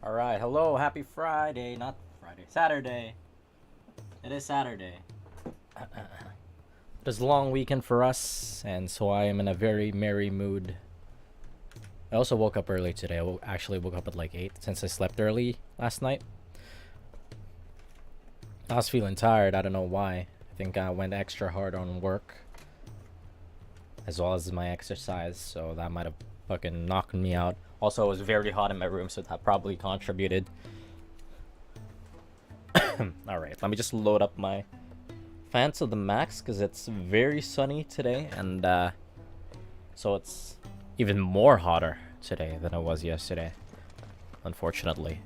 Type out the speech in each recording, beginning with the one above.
Alright, hello, happy Friday. Not Friday, Saturday. It is Saturday. It is a long weekend for us, and so I am in a very merry mood. I also woke up early today. I actually woke up at like 8 since I slept early last night. I was feeling tired, I don't know why. I think I went extra hard on work, as well as my exercise, so that might have fucking knocked me out. Also, it was very hot in my room, so that probably contributed. Alright, let me just load up my fans to the max, because it's very sunny today, and so it's even more hotter today than it was yesterday, unfortunately.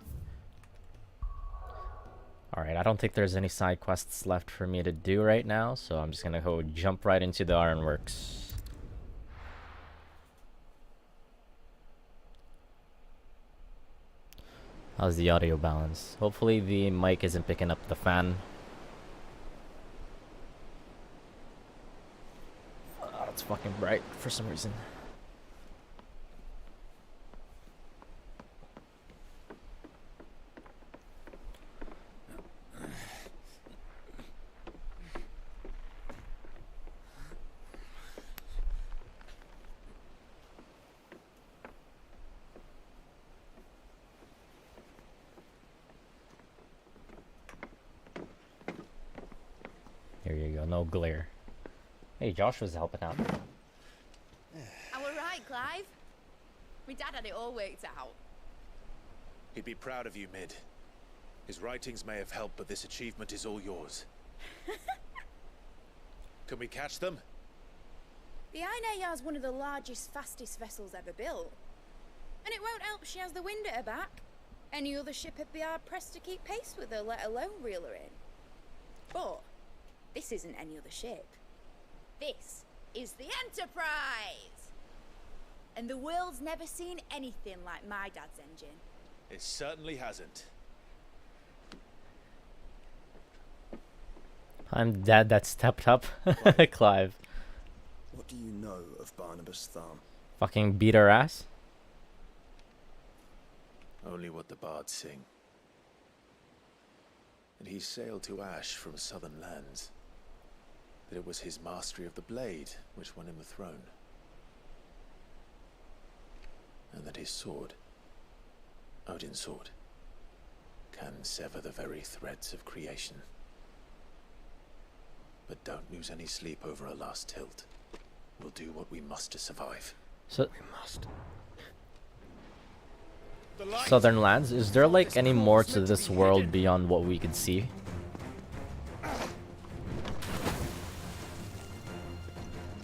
Alright, I don't think there's any side quests left for me to do right now, so I'm just gonna go jump right into the ironworks. How's the audio balance? Hopefully the mic isn't picking up the fan. Oh, it's fucking bright for some reason. Here you go, no glare. Hey, Josh was helping out. Am I right, Clive? My dad had it all worked out. He'd be proud of you, Mid. His writings may have helped, but this achievement is all yours. Can we catch them? The Ainayar's one of the largest, fastest vessels ever built. And it won't help she has the wind at her back. Any other ship would be hard-pressed to keep pace with her, let alone reel her in. But this isn't any other ship. This is the Enterprise! And the world's never seen anything like my dad's engine. It certainly hasn't. I'm dad that stepped up. Clive. What do you know of Barnabas Thumb? Fucking beat her ass. Only what the bards sing. And he sailed to Ash from southern lands. That it was his mastery of the blade which won him the throne. And that his sword, Odin's sword, can sever the very threads of creation. But don't lose any sleep over a last tilt. We'll do what we must to survive. So, We must. Southern lands, is there like any more to this world beyond what we can see?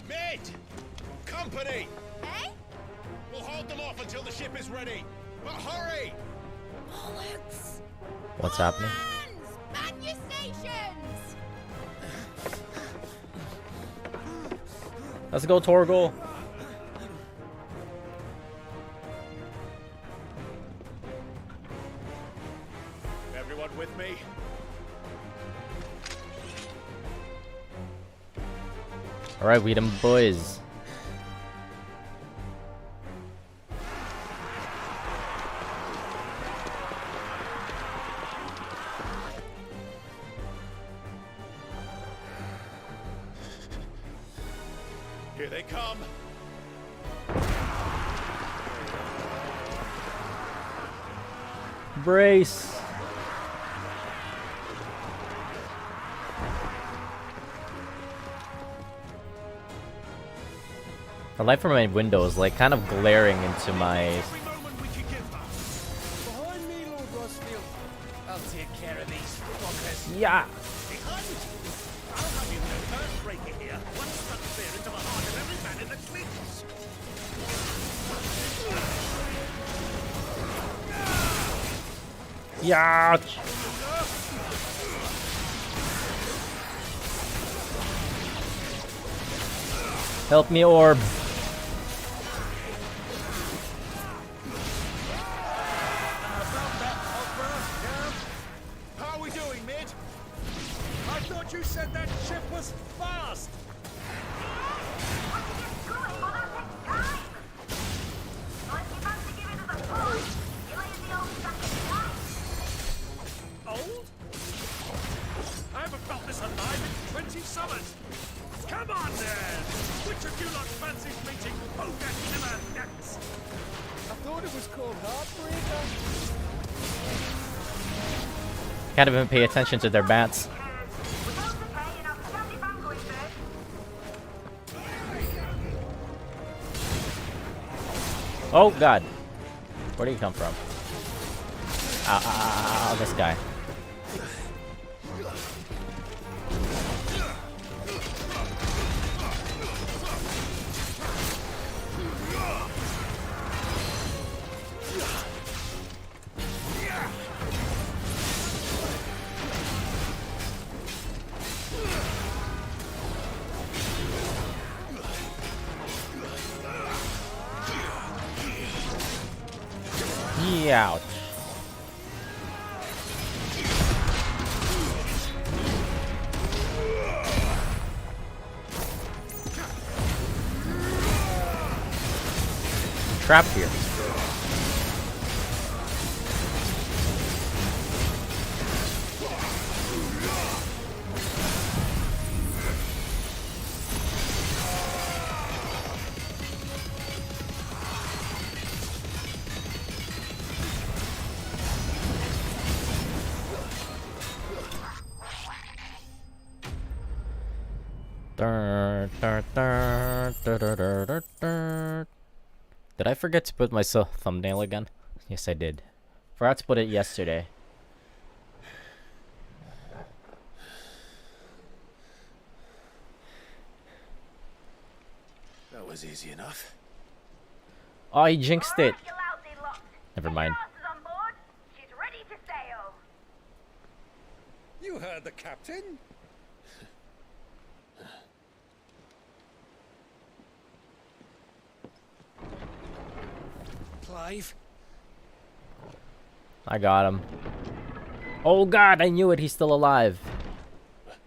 Mid! Company! Eh? We'll hold them off until the ship is ready. But hurry! Bollocks! What's happening? Hands! Man your stations! Let's go, Torgal. Everyone with me? Alright, we them boys. Here they come. Brace. The light from my window is like kind of glaring into my. Every moment we can give them. Behind me, Lord Rosfield. I'll take care of these fuckers. Yeah. Behind you. I'll have you know, earthbreaker here. One struck fear into the heart of every man in the cleats. Yeah. Help me, Orb. How are we doing, Mid? I thought you said that ship was fast. Unless you fancy giving us a push, you leave the old stuff Can't even pay attention to their bats. Oh god. Where did he come from? Ow, this guy. Ouch. Trapped here. Did I forget to put my thumbnail again? Yes, I did. Forgot to put it yesterday. That was easy enough. Oh, he jinxed it. Never mind. You heard the captain. Clive. I got him. Oh god, I knew it. He's still alive. But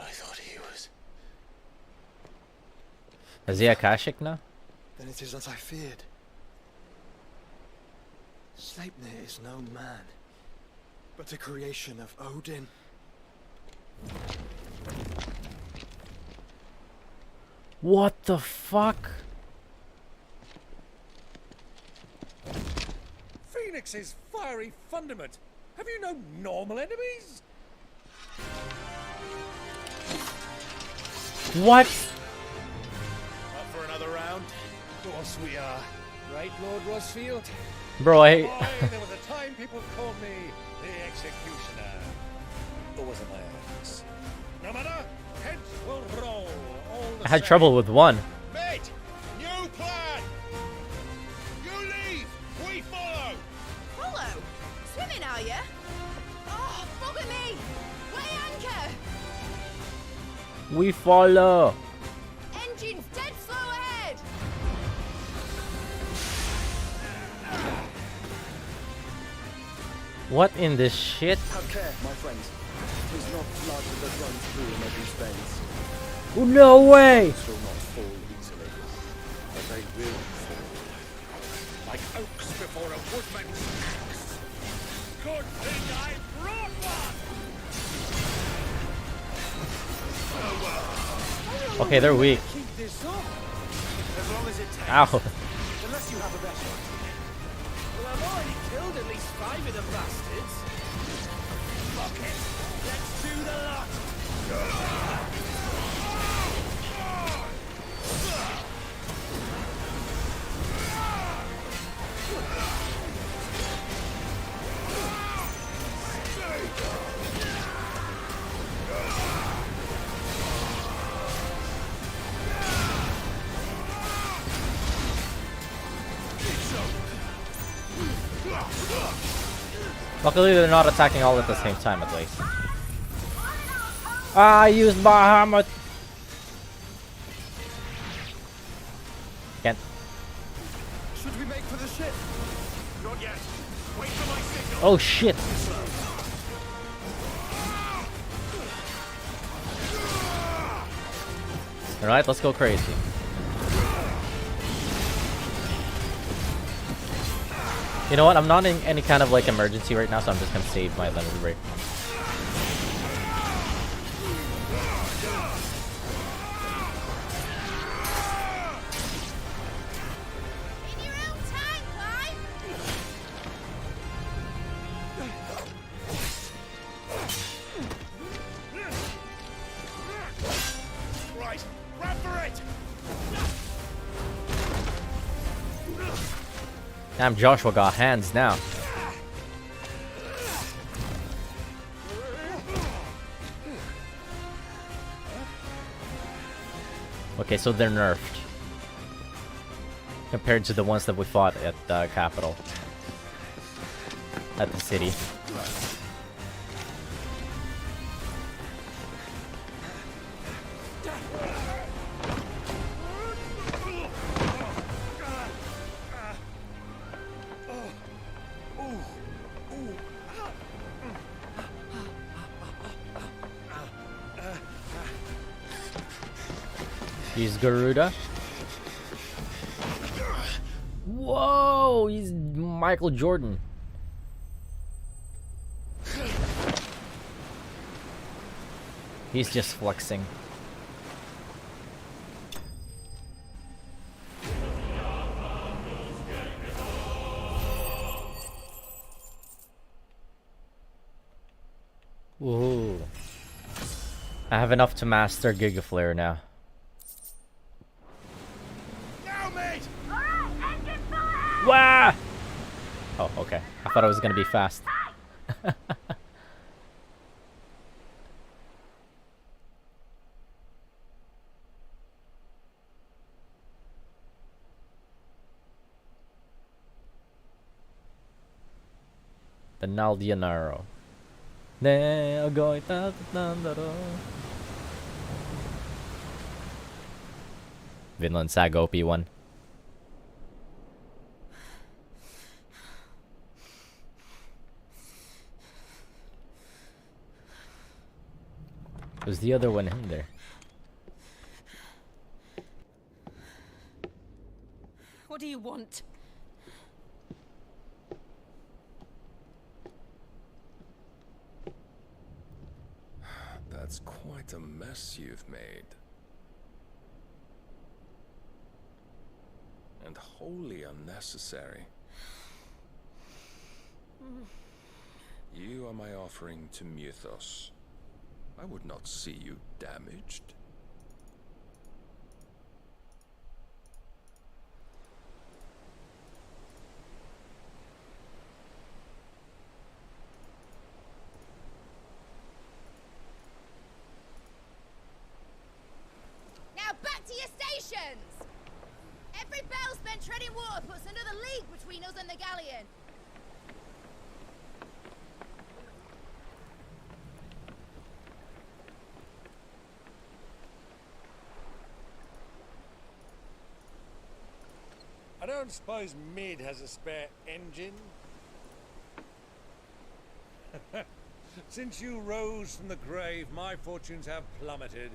I thought he was... Is he Akashic now? Then it is as I feared. Sleipnir is no man, but a creation of Odin. What the fuck? Phoenix's fiery fundament. Have you no normal enemies? What? Up for another round? Of course we are. Right, Lord Rosfield? Bro, I... Boy, there was a time people called me the Executioner. Or was it my ex? No matter, heads will roll all the I had same. trouble with one. Mate, new plan! You leave, we follow! Follow? Swimming, are you? Oh, bugger me! Weigh anchor! We follow. Engine's dead slow ahead! What in this shit? Have care, my friends. 'Tis not blood that runs through in every veins. Oh, no way! It will not fall easily, but they will fall. Like oaks before a woodman's axe. Good thing I brought one! Okay, they're weak. Keep this up. As long as it takes. Ow. Unless you have a better. Well, I've already killed at least 5 of the bastards. Fuck it. Let's do the lot. Luckily, they're not attacking all at the same time, at least. I used Bahamut. Can't. Should we make for the ship? Not yet. Wait for my signal. Oh shit. Alright, let's go crazy. You know what? I'm not in any kind of like emergency right now, so I'm just gonna save my limited break. In your own time, Clive! Damn, Joshua got hands now. Okay, so they're nerfed compared to the ones that we fought at the capital, at the city. He's Garuda. Whoa, he's Michael Jordan. He's just flexing. Whoa. I have enough to master Giga Flare now. Wah! Oh, okay. I thought it was gonna be fast. The Naldianaro. Vinland Saga OP1. Was the other one in there? What do you want? That's quite a mess you've made. And wholly unnecessary. You are my offering to Mythos. I would not see you damaged. Now back to your stations! Every bell spent treading water puts another league between us and the galleon. I don't suppose Mid has a spare engine? Since you rose from the grave, my fortunes have plummeted.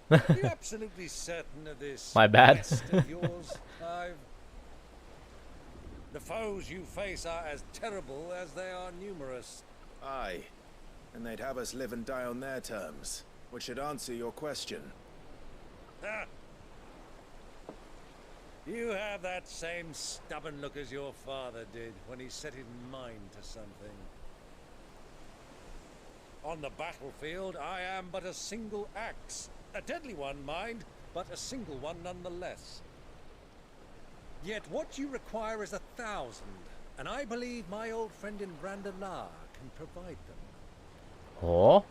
Are you absolutely certain of this My bad. quest of yours, Clive? The foes you face are as terrible as they are numerous. Aye. And they'd have us live and die on their terms, which should answer your question. Ha! You have that same stubborn look as your father did when he set his mind to something. On the battlefield, I am but a single axe. A deadly one, mind, but a single one nonetheless. Yet what you require is 1,000, and I believe my old friend in Brandalar can provide them. Oh?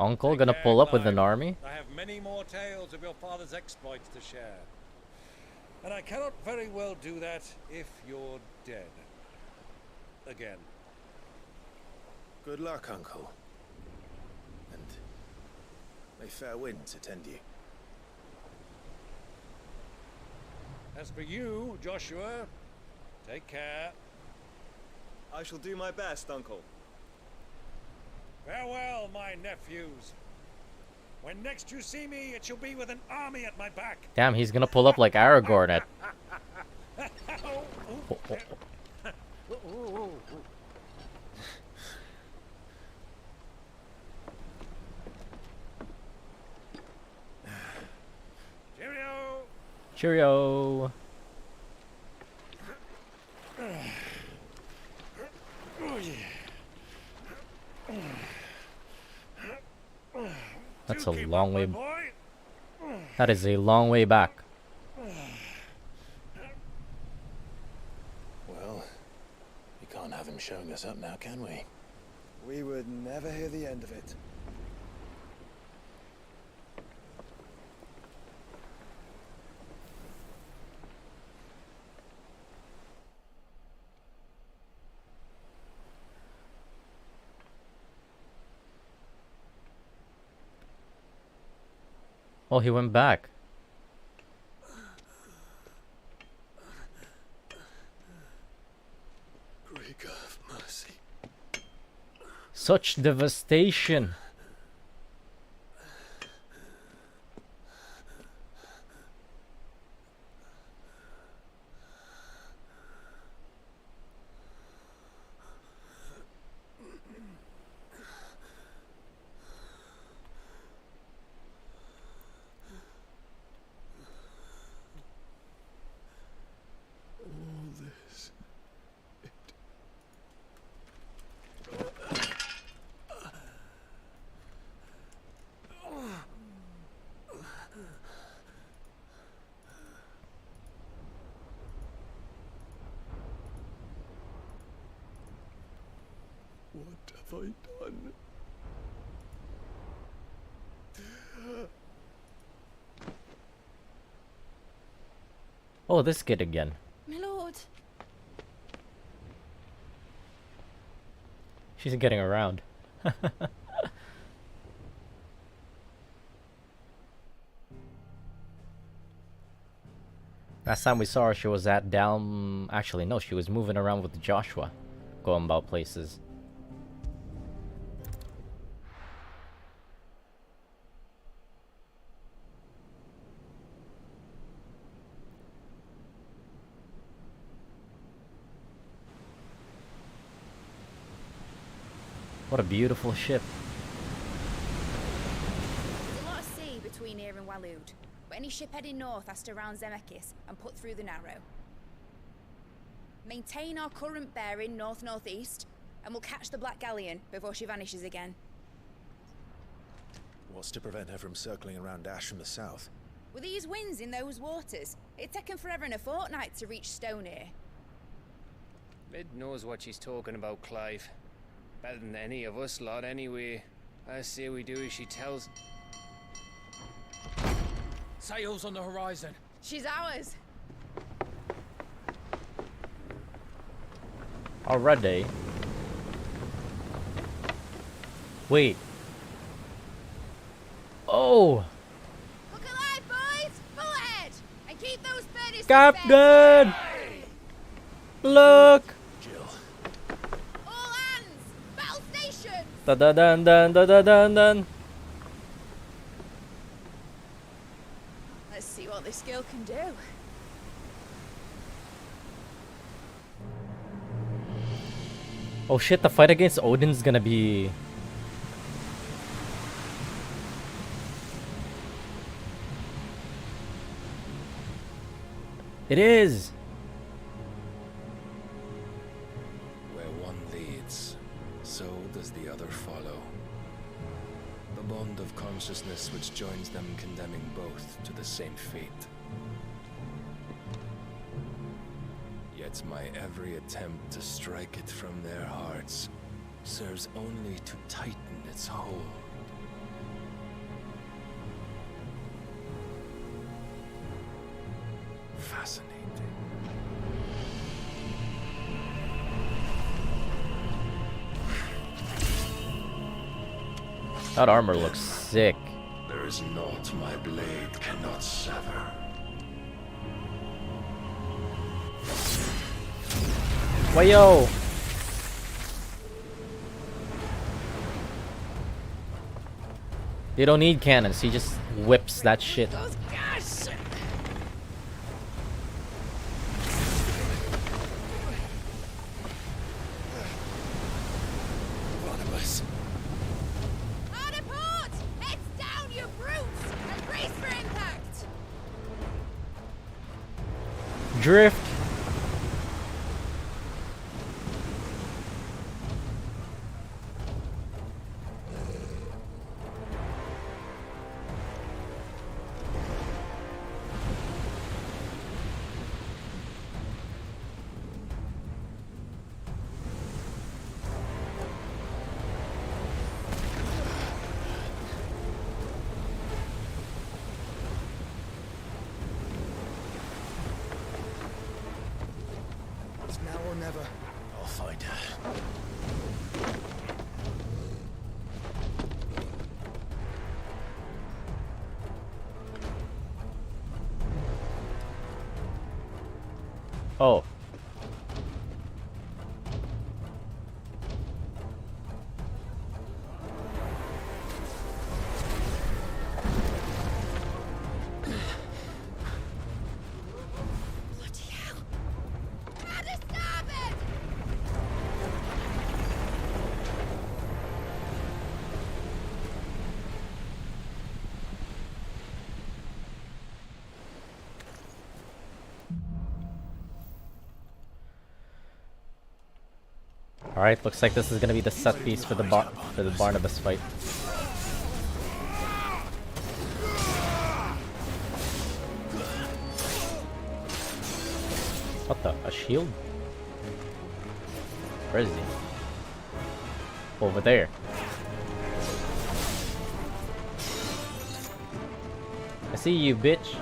Uncle gonna pull up with an army? I have many more tales of your father's exploits to share. And I cannot very well do that if you're dead. Again. Good luck, Uncle. And may fair winds attend you. As for you, Joshua, take care. I shall do my best, Uncle. Farewell, my nephews. When next you see me, it shall be with an army at my back. Damn, he's gonna pull up like Aragorn at... Cheerio! Cheerio! That's a long way. Boy. That is a long way back. Well, we can't have him showing us up now, can we? We would never hear the end of it. Oh, he went back. Great of mercy. Such devastation. All this. What have I done? Oh, this kid again. My lord. She's getting around. Last time we saw her, she was at down... Actually, no, she was moving around with Joshua. Going about places. What a beautiful ship. There's a lot of sea between here and Waloed, but any ship heading north has to round Zemeckis and put through the Narrow. Maintain our current bearing north-northeast, and we'll catch the Black Galleon before she vanishes again. What's to prevent her from circling around Ash from the south? With these winds in those waters, it'd taken forever and a fortnight to reach Stonehenge. Mid knows what she's talking about, Clive. Better than any of us lot, anyway. I say we do as she tells. Sails on the horizon. She's ours. Already. Wait. Oh! Look alive, boys! Full ahead! And keep those birdies. Captain! Look! All hands! Battle stations! Da da dun dun da da dun dun. Let's see what this girl can do. Oh shit, the fight against Odin's gonna be... It is! Where one leads, so does the other follow. The bond of consciousness which joins them condemning both to the same fate. Yet my every attempt to strike it from their hearts serves only to tighten its hold. Fascinating. That armor looks sick. There is naught my blade cannot sever. Wayo! They don't need cannons, he just whips that shit. Barnabas. Hard at port! Heads down, you brutes! And brace for impact! Drift! It's now or never. I'll find her. Oh. Bloody hell! How to stop it! Alright, looks like this is gonna be the set piece for the Barnabas fight. What the? A shield? Where is he? Over there. I see you, bitch.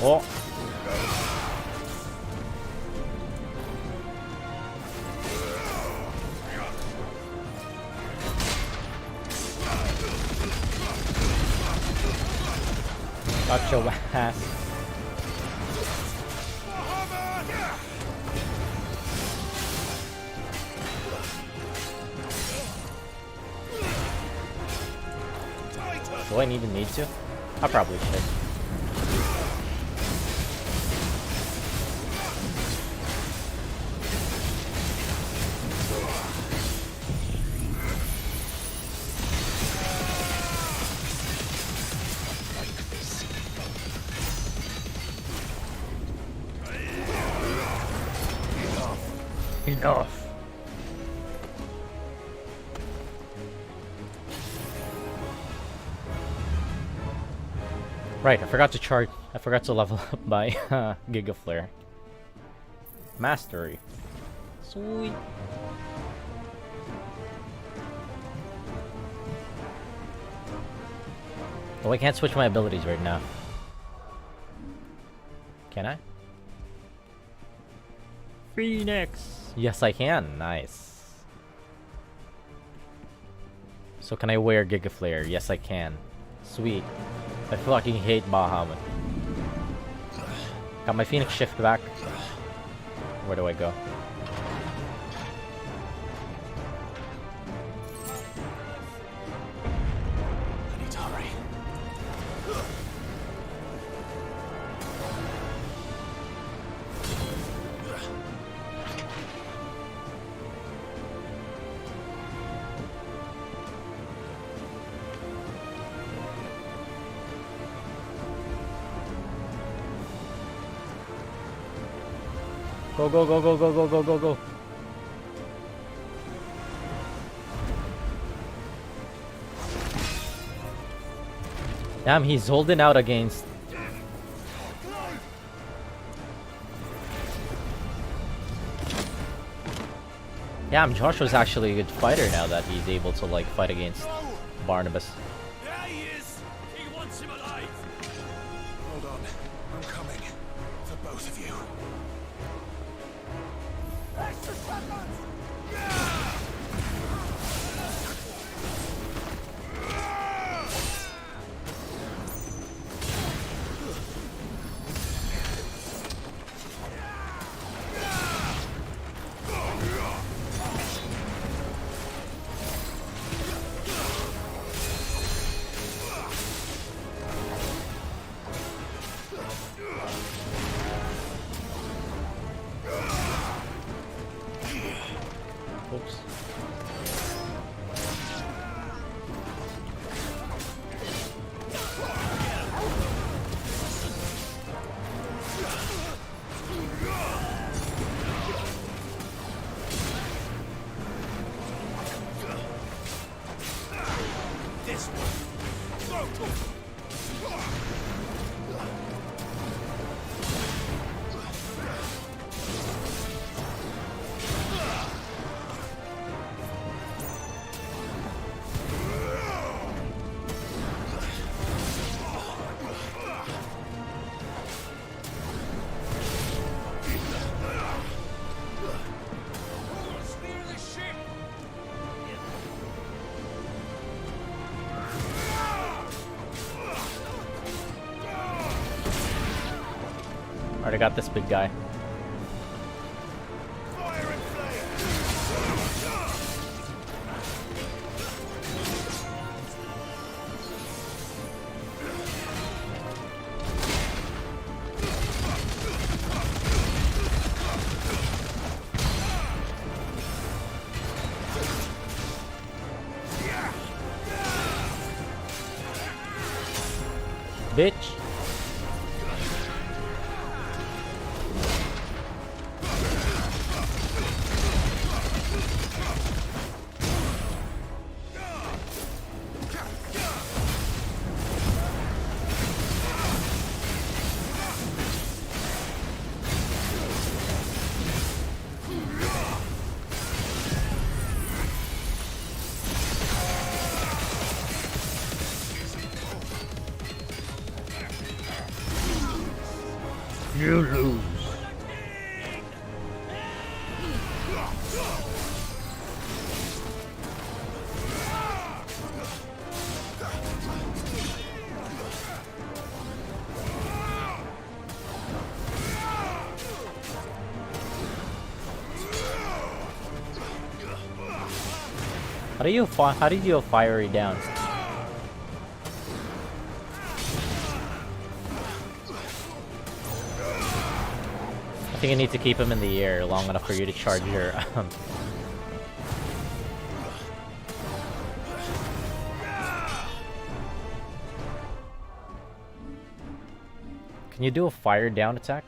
Oh. Got your ass. Do I even need to? I probably should. Enough. Right, I forgot to level up my Giga Flare. Mastery. Sweet. Oh, I can't switch my abilities right now. Can I? Phoenix! Yes, I can. Nice. So can I wear Giga Flare? Yes, I can. Sweet. I fucking hate Bahamut. Got my Phoenix shift back. Where do I go? I need to hurry. Go, go, go, go, go, go, go, go, go. Damn, he's holding out against... Damn, Joshua's actually a good fighter now that he's able to, like, fight against Barnabas. There he is! He wants him alive! Hold on. I'm coming. For both of you. Extra shotguns! Oops. This one. Go. Already got this big guy. Bitch. You lose. How do you deal fiery down? I think you need to keep him in the air long enough for you to charge your Can you do a fire down attack?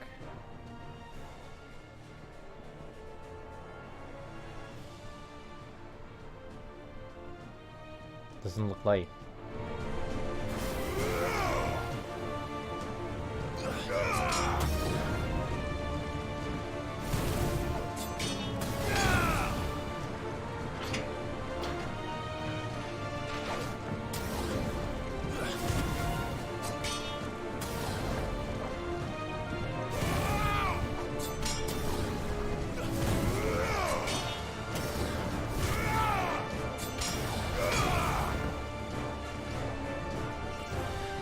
Doesn't look like.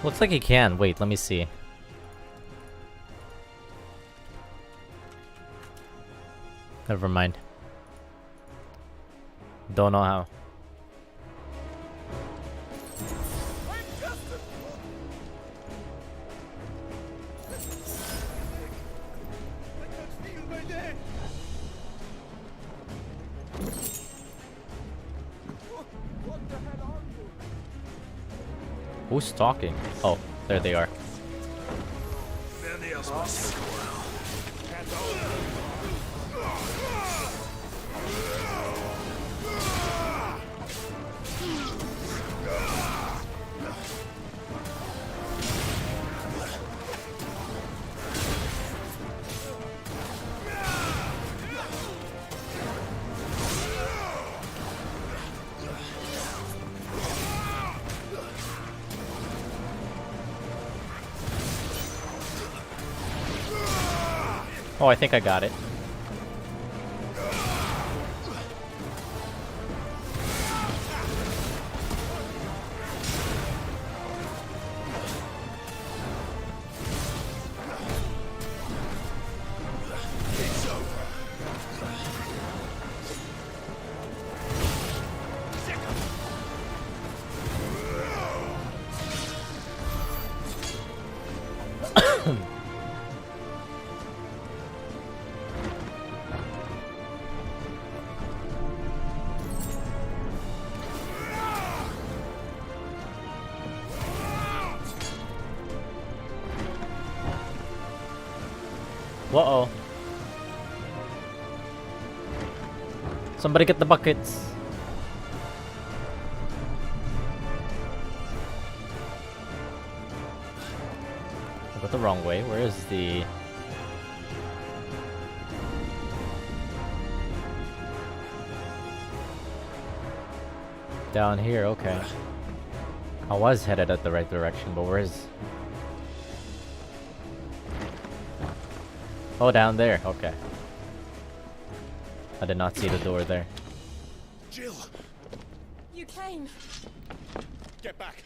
Looks like he can. Wait, let me see. Never mind. Don't know how. Who's talking? Oh, there they are. Anything else must take a while. Oh, I think I got it. Whoa. Somebody get the buckets. I got the wrong way. Where is the... Down here, okay. I was headed at the right direction, but where's... Oh, down there, okay. I did not see the door there. Jill, You came. get back.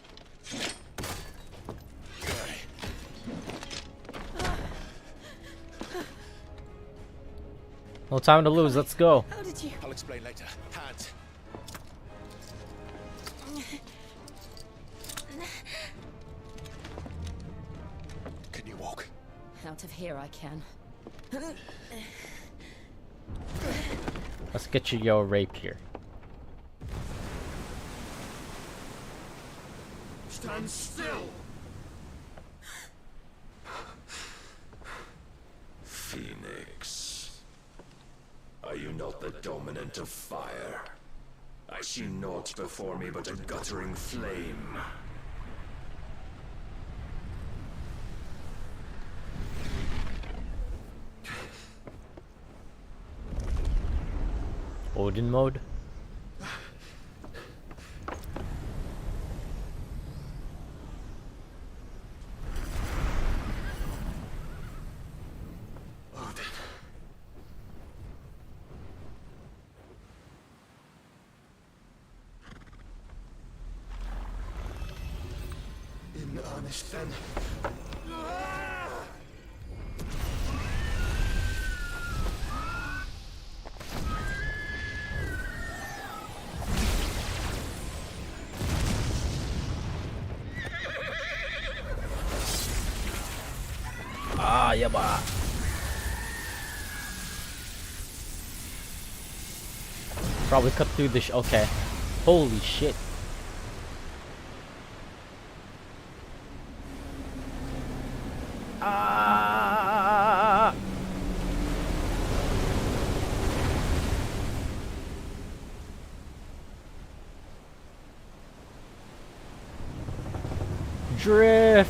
No time to lose, let's go. How did you? I'll explain later. Hands. Can you walk? Out of here I can. Let's get you your rapier. Stand still! Phoenix. Are you not the dominant of fire? I see naught before me but a guttering flame. Odin mode? Odin. In earnest then. Ah, yeah, bah. Probably cut through this. Okay. Holy shit. Ah. Drift.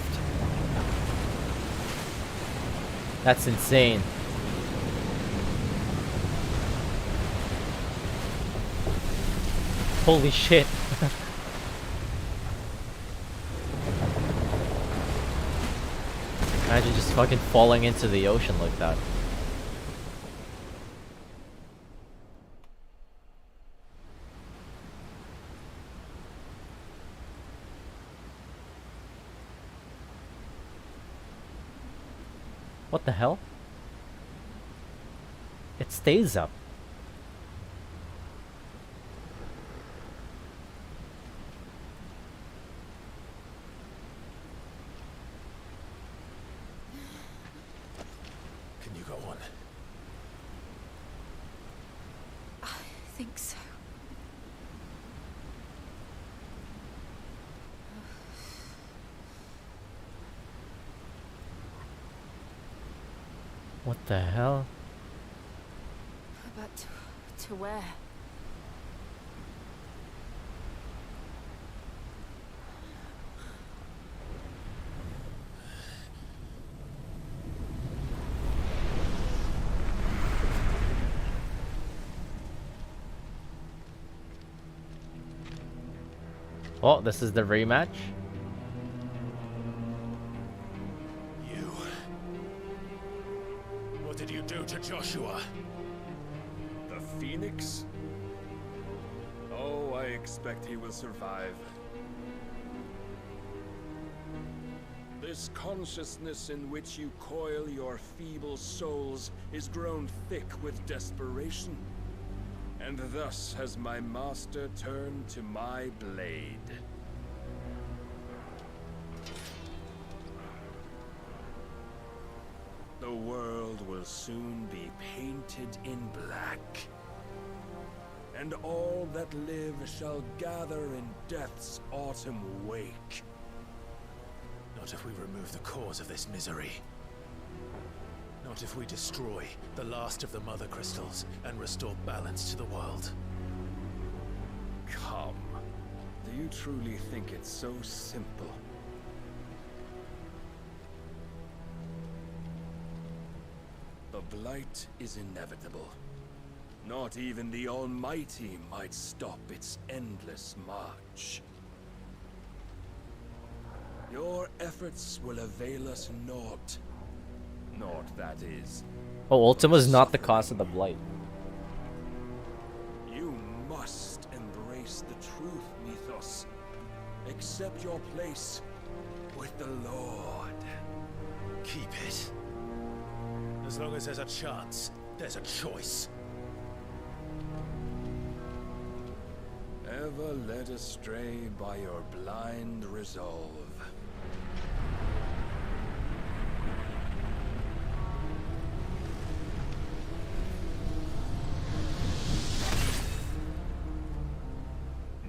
That's insane. Holy shit. Imagine just fucking falling into the ocean like that. What the hell? It stays up. Can you go on? I think so. What the hell? But to where? Oh, this is the rematch? You. What did you do to Joshua? The Phoenix? Oh, I expect he will survive. This consciousness in which you coil your feeble souls is grown thick with desperation. And thus has my master turned to my blade. The world will soon be painted in black. And all that live shall gather in death's autumn wake. Not if we remove the cause of this misery. Not if we destroy the last of the Mother Crystals and restore balance to the world. Come. Do you truly think it's so simple? The Blight is inevitable. Not even the Almighty might stop its endless march. Your efforts will avail us naught. Naught, that is. Oh, Ultima's not the cause of the blight. You must embrace the truth, Mythos. Accept your place with the Lord. Keep it. As long as there's a chance, there's a choice. Ever led astray by your blind resolve.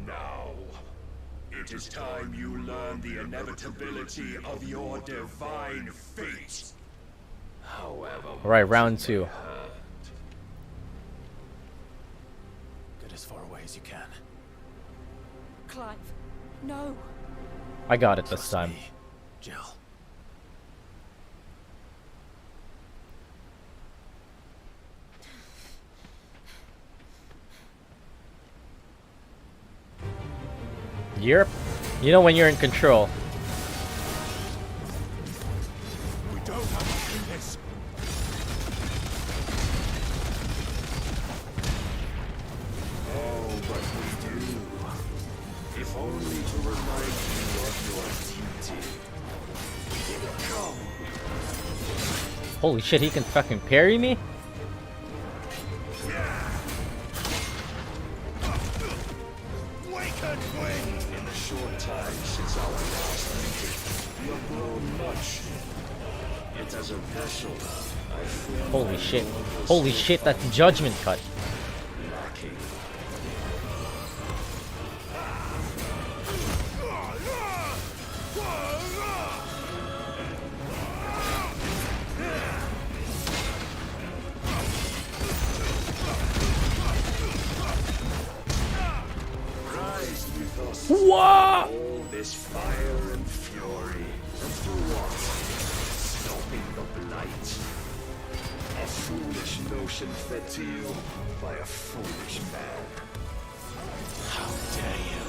Now, it is time you learn the inevitability of your divine fate. However, Alright, round 2. Get as far away as you can. Clive, no. I got it this Trust time. me, Jill. Yep. You know when you're in control. we don't have to do this. Oh, but we do. If only to remind you of your duty. Come. Holy shit, he can fucking parry me? In the short time since our last meeting, you have grown much. Yet as a vessel, I fear Holy shit. Holy shit, that's judgment cut. lacking. Rise with us. Whoa! All this fire and fury. And for what? Stopping the blight. A foolish notion fed to you by a foolish man. How dare you?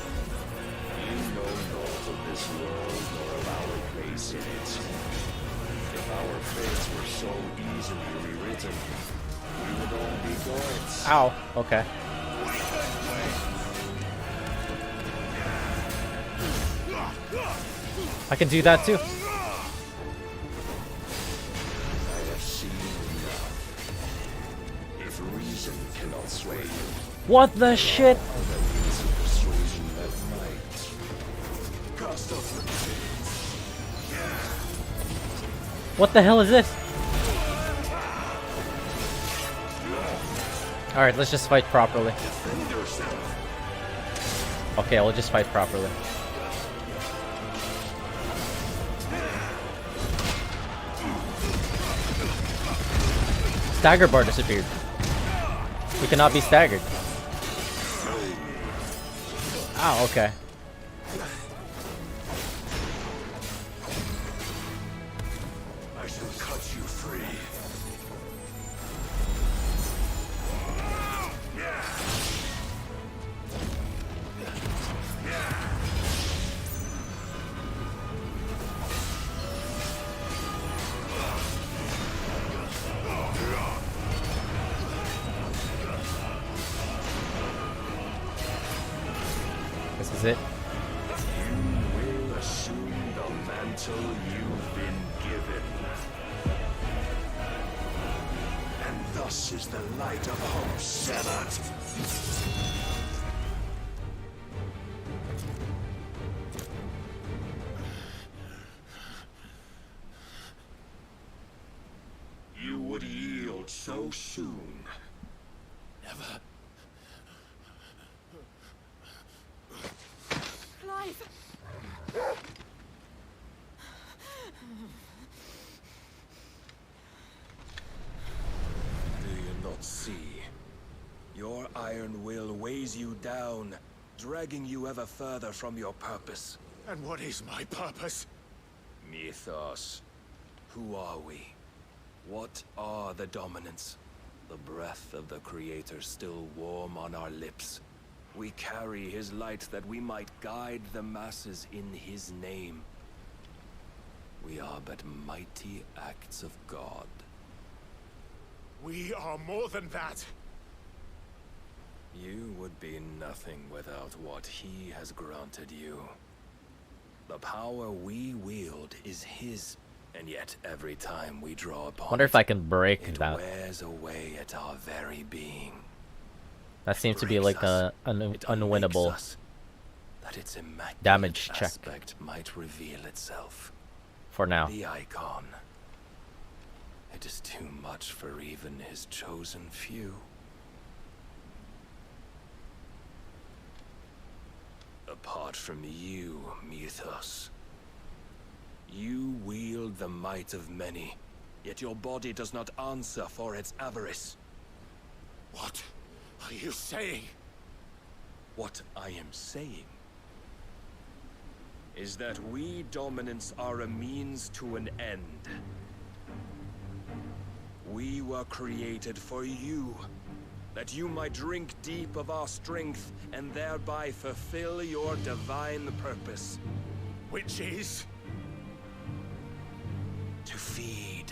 You know naught of this world nor of our place in it. If our fates were so easily rewritten, we would all be gods. Ow. Okay. I can do that too. I have seen enough. If reason cannot sway you, What the shit? other means of persuasion that might. Cast off your What the hell is this? Alright, let's just fight properly. defend yourself. Okay, we'll just fight properly. Stagger bar disappeared. We cannot be staggered. Oh, okay. I shall cut you free. This is it. You will assume the mantle you've been given. And thus is the light of hope severed. You would yield so soon. Never. Clive! See, your iron will weighs you down, dragging you ever further from your purpose. And what is my purpose? Mythos. Who are we? What are the dominants? The breath of the Creator still warm on our lips. We carry his light that we might guide the masses in his name. We are but mighty acts of God. We are more than that. You would be nothing without what he has granted you. The power we wield is his, and yet every time we draw upon Wonder if I can it break that. wears away at our very being. That seems to be Breaks like us. an It unwinnable unmakes us, that its immaculate damage check aspect might reveal itself. for now. The icon. It is too much for even his chosen few. Apart from you, Mythos, you wield the might of many, yet your body does not answer for its avarice. What are you saying? What I am saying is that we dominants are a means to an end. We were created for you, that you might drink deep of our strength and thereby fulfill your divine purpose. Which is? To feed.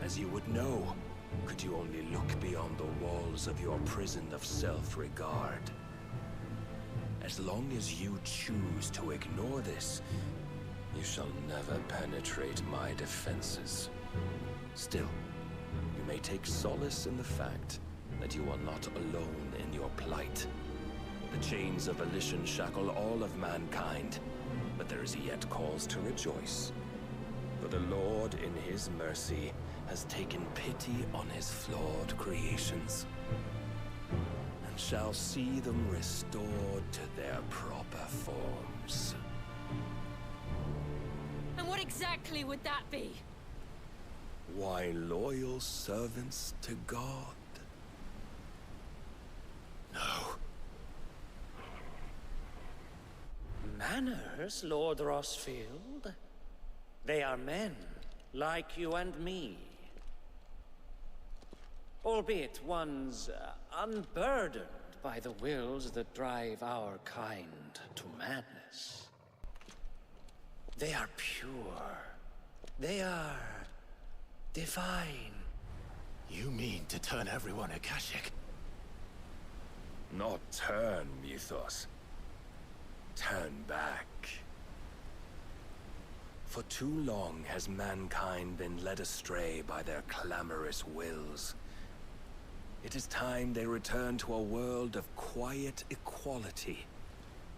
As you would know, could you only look beyond the walls of your prison of self-regard. As long as you choose to ignore this, you shall never penetrate my defenses. Still, you may take solace in the fact that you are not alone in your plight. The chains of volition shackle all of mankind, but there is yet cause to rejoice. For the Lord, in his mercy, has taken pity on his flawed creations, and shall see them restored to their proper forms. And what exactly would that be? Why, loyal servants to God. No. Manners, Lord Rossfield? They are men, like you and me. Albeit ones unburdened by the wills that drive our kind to madness. They are pure. They are divine. You mean to turn everyone Akashic? Not turn, Mythos. Turn back. For too long has mankind been led astray by their clamorous wills. It is time they return to a world of quiet equality,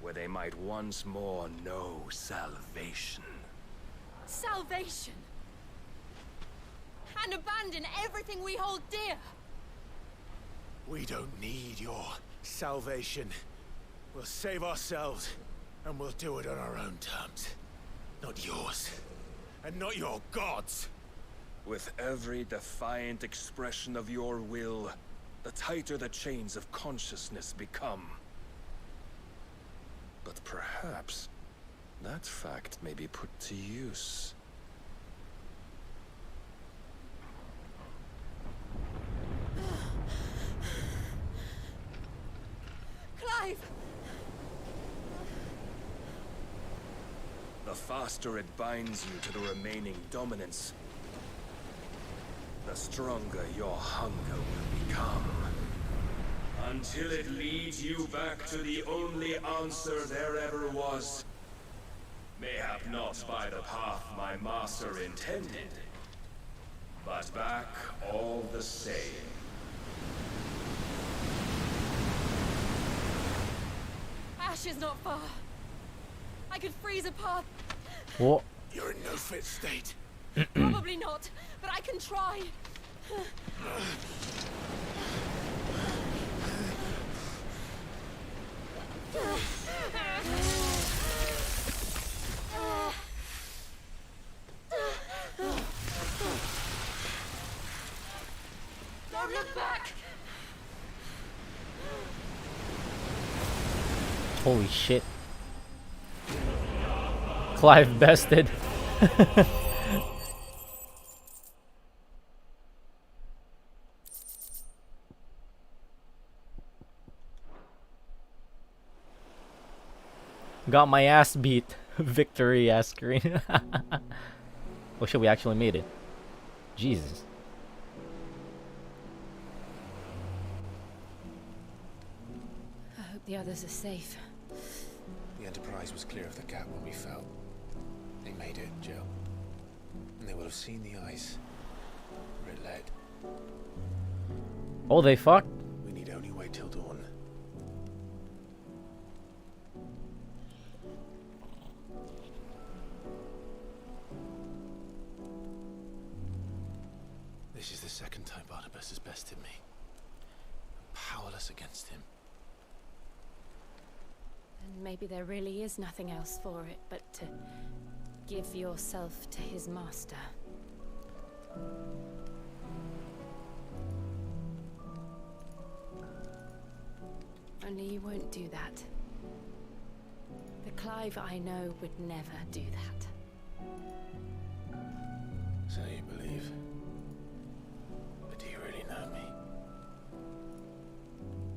where they might once more know salvation. Salvation! And abandon everything we hold dear! We don't need your salvation. We'll save ourselves, and we'll do it on our own terms. Not yours, and not your gods. With every defiant expression of your will, the tighter the chains of consciousness become. But perhaps that fact may be put to use. Clive! The faster it binds you to the remaining dominance, the stronger your hunger will become. Until it leads you back to the only answer there ever was. Mayhap not by the path my master intended, but back all the same. Ash is not far. I could freeze a path. What? You're in no fit state. Probably not, but I can try. Don't look back! Holy shit. Clive bested. Got my ass beat. Victory ass screen. Oh shit, we actually made it. Jesus. I hope the others are safe. The Enterprise was clear of the gap when we fell. They made it, Jill. And they will have seen the ice where it led. Oh, they fucked? We need only wait till dawn. This is the second time Barnabas has bested me. I'm powerless against him. And maybe there really is nothing else for it but to give yourself to his master. Only you won't do that. The Clive I know would never do that. So you believe? But do you really know me?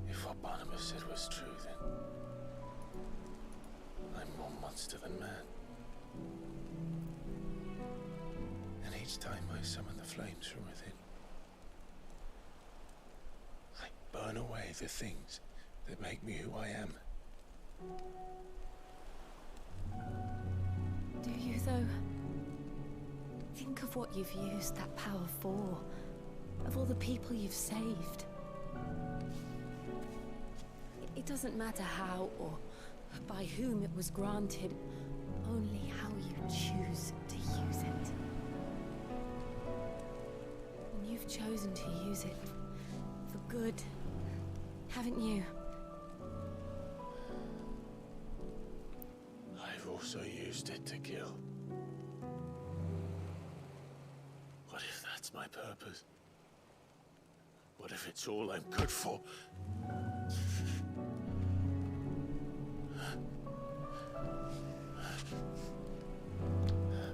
If what Barnabas said was true, then I'm more monster than man. And each time I summon the flames from within, I burn away the things that make me who I am. Do you, though? Think of what you've used that power for. Of all the people you've saved. It doesn't matter how or by whom it was granted, only how you choose to use it. And you've chosen to use it for good, haven't you? I've also used it to kill. What if that's my purpose? What if it's all I'm good for?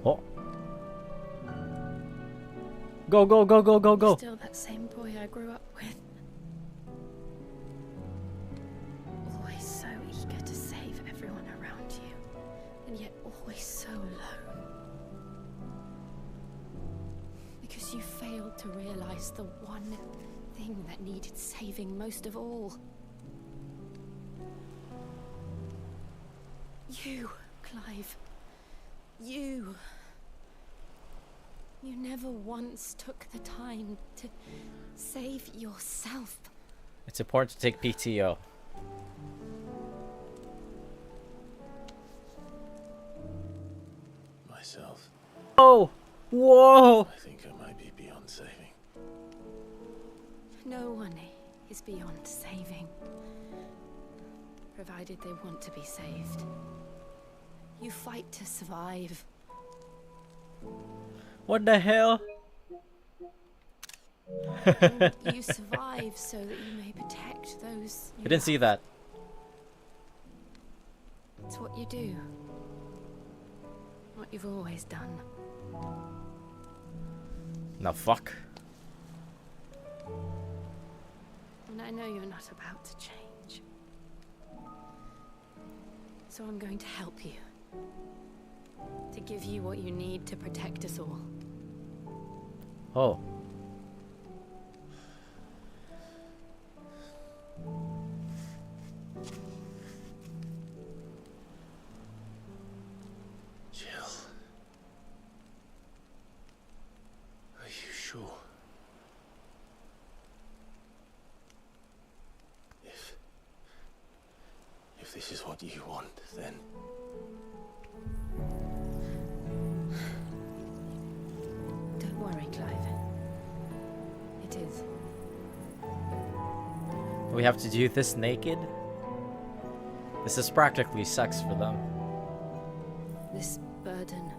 Oh. Go, go, go, go, go, go. Still that same boy I grew up with. Always so eager to save everyone around you, and yet always so alone. Because you failed to realize the one thing that needed saving most of all. You, Clive. You. You never once took the time to save yourself. It's important to take PTO. Myself. Oh! Whoa! I think I might be beyond saving. No one is beyond saving, provided they want to be saved. You fight to survive. What the hell? And you survive so that you may protect those you I didn't see that. It's what you do. What you've always done. Now fuck. And I know you're not about to change. So I'm going to help you. To give you what you need to protect us all. Oh. Jill. Are you sure? If this is what you want, then... Don't worry, Clive. It is. We have to do this naked? This is practically sex for them. This burden,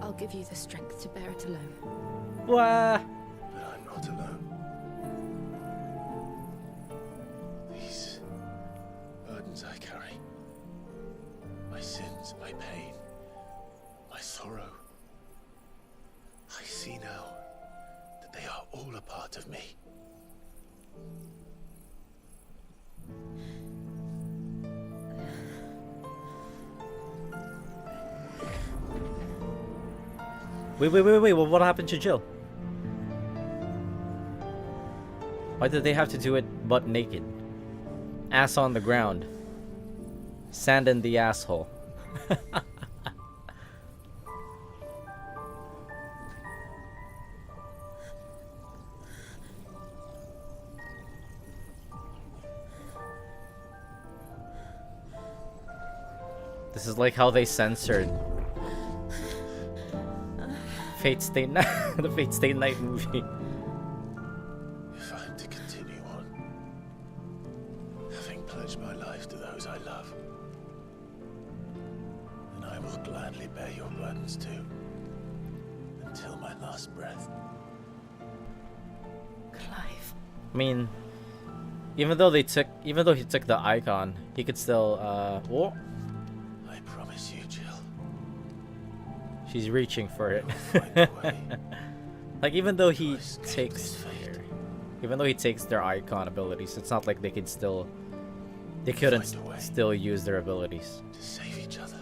I'll give you the strength to bear it alone. What? But I'm not alone. Wait. Well, what happened to Jill? Why did they have to do it butt naked? Ass on the ground. Sand in the asshole. This is like how they censored Fate Stay Night, the Fate Stay Night movie. If I'm to continue on, having pledged my life to those I love, then I will gladly bear your burdens too, until my last breath. Clive. I mean, even though he took the icon, he could still oh, I promise you, Jill. she's reaching for it. You'll find a way. Like even though he To escape takes this fate. even though he takes their icon abilities, it's not like they couldn't Find a way. still use their abilities. To save each other.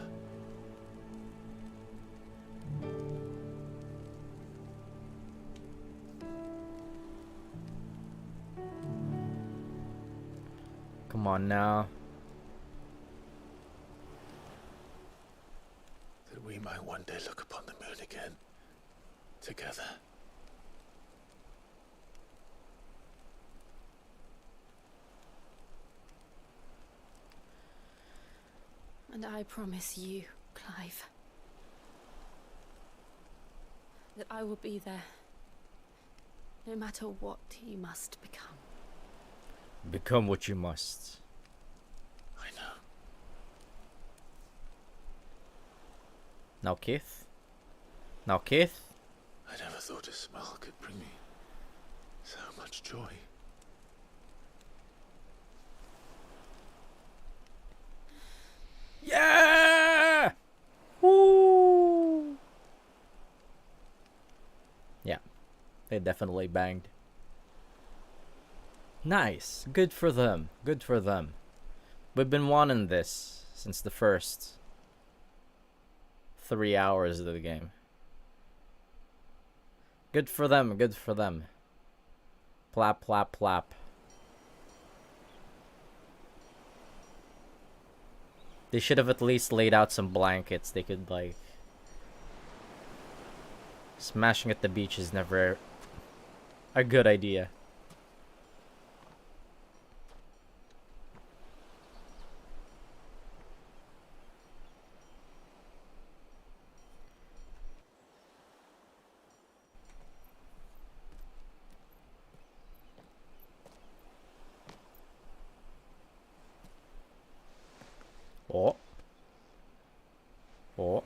Come on now. That we might one day look upon the moon again. Together. And I promise you, Clive, that I will be there, no matter what you must become. Become what you must. I know. Now Keith? Now Keith? I never thought a smile could bring me so much joy. Yeah! Woo! Yeah. They definitely banged. Nice. Good for them. Good for them. We've been wanting this since the first 3 hours of the game. Good for them. Good for them. Plap, plap, plap. They should have at least laid out some blankets. They could, like... Smashing at the beach is never a good idea. Oh. Oh.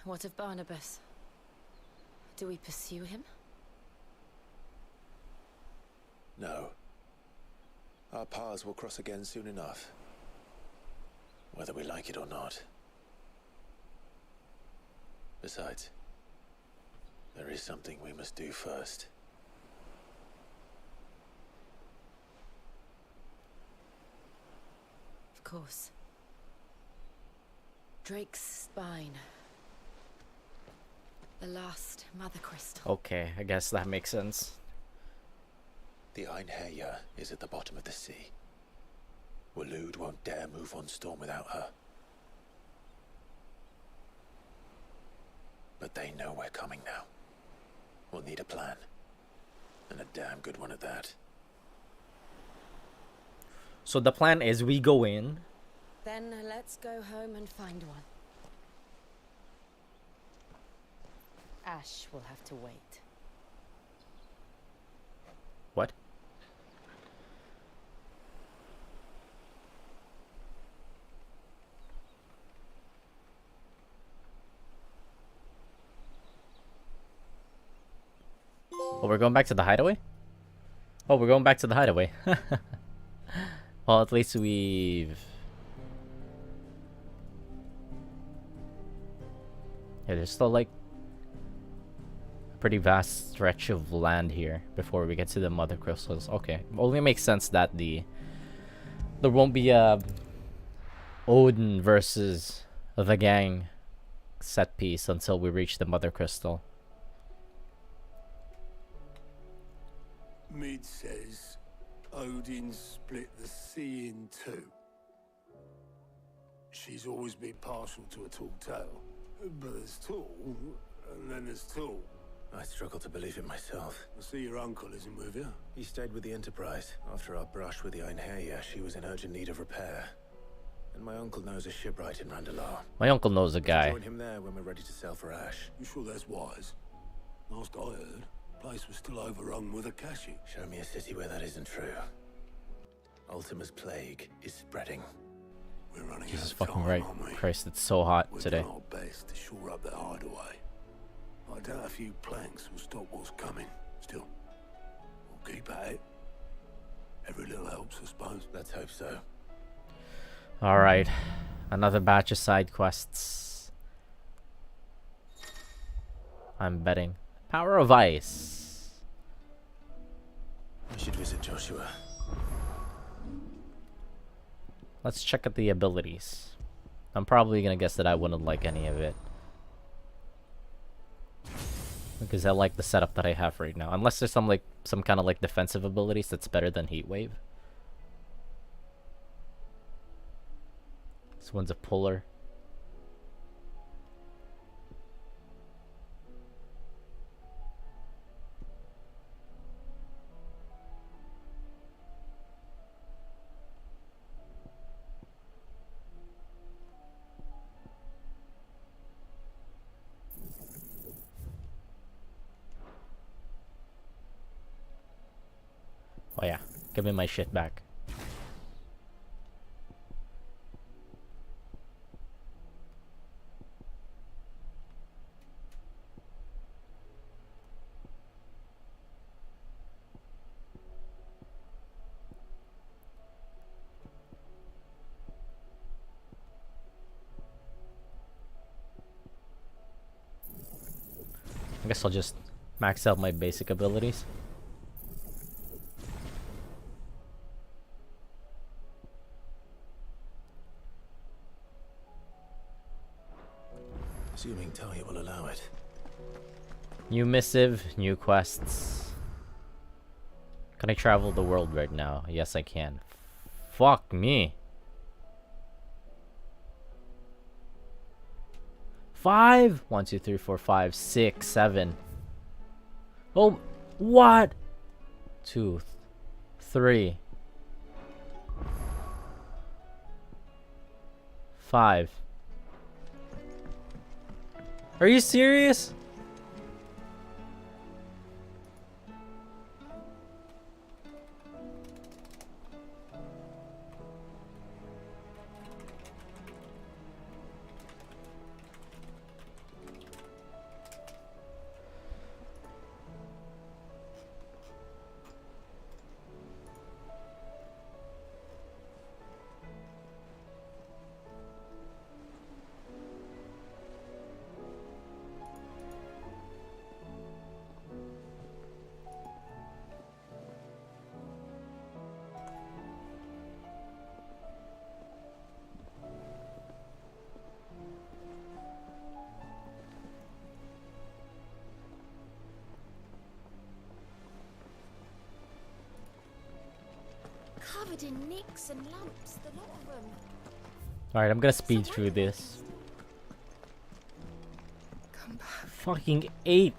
What of Barnabas? Do we pursue him? No. Our paths will cross again soon enough. Whether we like it or not. Besides, there is something we must do first. Of course. Drake's spine. The last mother crystal. Okay, I guess that makes sense. The Einherjar is at the bottom of the sea. Waloed won't dare move on storm without her. But they know we're coming now. We'll need a plan. And a damn good one at that. So the plan is we go in. Then let's go home and find one. Ash will have to wait. What? Oh, we're going back to the hideaway? Oh, we're going back to the hideaway. Well, at least we've Yeah, there's still like a pretty vast stretch of land here before we get to the mother crystals. Okay, only makes sense that there won't be a Odin versus the gang set piece until we reach the mother crystal. Mid says Odin split the sea in two. She's always been partial to a tall tale. But there's tall, and then there's tall. I struggle to believe it myself. I see your uncle isn't with you. He stayed with the Enterprise. After our brush with the Einherja, she was in urgent need of repair. And my uncle knows a shipwright in Randalar. My uncle knows a guy. Join him there when we're ready to sail for Ash. You sure that's wise? Last I heard, the place was still overrun with Akashi. Show me a city where that isn't true. Ultima's plague is spreading. We're running Jesus out of fucking time, right. aren't we? Christ, it's so hot We've today. done our best to shore up that hideaway. I doubt a few planks will stop what's coming. Still, we'll keep at it. Every little helps, I suppose. Let's hope so. Alright. Another batch of side quests. I'm betting. Power of Ice. We should visit Joshua. Let's check out the abilities. I'm probably gonna guess that I wouldn't like any of it. Because I like the setup that I have right now. Unless there's some kind of like defensive abilities that's better than Heat Wave. This one's a puller. Oh yeah, give me my shit back. I guess I'll just max out my basic abilities. Assuming Talia will allow it. New missive, new quests. Can I travel the world right now? Yes, I can. Fuck me. 5? 1, 2, 3, 4, 5, 6, 7. Oh, what? 2, 3, 5. Are you serious? Covered in nicks and lumps, the lot of them. Alright, I'm gonna speed through this. Come back. Fucking 8.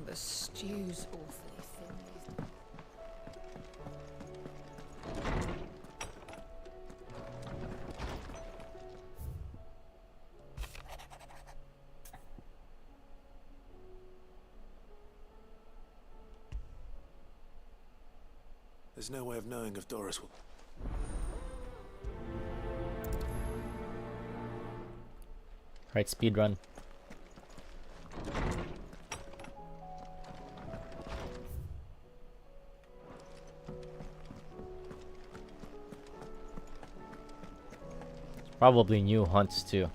The stew's awfully thin. There's no way of knowing if Doris will... Alright, speed run. Probably new hunts too.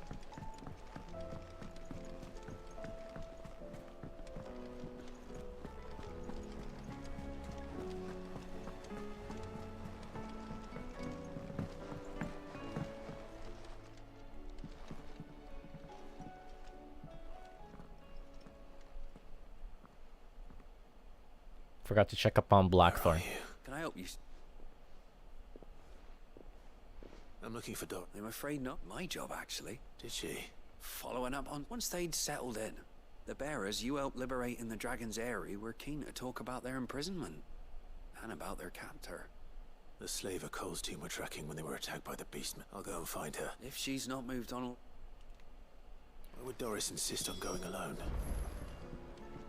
Forgot to check up on Blackthorn. Can I help you? I'm looking for Doc. I'm afraid not. My job, actually. Did she? Following up on once they'd settled in. The bearers you helped liberate in the Dragon's Eyrie were keen to talk about their imprisonment. And about their captor. The slaver Cole's team were tracking when they were attacked by the beastmen. I'll go and find her. If she's not moved on... Why would Doris insist on going alone?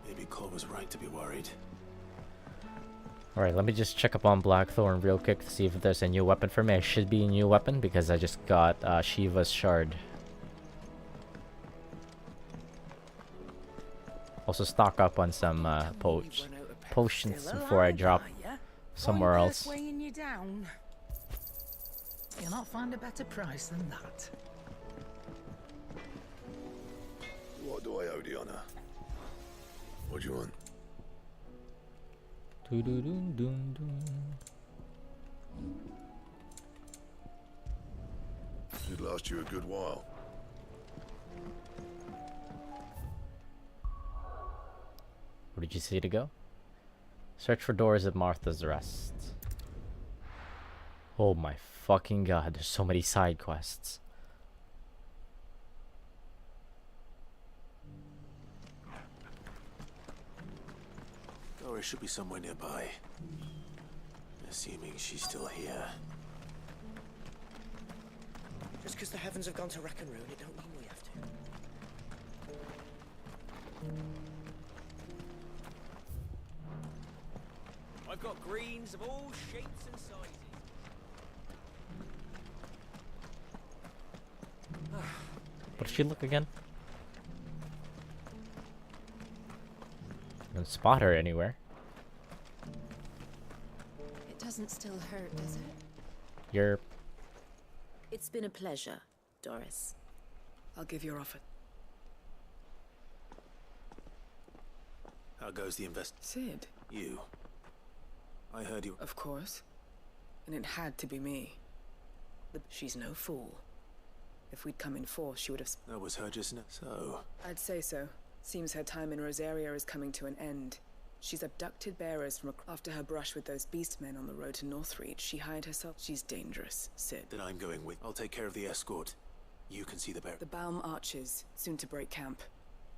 Maybe Cole was right to be worried. Alright, let me just check up on Blackthorn real quick to see if there's a new weapon for me. It should be a new weapon because I just got Shiva's shard. Also stock up on some potions before I drop somewhere else. Weighing you down. You'll not find a better price than that. What do I owe the honor? What do you want? Should last you a good while. Where did you say to go? Search for doors at Martha's Rest. Oh my fucking god, there's so many side quests. Doris should be somewhere nearby. Assuming she's still here. Just because the heavens have gone to rack and ruin, it don't mean we have to. I've got greens of all shapes and sizes. What does she look again? I don't spot her anywhere. It doesn't still hurt, does it? You're... It's been a pleasure, Doris. I'll give your offer. How goes the invest? Sid. You. I heard you. Of course. And it had to be me. She's no fool. If we'd come in force, she would have... That was her just now. So... I'd say so. Seems her time in Rosaria is coming to an end. She's abducted bearers from after her brush with those beastmen on the road to Northreach. She hired herself. She's dangerous, Sid. Then I'm going with. I'll take care of the escort. You can see the bear. The Baum archers, soon to break camp.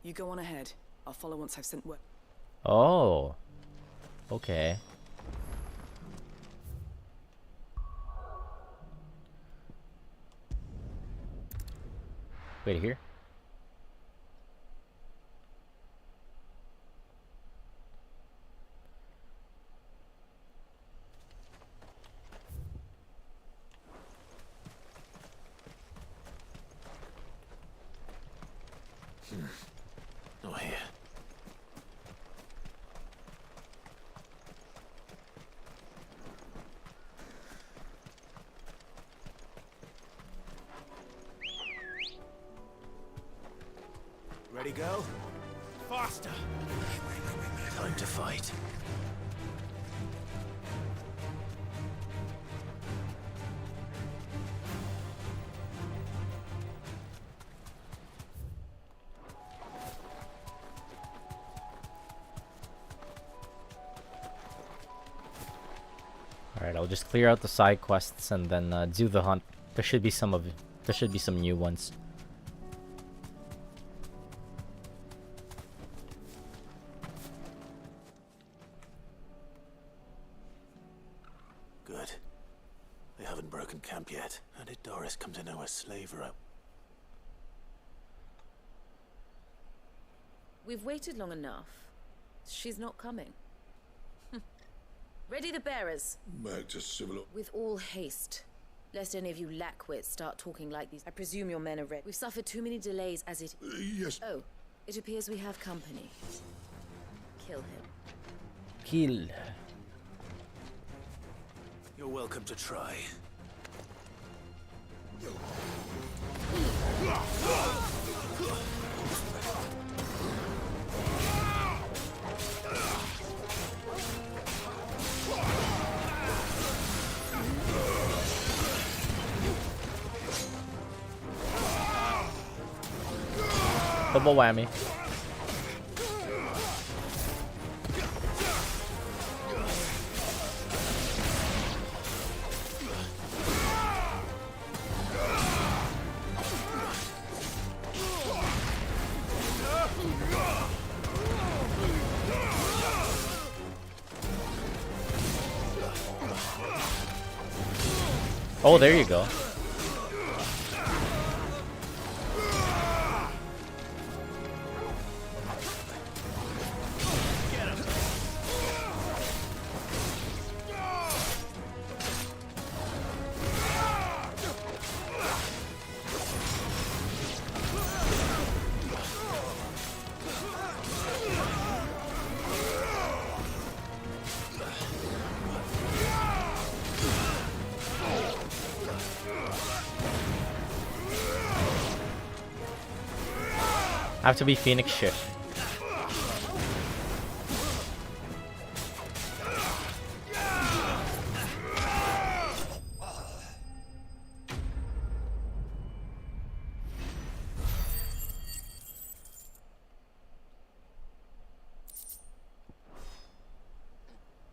You go on ahead. I'll follow once I've sent word. Oh. Okay. Wait here. Not here. Ready, go? Faster! Time to fight. Alright, I'll just clear out the side quests and then do the hunt. There should be some new ones. Good. They haven't broken camp yet. How did Doris come to know a slaver? We've waited long enough. She's not coming. Ready the bearers. Back to civil. With all haste. Lest any of you lackwits start talking like these. I presume your men are ready. We've suffered too many delays as it... Yes. Oh, it appears we have company. Kill him. Kill. You're welcome to try. Double whammy. Oh, there you go. I have to be Phoenix shit.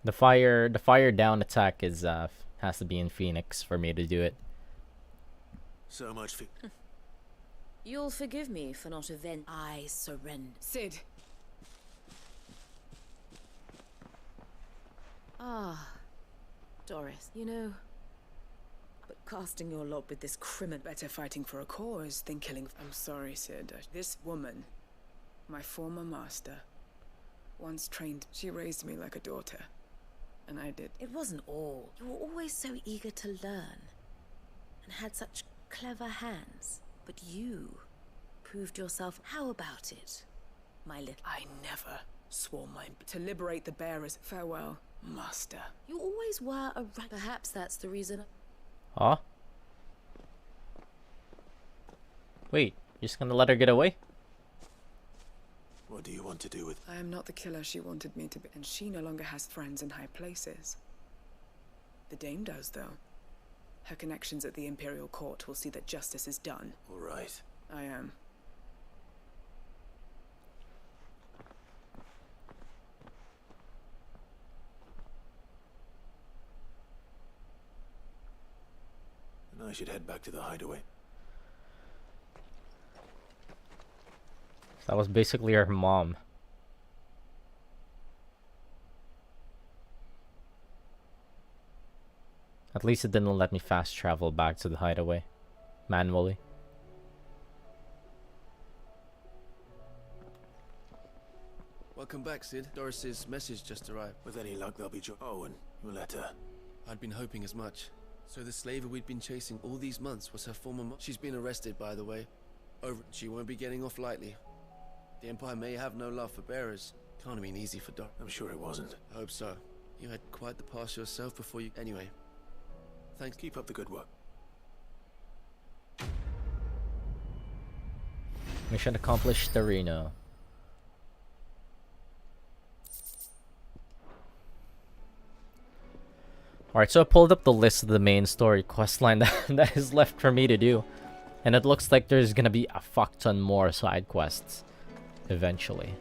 The fire down attack is has to be in Phoenix for me to do it. So much for... You'll forgive me for not avenging. I surrender. Sid. Ah, Doris, you know, but casting your lot with this criminal... Better fighting for a cause than killing... I'm sorry, Sid. This woman, my former master, once trained... She raised me like a daughter. And I did. It wasn't all. You were always so eager to learn. And had such clever hands. But you proved yourself. How about it, my little... I never swore my... To liberate the bearers. Farewell, master. You always were a... Perhaps that's the reason... Huh? Wait, you're just gonna let her get away? What do you want to do with... I am not the killer she wanted me to be. And she no longer has friends in high places. The dame does, though. Her connections at the Imperial Court will see that justice is done. All right. I am. And I should head back to the hideaway. That was basically her mom. At least it didn't let me fast travel back to the hideaway manually. Welcome back, Sid. Doris's message just arrived. With any luck, they'll be Oh, and your letter. I'd been hoping as much. So the slaver we'd been chasing all these months was her former She's been arrested, by the way. She won't be getting off lightly. The Empire may have no love for bearers. Can't have been easy for Doris. I'm sure it wasn't. I hope so. You had quite the past yourself before you... Anyway. Thanks. Keep up the good work. Mission accomplished, Reno. Alright, so I pulled up the list of the main story questline that is left for me to do. And it looks like there's gonna be a fuck ton more side quests. Eventually.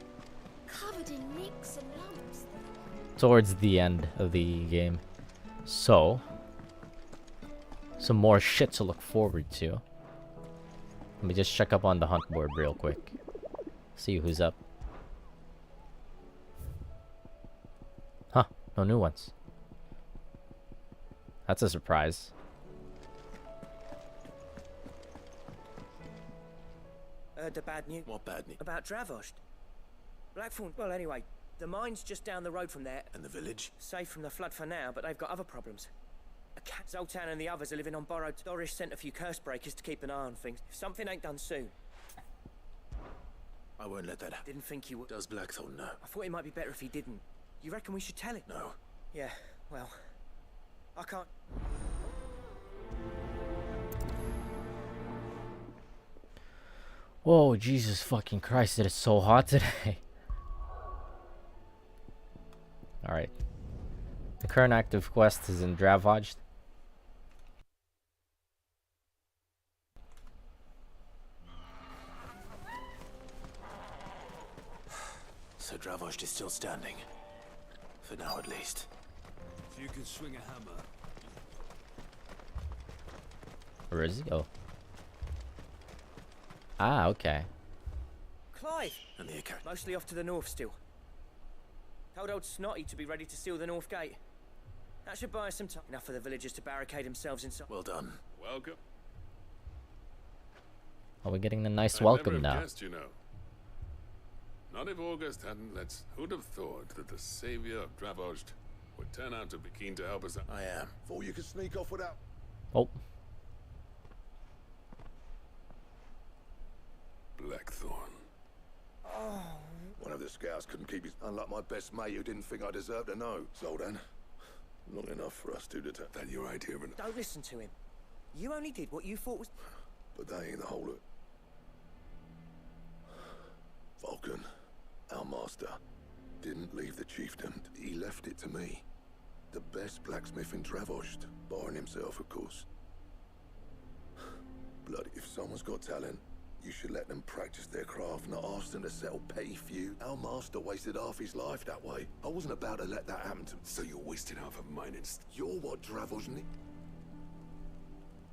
Covered in nicks and lumps. Towards the end of the game. So... some more shit to look forward to. Let me just check up on the hunt board real quick. See who's up. Huh, no new ones. That's a surprise. The bad news. What bad news? About Dravost. Blackthorn. Well, anyway, the mine's just down the road from there. And the village? Safe from the flood for now, but they've got other problems. A cat. Zoltan and the others are living on borrowed. Doris sent a few curse breakers to keep an eye on things. If something ain't done soon. I won't let that happen. Didn't think you would. Does Blackthorn know? I thought it might be better if he didn't. You reckon we should tell it? No. Yeah, well, I can't. Whoa, Jesus fucking Christ, it is so hot today. Alright. The current active quest is in Dravoj. So Dravoj is still standing. For now, at least. If you can swing a hammer. Where is he? Oh. Ah, okay. Clive! And the account. Mostly off to the north still. Told old Snotty to be ready to seal the north gate. That should buy us some time. Enough for the villagers to barricade themselves inside. Well done. Welcome. Oh, we're getting a nice I'd welcome never have now. guessed, you know. Not if August hadn't let's. Who'd have thought that the savior of Dravoj would turn out to be keen to help us out? I am. Thought you could sneak off without. Oh. Blackthorn. One of the scouts couldn't keep his. Unlike my best mate who didn't think I deserved to know. So then, long enough for us two to take. That your idea of an. Don't listen to him. You only did what you thought was. But that ain't the whole of it. Vulcan, our master, didn't leave the chiefdom. He left it to me. The best blacksmith in Dravoj, barring himself, of course. Bloody, if someone's got talent, you should let them practice their craft, not ask them to settle petty feud. Our master wasted half his life that way. I wasn't about to let that happen to me. So you wasted half of mine instead. You're what Dravoj need.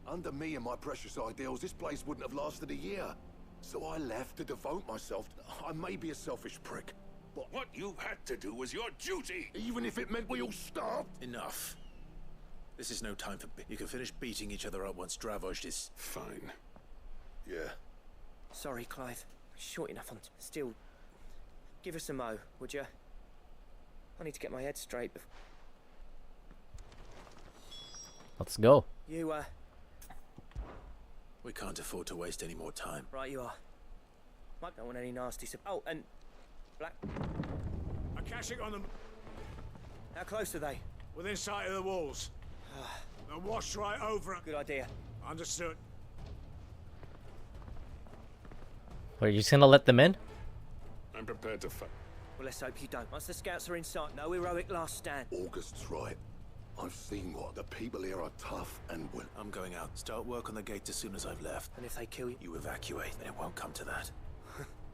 Under me and my precious ideals, this place wouldn't have lasted a year. So I left to devote myself. I may be a selfish prick, but What you had to do was your duty. even if it meant we all starved. Enough. This is no time for. You can finish beating each other up once Dravoj is. Fine. Yeah. Sorry, Clive. Short enough on. Still. Give us a mo, would you? I need to get my head straight. Let's go. You, We can't afford to waste any more time. Right, you are. Mike, don't want any nasty. Oh, and. Black. Akashic on them. How close are they? Within sight of the walls. They're washed right over it. Good idea. Understood. What, are you just gonna let them in? I'm prepared to fight. Well, let's hope you don't. Once the scouts are inside, no heroic last stand. August's right. I've seen what the people here are tough and will. I'm going out. Start work on the gate as soon as I've left. And if they kill you? You evacuate, and it won't come to that.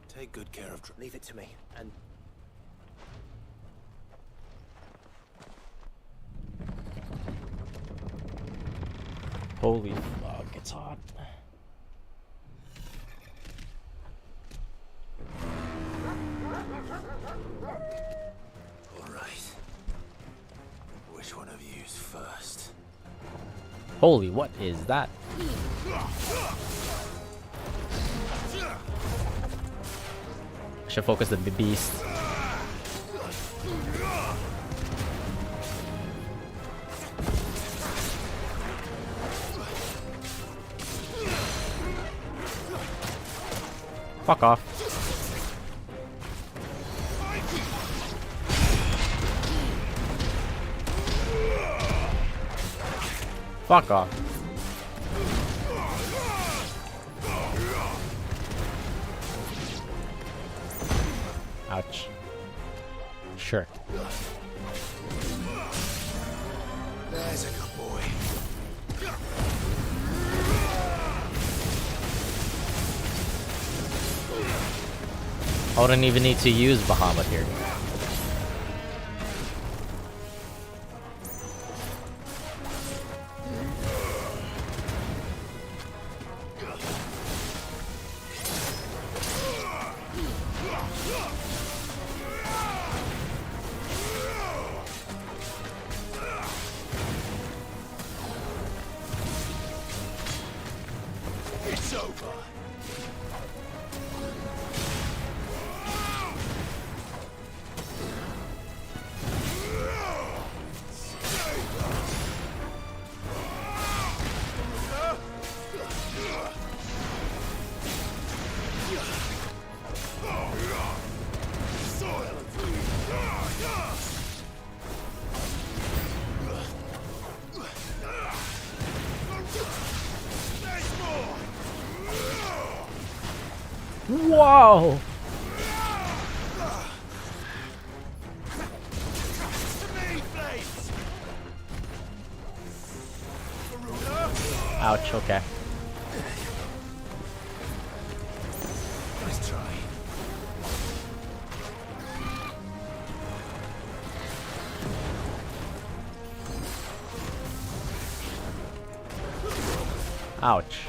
Take good care of. Leave it to me. And. Holy fuck, it's hot. All right. Which one of you's first? Holy, what is that? I should focus the beast. Fuck off. Fuck off. Ouch. Sure. There's a good boy. I wouldn't even need to use Bahamut here. It's over. There's more. Whoa! Ouch, okay. Nice try. Ouch.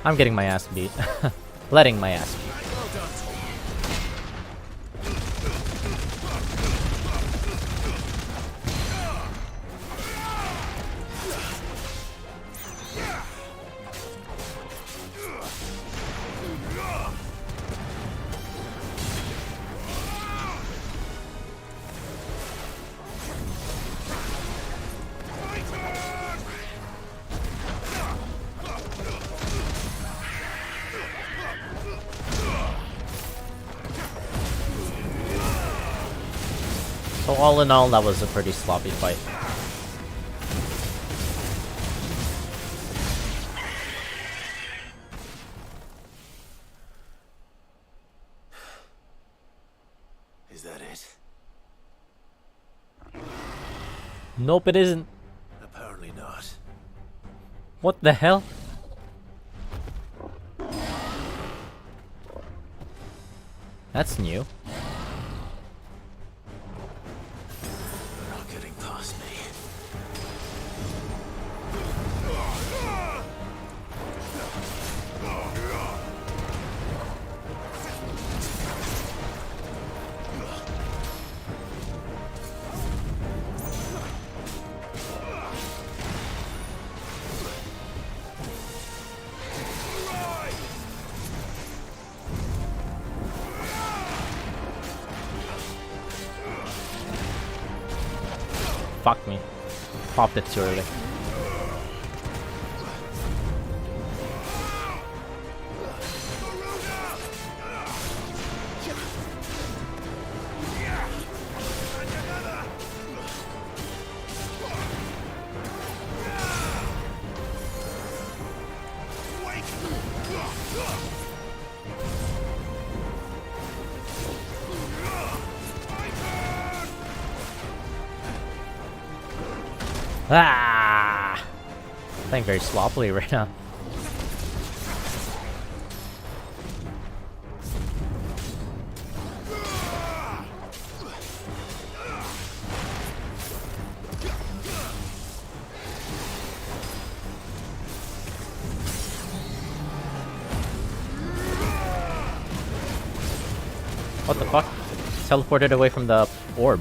I'm getting my ass beat. Letting my ass beat. So all in all, that was a pretty sloppy fight. Is that it? Nope, it isn't. Apparently not. What the hell? That's new. They're not getting past me. Fuck me. Popped it too early. Ah! Playing very sloppily right now. What the fuck? Teleported away from the orb.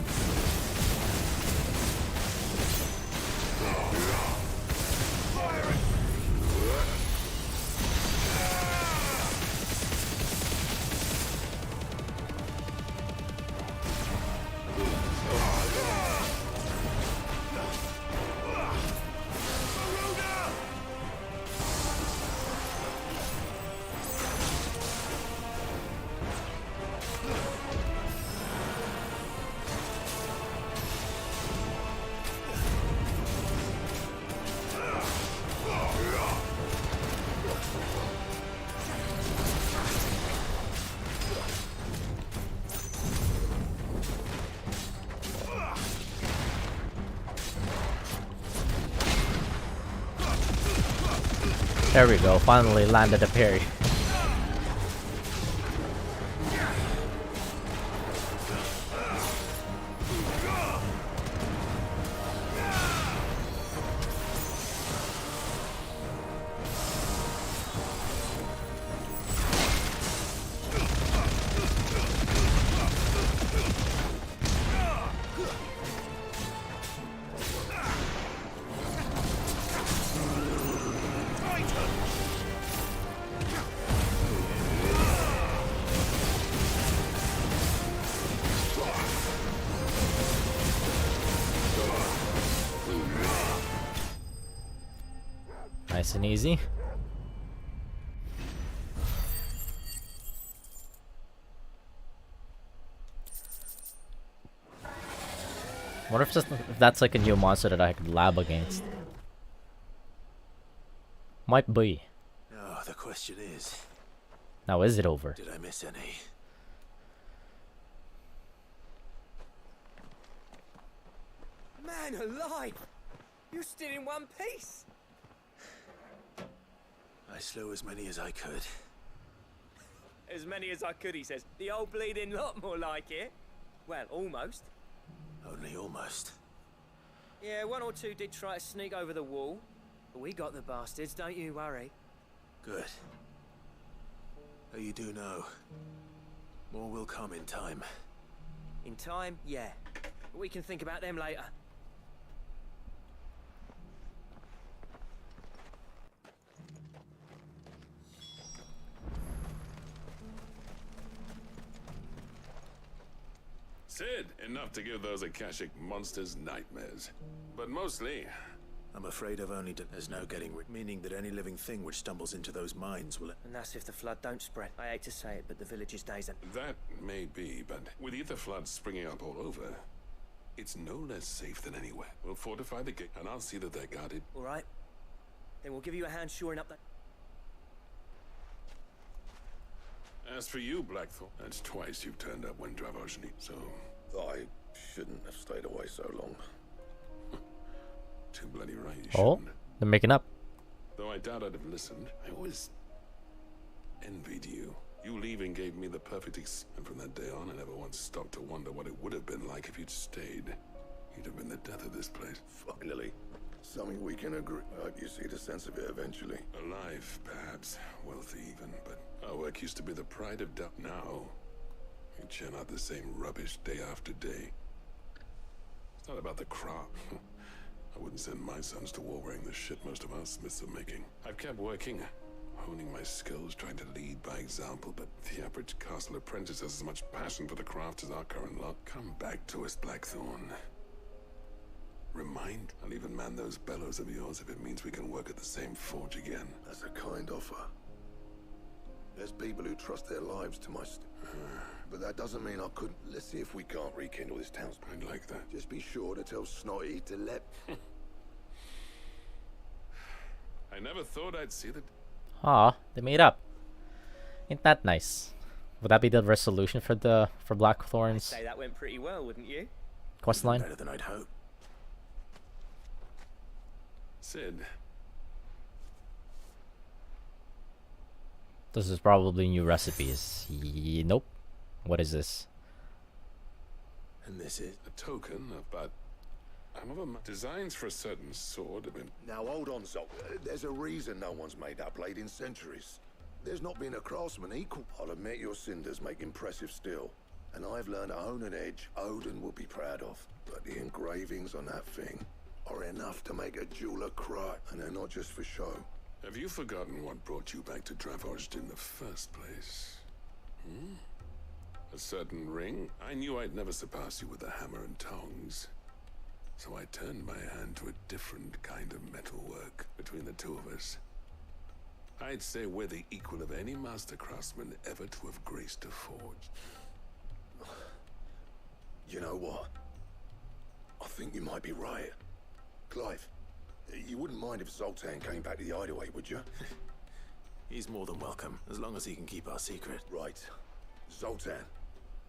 There we go, finally landed a parry. Nice and easy. What if that's like a new monster that I could lab against? Might be. Oh, the question is... Now is it over? Did I miss any? Man alive! You're still in one piece! I slew as many as I could. As many as I could, he says. The old bleeding lot, more like it. Well, almost. Only almost. Yeah, one or two did try to sneak over the wall. But we got the bastards, don't you worry. Good. Oh, you do know. More will come in time. In time, yeah. But we can think about them later. Sid, enough to give those Akashic monsters nightmares. But mostly... I'm afraid I've only done... There's no getting rid... Meaning that any living thing which stumbles into those mines will... And that's if the flood don't spread. I hate to say it, but the village's days are... That may be, but with ether floods springing up all over, it's no less safe than anywhere. We'll fortify the gate, and I'll see that they're guarded. All right. Then we'll give you a hand shoring up that... As for you, Blackthorn, that's twice you've turned up when Dravos needs, so... I shouldn't have stayed away so long. Too bloody right you Oh, shouldn't. they're making up. Though I doubt I'd have listened, I always envied you. You leaving gave me the perfect and from that day on, I never once stopped to wonder what it would have been like if you'd stayed. You'd have been the death of this place. Finally. Something we can agree. I hope you see the sense of it eventually. Alive, perhaps. Wealthy even, but our work used to be the pride of Duck. Now, we churn out the same rubbish day after day. It's not about the crop. I wouldn't send my sons to war wearing the shit most of our smiths are making. I've kept working, honing my skills, trying to lead by example, but the average castle apprentice has as much passion for the craft as our current lot. Come back to us, Blackthorn. Remind, I'll even man those bellows of yours if it means we can work at the same forge again. That's a kind offer. There's people who trust their lives to my but that doesn't mean I couldn't. Let's see if we can't rekindle this town's... I'd like that. Just be sure to tell Snotty to let... I never thought I'd see that. Aw, they made up. Ain't that nice? Would that be the resolution for Blackthorn's Say that went pretty well, wouldn't you? questline? Better than I'd hoped. Sid. This is probably new recipes. Nope. What is this? And this is a token of, but designs for a certain sword have been... Now hold on, Zol. There's a reason no one's made that blade in centuries. There's not been a craftsman equal. I'll admit your cinders make impressive steel. And I've learned to hone an edge Odin will be proud of. But the engravings on that thing are enough to make a jeweler cry. And they're not just for show. Have you forgotten what brought you back to Dravozd in the first place? Hmm? A certain ring? I knew I'd never surpass you with a hammer and tongs. So I turned my hand to a different kind of metalwork between the two of us. I'd say we're the equal of any master craftsman ever to have graced a forge. You know what? I think you might be right. Clive, you wouldn't mind if Zoltan came back to the hideaway, would you? He's more than welcome, as long as he can keep our secret. Right. Zoltan,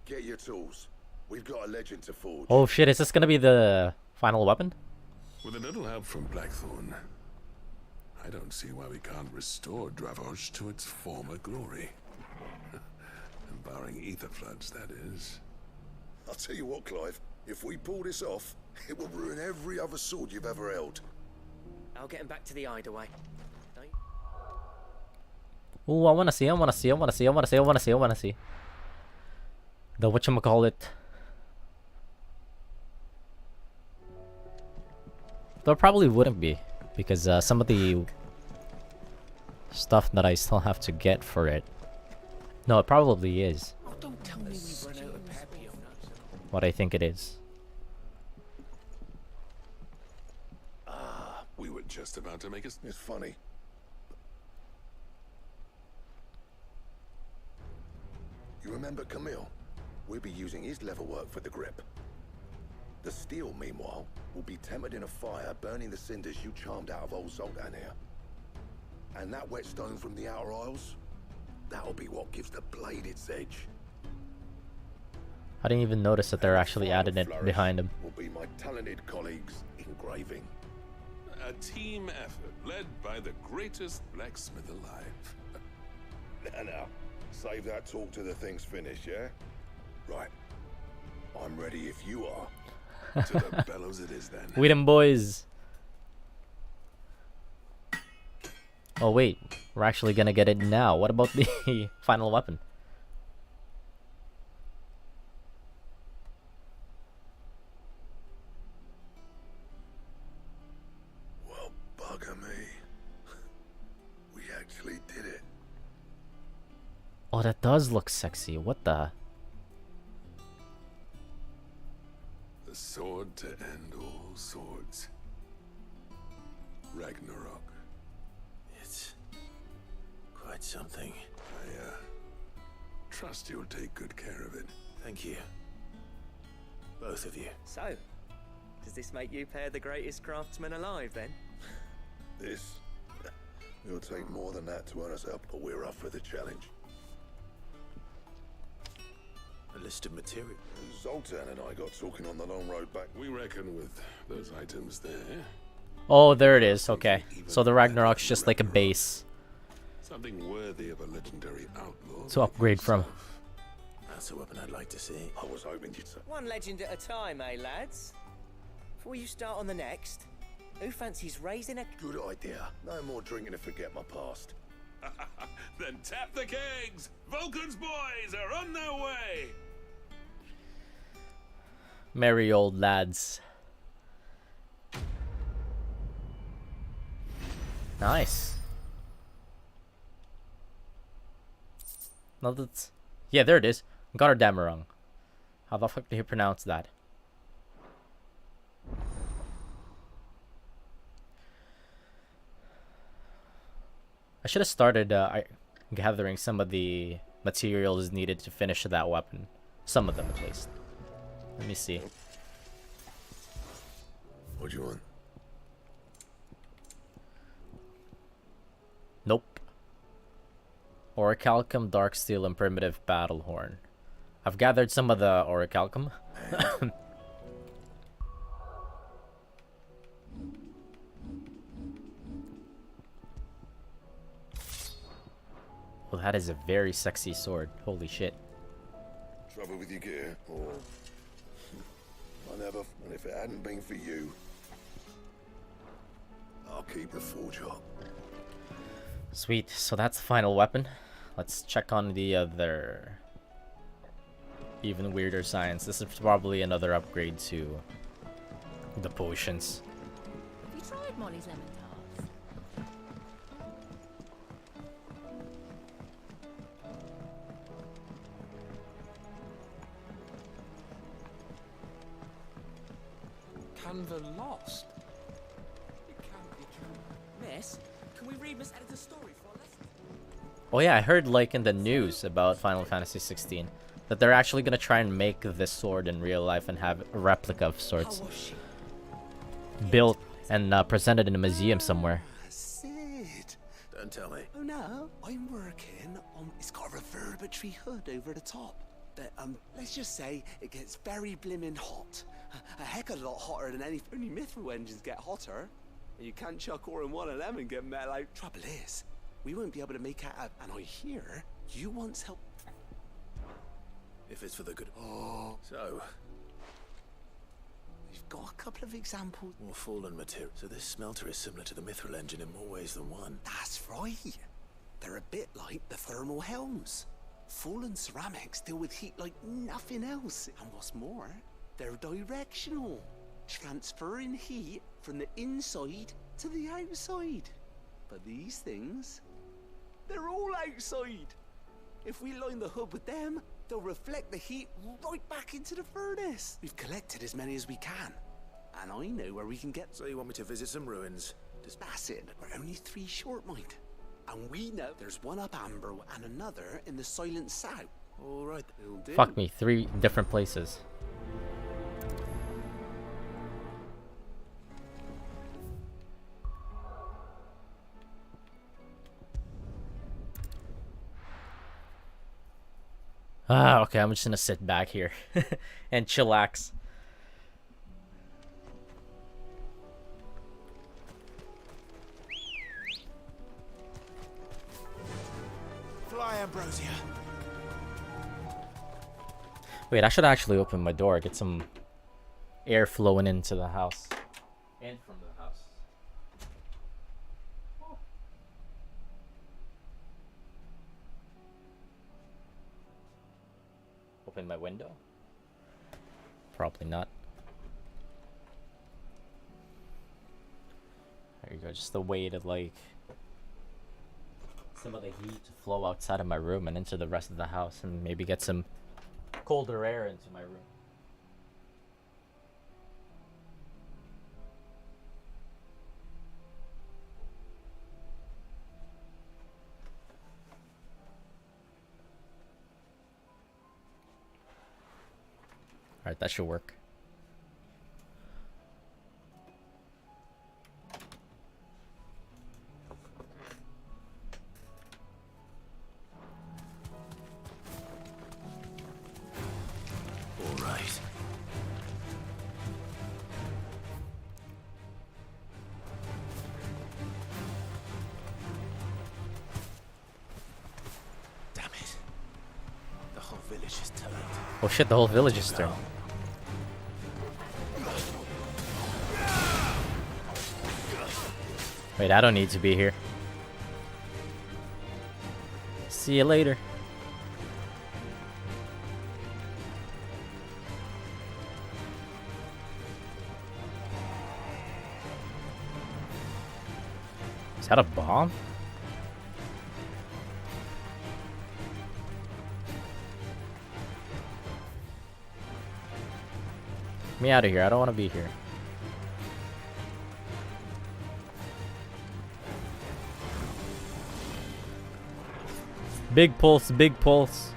get your tools. We've got a legend to forge. Oh shit, is this gonna be the final weapon? With a little help from Blackthorn, I don't see why we can't restore Dravozd to its former glory. And barring ether floods, that is. I'll tell you what, Clive. If we pull this off, it will ruin every other sword you've ever held. I'll get him back to the hideaway. Ooh, I wanna see. The whatchamacallit. There probably wouldn't be, because some of the stuff that I still have to get for it. No, it probably is. Oh, don't tell me we've run out of peppy on us. What I think it is. We were just about to make us... It's funny. You remember Camille? We'll be using his leatherwork for the grip. The steel, meanwhile, will be tempered in a fire, burning the cinders you charmed out of old Zoltan here. And that whetstone from the Outer Isles, that'll be what gives the blade its edge. I didn't even notice that they're actually adding it behind him. Will be my talented colleagues engraving. A team effort led by the greatest blacksmith alive. Now, save that talk till the thing's finished, yeah? Right. I'm ready if you are. To the bellows it is then. We them boys. Oh wait, we're actually gonna get it now. What about the final weapon? Well, bugger me. We actually did it. Oh, that does look sexy. What the? The sword to end all swords. Ragnarok. It's quite something. I trust you'll take good care of it. Thank you. Both of you. So, does this make you pair the greatest craftsman alive then? This will take more than that to earn us up, but we're up for the challenge. A list of material. Zoltan and I got talking on the long road back. We reckon with those items there. Oh, there it is. Okay. So the Ragnarok's just like a base Something worthy of a legendary outlaw. to upgrade from. That's a weapon I'd like to see. I was hoping you'd say. One legend at a time, eh, lads? Before you start on the next, who fancies raising a... Good idea. No more drinking to forget my past. Then tap the kegs! Vulcan's boys are on their way! Merry old lads. Nice. No, that's... Yeah, there it is. Gardamarung. How the fuck do you pronounce that? I should have started gathering some of the materials needed to finish that weapon. Some of them, at least. Let me see. What do you want? Nope. Orichalcum, Darksteel, and Primitive Battlehorn. I've gathered some of the Orichalcum. Well, that is a very sexy sword. Holy shit. Trouble with your gear, or... I never... And if it hadn't been for you... I'll keep the forge hot. Sweet. So that's the final weapon. Let's check on the other... even weirder science. This is probably another upgrade to the potions. Have you tried Molly's lemon tarts? Canva lost. It can't be true. Miss, can we read Miss Editor's story for a lesson? Oh yeah, I heard like in the news about Final Fantasy 16 that they're actually gonna try and make this sword in real life and have a replica of sorts built and presented in a museum somewhere. Sid! Don't tell me. Oh no, I'm working on... It's got a reverberatory hood over the top. But, let's just say it gets very blimmin' hot. A heck of a lot hotter than any... Only mithril engines get hotter. You can't chuck ore in one of them and get metal out. Trouble is, we won't be able to make out... And I hear you once helped... If it's for the good... Oh, so... We've got a couple of examples. More fallen material. So this smelter is similar to the mithril engine in more ways than one. That's right. They're a bit like the thermal helms. Fallen ceramics deal with heat like nothing else. And what's more, they're directional. Transferring heat from the inside to the outside. But these things, they're all outside. If we line the hood with them, they'll reflect the heat right back into the furnace. We've collected as many as we can. And I know where we can get... So you want me to visit some ruins? Just pass it. We're only 3 short, mind. And we know there's one up Amber and another in the Silent South. All right, it'll do. Fuck me, 3 different places. Ah, okay, I'm just gonna sit back here and chillax. Fly, Ambrosia. Wait, I should actually open my door, get some air flowing into the house. And from the house. Open my window? Probably not. There you go, just the way to like some of the heat to flow outside of my room and into the rest of the house and maybe get some colder air into my room. Alright, that should work. All right. Damn it. The whole village is turned. Oh shit, the whole village is turned. Wait, I don't need to be here. See you later. Is that a bomb? Get me out of here. I don't want to be here. Big pulse, big pulse.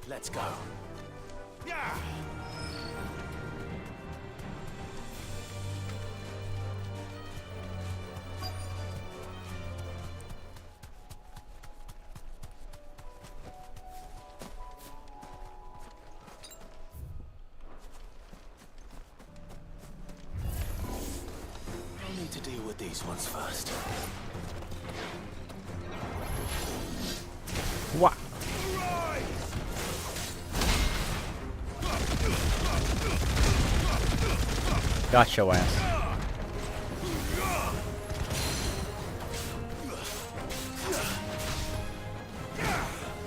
Let's go. I'll need to deal with these ones first. What? Got your ass.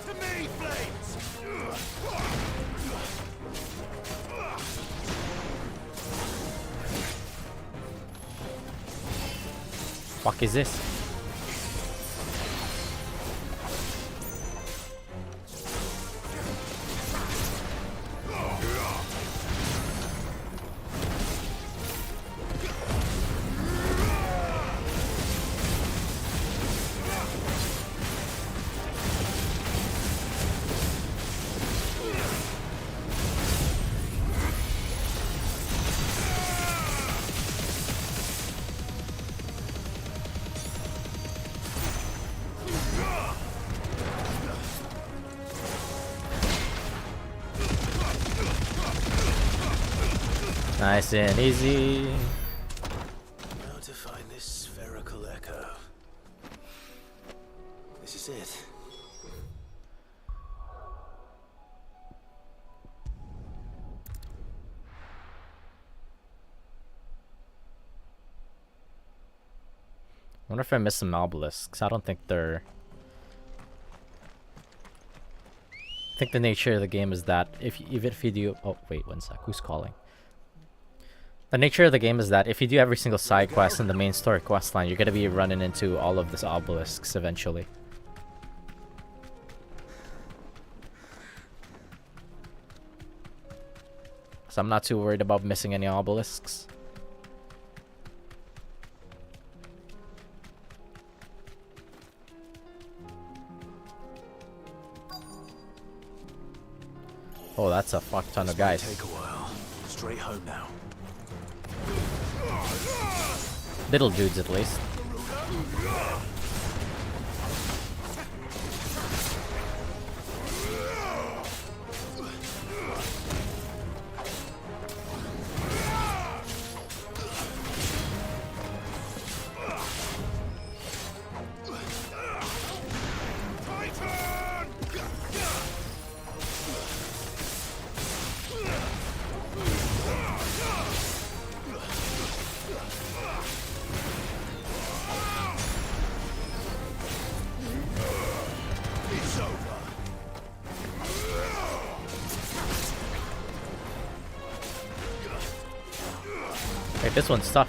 To me, flames! Fuck is this? Nice and easy. How to find this spherical echo. This is it. I wonder if I missed some obelisks. I don't think they're... I think the nature of the game is that even if you do... Oh, wait, one sec. Who's calling? The nature of the game is that if you do every single side quest in the main story quest line, you're going to be running into all of these obelisks eventually. So I'm not too worried about missing any obelisks. Oh, that's a fuck ton of guys. Take a while. Straight home now. Little dudes at least. Hey, this one's tough.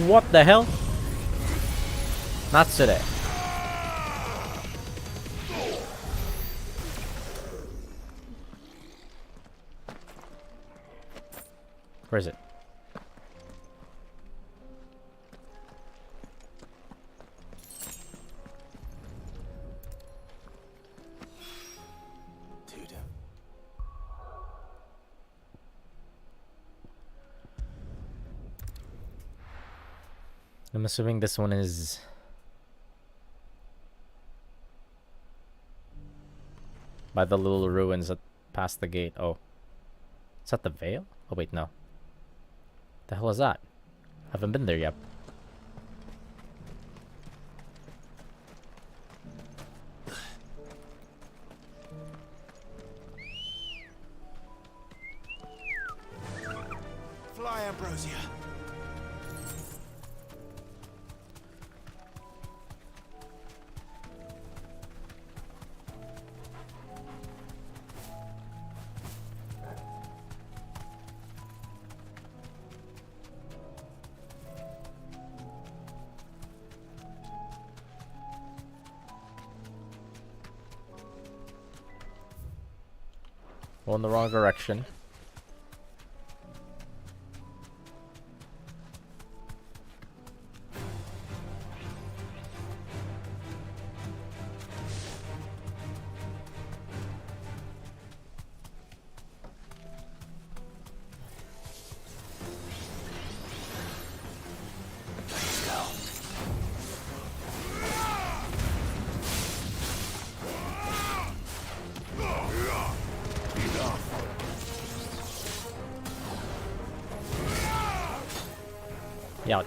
What the hell? Not today. Where is it? I'm assuming this one is by the little ruins that past the gate. Oh, is that the Vale? Oh wait, no. The hell is that? Haven't been there yet. Fly, Ambrosia. Going the wrong direction. Ouch.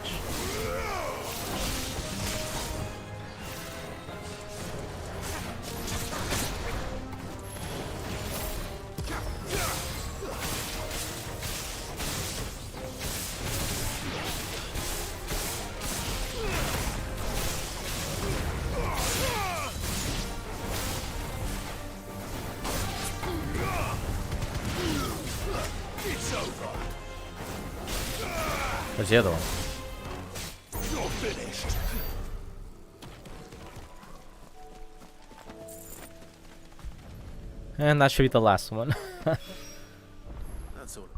Where's the other one? You're finished. And that should be the last one. That's all.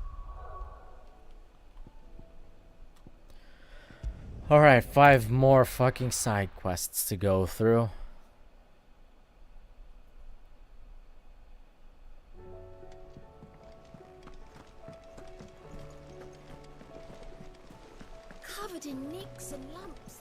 Alright, 5 more fucking side quests to go through. Covered in nicks and lumps.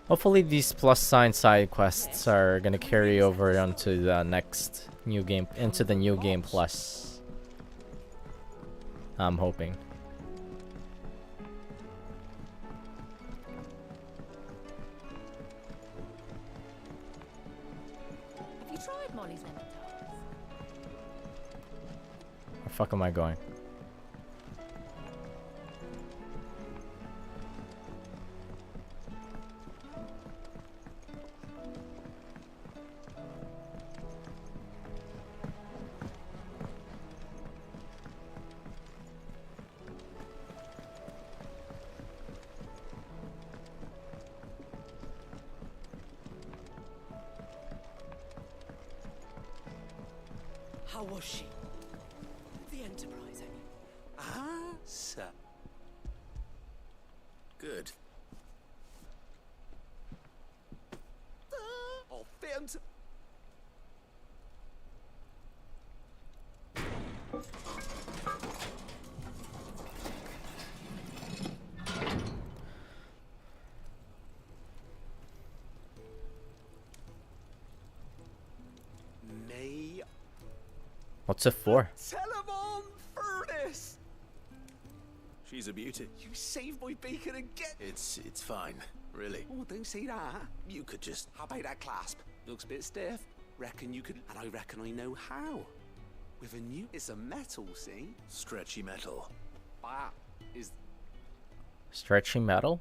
Hopefully these plus sign side quests are gonna carry over onto the next new game, into the new game plus. I'm hoping. Have you tried Molly's lemon tarts? Where the fuck am I going? How was she? The Enterprise, I mean. Ah, sir. Good. Oh, Fant. May What's it for? Telemon furnace. She's a beauty. You saved my bacon again. It's fine, really. Oh, don't say that. You could just. How about that clasp? Looks a bit stiff. Reckon you could. And I reckon I know how. With a new. It's a metal, see? Stretchy metal. That is. Stretchy metal?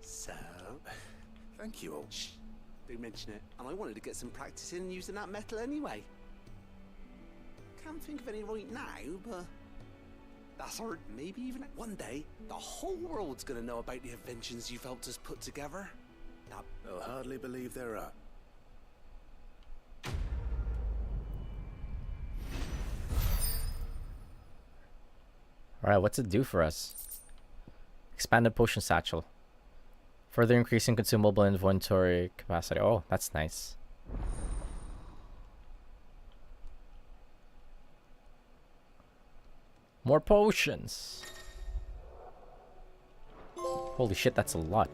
So. Thank you all. Shh. Don't mention it. And I wanted to get some practice in using that metal anyway. Can't think of any right now, but. That's hard. Maybe even one day, the whole world's gonna know about the inventions you've helped us put together. Now, They'll hardly believe there are. Alright, what's it do for us? Expanded potion satchel. Further increasing consumable inventory capacity. Oh, that's nice. More potions. Holy shit, that's a lot.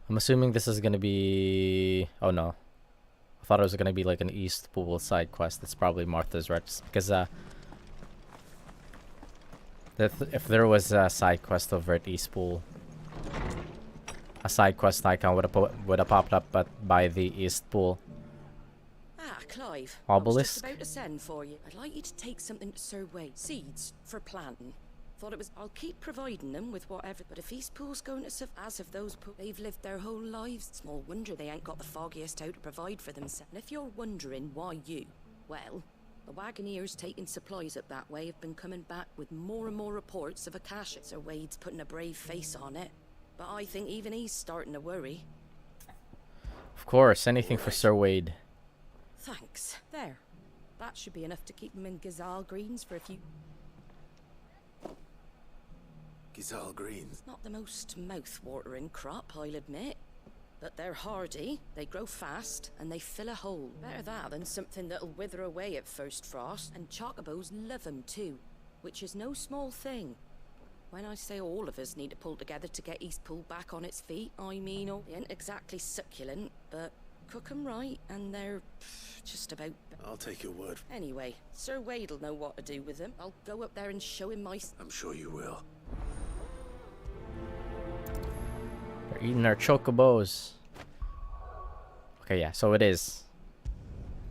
I'm assuming this is gonna be... Oh no. I thought it was gonna be like an East Pool side quest. It's probably Martha's Rest. Because if there was a side quest over at East Pool, a side quest icon would have popped up by the East Pool. Ah, Clive. Obelisk? I was just about to send for you. I'd like you to take something to Sir Wade. Seeds for planting. Thought it was. I'll keep providing them with whatever. But if East Pool's going to survive, as of those pools, they've lived their whole lives. Small wonder they ain't got the foggiest how to provide for themselves. And if you're wondering why you, well, the Wagoneers taking supplies up that way have been coming back with more and more reports of Akasha. Sir Wade's putting a brave face on it, but I think even he's starting to worry. Of course, anything for Sir Wade. Thanks. There. That should be enough to keep them in Gazal Greens for a few. Gazal Greens. Not the most mouth-watering crop, I'll admit. But they're hardy, they grow fast, and they fill a hole. Better that than something that'll wither away at first frost. And chocobos love 'em too, which is no small thing. When I say all of us need to pull together to get East Pool back on its feet, I mean, they ain't exactly succulent, but cook 'em right, and they're just about... I'll take your word. Anyway, Sir Wade'll know what to do with them. I'll go up there and show him my... I'm sure you will. We're eating our chocobos. Okay, yeah, so it is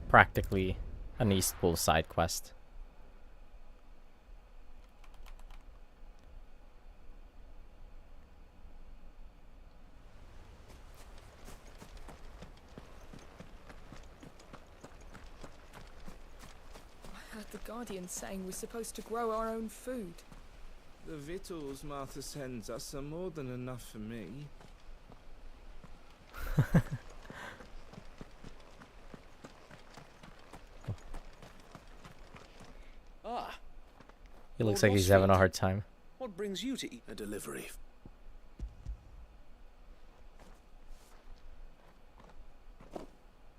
practically an East Pool side quest. I heard the Guardian saying we're supposed to grow our own food. The victuals Martha sends us are more than enough for me. Ah. He looks Lord like he's having a Rosfield. hard time. What brings you to eat? A delivery.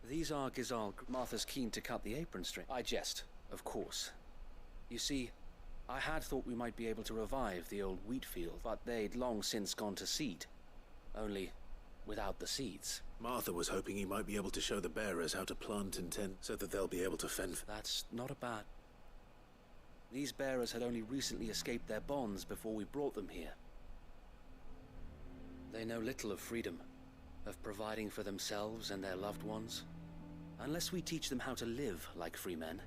These are Gazal. Martha's keen to cut the apron string. I jest, of course. You see, I had thought we might be able to revive the old wheat field, but they'd long since gone to seed. Only without the seeds. Martha was hoping he might be able to show the bearers how to plant and tend so that they'll be able to fend. That's not a bad... These bearers had only recently escaped their bonds before we brought them here. They know little of freedom, of providing for themselves and their loved ones. Unless we teach them how to live like free men,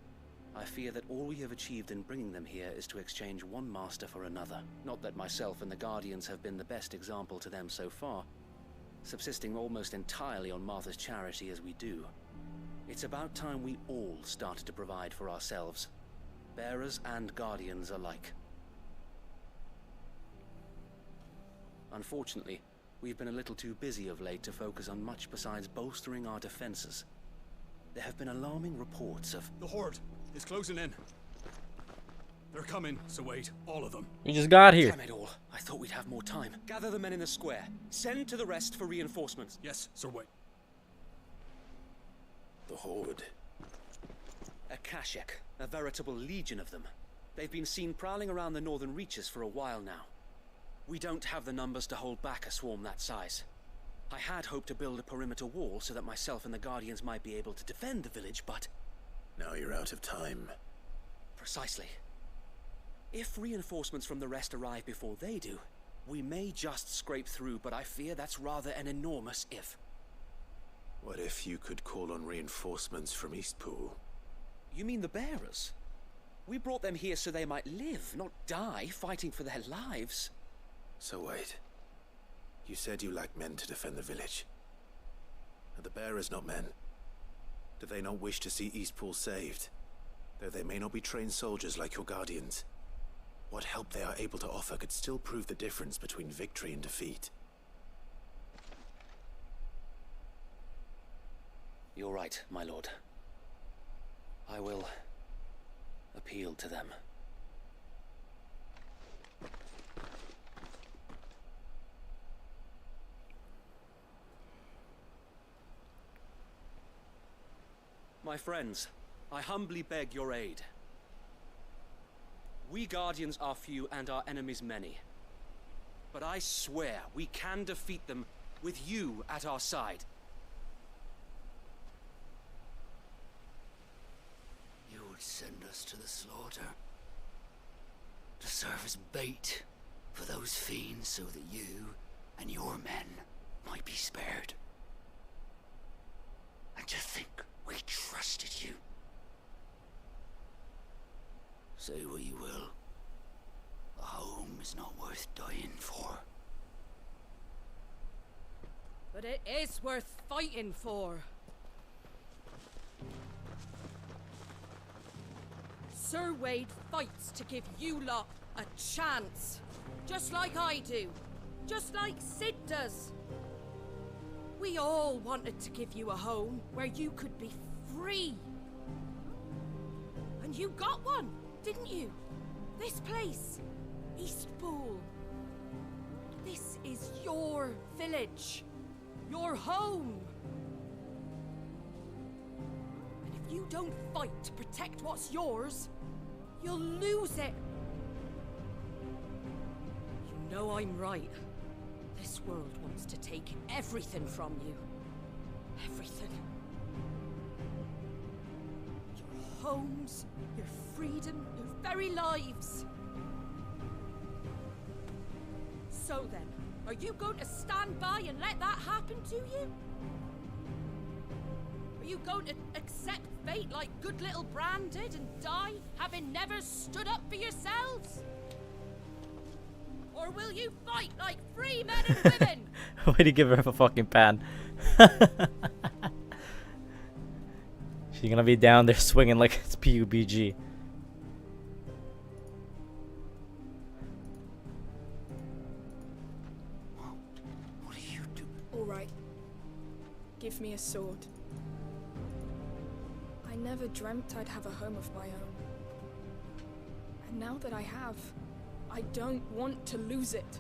I fear that all we have achieved in bringing them here is to exchange one master for another. Not that myself and the Guardians have been the best example to them so far, subsisting almost entirely on Martha's charity as we do. It's about time we all started to provide for ourselves. Bearers and guardians alike. Unfortunately, we've been a little too busy of late to focus on much besides bolstering our defenses. There have been alarming reports of... The Horde is closing in. They're coming, so wait, all of them. We just got here. Damn it all. I thought we'd have more time. Gather the men in the square. Send to the rest for reinforcements. Yes, Sir Wait. The Horde. A Kashek, a veritable legion of them. They've been seen prowling around the northern reaches for a while now. We don't have the numbers to hold back a swarm that size. I had hoped to build a perimeter wall so that myself and the Guardians might be able to defend the village, but... Now you're out of time. Precisely. If reinforcements from the rest arrive before they do, we may just scrape through, but I fear that's rather an enormous if. What if you could call on reinforcements from Eastpool? You mean the bearers? We brought them here so they might live, not die fighting for their lives. So wait. You said you lack men to defend the village. Are the bearers not men? Do they not wish to see Eastpool saved? Though they may not be trained soldiers like your guardians. What help they are able to offer could still prove the difference between victory and defeat. You're right, my lord. I will appeal to them. My friends, I humbly beg your aid. We Guardians are few and our enemies many. But I swear we can defeat them with you at our side. You would send us to the slaughter. To serve as bait for those fiends so that you and your men might be spared. And to think we trusted you. Say what you will. A home is not worth dying for. But it is worth fighting for. Sir Wade fights to give you lot a chance. Just like I do. Just like Sid does. We all wanted to give you a home where you could be free. And you got one, didn't you? This place, Eastpool. This is your village. Your home. And if you don't fight to protect what's yours, you'll lose it. You know I'm right. This world wants to take everything from you. Everything. Your homes, your freedom, your very lives. So then, are you going to stand by and let that happen to you? Are you going to accept fate like good little Bran did and die, having never stood up for yourselves? Or will you fight like free men and women? Way to give her a fucking pan. She's gonna be down there swinging like it's PUBG. What do you do? All right. Give me a sword. I never dreamt I'd have a home of my own. And now that I have, I don't want to lose it.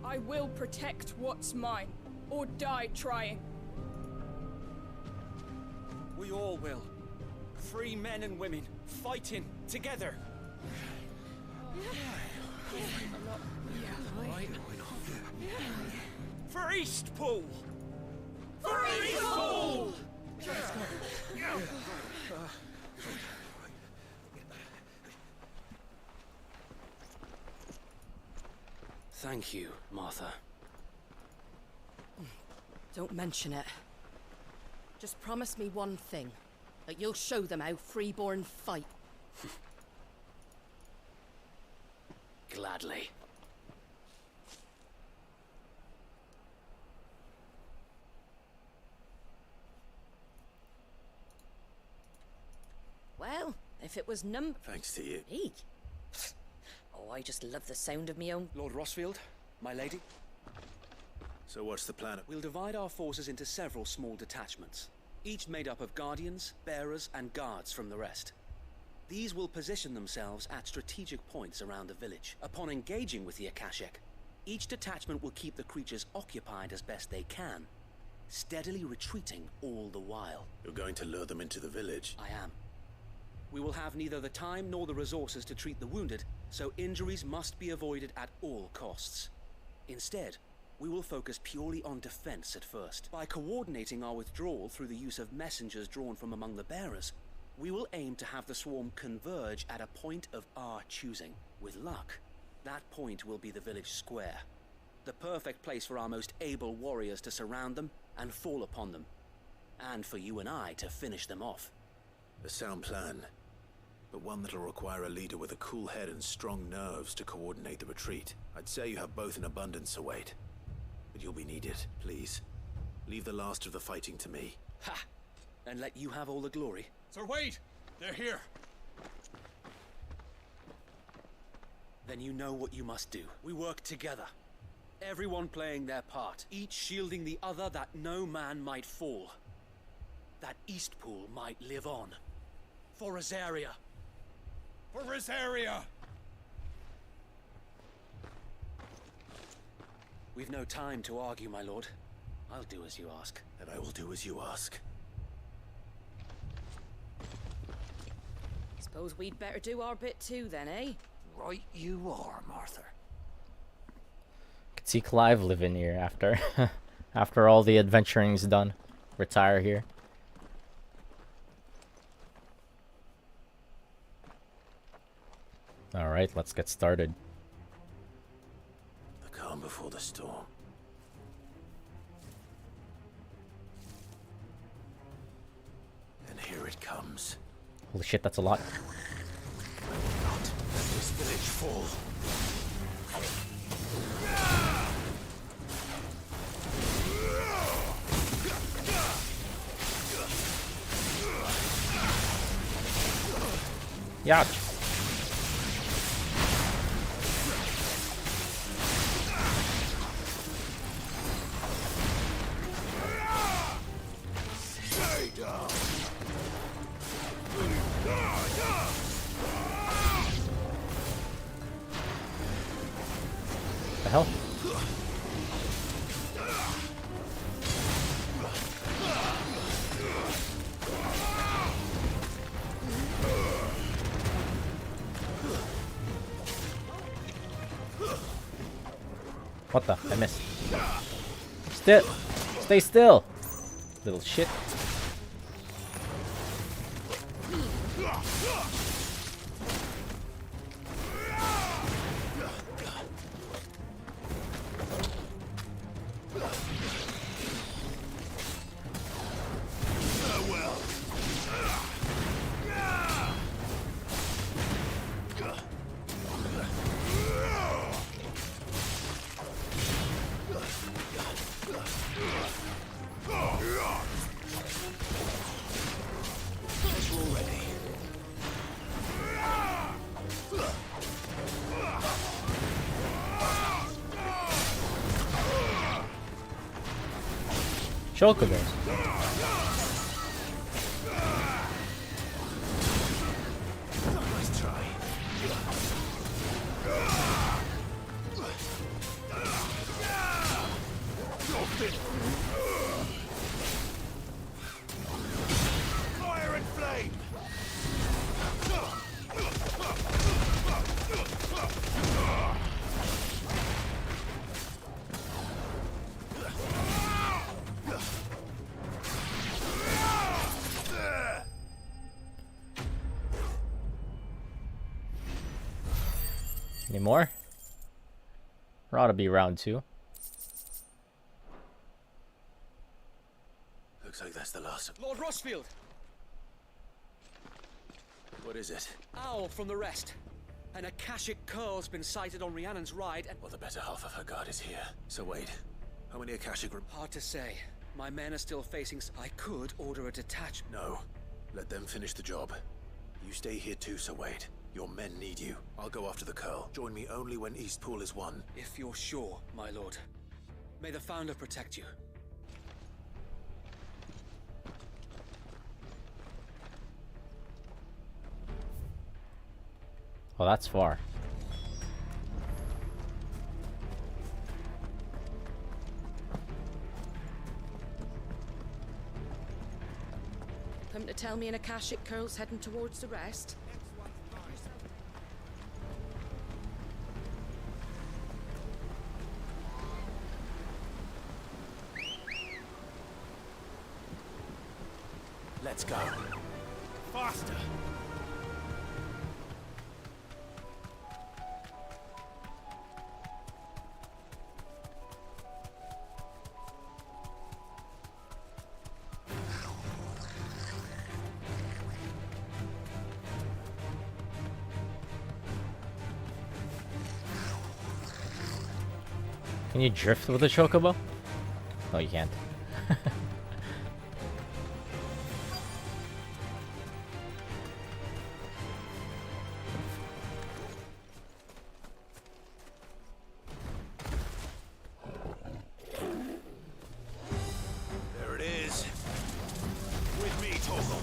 I will protect what's mine, or die trying. We all will. Free men and women, fighting together. For Eastpool! For Eastpool! Thank you, Martha. Don't mention it. Just promise me one thing. That you'll show them how freeborn fight. Gladly. If it was Thanks to you. Me? Oh, I just love the sound of me own. Lord Rossfield, my lady. So what's the plan? We'll divide our forces into several small detachments, each made up of guardians, bearers, and guards from the rest. These will position themselves at strategic points around the village. Upon engaging with the Akashic, each detachment will keep the creatures occupied as best they can, steadily retreating all the while. You're going to lure them into the village? I am. We will have neither the time nor the resources to treat the wounded, so injuries must be avoided at all costs. Instead, we will focus purely on defense at first. By coordinating our withdrawal through the use of messengers drawn from among the bearers, we will aim to have the swarm converge at a point of our choosing. With luck, that point will be the village square, the perfect place for our most able warriors to surround them and fall upon them, and for you and I to finish them off. A sound plan, but one that'll require a leader with a cool head and strong nerves to coordinate the retreat. I'd say you have both in abundance, Sir Wade, but you'll be needed. Please, leave the last of the fighting to me. Ha! And let you have all the glory. Sir Wade! They're here! Then you know what you must do. We work together. Everyone playing their part, each shielding the other that no man might fall. That Eastpool might live on. For Rosaria. For Rosaria! We've no time to argue, my lord. I'll do as you ask. And I will do as you ask. Suppose we'd better do our bit too then, eh? Right you are, Martha. Could see Clive living here after after all the adventuring's done. Retire here. Alright, let's get started. The calm before the storm. And here it comes. Holy shit, that's a lot. Not let this village fall. Yach. Stay down. The hell? What the? I missed. Still, stay still, little shit. Chocobos. Nice try. Fire and flame. Any more? Or ought to be round 2. Looks like that's the last of... Lord Rossfield! What is it? Owl from the rest. An Akashic curl's been sighted on Rhiannon's ride and... Well, the better half of her guard is here. So wait, how many Akashic... Hard to say. My men are still facing... I could order a detachment. No. Let them finish the job. You stay here too, Sir Wade. Your men need you. I'll go after the Curl. Join me only when Eastpool is won. If you're sure, my lord. May the Founder protect you. Oh, that's far. Come to tell me an Akashic Curl's heading towards the rest? Let's go. Faster! Can you drift with a chocobo? No, you can't. There it is. With me, Torgal.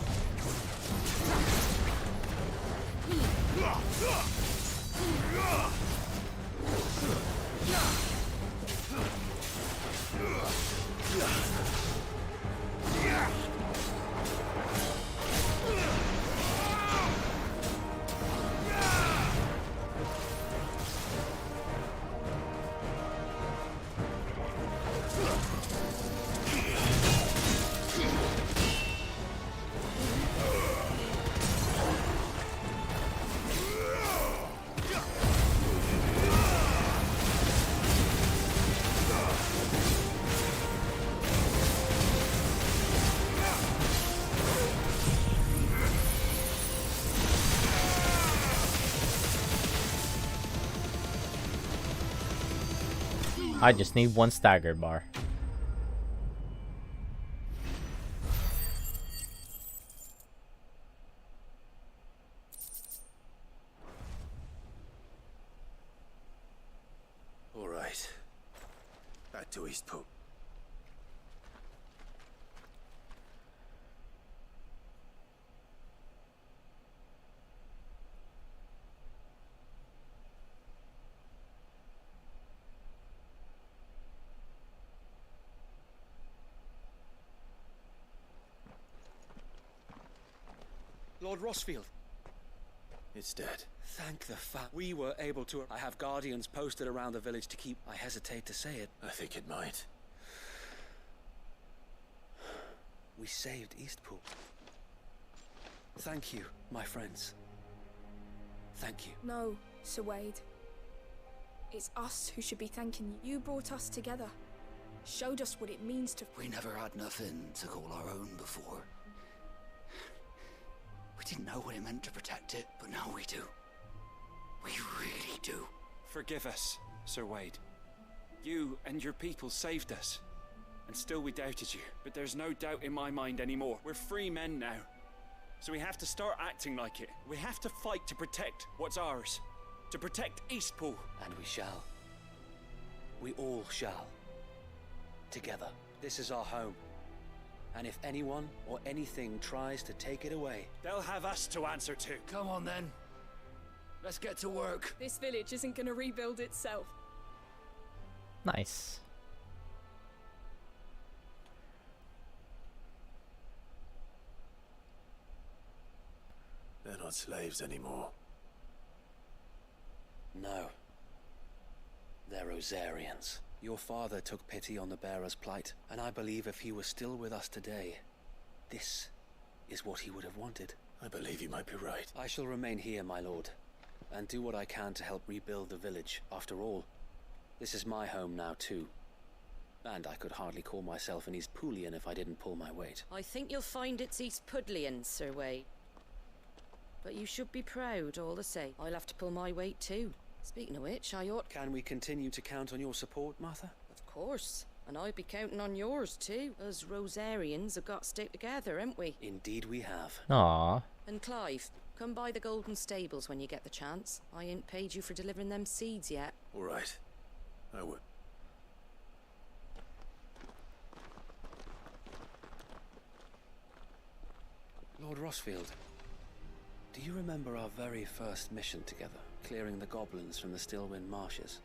I just need one stagger bar. All right. Back to Eastpool. Lord Rossfield. It's dead. Thank the fact we were able to. I have guardians posted around the village to keep. I hesitate to say it. I think it might. We saved Eastpool. Thank you, my friends. Thank you. No, Sir Wade. It's us who should be thanking you. You brought us together. Showed us what it means to... We never had nothing to call our own before. We didn't know what it meant to protect it, but now we do. We really do. Forgive us, Sir Wade. You and your people saved us. And still we doubted you. But there's no doubt in my mind anymore. We're free men now. So we have to start acting like it. We have to fight to protect what's ours. To protect Eastpool. And we shall. We all shall. Together. This is our home. And if anyone or anything tries to take it away, they'll have us to answer to. Come on then. Let's get to work. This village isn't gonna rebuild itself. Nice. They're not slaves anymore. No. They're Rosarians. Your father took pity on the bearer's plight, and I believe if he was still with us today, this is what he would have wanted. I believe you might be right. I shall remain here, my lord, and do what I can to help rebuild the village. After all, this is my home now too. And I could hardly call myself an Eastpoolian if I didn't pull my weight. I think you'll find it's Eastpudlian, Sir Wade. But you should be proud, all the same. I'll have to pull my weight too. Speaking of which, I ought... Can we continue to count on your support, Martha? Of course. And I'd be counting on yours too. Us Rosarians have got to stick together, haven't we? Indeed we have. Aww. And Clive, Come by the Golden Stables when you get the chance. I ain't paid you for delivering them seeds yet. All right. I would. Lord Rossfield, do you remember our very first mission together, clearing the goblins from the Stillwind marshes?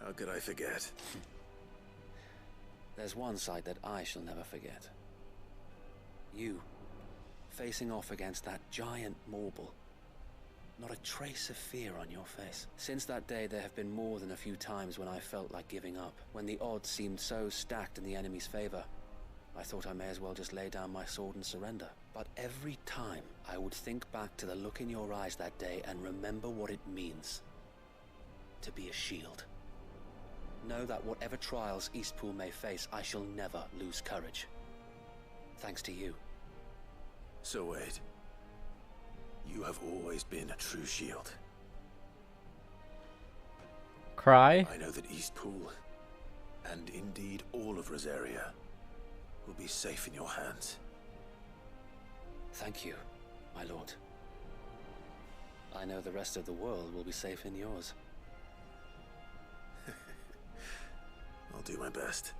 How could I forget? There's one sight that I shall never forget. You, facing off against that giant Morble. Not a trace of fear on your face. Since that day, there have been more than a few times when I felt like giving up, when the odds seemed so stacked in the enemy's favor. I thought I may as well just lay down my sword and surrender. But every time, I would think back to the look in your eyes that day and remember what it means to be a shield. Know that whatever trials Eastpool may face, I shall never lose courage. Thanks to you. So Wade, you have always been a true shield. Cry? I know that Eastpool, and indeed all of Rosaria, will be safe in your hands. Thank you, my lord. I know the rest of the world will be safe in yours. I'll do my best.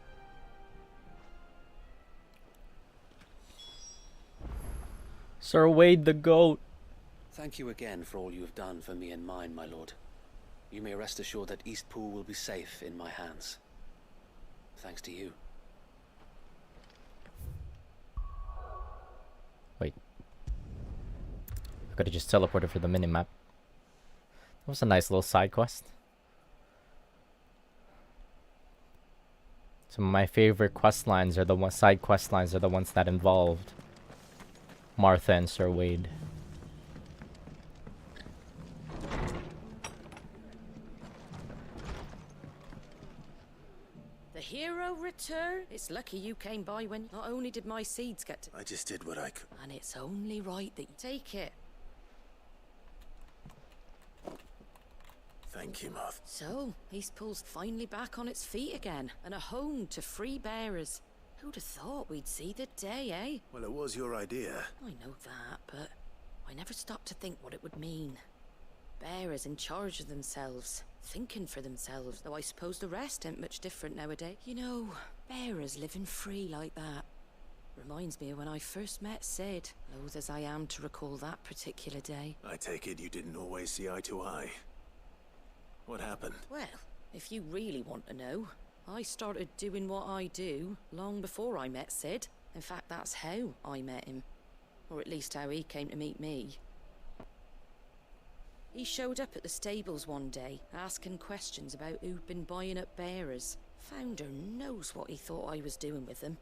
Sir Wade the Goat. Thank you again for all you have done for me and mine, my lord. You may rest assured that Eastpool will be safe in my hands. Thanks to you. Wait. I could have just teleported for the minimap. That was a nice little side quest. Some of my favorite quest lines are the side quest lines are the ones that involved Martha and Sir Wade. The hero return? It's lucky you came by when not only did my seeds get to... I just did what I could. And it's only right that you take it. Thank you, Moth. So, Eastpool's finally back on its feet again, and a home to free bearers. Who'd have thought we'd see the day, eh? Well, it was your idea. I know that, but I never stopped to think what it would mean. Bearers in charge of themselves, thinking for themselves, though I suppose the rest ain't much different nowadays. You know, bearers living free like that. Reminds me of when I first met Sid, loath as I am to recall that particular day. I take it you didn't always see eye to eye. What happened? Well, if you really want to know, I started doing what I do long before I met Sid. In fact, that's how I met him. Or at least how he came to meet me. He showed up at the stables one day, asking questions about who'd been buying up bearers. Founder knows what he thought I was doing with them.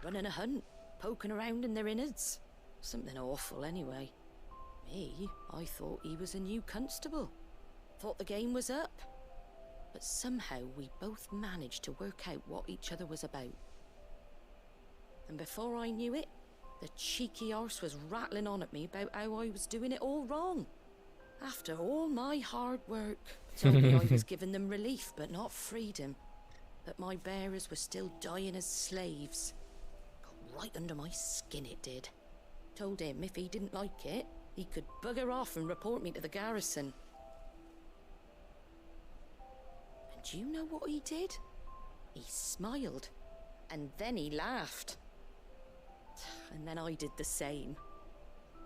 Running a hunt, poking around in their innards. Something awful anyway. Me, I thought he was a new constable. Thought the game was up. But somehow we both managed to work out what each other was about. And before I knew it, the cheeky arse was rattling on at me about how I was doing it all wrong. After all my hard work, told me I was giving them relief but not freedom. That my bearers were still dying as slaves. Got right under my skin it did. Told him if he didn't like it, he could bugger off and report me to the garrison. And you know what he did? He smiled. And then he laughed. And then I did the same.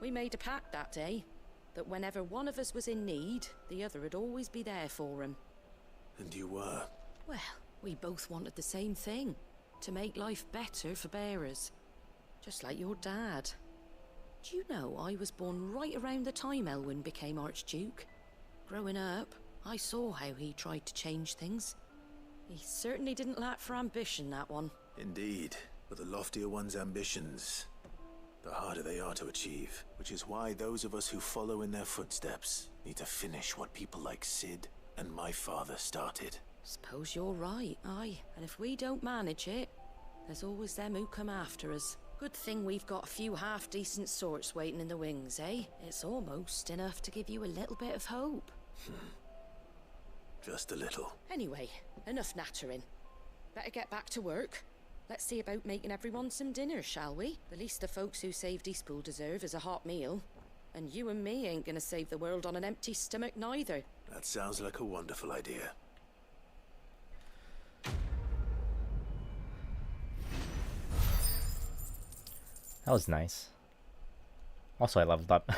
We made a pact that day, that whenever one of us was in need, the other would always be there for him. And you were? Well, we both wanted the same thing. To make life better for bearers. Just like your dad. Do you know I was born right around the time Elwyn became Archduke? Growing up, I saw how he tried to change things. He certainly didn't lack for ambition, that one. Indeed. But the loftier one's ambitions, the harder they are to achieve. Which is why those of us who follow in their footsteps need to finish what people like Sid and my father started. Suppose you're right, aye. And if we don't manage it, there's always them who come after us. Good thing we've got a few half-decent sorts waiting in the wings, eh? It's almost enough to give you a little bit of hope. Just a little. Anyway, enough nattering. Better get back to work. Let's see about making everyone some dinner, shall we? The least the folks who saved Eastpool deserve is a hot meal. And you and me ain't gonna save the world on an empty stomach neither. That sounds like a wonderful idea. That was nice. Also, I leveled up.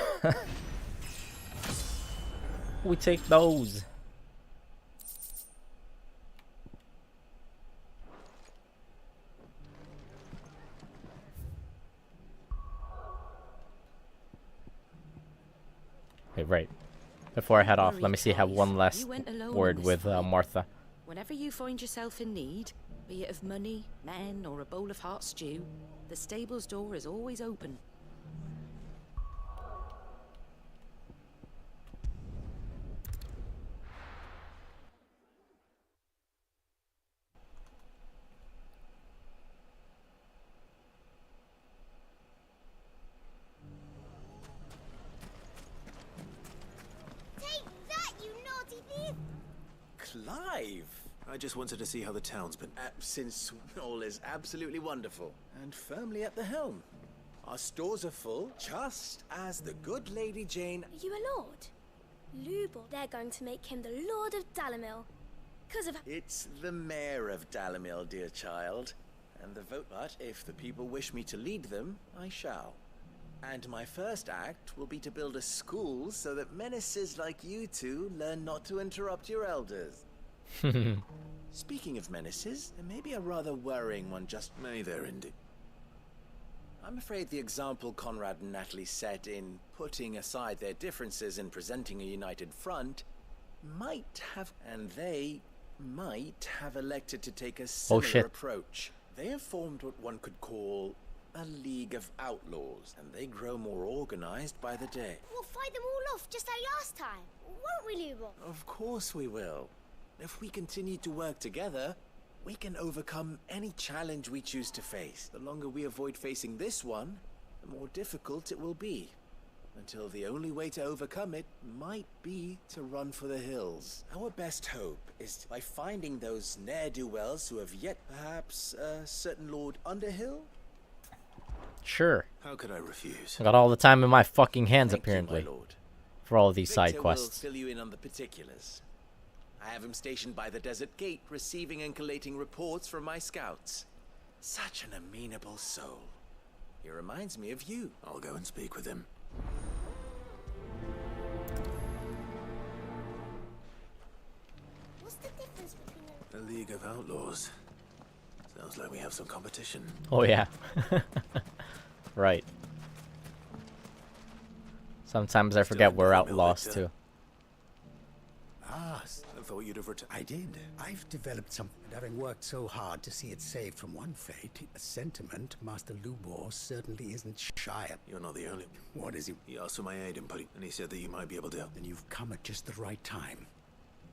We take those. Hey, right. Before I head off, let me see, have one last word with Martha. Whenever you find yourself in need, be it of money, men, or a bowl of hot stew, the stable's door is always open. Clive! I just wanted to see how the town's been. Since all is absolutely wonderful and firmly at the helm. Our stores are full, just as the good Lady Jane... Are you a lord? Lubor, they're going to make him the Lord of Dalamil. 'Cause of... It's the mayor of Dalamil, dear child. And the vote, but if the people wish me to lead them, I shall. And my first act will be to build a school so that menaces like you two learn not to interrupt your elders. Speaking of menaces, there may be a rather worrying one just... May there indeed. I'm afraid the example Conrad and Natalie set in putting aside their differences and presenting a united front might have... And they might have elected to take a similar approach. They have formed what one could call a League of Outlaws, and they grow more organized by the day. We'll fight them all off just like last time, won't we, Lubor? Of course we will. If we continue to work together, we can overcome any challenge we choose to face. The longer we avoid facing this one, the more difficult it will be. Until the only way to overcome it might be to run for the hills. Our best hope is by finding those ne'er-do-wells who have yet perhaps a certain Lord Underhill. Sure. How could I refuse? I got all the time in my fucking hands, apparently, for all of these side quests. Will fill you in on the particulars. I have him stationed by the desert gate, receiving and collating reports from my scouts. Such an amenable soul. He reminds me of you. I'll go and speak with him. What's the difference between A League of Outlaws. Sounds like we have some competition. Oh yeah. Right. Sometimes I forget we're outlaws too. Ah, I thought you'd have returned. I did. I've developed something, and having worked so hard to see it saved from one fate, a sentiment Master Lubor certainly isn't shy of. You're not the only... What is he? He asked for my aid, and he said that you might be able to help. Then you've come at just the right time.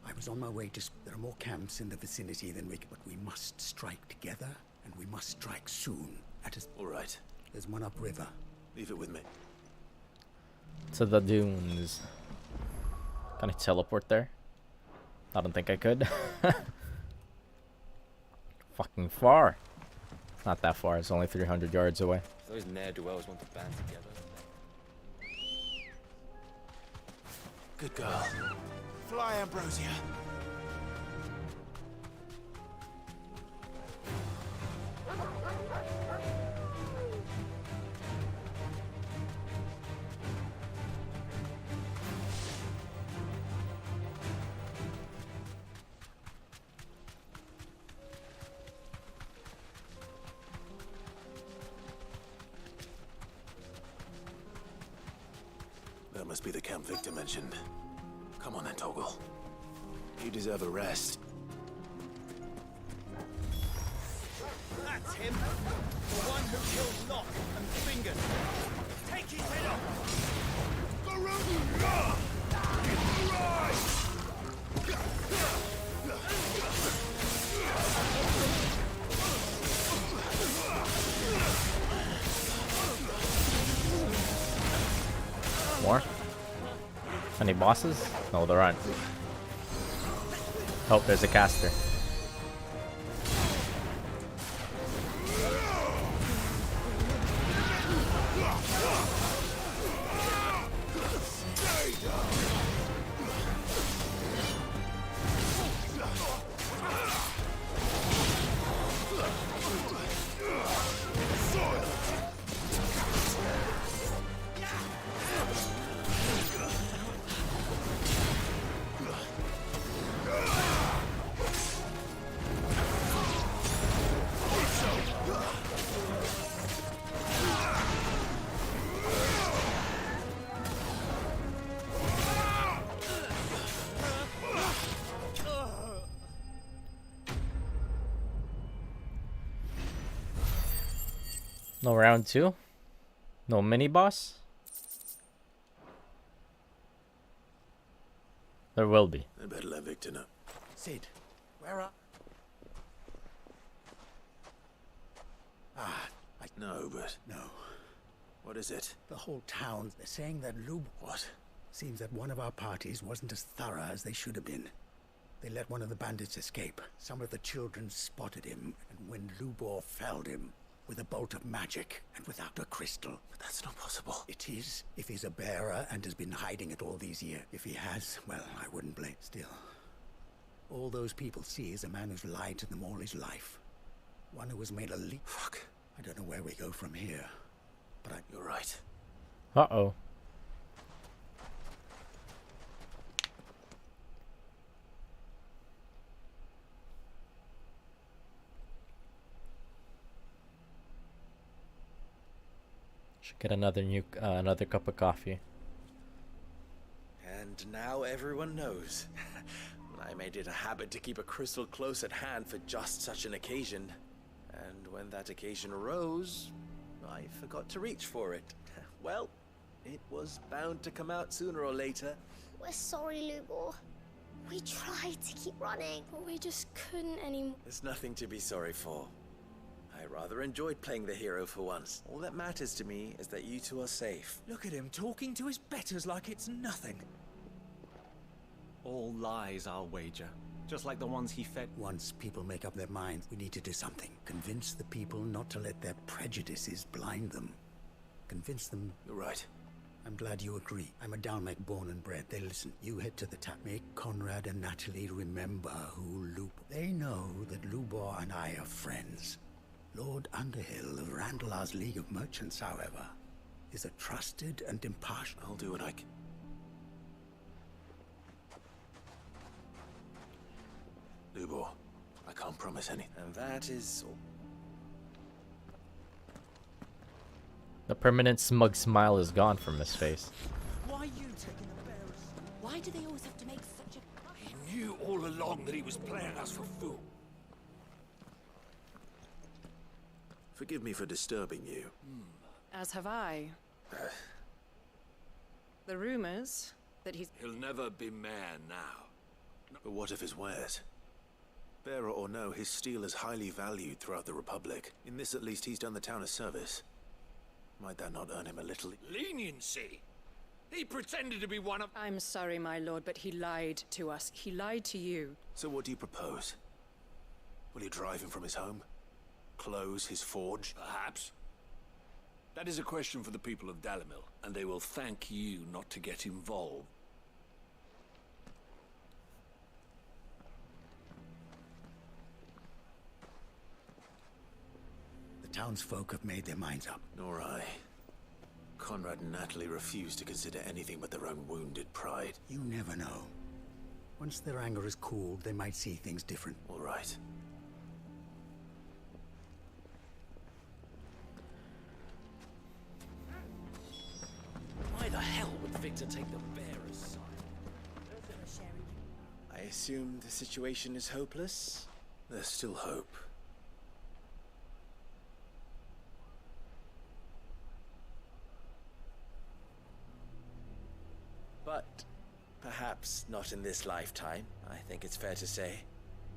I was on my way to... There are more camps in the vicinity than we can... But we must strike together, and we must strike soon. All right. There's one upriver. Leave it with me. To the dunes. Can I teleport there? I don't think I could. Fucking far. Not that far, it's only 300 yards away. Those ne'er-do-wells want to band together. Good girl. Fly, Ambrosia. That must be the camp Victor mentioned. Come on then, Toggle. You deserve a rest. That's him! The one who killed Locke and Fingon! Take his head off! More? Any bosses? No, there aren't. Oh, there's a caster. No round 2? No mini boss? There will be. I better let Victor know. Sid, where are... Ah, I know, but... No. What is it? The whole town, they're saying that What? Seems that one of our parties wasn't as thorough as they should have been. They let one of the bandits escape. Some of the children spotted him, and when Lubor felled him with a bolt of magic and without a crystal. But that's not possible. It is, if he's a bearer and has been hiding it all these years. If he has, well, I wouldn't blame. Still, all those people see is a man who's lied to them all his life. One who has made a leap. Fuck. I don't know where we go from here, but You're right. Uh-oh. Should get another cup of coffee. And now everyone knows. I made it a habit to keep a crystal close at hand for just such an occasion. And when that occasion arose, I forgot to reach for it. Well, it was bound to come out sooner or later. We're sorry, Lubor. We tried to keep running, but we just couldn't anymore. There's nothing to be sorry for. I rather enjoyed playing the hero for once. All that matters to me is that you two are safe. Look at him talking to his betters like it's nothing. All lies, I'll wager. Just like the ones he fed. once people make up their minds, we need to do something. Convince the people not to let their prejudices blind them. Convince them... You're right. I'm glad you agree. I'm a Dalmec born and bred. They listen. You head to the tap. Make Conrad and Natalie remember who Lubor... They know that Lubor and I are friends. Lord Underhill of Randalar's League of Merchants, however, is a trusted and impartial... I'll do what I can. Lubor, I can't promise anything. And that is all. The permanent smug smile is gone from his face. Why are you taking the bearers? Why do they always have to make such a... He knew all along that he was playing us for fool. Forgive me for disturbing you. As have I. The rumors that he's... He'll never be mayor now. But what of his wares? Bearer or no, his steel is highly valued throughout the Republic. In this, at least, he's done the town a service. Might that not earn him a little... Leniency? He pretended to be one of... I'm sorry, my lord, but he lied to us. He lied to you. So what do you propose? Will you drive him from his home? Close his forge? Perhaps. That is a question for the people of Dalimil, and they will thank you not to get involved. The townsfolk have made their minds up. Nor I. Conrad and Natalie refuse to consider anything but their own wounded pride. You never know. Once their anger is cooled, they might see things different. All right. Why the hell would Victor take the bearer's side? I assume the situation is hopeless? There's still hope. But perhaps not in this lifetime, I think it's fair to say.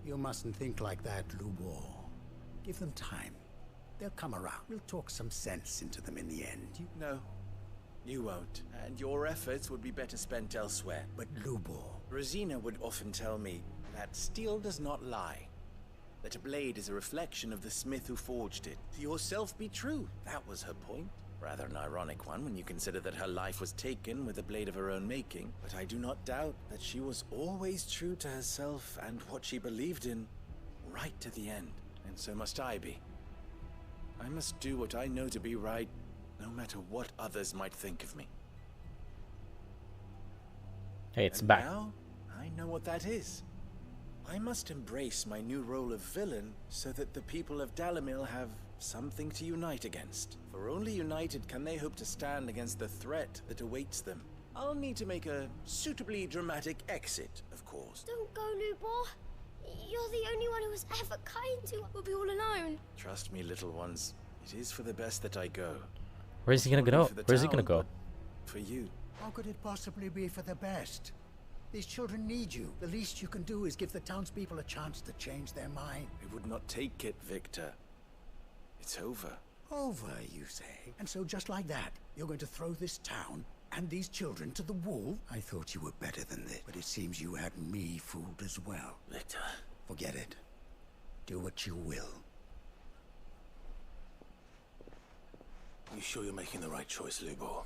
You mustn't think like that, Lubor. Give them time. They'll come around. We'll talk some sense into them in the end. No, you won't. And your efforts would be better spent elsewhere. But Lubor... Rosina would often tell me that steel does not lie. That a blade is a reflection of the smith who forged it. To yourself be true. That was her point. Rather an ironic one when you consider that her life was taken with a blade of her own making. But I do not doubt that she was always true to herself and what she believed in, right to the end. And so must I be. I must do what I know to be right, no matter what others might think of me. Hey, it's And back. now, I know what that is. I must embrace my new role of villain so that the people of Dalimil have something to unite against. For only united can they hope to stand against the threat that awaits them. I'll need to make a suitably dramatic exit, of course. Don't go, Lubor. You're the only one who was ever kind to us. We'll be all alone. Trust me, little ones. It is for the best that I go. Where's he gonna go? For the Where's he gonna town, go? but for you. How could it possibly be for the best? These children need you. The least you can do is give the townspeople a chance to change their mind. I would not take it, Victor. It's over. Over, you say? And so just like that, you're going to throw this town and these children to the wall? I thought you were better than this, but it seems you had me fooled as well. Victor. Forget it. Do what you will. You sure you're making the right choice, Lubor?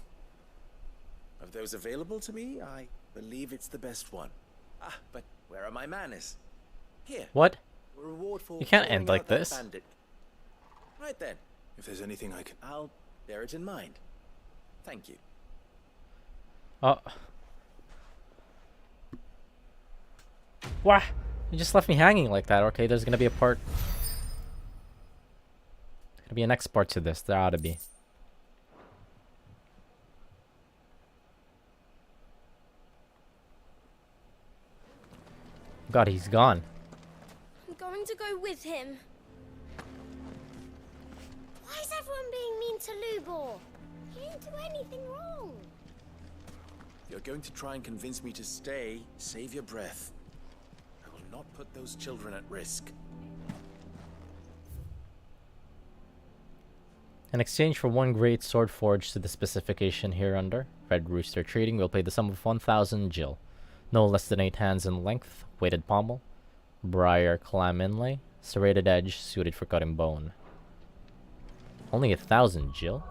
Of those available to me, I believe it's the best one. Ah, but where are my manners? Here. What? A reward for You can't clearing end like out that this. bandit. Right then. If there's anything I can... I'll bear it in mind. Thank you. Oh. What? You just left me hanging like that. Okay, there's gonna be a part. Gonna be a next part to this. There ought to be. God, he's gone. I'm going to go with him. Why is everyone being mean to Lubor? He didn't do anything wrong. You're going to try and convince me to stay. Save your breath. I will not put those children at risk. In exchange for one great sword forged to the specification hereunder, Red Rooster Trading will pay the sum of 1,000 Jill. No less than 8 hands in length, weighted pommel, briar clam inlay, serrated edge suited for cutting bone. Only 1,000 Jill?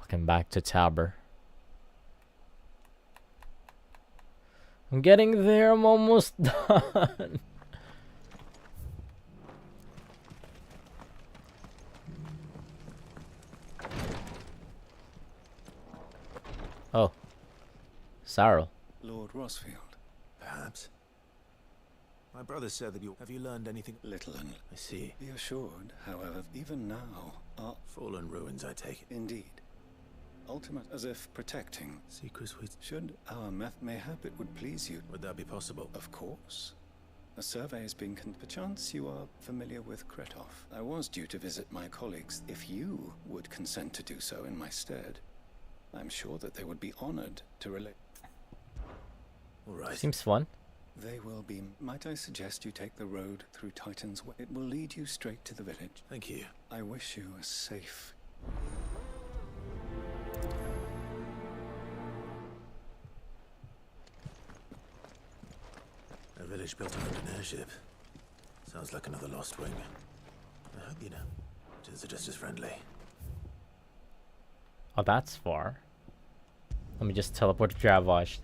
Fucking back to Tabor. I'm getting there, I'm almost done. Oh. Sarl. Lord Rosfield. Perhaps. My brother said that you... Have you learned anything? Little and... I see. Be assured, however, even now, our... Fallen ruins, I take it. Indeed. Ultimate as if protecting. Secrets we... Should our mayhap it would please you. Would that be possible? Of course. A survey has been perchance you are familiar with Kretov. I was due to visit my colleagues. If you would consent to do so in my stead, I'm sure that they would be honored to relate. All right. Seems fun. They will be. Might I suggest you take the road through Titan's Way? It will lead you straight to the village. Thank you. I wish you a safe... A village built around an airship. Sounds like another lost wing. I hope you know. It is just as friendly. Oh, that's far. Let me just teleport to Dravosh.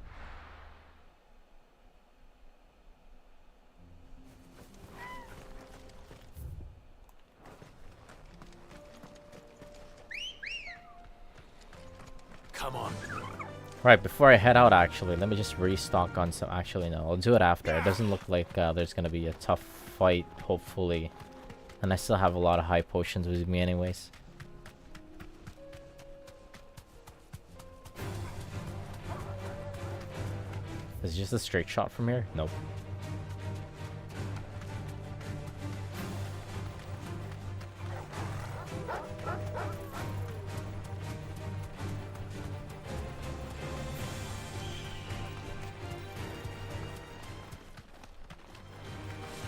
Come on. Right, before I head out, actually, let me just restock on some... Actually, no, I'll do it after. It doesn't look like there's gonna be a tough fight, hopefully. And I still have a lot of high potions with me anyways. Is it just a straight shot from here? Nope.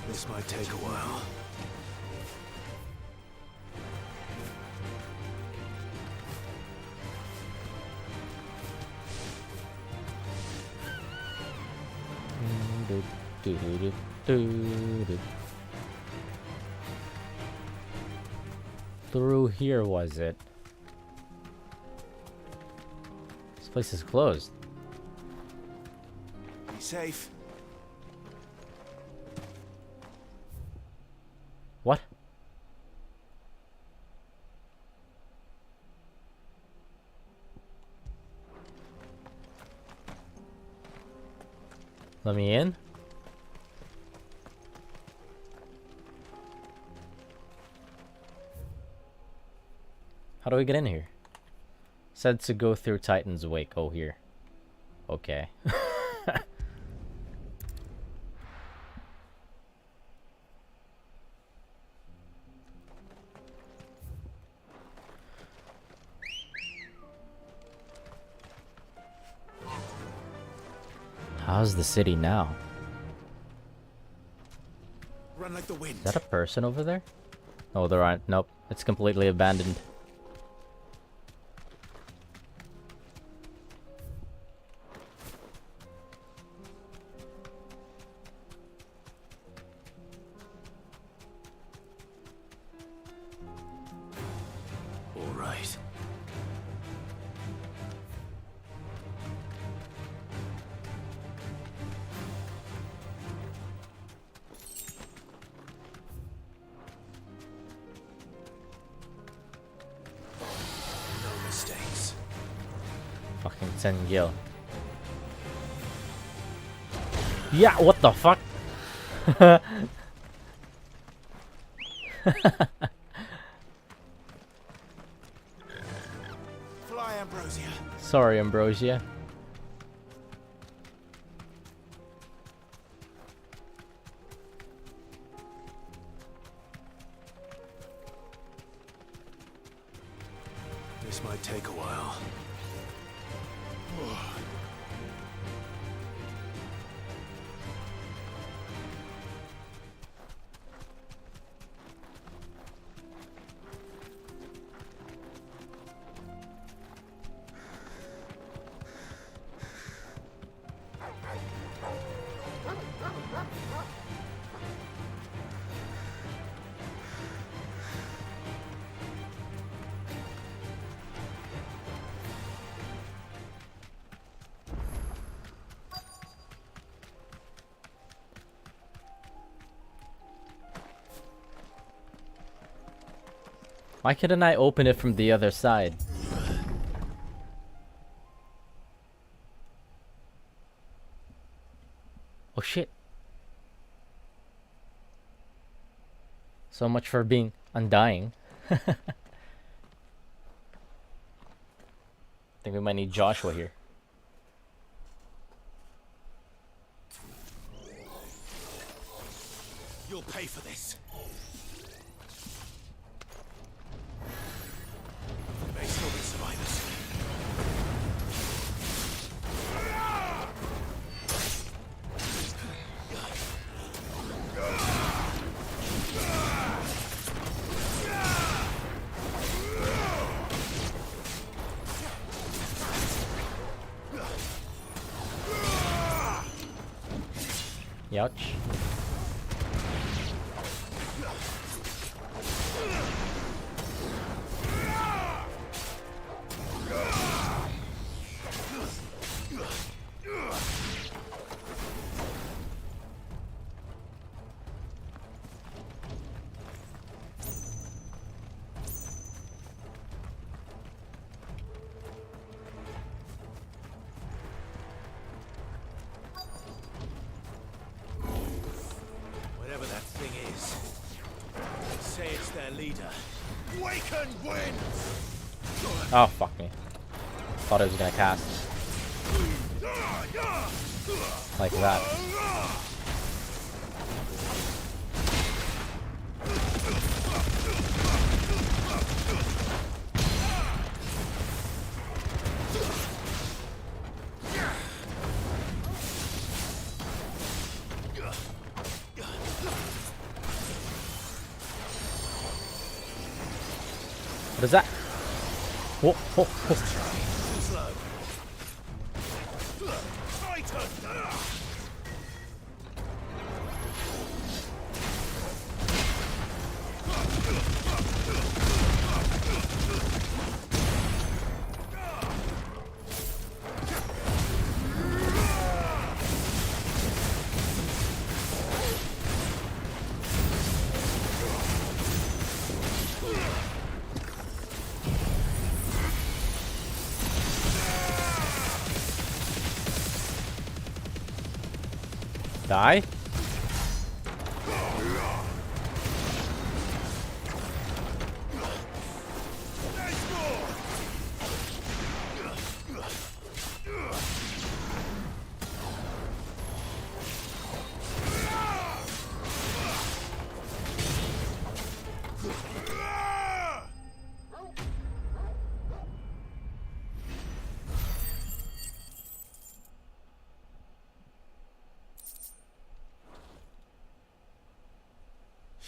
This might take a while. Through here, was it? This place is closed. Be safe. What? Let me in. How do we get in here? Said to go through Titan's Wake. Oh, here. Okay. How's the city now? Run like the wind. Is that a person over there? Oh, there aren't. Nope. It's completely abandoned. All right. No mistakes. Fucking Sengil. Yeah, what the fuck? Fly, Ambrosia. Sorry, Ambrosia. This might take a while. Why couldn't I open it from the other side? Oh shit. So much for being undying. I think we might need Joshua here. You'll pay for this. There may still be survivors. Youch. Whatever that thing is, say it's their leader. Waken wind! Oh, fuck me. Thought I was gonna cast. Like that. What is that? Whoa, whoa, whoa. Die?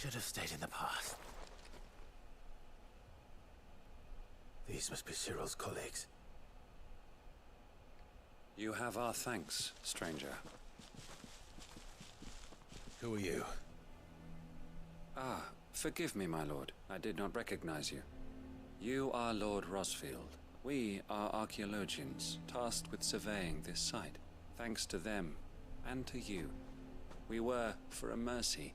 Should have stayed in the past. These must be Cyril's colleagues. You have our thanks, stranger. Who are you? Ah, forgive me, my lord. I did not recognize you. You are Lord Rosfield. We are archaeologians, tasked with surveying this site. Thanks to them, and to you, we were, for a mercy,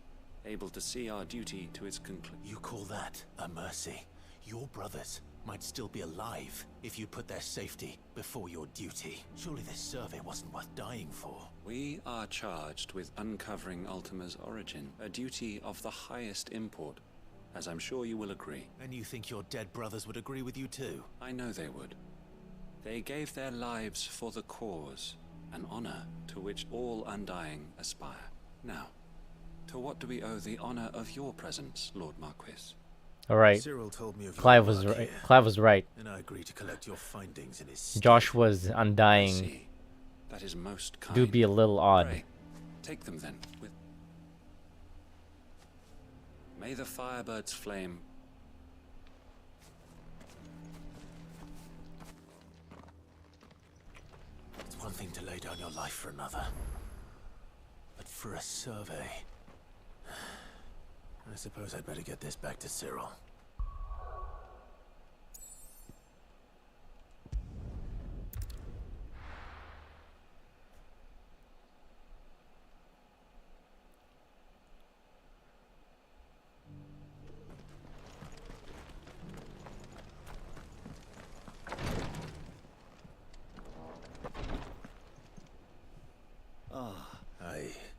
able to see our duty to its conclusion. You call that a mercy? Your brothers might still be alive if you put their safety before your duty. Surely this survey wasn't worth dying for. We are charged with uncovering Ultima's origin, a duty of the highest import, as I'm sure you will agree. And you think your dead brothers would agree with you too? I know they would. They gave their lives for the cause, an honor to which all Undying aspire. Now, to what do we owe the honor of your presence, Lord Marquis? All right. Cyril told me of Clive your was work right. here, Clive was right. and I agreed to collect your findings in his stead. Josh was I Undying. see. That is most kind. Do be a little odd. Pray, take them then. May the Firebird's flame... It's one thing to lay down your life for another, but for a survey... I suppose I'd better get this back to Cyril.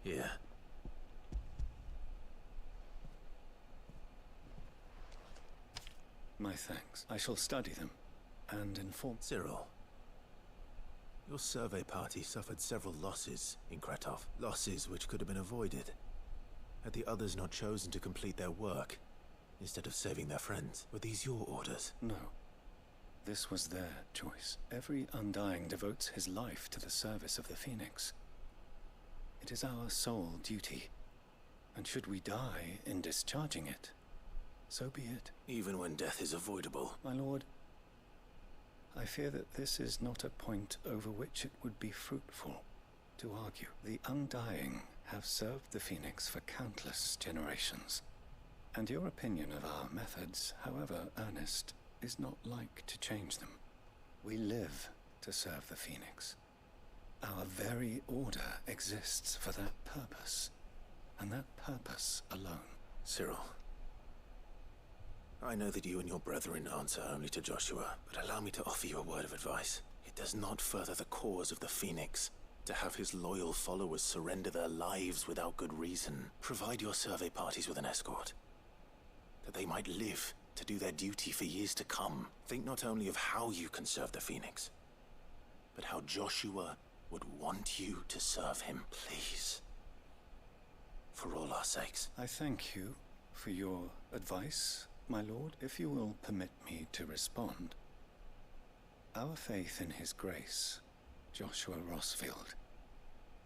Yeah. My thanks. I shall study them and inform... Cyril, your survey party suffered several losses in Kretov. Losses which could have been avoided had the others not chosen to complete their work instead of saving their friends. Were these your orders? No. This was their choice. Every Undying devotes his life to the service of the Phoenix. It is our sole duty, and should we die in discharging it, so be it. Even when death is avoidable. My lord, I fear that this is not a point over which it would be fruitful to argue. The Undying have served the Phoenix for countless generations, and your opinion of our methods, however earnest, is not like to change them. We live to serve the Phoenix. Our very order exists for that purpose, and that purpose alone. Cyril, I know that you and your brethren answer only to Joshua, but allow me to offer you a word of advice. It does not further the cause of the Phoenix to have his loyal followers surrender their lives without good reason. Provide your survey parties with an escort, that they might live to do their duty for years to come. Think not only of how you can serve the Phoenix, but how Joshua would want you to serve him. Please. For all our sakes. I thank you for your advice, my lord. If you will permit me to respond. Our faith in his grace, Joshua Rosfield,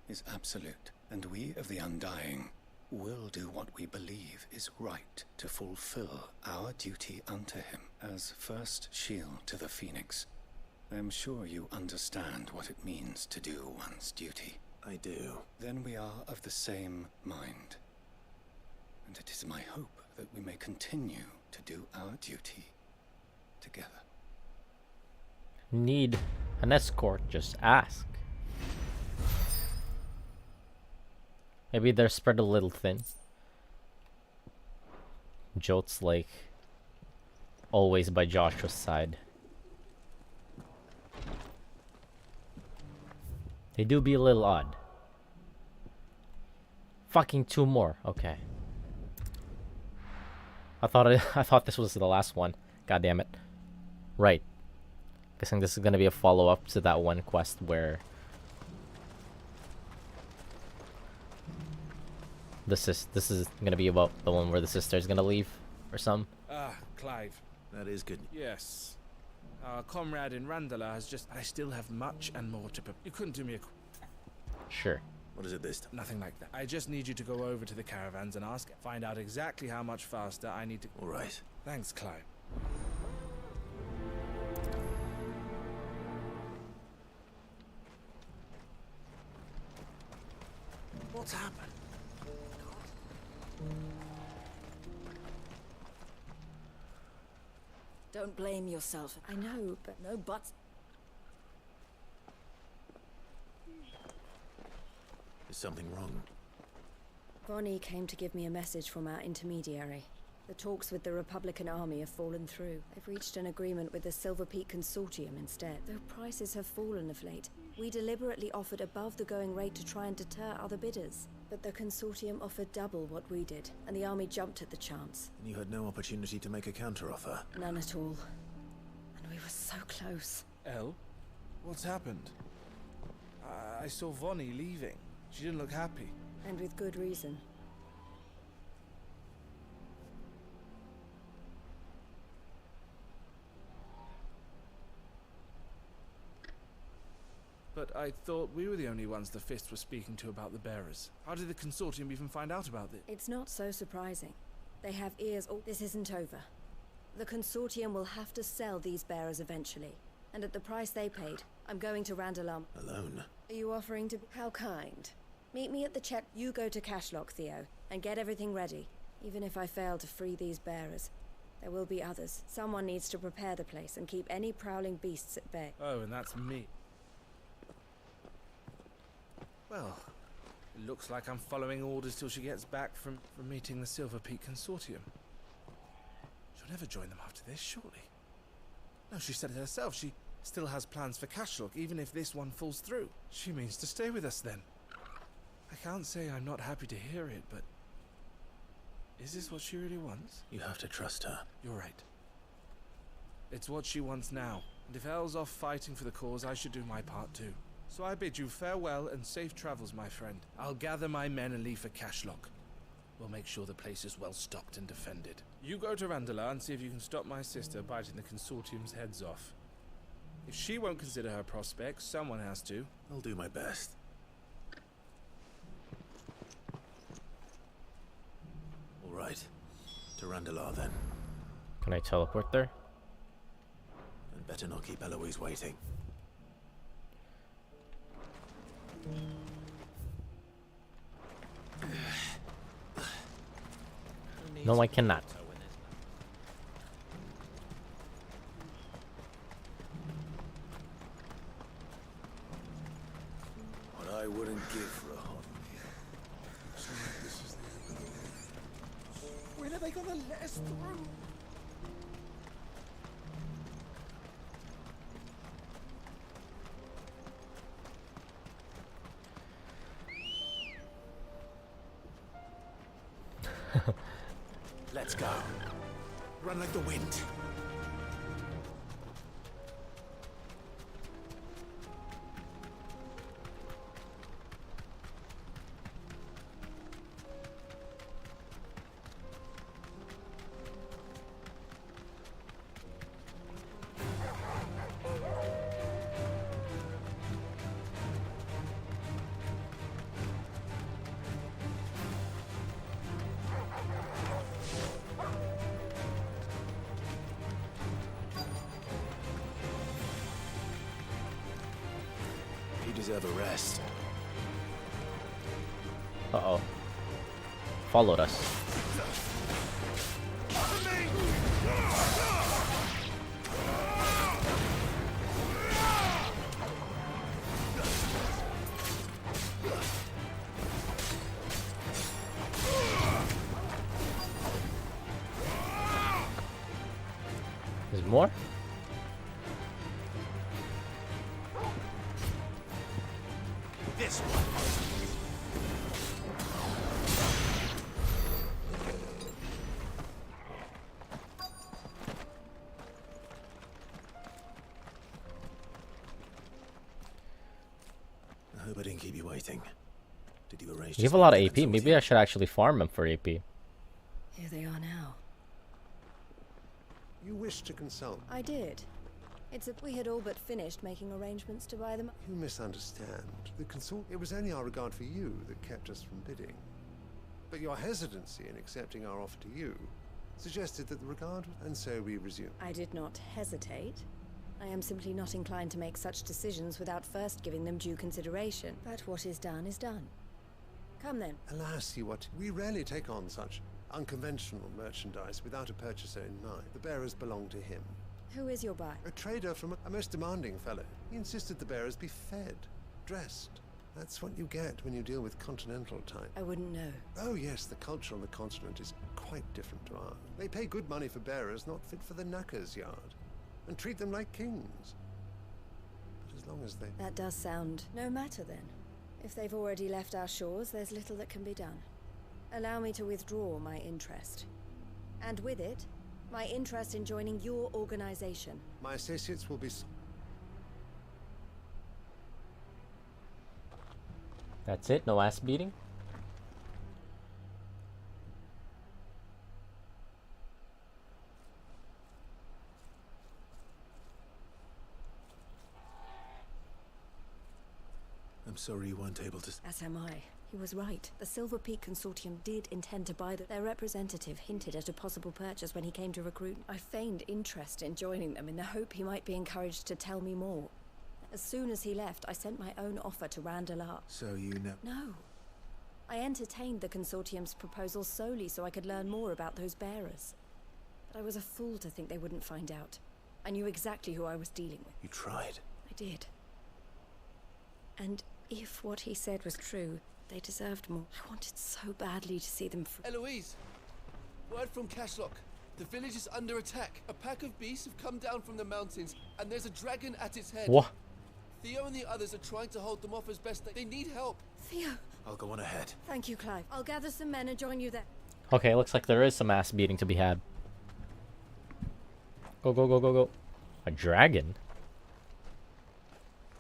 is absolute, and we of the Undying will do what we believe is right to fulfill our duty unto him as first shield to the Phoenix. I am sure you understand what it means to do one's duty. I do. Then we are of the same mind, and it is my hope that we may continue to do our duty together. Need an escort, just ask. Maybe they're spread a little thin. Jot's like always by Joshua's side. They do be a little odd. Fucking two more. Okay. I thought this was the last one. God damn it. Right. Guessing this is gonna be a follow-up to that one quest where this is gonna be about the one where the sister's gonna leave or something. Ah, Clive. That is good. Yes. Our comrade in Randala has just... I still have much and more to... You couldn't do me a... Sure. What is it this time? Nothing like that. I just need you to go over to the caravans and ask, find out exactly how much faster I need to... All right. Thanks, Clive. What's happened? Don't blame yourself. I know, but no buts. Is something wrong? Bonnie came to give me a message from our intermediary. The talks with the Republican army have fallen through. They've reached an agreement with the Silver Peak Consortium instead. Though prices have fallen of late, we deliberately offered above the going rate to try and deter other bidders. But the Consortium offered double what we did, and the army jumped at the chance. And you had no opportunity to make a counteroffer? None at all. And we were so close. Elle? What's happened? I saw Vonnie leaving. She didn't look happy. And with good reason. But I thought we were the only ones the Fist were speaking to about the bearers. How did the Consortium even find out about this? It's not so surprising. They have ears. Oh, this isn't over. The Consortium will have to sell these bearers eventually. And at the price they paid, I'm going to Randalarm. Alone? Are you offering to... How kind. Meet me at the check. You go to Cashlock, Theo, and get everything ready. Even if I fail to free these bearers, there will be others. Someone needs to prepare the place and keep any prowling beasts at bay. Oh, and that's me. Well, it looks like I'm following orders till she gets back from meeting the Silver Peak Consortium. She'll never join them after this, surely. No, she said it herself. She still has plans for Cashlock, even if this one falls through. She means to stay with us then. I can't say I'm not happy to hear it, but... is this what she really wants? You have to trust her. You're right. It's what she wants now. And if Elle's off fighting for the cause, I should do my part too. So I bid you farewell and safe travels, my friend. I'll gather my men and leave for Cashlock. We'll make sure the place is well stocked and defended. You go to Randalar and see if you can stop my sister biting the Consortium's heads off. If she won't consider her prospects, someone has to. I'll do my best. All right. To Randalar then. Can I teleport there? And better not keep Eloise waiting. No, I cannot. What I wouldn't give for a hot meal. When are they gonna let us through? Let's go. Run like the wind. You deserve a rest. Uh-oh. Followed us. There's more? This one. I hope I didn't keep you waiting. Did you arrange? You have a lot of AP. Maybe I should actually farm him for AP. Here they are now. You wish to consult? I did. We had all but finished making arrangements to buy them. You misunderstand. It was only our regard for you that kept us from bidding. But your hesitancy in accepting our offer to you suggested that the regard, and so we resumed. I did not hesitate. I am simply not inclined to make such decisions without first giving them due consideration. But what is done is done. Come then. Alas, we rarely take on such unconventional merchandise without a purchaser in mind. The bearers belong to him. Who is your buyer? A trader from a most demanding fellow. He insisted the bearers be fed, dressed. That's what you get when you deal with continental type. I wouldn't know. Oh yes, the culture on the continent is quite different to ours. They pay good money for bearers not fit for the knacker's yard, and treat them like kings. But as long as they... That does sound... No matter then. If they've already left our shores, there's little that can be done. Allow me to withdraw my interest. And with it, my interest in joining your organization. My associates will be... That's it? No ass beating? I'm sorry you weren't able to... As am I. He was right. The Silver Peak Consortium did intend to buy their representative hinted at a possible purchase when he came to recruit. I feigned interest in joining them in the hope he might be encouraged to tell me more. As soon as he left, I sent my own offer to Randalar. So you know... No. I entertained the Consortium's proposal solely so I could learn more about those bearers. But I was a fool to think they wouldn't find out. I knew exactly who I was dealing with. You tried. I did. And if what he said was true, they deserved more. I wanted so badly to see them free. Eloise! Word from Cashlock. The village is under attack. A pack of beasts have come down from the mountains, and there's a dragon at its head. What? Theo and the others are trying to hold them off as best they need help. Theo! I'll go on ahead. Thank you, Clive. I'll gather some men and join you there. Okay, looks like there is some ass beating to be had. Go, go, go, go, go. A dragon?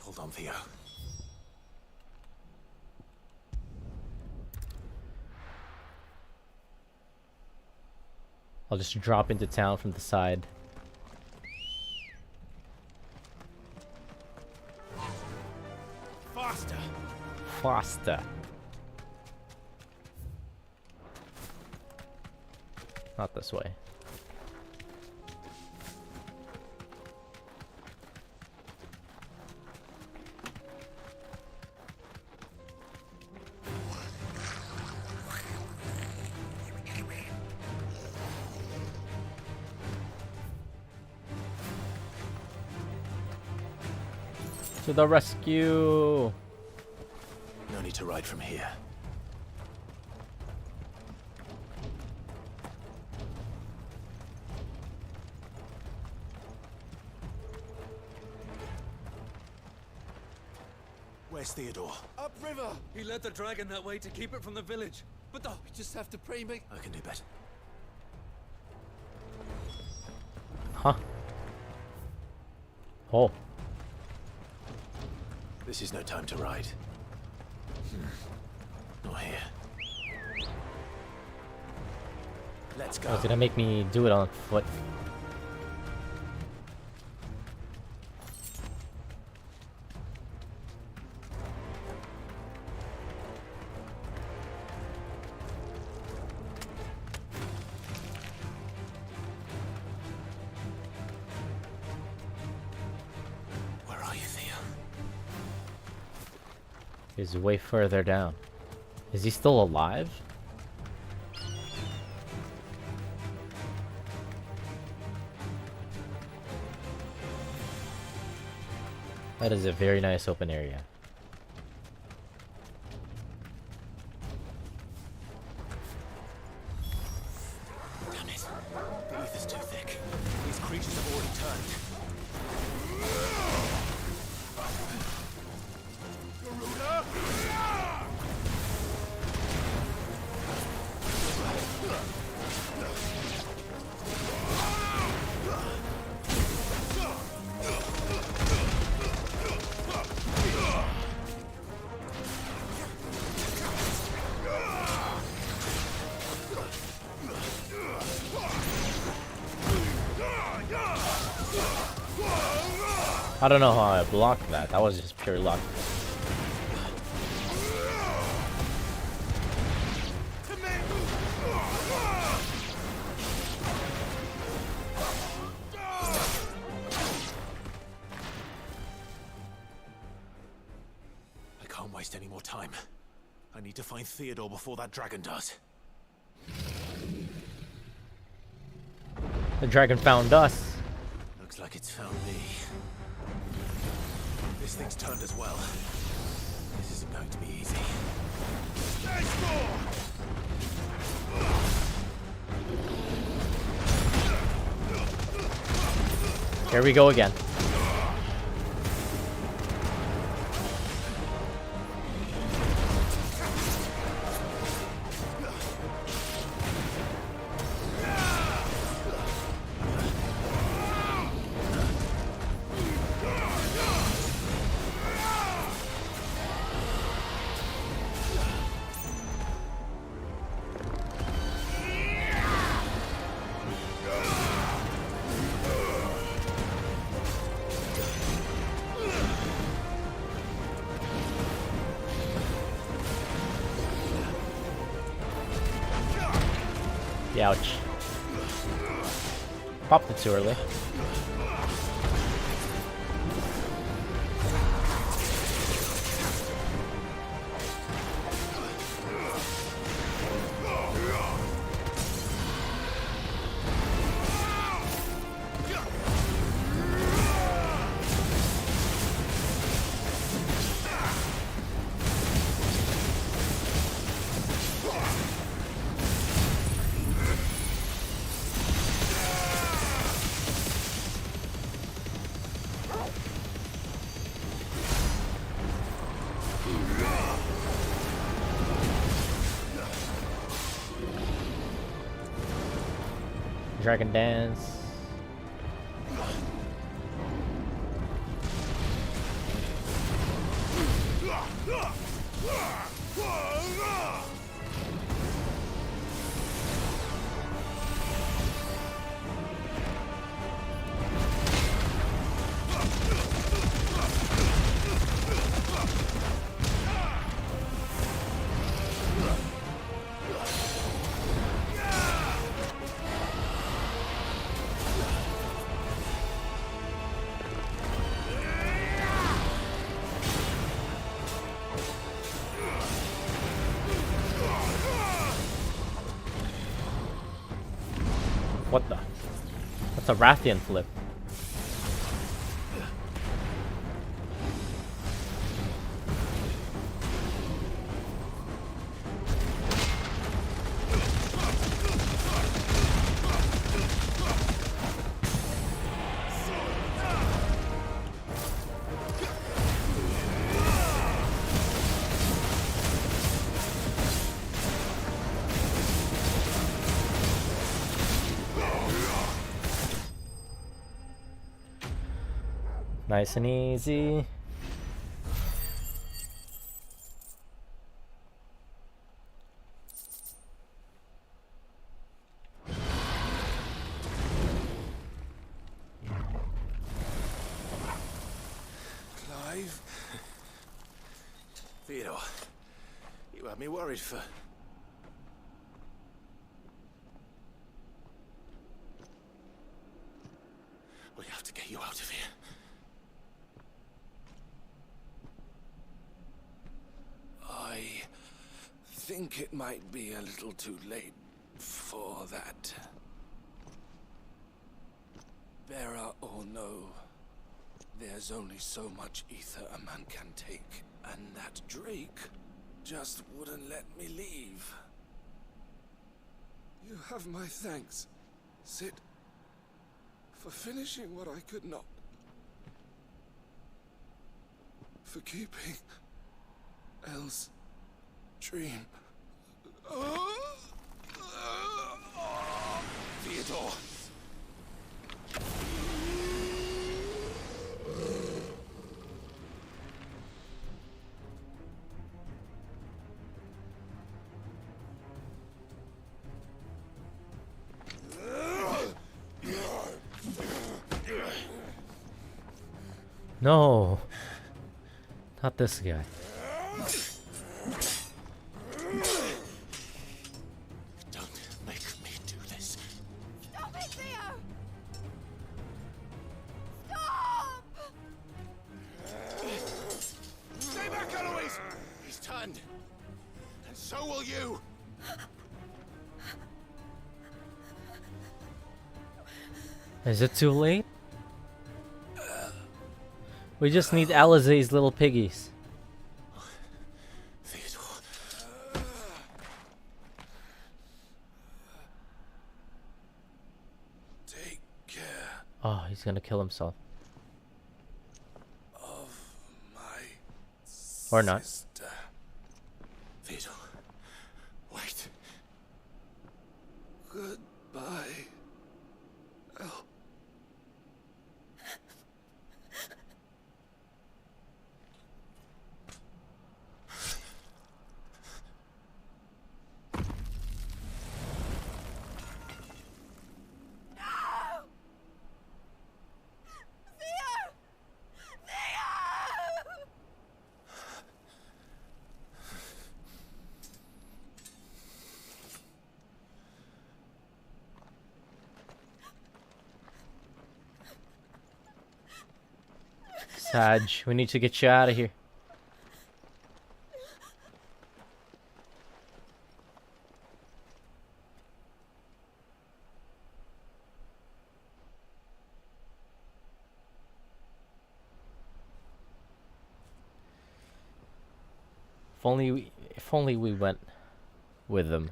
Hold on, Theo. I'll just drop into town from the side. Faster! Faster. Not this way. To the rescue! No need to ride from here. Where's Theodore? Upriver! He led the dragon that way to keep it from the village. But We just have to pray, mate. I can do better. Huh. Oh. This is no time to ride. Not here. Let's go. Oh, it's gonna make me do it on foot. Where are you, Theo? He's way further down. Is he still alive? That is a very nice open area. Damn it. The ether's too thick. These creatures have already turned. I don't know how I blocked that. That was just pure luck. I can't waste any more time. I need to find Theodore before that dragon does. The dragon found us. Looks like it's found me. This thing's turned as well. This isn't going to be easy. Here we go again. Ouch. Popped it too early. Dragon Dance. What the? That's a Rathian flip. Nice and easy. Clive? Theodore, you had me worried for... We have to get you out of here. I think it might be a little too late for that. Bearer or no, there's only so much ether a man can take, and that Drake just wouldn't let me leave. You have my thanks, Sid, for finishing what I could not. For keeping Elle's dream. Theodore. No. Not this guy. Don't make me do this. Stop it, Theo! Stop! Stay back, Eloise! He's turned. And so will you. Is it too late? We just need Alizé's little piggies. Take care Oh, he's gonna kill himself. of my Or not. sister. Theodore, wait. Goodbye. El. Sag, we need to get you out of here. If only we went with them.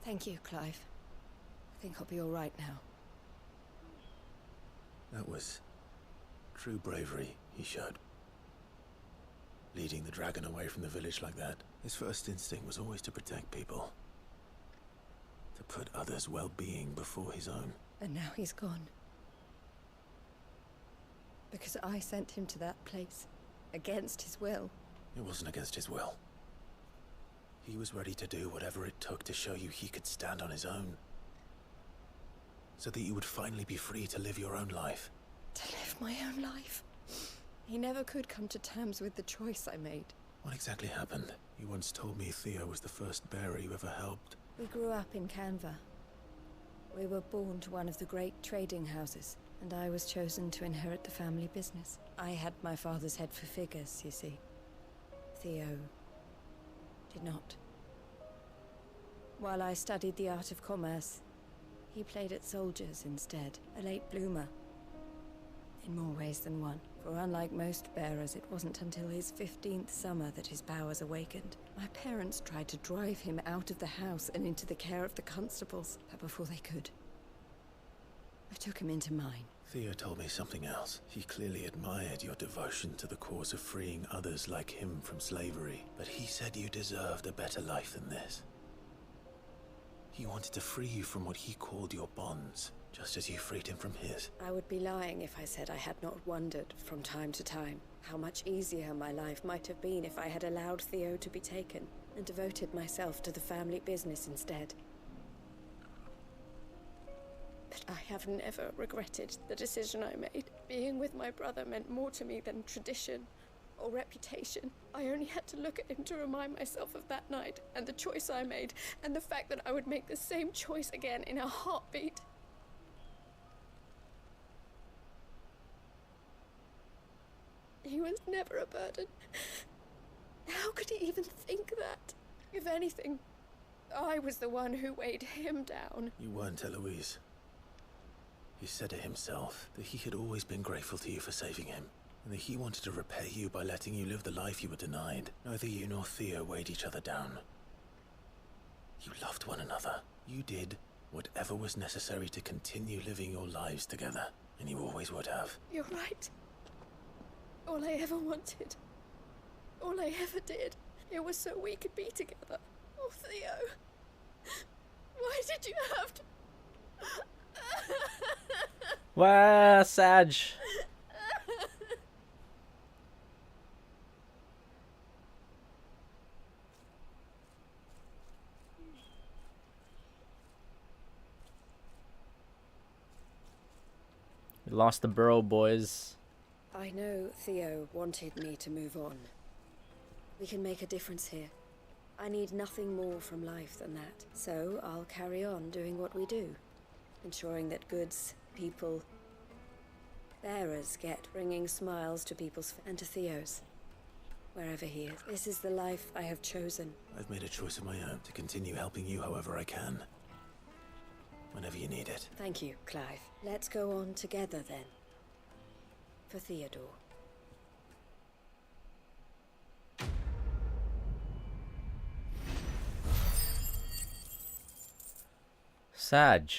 Thank you, Clive. I think I'll be all right now. That was true bravery he showed. Leading the dragon away from the village like that. His first instinct was always to protect people. To put others' well-being before his own. And now he's gone. Because I sent him to that place. Against his will. It wasn't against his will. He was ready to do whatever it took to show you he could stand on his own. So that you would finally be free to live your own life. To live my own life? He never could come to terms with the choice I made. What exactly happened? You once told me Theo was the first bearer you ever helped. We grew up in Canva. We were born to one of the great trading houses, and I was chosen to inherit the family business. I had my father's head for figures, you see. Theo did not. While I studied the art of commerce, he played at soldiers instead, a late bloomer. In more ways than one, for unlike most bearers, it wasn't until his 15th summer that his powers awakened. My parents tried to drive him out of the house and into the care of the constables, but before they could, I took him into mine. Theo told me something else. He clearly admired your devotion to the cause of freeing others like him from slavery, but he said you deserved a better life than this. He wanted to free you from what he called your bonds, just as you freed him from his. I would be lying if I said I had not wondered from time to time how much easier my life might have been if I had allowed Theo to be taken and devoted myself to the family business instead. But I have never regretted the decision I made. Being with my brother meant more to me than tradition or reputation. I only had to look at him to remind myself of that night, and the choice I made, and the fact that I would make the same choice again in a heartbeat. He was never a burden. How could he even think that? If anything, I was the one who weighed him down. You weren't, Eloise. He said it himself, that he had always been grateful to you for saving him, and that he wanted to repay you by letting you live the life you were denied. Neither you nor Theo weighed each other down. You loved one another. You did whatever was necessary to continue living your lives together, and you always would have. You're right. All I ever wanted, all I ever did, it was so we could be together. Oh, Theo, why did you have to... Wow, Sag. We lost the Burrow boys. I know Theo wanted me to move on. We can make a difference here. I need nothing more from life than that. So I'll carry on doing what we do. Ensuring that goods, people, bearers get bringing smiles to people's and to Theo's. Wherever he is. This is the life I have chosen. I've made a choice of my own to continue helping you however I can. Whenever you need it. Thank you, Clive. Let's go on together then. For Theodore. Sag.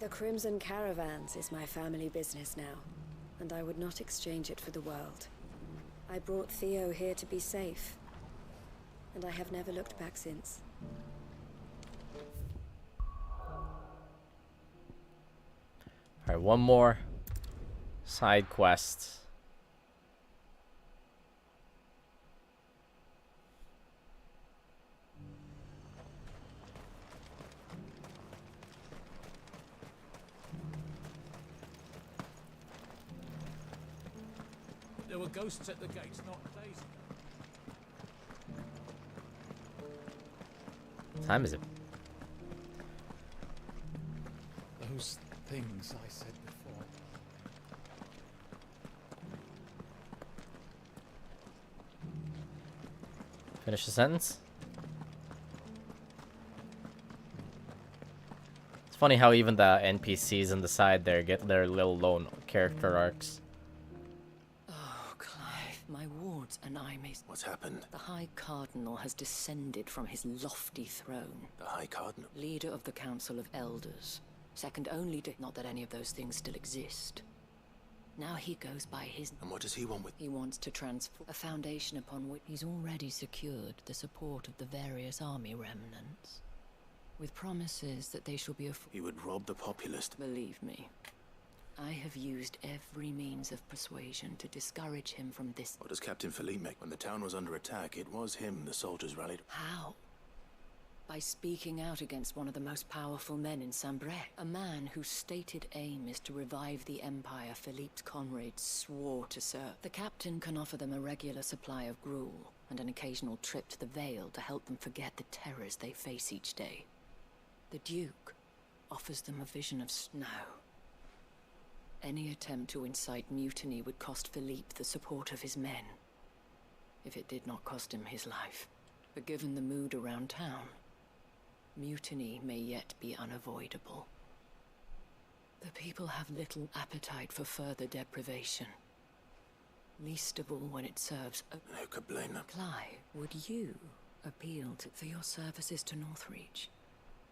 The Crimson Caravans is my family business now, and I would not exchange it for the world. I brought Theo here to be safe, and I have never looked back since. Alright, one more side quest. There were ghosts at the gates not days ago. What time is it? Those things I said before. Finish the sentence. It's funny how even the NPCs on the side there get their little lone character arcs. My wards and I may... What's happened? The High Cardinal has descended from his lofty throne. The High Cardinal? Leader of the Council of Elders. Second only to... Not that any of those things still exist. Now he goes by his... And what does he want with... He wants to transform a foundation upon which he's already secured the support of the various army remnants. With promises that they shall be... He would rob the populace. Believe me. I have used every means of persuasion to discourage him from this. What does Captain Philippe make? When the town was under attack, it was him the soldiers rallied. How? By speaking out against one of the most powerful men in Sambre. A man whose stated aim is to revive the empire Philippe's comrades swore to serve. The captain can offer them a regular supply of gruel and an occasional trip to the Vale to help them forget the terrors they face each day. The Duke offers them a vision of snow. Any attempt to incite mutiny would cost Philippe the support of his men, if it did not cost him his life. But given the mood around town, mutiny may yet be unavoidable. The people have little appetite for further deprivation, least of all when it serves a... Who could blame them? Clive, would you appeal for your services to Northreach?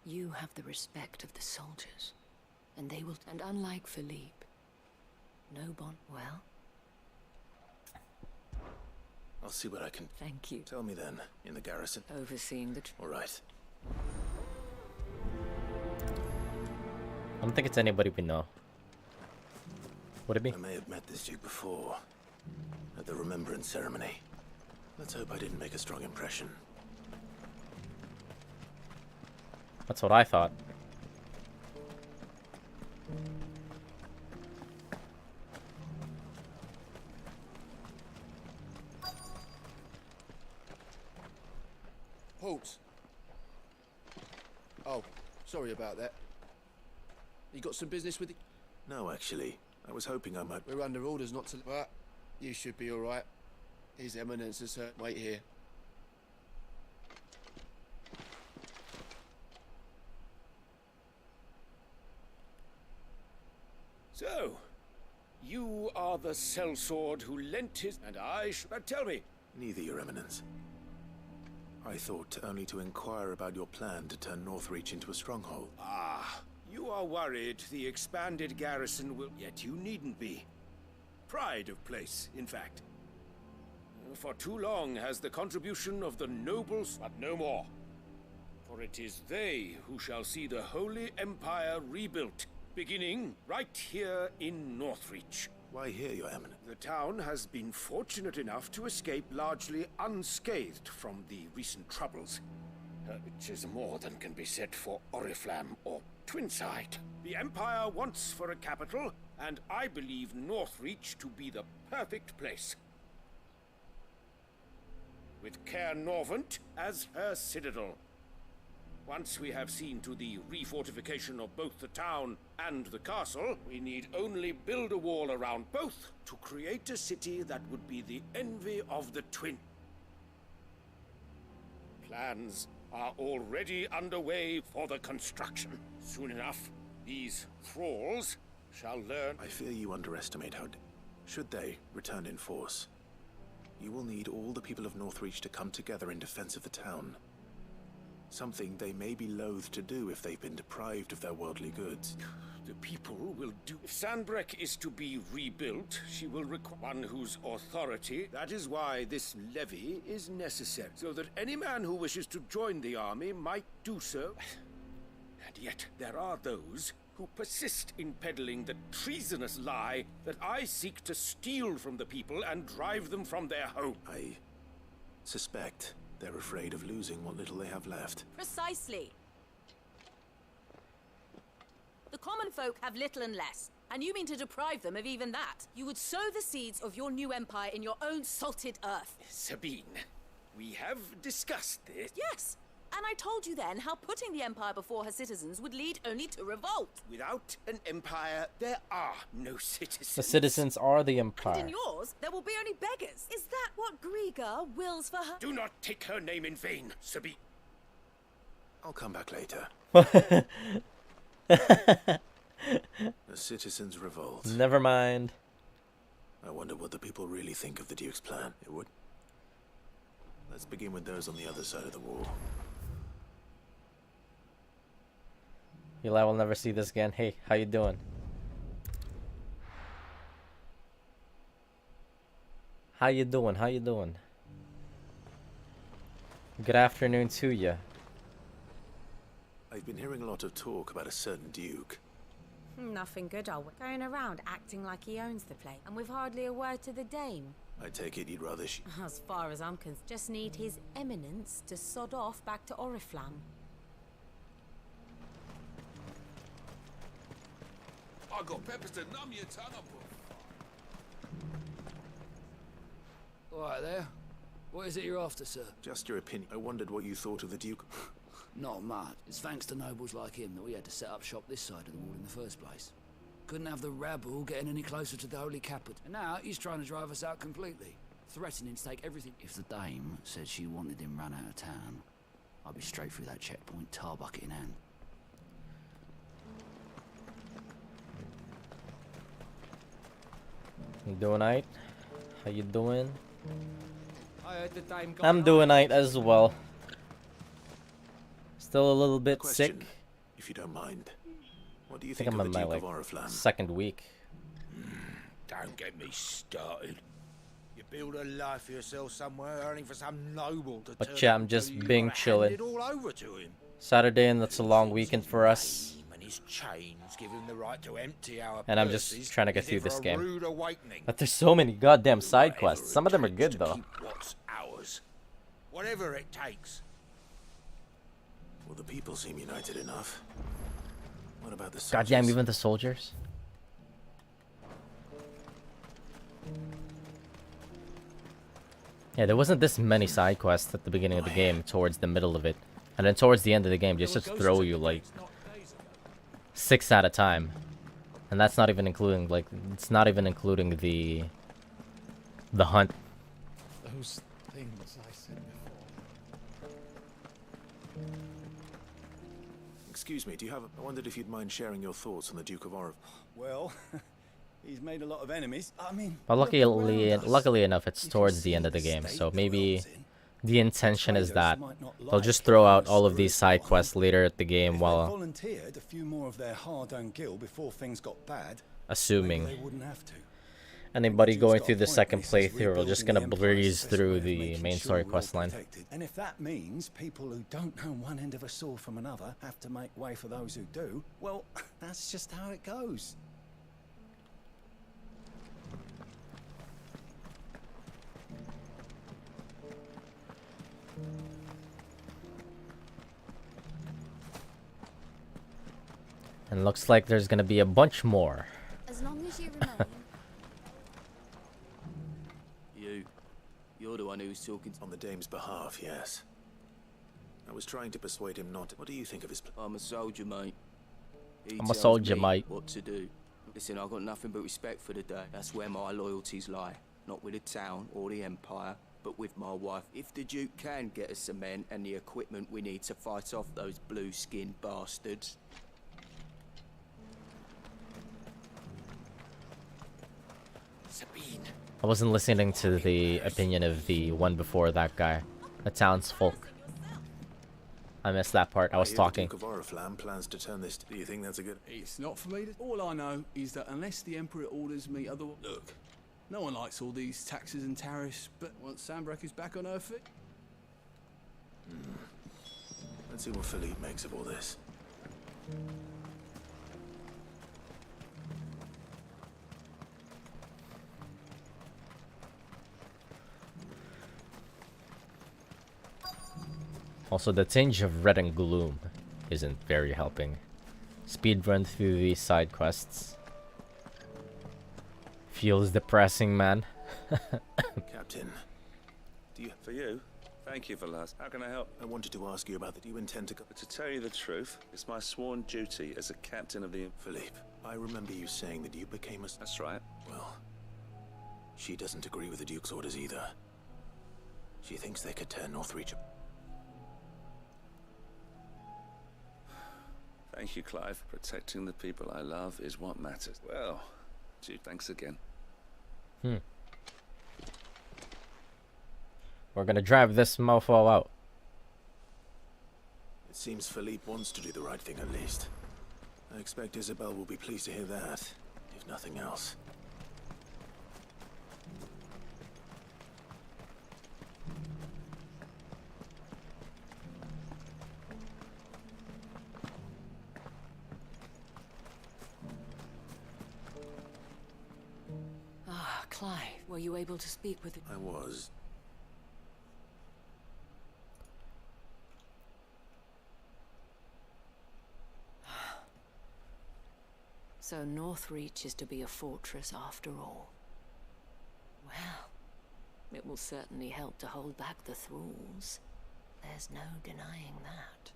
You have the respect of the soldiers, and they will... And unlike Philippe, no bond. Well? I'll see what I can... Thank you. Tell me then, in the garrison. Overseeing the... All right. I don't think it's anybody we know. Would it be? I may have met this dude before, at the remembrance ceremony. Let's hope I didn't make a strong impression. That's what I thought. Halt. Oh, sorry about that. You got some business with the... No, actually. I was hoping I might... We're under orders not to... But you should be all right. His Eminence has heard... Wait here. So, you are the sellsword who lent his... And I should... Tell me. Neither, Your Eminence. I thought only to inquire about your plan to turn Northreach into a stronghold. Ah, you are worried the expanded garrison will... Yet you needn't be. Pride of place, in fact. For too long has the contribution of the nobles... But no more. For it is they who shall see the Holy Empire rebuilt. beginning right here in Northreach. Why here, Your Eminence? The town has been fortunate enough to escape largely unscathed from the recent troubles, which is more than can be said for Oriflamme or Twinside. The Empire wants for a capital, and I believe Northreach to be the perfect place, with Caer Norvent as her citadel. Once we have seen to the refortification of both the town and the castle, we need only build a wall around both to create a city that would be the envy of the Twin. Plans are already underway for the construction. Soon enough, these thralls shall learn. I fear you underestimate how... Should they return in force, you will need all the people of Northreach to come together in defense of the town. Something they may be loath to do if they've been deprived of their worldly goods. The people will do. If Sandbreck is to be rebuilt, she will require one whose authority. That is why this levy is necessary, so that any man who wishes to join the army might do so. And yet, there are those who persist in peddling the treasonous lie that I seek to steal from the people and drive them from their home. I suspect they're afraid of losing what little they have left. Precisely. The common folk have little and less, and you mean to deprive them of even that. You would sow the seeds of your new empire in your own salted earth. Sabine, we have discussed this. Yes, and I told you then how putting the empire before her citizens would lead only to revolt. Without an empire, there are no citizens. The citizens are the And Empire. in yours, there will be only beggars. Is that what Griga wills for her? Do not take her name in vain, Sabine. I'll come back later. The citizens revolt. Never mind. I wonder what the people really think of the Duke's plan. It would. Let's begin with those on the other side of the wall. Eli will never see this again. Hey, how you doing? How you doing? How you doing? Good afternoon to you. I've been hearing a lot of talk about a certain Duke. Nothing good, going around acting like he owns the place, and with hardly a word to the dame. I take it you'd rather As far as I'm concerned, just need his eminence to sod off back to Oriflamme. I got peppers to numb your tongue up. All right there. What is it you're after, sir? Just your opinion. I wondered what you thought of the Duke. Not much. It's thanks to nobles like him that we had to set up shop this side of the wall in the first place. Couldn't have the rabble getting any closer to the holy capital. And now he's trying to drive us out completely, threatening to take everything. If the dame said she wanted him run out of town, I'd be straight through that checkpoint, tar bucket in hand. You doing alright? How you doing? I heard the dame got I'm doing alright as well. Still a little bit Question, sick. if you don't mind. What do you I think think I'm of in the my Duke like of Oriflamme? second week. Don't get me started. You build a life for yourself somewhere, earning for some noble to But turn yeah, up I'm just to you, being gotta hand chilling. it all over to him. Saturday, and that's a long weekend for us. And his chains give him the right to empty our And I'm just purses, trying to get is in through this for a game. rude awakening. But there's so many goddamn side quests. Some of them are good though. Keep what's ours. Whatever it takes. Well, the people seem united enough. What about the soldiers? Goddamn, even the soldiers. Yeah, there wasn't this many side quests at the beginning of the game, towards the middle of it. And then towards the end of the game, just throw you like 6 at a time. And that's not even including, like, it's not even including the hunt. Those things I said before. Excuse me, do you have I wondered if you'd mind sharing your thoughts on the Duke of Oriflamme. Well, he's made a lot of enemies. I mean, But luckily enough, it's towards the end of the game, so maybe the intention is that they'll just throw out all of these side quests later at the game If while they volunteered a few more of their hard-earned gil before things got bad, assuming maybe they wouldn't have to. Anybody going through the second playthrough, we're just gonna breeze through the main story quest line. And if that means people who don't know one end of a sword from another have to make way for those who do, well, that's just how it goes. And looks like there's gonna be a bunch more. As long as you remain. You're the one who's talking on the dame's behalf, yes. I was trying to persuade him not to. What do you think of his I'm a soldier, mate. He I'm a tells soldier, me mate. What to do. Listen, I've got nothing but respect for the day. That's where my loyalties lie. Not with the town or the Empire, but with my wife. If the Duke can get us some men and the equipment we need to fight off those blue-skinned bastards. Sabine. I wasn't listening to the opinion of the one before that guy, the townsfolk. I missed that part. I was talking. The Duke of Oriflamme plans to turn this. Do you think that's a good? It's not for me. All I know is that unless the Emperor orders me otherwise... Look, no one likes all these taxes and tariffs, but once Sandbreck is back on her feet... Let's see what Philippe makes of all this. Also, the tinge of red and gloom isn't very helping. Speedrun through these side quests. Feels depressing, man. Captain, do you... For you? Thank you for last. How can I help? I wanted to ask you about the... Do you intend to go... To tell you the truth, it's my sworn duty as a captain of the... Philippe, I remember you saying that you became a... That's right. Well, she doesn't agree with the Duke's orders either. She thinks they could turn Northreach... Thank you, Clive. Protecting the people I love is what matters. Well, gee, thanks again. We're gonna drive this mofo out. It seems Philippe wants to do the right thing at least. I expect Isabel will be pleased to hear that, if nothing else. Ah, Clive, were you able to speak with the... I was. So Northreach is to be a fortress after all. Well, it will certainly help to hold back the thralls. There's no denying that.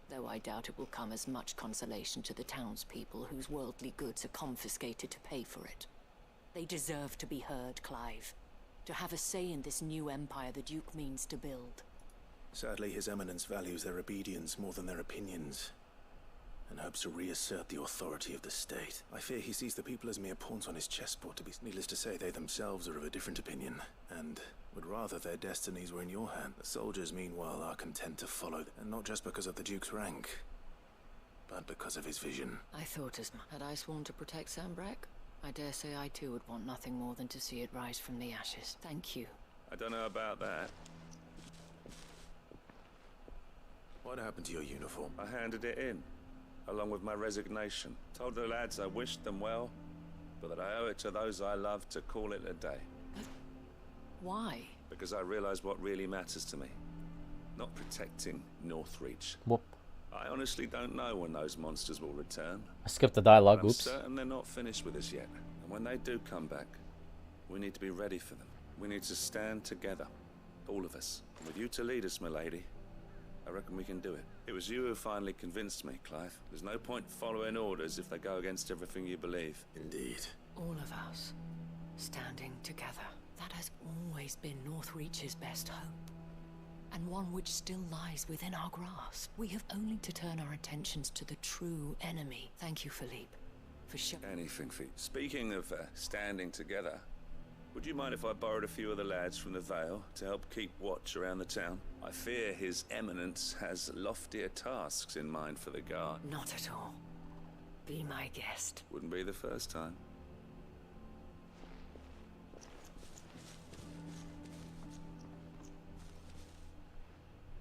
Though I doubt it will come as much consolation to the townspeople whose worldly goods are confiscated to pay for it. They deserve to be heard, Clive. To have a say in this new empire the Duke means to build. Sadly, His Eminence values their obedience more than their opinions, and hopes to reassert the authority of the state. I fear he sees the people as mere pawns on his chessboard. To be needless to say, they themselves are of a different opinion, and would rather their destinies were in your hand. The soldiers, meanwhile, are content to follow, and not just because of the Duke's rank, but because of his vision. I thought as much. Had I sworn to protect Sandbreck? I dare say I too would want nothing more than to see it rise from the ashes. Thank you. I don't know about that. What happened to your uniform? I handed it in, along with my resignation. Told the lads I wished them well, but that I owe it to those I love to call it a day. But why? Because I realized what really matters to me. Not protecting Northreach. Whoop. I honestly don't know when those monsters will return. I skipped the dialogue, I'm oops. certain they're not finished with us yet. And when they do come back, we need to be ready for them. We need to stand together. All of us. And with you to lead us, milady, I reckon we can do it. It was you who finally convinced me, Clive. There's no point following orders if they go against everything you believe. Indeed. All of us, standing together. That has always been Northreach's best hope. And one which still lies within our grasp. We have only to turn our attentions to the true enemy. Thank you, Philippe, for Anything for you. Speaking of standing together, would you mind if I borrowed a few of the lads from the Vale to help keep watch around the town? I fear His Eminence has loftier tasks in mind for the guard. Not at all. Be my guest. Wouldn't be the first time.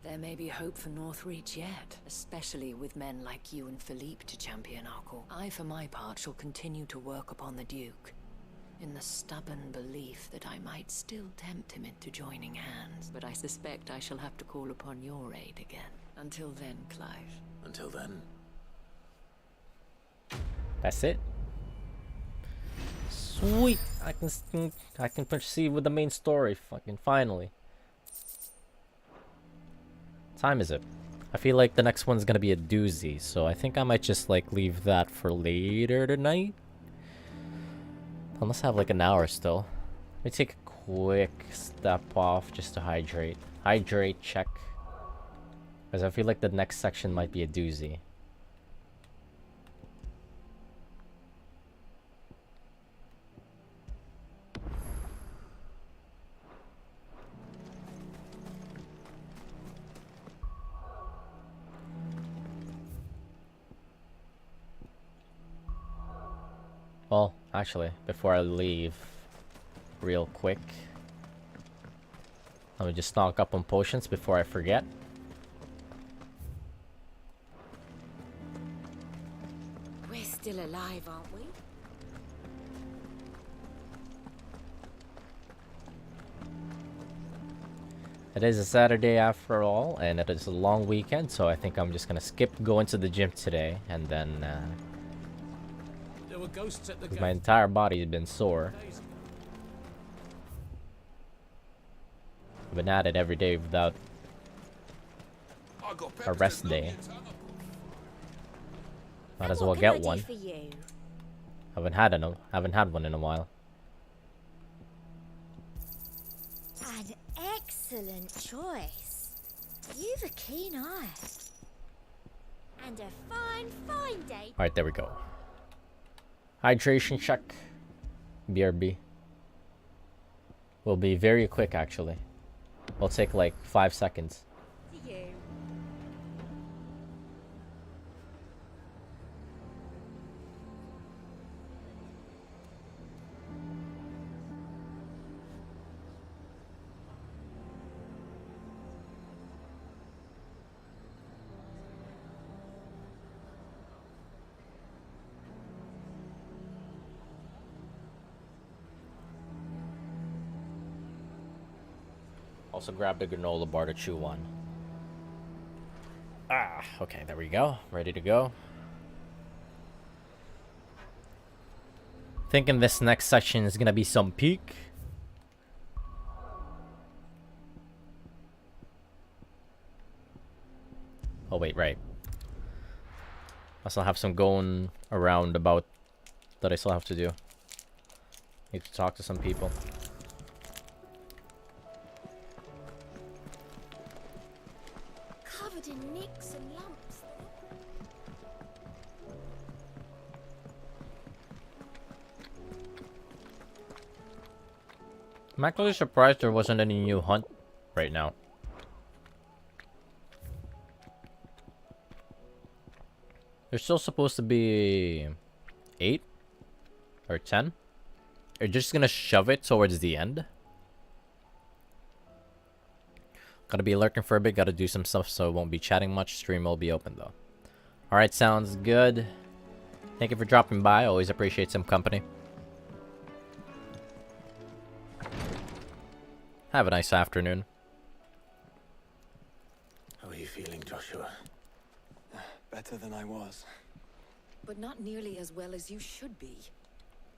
There may be hope for Northreach yet, especially with men like you and Philippe to champion our cause. I, for my part, shall continue to work upon the Duke, in the stubborn belief that I might still tempt him into joining hands. But I suspect I shall have to call upon your aid again. Until then, Clive. Until then. That's it. Sweet. I can proceed with the main story. Fucking finally. What time is it? I feel like the next one's gonna be a doozy, so I think I might just like leave that for later tonight. I must have like an hour still. Let me take a quick step off just to hydrate. Hydrate check. Because I feel like the next section might be a doozy. Well, actually, before I leave, real quick, let me just stock up on potions before I forget. We're still alive, aren't we? It is a Saturday after all, and it is a long weekend, so I think I'm just gonna skip going to the gym today, and then There were ghosts at the 'cause gate. my entire body has been sore. I've been at it every day without a rest day. Might as well get one. Haven't had one in a while. An excellent choice. You've a keen eye. And a fine day. Alright, there we go. Hydration check. BRB. Will be very quick actually. Will take like 5 seconds. To you. Also grab the granola bar to chew on. Ah, okay, there we go. Ready to go. Thinking this next section is gonna be some peak. Oh wait, right. I still have some going around about that I still have to do. Need to talk to some people. Covered in nicks and lumps. I'm actually surprised there wasn't any new hunt right now. There's still supposed to be 8 or 10. You're just gonna shove it towards the end. Gotta be lurking for a bit, gotta do some stuff, so it won't be chatting much. Stream will be open though. Alright, sounds good. Thank you for dropping by, always appreciate some company. Have a nice afternoon. How are you feeling, Joshua? Better than I was. But not nearly as well as you should be.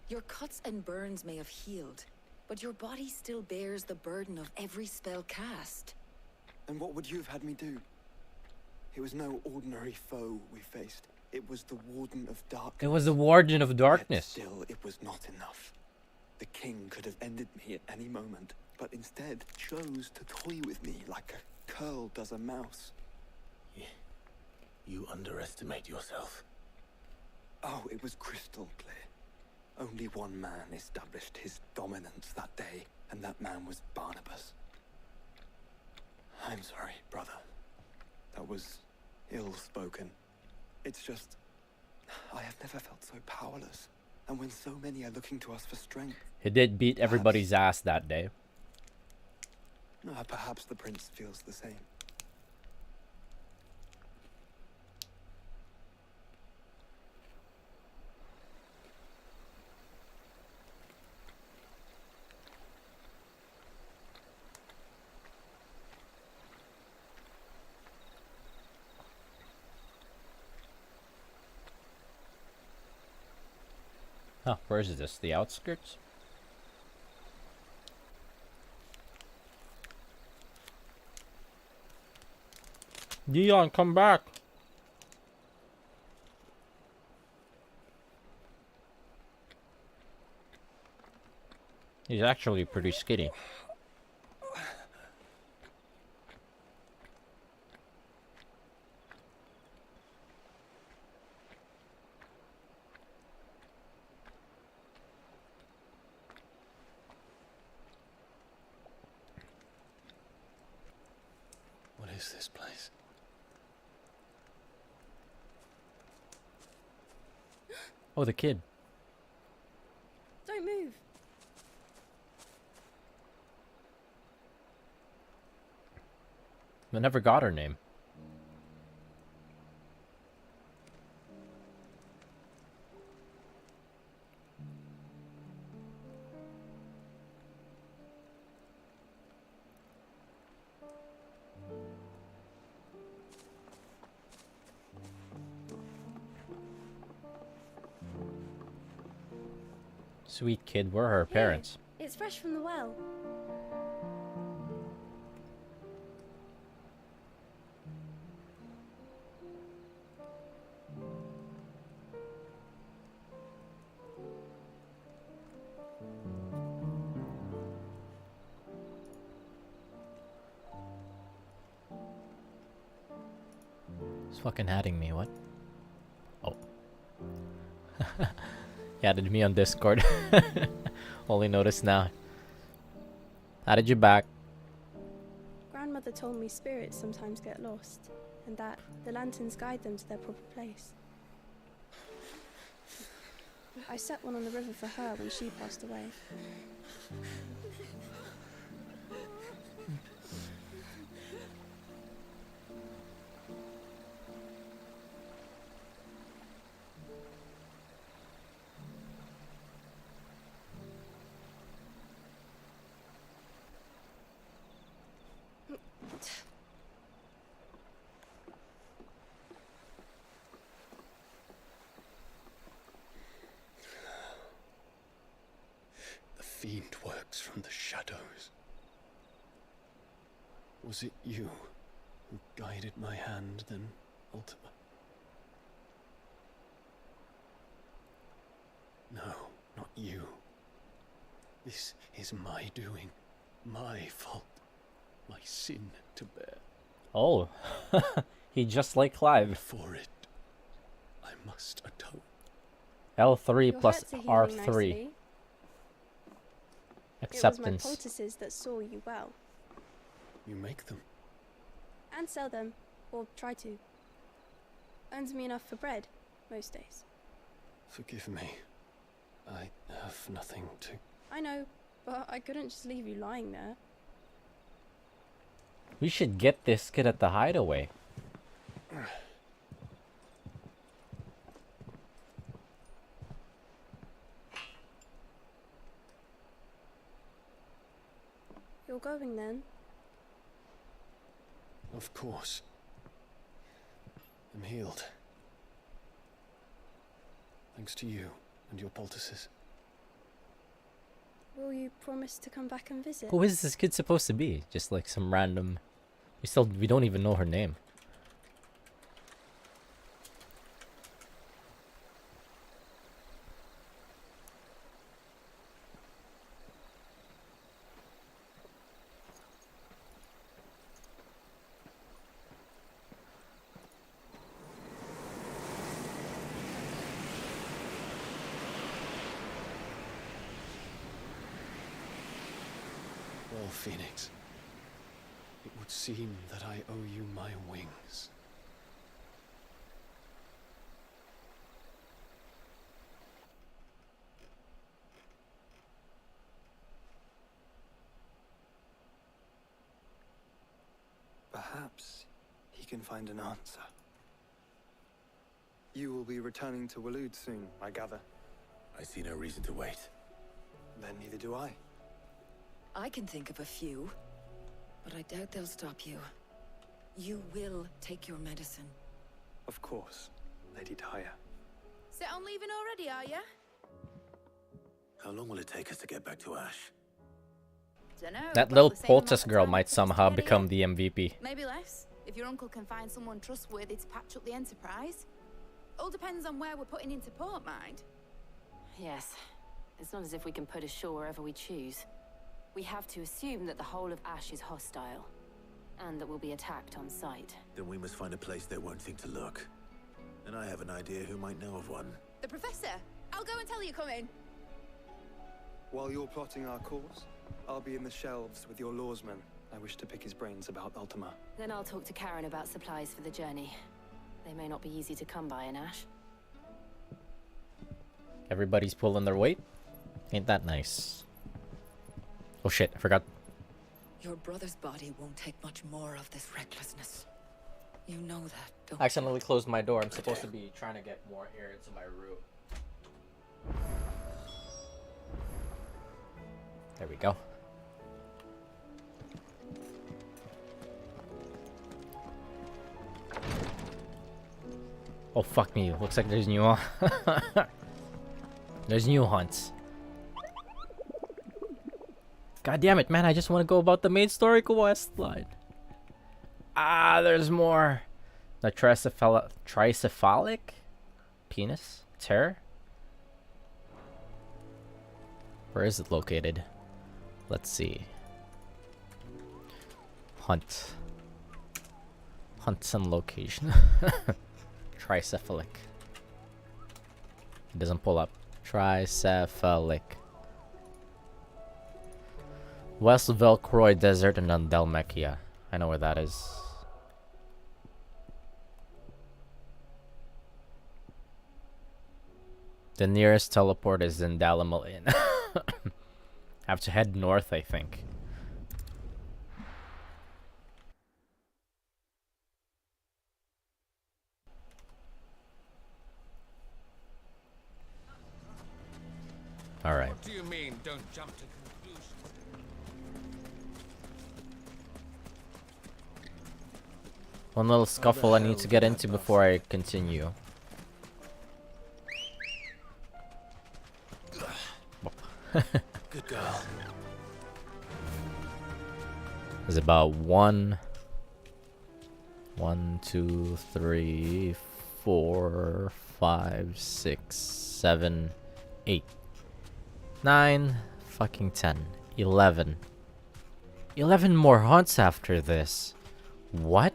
Your cuts and burns may have healed, but your body still bears the burden of every spell cast. And what would you have had me do? It was no ordinary foe we faced. It was the Warden of Darkness. It was the Warden of Darkness. Yet still, it was not enough. The king could have ended me at any moment, but instead chose to toy with me like a curl does a mouse. You underestimate yourself. Oh, it was crystal clear. Only one man established his dominance that day, and that man was Barnabas. I'm sorry, brother. That was ill-spoken. It's just, I have never felt so powerless. And when so many are looking to us for strength... He did beat everybody's ass that day. Perhaps the prince feels the same. Huh, where is this? The outskirts? Dion, come back! He's actually pretty skinny. What is this place? Oh, the kid. Don't move. I never got her name. Sweet kid, where are her parents? It's fresh from the well. He's fucking adding me, what? Oh. He added me on Discord. Only noticed now. Added you back. Grandmother told me spirits sometimes get lost, and that the lanterns guide them to their proper place. I set one on the river for her when she passed away. The fiend works from the shadows. Was it you who guided my hand, then ultimately? No, not you. This is my doing, my fault, my sin to bear. Oh, he just like Clive. For it, I must atone. L3 Your plus hurts are healing R3. nicely. Acceptance. It was my poultices that saw you well. You make them. And sell them, or try to. Earns me enough for bread, most days. Forgive me. I have nothing to... I know, but I couldn't just leave you lying there. We should get this kid at the hideaway. You're going then? Of course. I'm healed. Thanks to you and your poultices. Will you promise to come back and visit? Who is this kid supposed to be? Just like some random... We don't even know her name. Well, Phoenix, it would seem that I owe you my wings. Perhaps he can find an answer. You will be returning to Waloed soon, I gather. I see no reason to wait. Then neither do I. I can think of a few, but I doubt they'll stop you. You will take your medicine. Of course, Lady Daya. Set on leaving already, are ya? How long will it take us to get back to Ash? Dunno, That about little the same poultice amount of girl time might it took us to somehow get become here. the MVP. Maybe less, if your uncle can find someone trustworthy to patch up the Enterprise. All depends on where we're putting into port, mind. Yes. It's not as if we can put ashore wherever we choose. We have to assume that the whole of Ash is hostile, and that we'll be attacked on sight. Then we must find a place they won't think to look. And I have an idea who might know of one. The Professor! I'll go and tell you come in. While you're plotting our course, I'll be in the shelves with your lawsman. I wish to pick his brains about Ultima. Then I'll talk to Karen about supplies for the journey. They may not be easy to come by in Ash. Everybody's pulling their weight. Ain't that nice? Oh shit, I forgot. Your brother's body won't take much more of this recklessness. You know that, don't I accidentally closed my door. I'm supposed to be trying to get more air into my room. There we go. Oh fuck me, looks like there's new there's new hunts. God damn it, man, I just want to go about the main story quest line. Ah, there's more. The tricephalic penis terror. Where is it located? Let's see. Hunt. Hunts and location. Tricephalic. It doesn't pull up. Tricephalic. West Velcroy Desert and Dalmekia. I know where that is. The nearest teleport is in Dalamal Inn. Have to head north, I think. All right. What do you mean, don't jump to conclusions? One little scuffle I need to get into before I continue. Good girl. There's about 1, 2, 3, 4, 5, 6, 7, 8, 9, fucking 10, 11. 11 more hunts after this. What?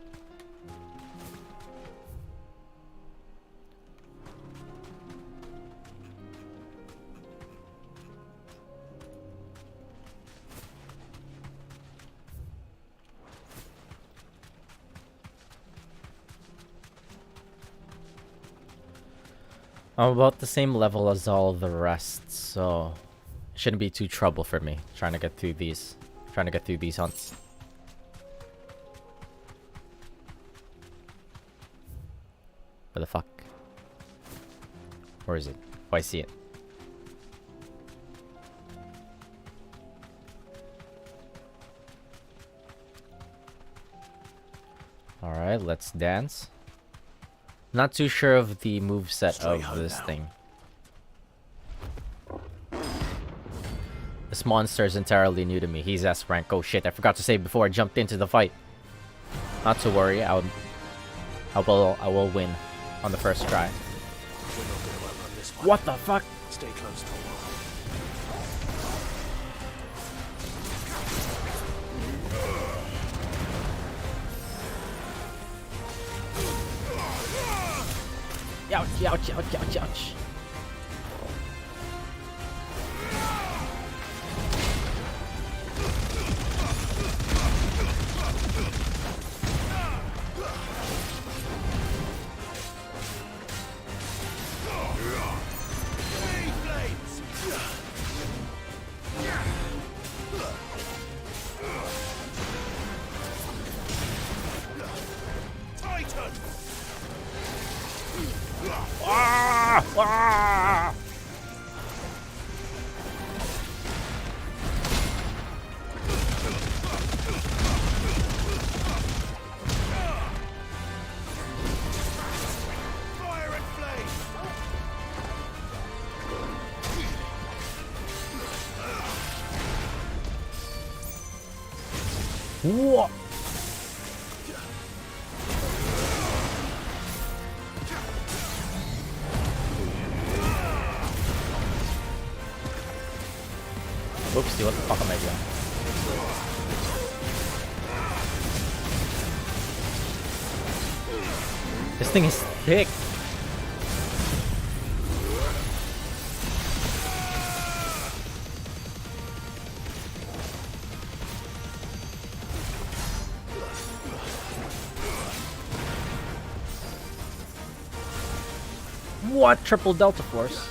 I'm about the same level as all of the rest, so it shouldn't be too trouble for me trying to get through these hunts. Where the fuck? Where is it? Oh, I see it. Alright, let's dance. Not too sure of the moveset of this thing. This monster is entirely new to me. He's S rank. Oh shit, I forgot to say before I jumped into the fight. Not to worry, I will win on the first try. What the fuck? Stay close to Ouch, ouch, ouch, ouch, ouch. Whoa! Oopsie, what the fuck am I doing? This thing is thick. What? Triple Delta Force?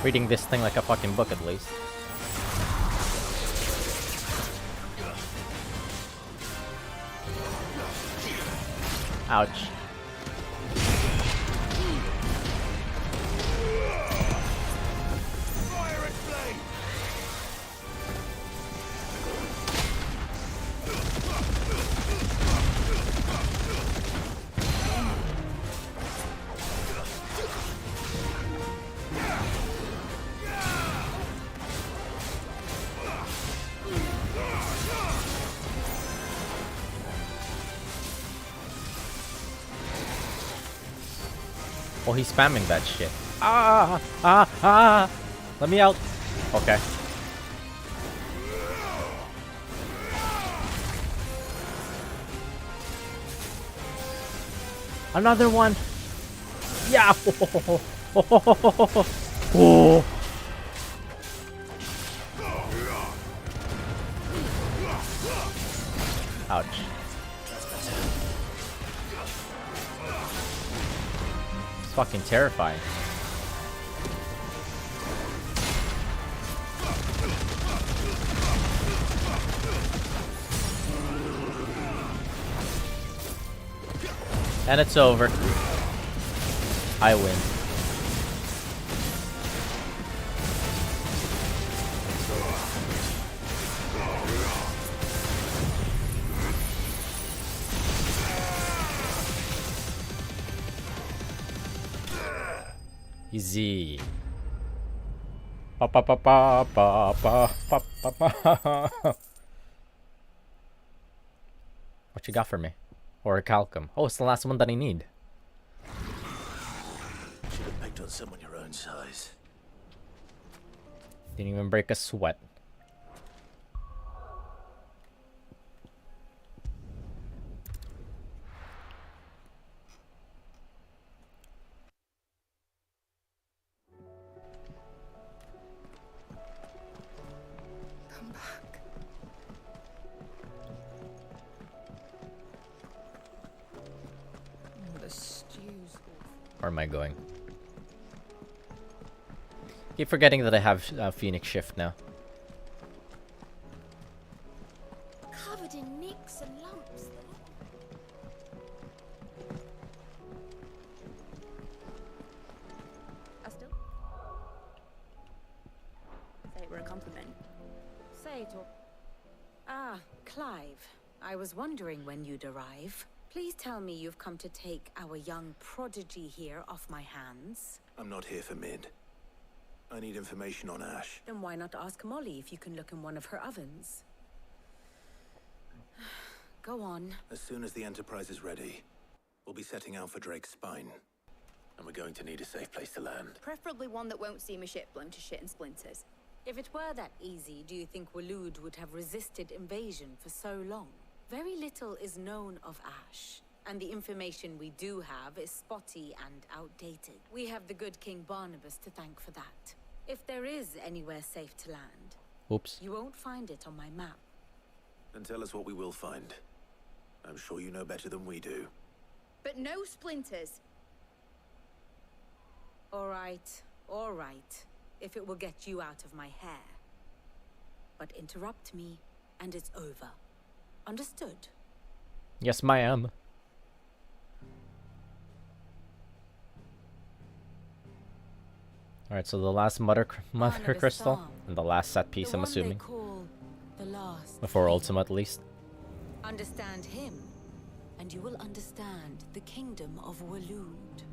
Reading this thing like a fucking book at least. Ouch. Oh, he's spamming that shit. Ah! Let me out. Okay. Another one. Yeah. Oh. Ouch. It's fucking terrifying. And it's over. I win. Easy. Pa pa pa pa pa pa pa pa pa. What you got for me? Or a Calcum. Oh, it's the last one that I need. Should have picked on someone your own size. Didn't even break a sweat. Come back. Oh, the stew's Where am I going? Keep forgetting that I have Phoenix Shift now. Covered in nicks and lumps. I still say it were a compliment. Say it or Ah, Clive. I was wondering when you'd arrive. Please tell me you've come to take our young prodigy here off my hands. I'm not here for mid. I need information on Ash. Then why not ask Molly if you can look in one of her ovens? Go on. As soon as the Enterprise is ready, we'll be setting out for Drake's Spine. And we're going to need a safe place to land. Preferably one that won't see my ship blown to shit and splinters. If it were that easy, do you think Waloed would have resisted invasion for so long? Very little is known of Ash, and the information we do have is spotty and outdated. We have the good King Barnabas to thank for that. If there is anywhere safe to land, Oops. you won't find it on my map. Then tell us what we will find. I'm sure you know better than we do. But no splinters. All right. If it will get you out of my hair. But interrupt me, and it's over. Understood? Yes, ma'am. Alright, so the last mother crystal and the last set piece, I'm assuming. The last Before Ultima, at least. Understand him, and you will understand the kingdom of Waloed.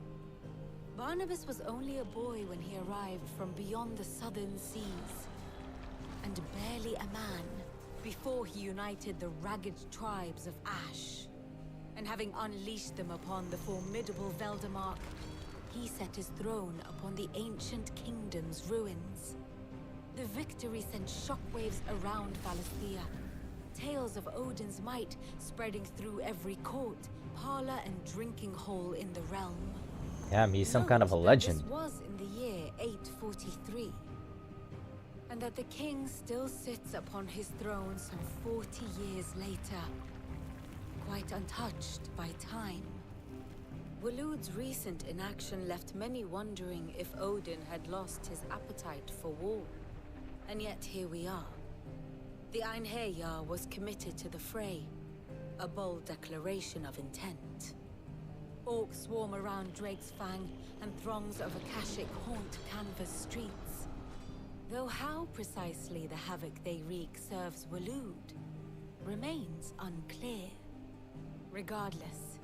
Barnabas was only a boy when he arrived from beyond the southern seas, and barely a man before he united the ragged tribes of Ash. And having unleashed them upon the formidable Veldemark, he set his throne upon the ancient kingdom's ruins. The victory sent shockwaves around Valisthea, tales of Odin's might spreading through every court, parlor, and drinking hole in the realm. Damn, he's some kind of a legend. This was in the year 843, and that the king still sits upon his throne some 40 years later, quite untouched by time. Waloed's recent inaction left many wondering if Odin had lost his appetite for war. And yet here we are. The Einherjar was committed to the fray, a bold declaration of intent. Orcs swarm around Drake's Fang, and throngs of Akashic haunt canvas streets. Though how precisely the havoc they wreak serves Waloed remains unclear. Regardless,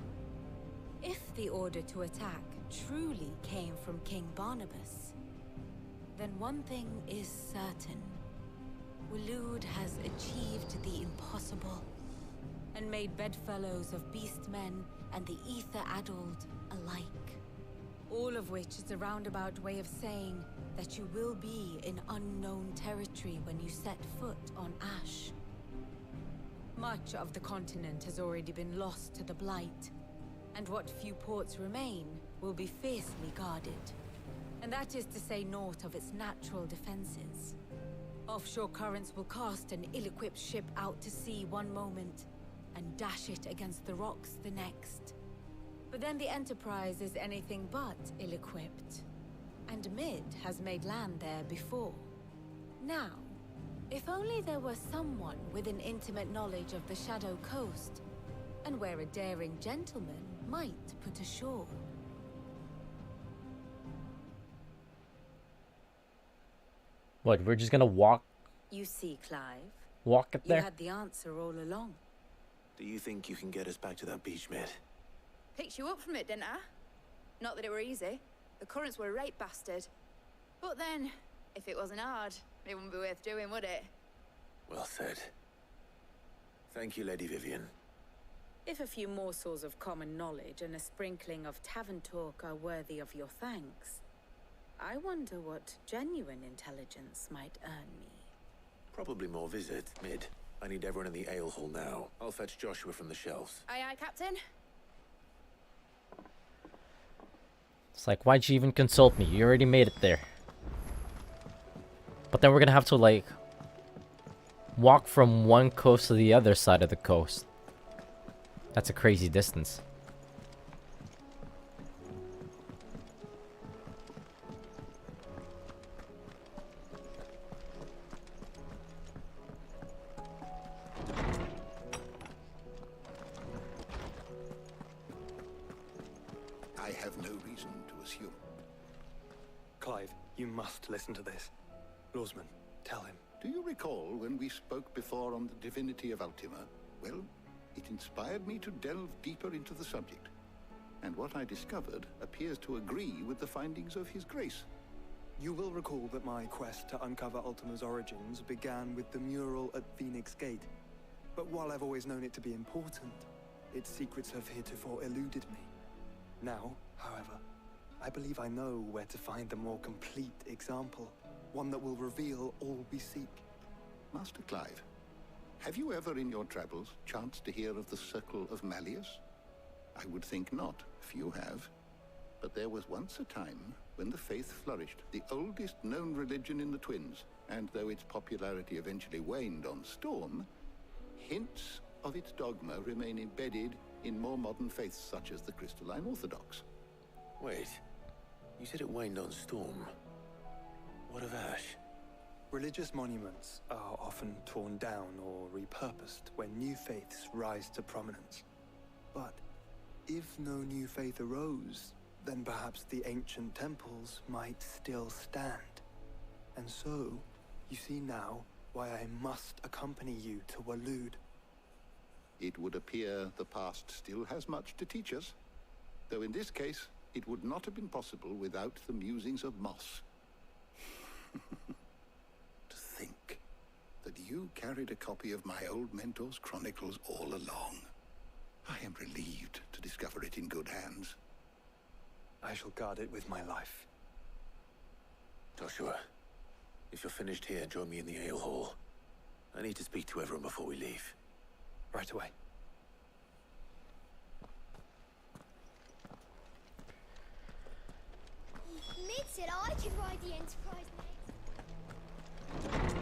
if the order to attack truly came from King Barnabas, then one thing is certain. Waloed has achieved the impossible, and made bedfellows of beastmen and the ether-addled alike. All of which is a roundabout way of saying that you will be in unknown territory when you set foot on Ash. Much of the continent has already been lost to the Blight, and what few ports remain will be fiercely guarded. And that is to say naught of its natural defenses. Offshore currents will cast an ill-equipped ship out to sea one moment, and dash it against the rocks the next. But then the Enterprise is anything but ill-equipped, and Mid has made land there before. Now, if only there were someone with an intimate knowledge of the Shadow Coast, and where a daring gentleman might put ashore. What, we're just gonna walk You see, Clive. it there? You had the answer all along. Do you think you can get us back to that beach, Mid? Picked you up from it, didn't I? Not that it were easy. The currents were a right bastard. But then, if it wasn't hard, it wouldn't be worth doing, would it? Well said. Thank you, Lady Vivian. If a few morsels of common knowledge and a sprinkling of tavern talk are worthy of your thanks, I wonder what genuine intelligence might earn me. Probably more visit, Mid. I need everyone in the ale hall now. I'll fetch Joshua from the shelves. Aye, aye, Captain. It's like, why'd you even consult me? You already made it there. But then we're gonna have to, like, walk from one coast to the other side of the coast. That's a crazy distance. I have no reason to assume. Clive, you must listen to this. Lawsman, tell him. Do you recall when we spoke before on the divinity of Ultima? Well, it inspired me to delve deeper into the subject. And what I discovered appears to agree with the findings of His Grace. You will recall that my quest to uncover Ultima's origins began with the mural at Phoenix Gate. But while I've always known it to be important, its secrets have heretofore eluded me. Now, however, I believe I know where to find the more complete example, one that will reveal all we seek. Master Clive, have you ever in your travels chanced to hear of the Circle of Malleus? I would think not, few have. But there was once a time when the faith flourished, the oldest known religion in the Twins, and though its popularity eventually waned on Storm, hints of its dogma remain embedded in more modern faiths such as the Crystalline Orthodox. Wait, you said it waned on Storm. What of Ash? Religious monuments are often torn down or repurposed when new faiths rise to prominence. But if no new faith arose, then perhaps the ancient temples might still stand. And so, you see now why I must accompany you to Waloed. It would appear the past still has much to teach us, though in this case, it would not have been possible without the musings of Moss. To think that you carried a copy of my old mentor's chronicles all along. I am relieved to discover it in good hands. I shall guard it with my life. Joshua, if you're finished here, join me in the ale hall. I need to speak to everyone before we leave. Right away. Mid said I could ride the Enterprise next.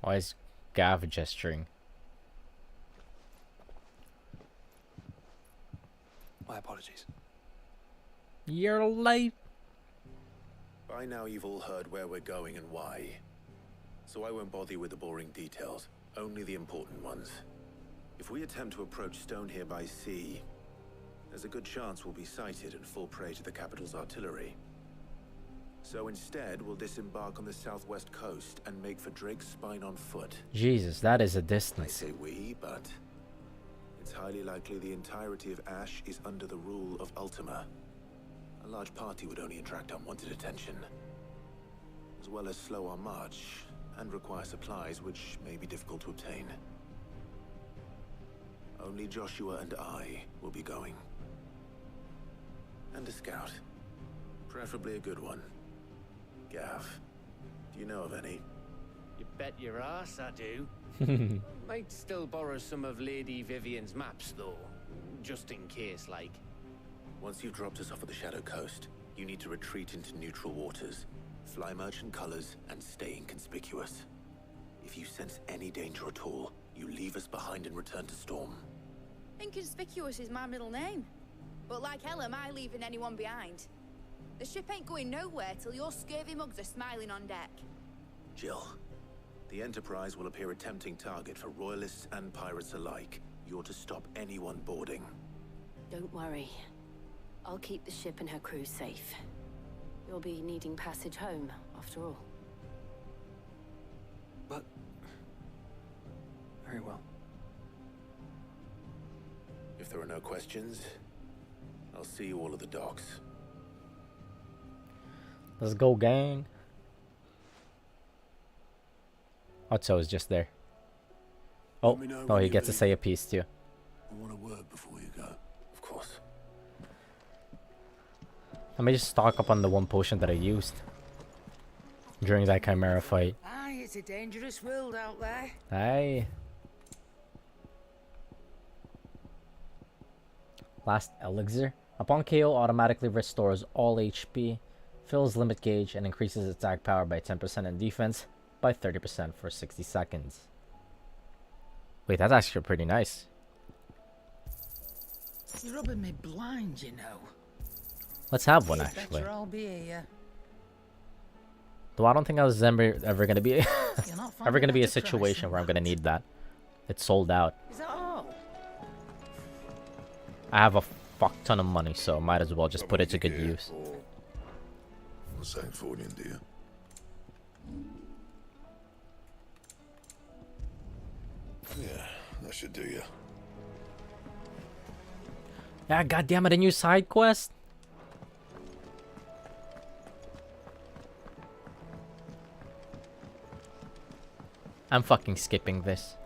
Why is Gav gesturing? My apologies. You're late. By now you've all heard where we're going and why. So I won't bother you with the boring details, only the important ones. If we attempt to approach Stone here by sea, there's a good chance we'll be sighted and fall prey to the capital's artillery. So instead, we'll disembark on the southwest coast and make for Drake's Spine on foot. Jesus, that is a I distance. say we, but it's highly likely the entirety of Ash is under the rule of Ultima. A large party would only attract unwanted attention, as well as slow our march and require supplies which may be difficult to obtain. Only Joshua and I will be going. And a scout. Preferably a good one. Gav, do you know of any? You bet your ass I do. Might still borrow some of Lady Vivian's maps, though. Just in case, like. Once you've dropped us off at the Shadow Coast, you need to retreat into neutral waters, fly merchant colors, and stay inconspicuous. If you sense any danger at all, you leave us behind and return to Storm. Inconspicuous is my middle name. But like hell am I leaving anyone behind? The ship ain't going nowhere till your scurvy mugs are smiling on deck. Jill, the Enterprise will appear a tempting target for royalists and pirates alike. You're to stop anyone boarding. Don't worry. I'll keep the ship and her crew safe. You'll be needing passage home, after all. But... very well. If there are no questions, I'll see you all at the docks. Let's go, gang. Otto is just there. Oh, no, he gets to say a piece too. I want a word before you go. Of course. Let me just stock up on the one potion that I used during that Chimera fight. Aye, it's a dangerous world out there. Aye. Last elixir. Upon KO, automatically restores all HP, fills limit gauge, and increases attack power by 10% and defense by 30% for 60 seconds. Wait, that's actually pretty nice. You're rubbing me blind, you know. Let's have one, You actually. better I'll be here. Though I don't think I was ever gonna be You're not ever gonna be a finding that situation where I'm gonna need that. It's sold out. Is that all? I have a fuck ton of money, so might as well just put it to good use. St. Fornian, do you? Yeah, that should do you. Yeah, goddammit, a new side quest? I'm fucking skipping this.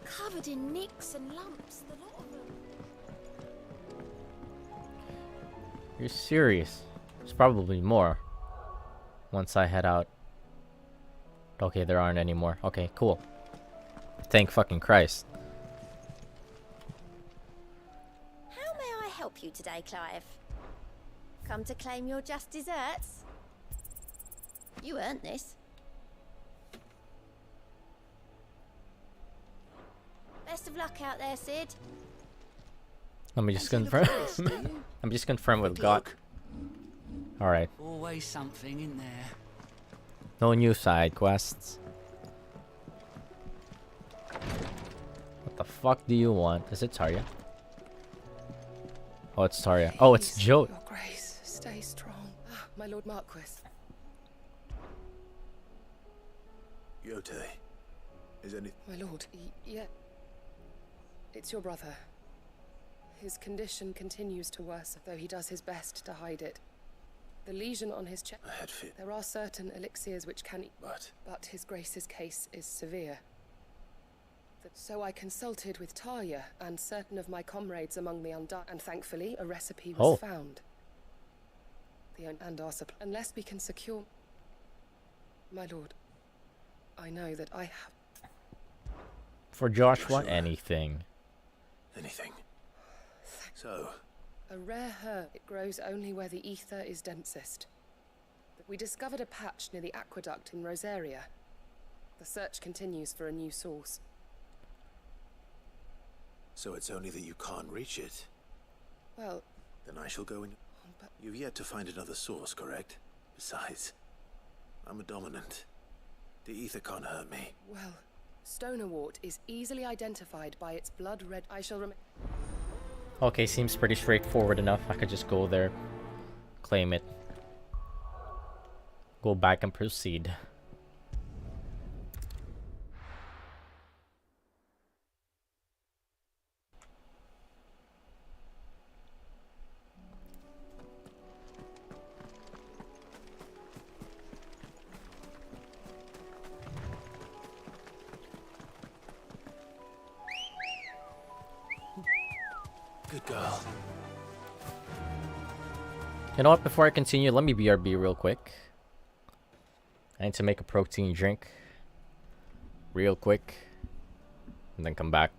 Covered in nicks and lumps, the lot of them. You're serious? There's probably more. Once I head out. Okay, there aren't any more. Okay, cool. Thank fucking Christ. How may I help you today, Clive? Come to claim your just desserts? You earned this. Best of luck out there, Sid. Let me just confirm. Let me just confirm what we've got. Alright. Always something in there. No new side quests. What the fuck do you want? Is it Tarja? Oh, it's Tarja. Oh, it's Joe. Your Grace, stay strong. Ah, my Lord Marquis. Yote, is any... My lord, yeah. It's your brother. His condition continues to worsen, though he does his best to hide it. The lesion on his chest... I had fear. There are certain elixirs which can... But his Grace's case is severe. So I consulted with Tarja and certain of my comrades among the Undone, and thankfully a recipe was found. And our supply... Unless we can secure... My lord, I know that I have... For Joshua, anything. Anything. So... A rare herb. It grows only where the ether is densest. We discovered a patch near the aqueduct in Rosaria. The search continues for a new source. So it's only that you can't reach it? Well... Then I shall go in... But... You've yet to find another source, correct? Besides, I'm a dominant. The ether can't hurt me. Well, Stonerwort is easily identified by its blood red... I shall remain... Okay, seems pretty straightforward enough. I could just go there, claim it, go back and proceed. Good girl. You know what? Before I continue, let me BRB real quick. I need to make a protein drink real quick and then come back.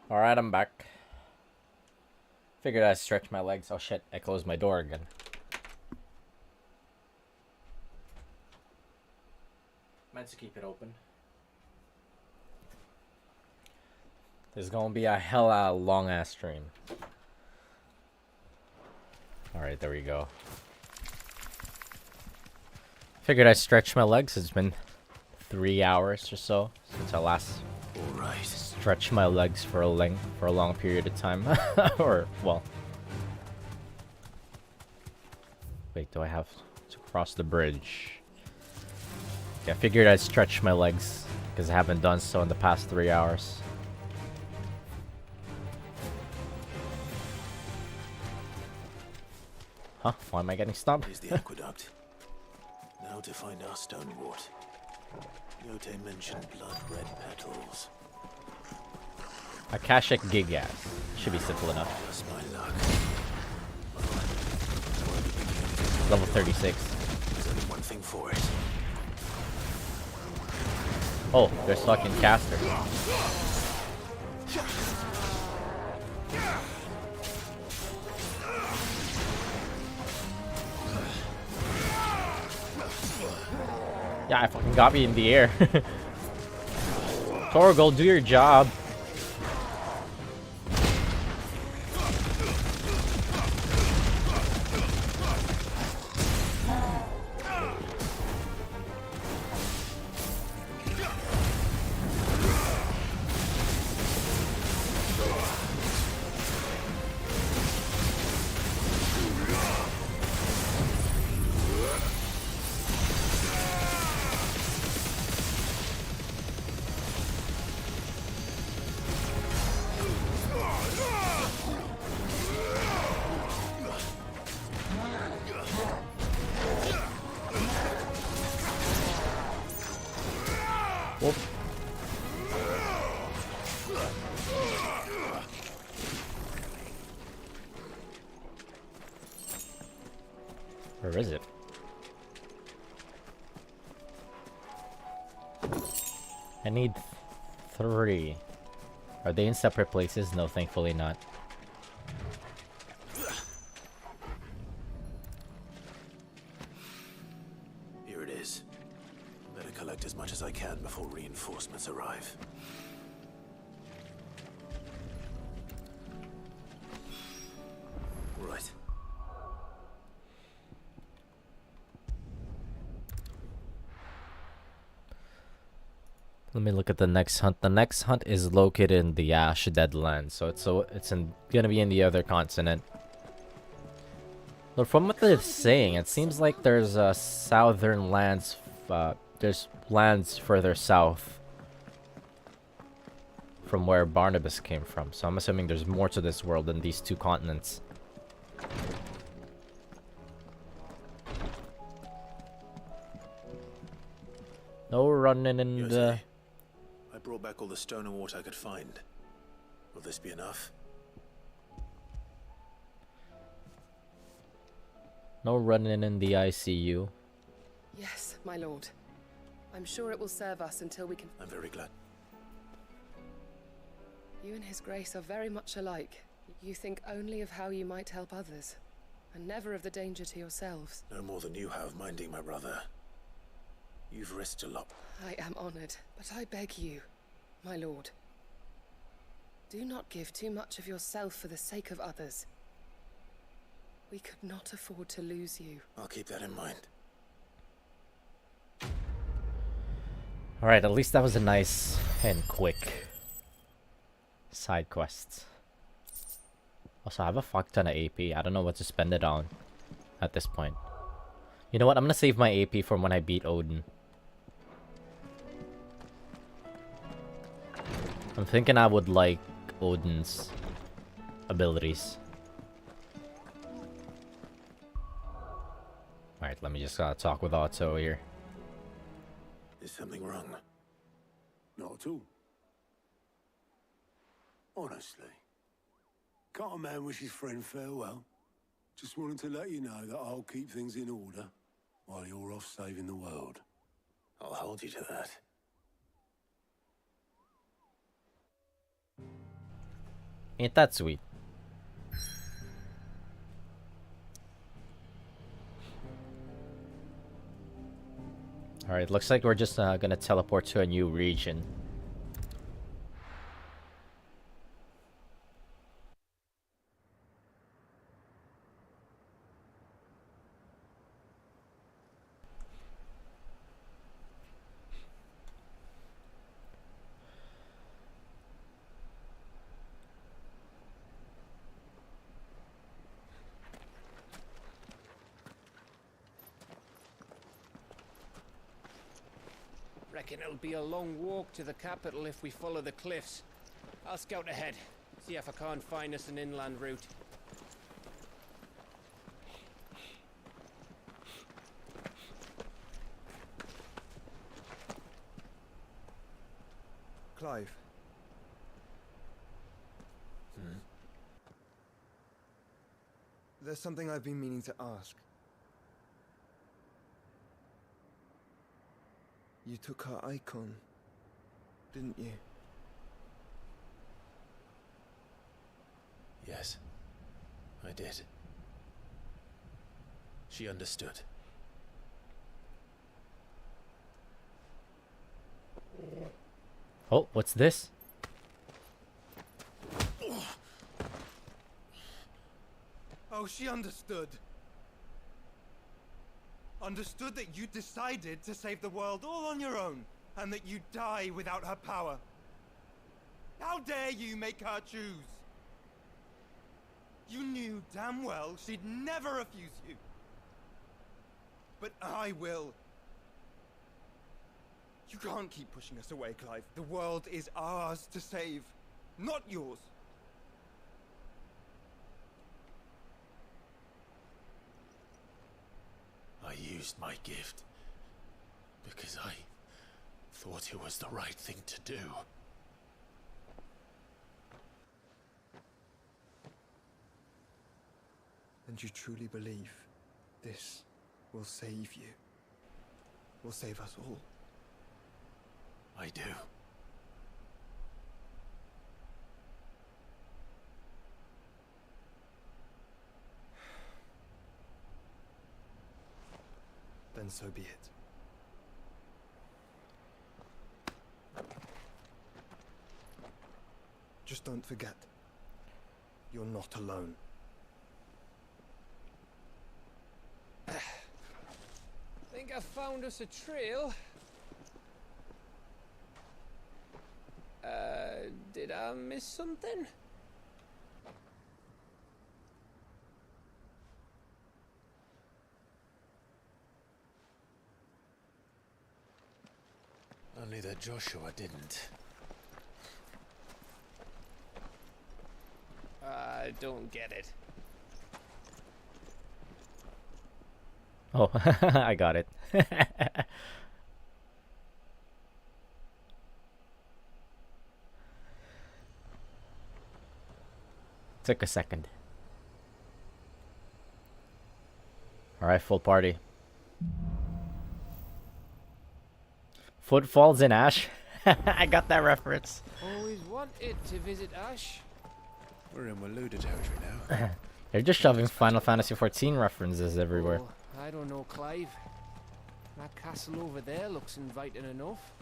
Alright, I'm back. Figured I'd stretch my legs. Oh shit, I closed my door again. Meant to keep it open. This is gonna be a hella long ass stream. Alright, there we go. Figured I'd stretch my legs. It's been 3 hours or so since I last stretched my legs for a long period of time. Or, well. Wait, do I have to cross the bridge? Okay, I figured I'd stretch my legs because I haven't done so in the past 3 hours. Huh? Why am I getting stopped? Here's the aqueduct. Now to find our stone wart. Yote mentioned blood red petals. Akashic Gigas. Should be simple enough. Just my luck. Level 36. There's only one thing for it. Oh, there's fucking casters. Yeah, I fucking got me in the air. Torgal, do your job. Where is it? I need 3. Are they in separate places? No, thankfully not. Here it is. Better collect as much as I can before reinforcements arrive. Right. Let me look at the next hunt. The next hunt is located in the Ash Deadlands, so it's gonna be in the other continent. But from what they're saying, it seems like there's southern lands. There's lands further south from where Barnabas came from. So I'm assuming there's more to this world than these 2 continents. No running in the... I brought back all the stone and water I could find. Will this be enough? No running in the ICU. Yes, my lord. I'm sure it will serve us until we can... I'm very glad. You and His Grace are very much alike. You think only of how you might help others, and never of the danger to yourselves. No more than you have minding my brother. You've risked a lot. I am honored, but I beg you, my lord, do not give too much of yourself for the sake of others. We could not afford to lose you. I'll keep that in mind. Alright, at least that was a nice and quick side quest. Also, I have a fuck ton of AP. I don't know what to spend it on at this point. You know what? I'm gonna save my AP from when I beat Odin. I'm thinking I would like Odin's abilities. Alright, let me just talk with Otto here. Is something wrong? Not at all. Honestly. Can't a man wish his friend farewell? Just wanted to let you know that I'll keep things in order while you're off saving the world. I'll hold you to that. Ain't that sweet? Alright, looks like we're just gonna teleport to a new region. Reckon it'll be a long walk to the capital if we follow the cliffs. I'll scout ahead, see if I can't find us an inland route. Clive. There's something I've been meaning to ask. You took her icon, didn't you? Yes, I did. She understood. Oh, what's this? Oh, she understood. Understood that you decided to save the world all on your own, and that you'd die without her power. How dare you make her choose? You knew damn well she'd never refuse you. But I will. You can't keep pushing us away, Clive. The world is ours to save, not yours. I used my gift because I thought it was the right thing to do. And you truly believe this will save you? Will save us all? I do. Then so be it. Just don't forget, you're not alone. Think I found us a trail. Did I miss something? Only that Joshua didn't. I don't get it. Oh, I got it. Took a second. Alright, full party. Footfalls in Ash. I got that reference. Always wanted to visit Ash. We're in Waluda territory now. They're just shoving Final Fantasy XIV references everywhere. Oh, I don't know, Clive. That castle over there looks inviting enough.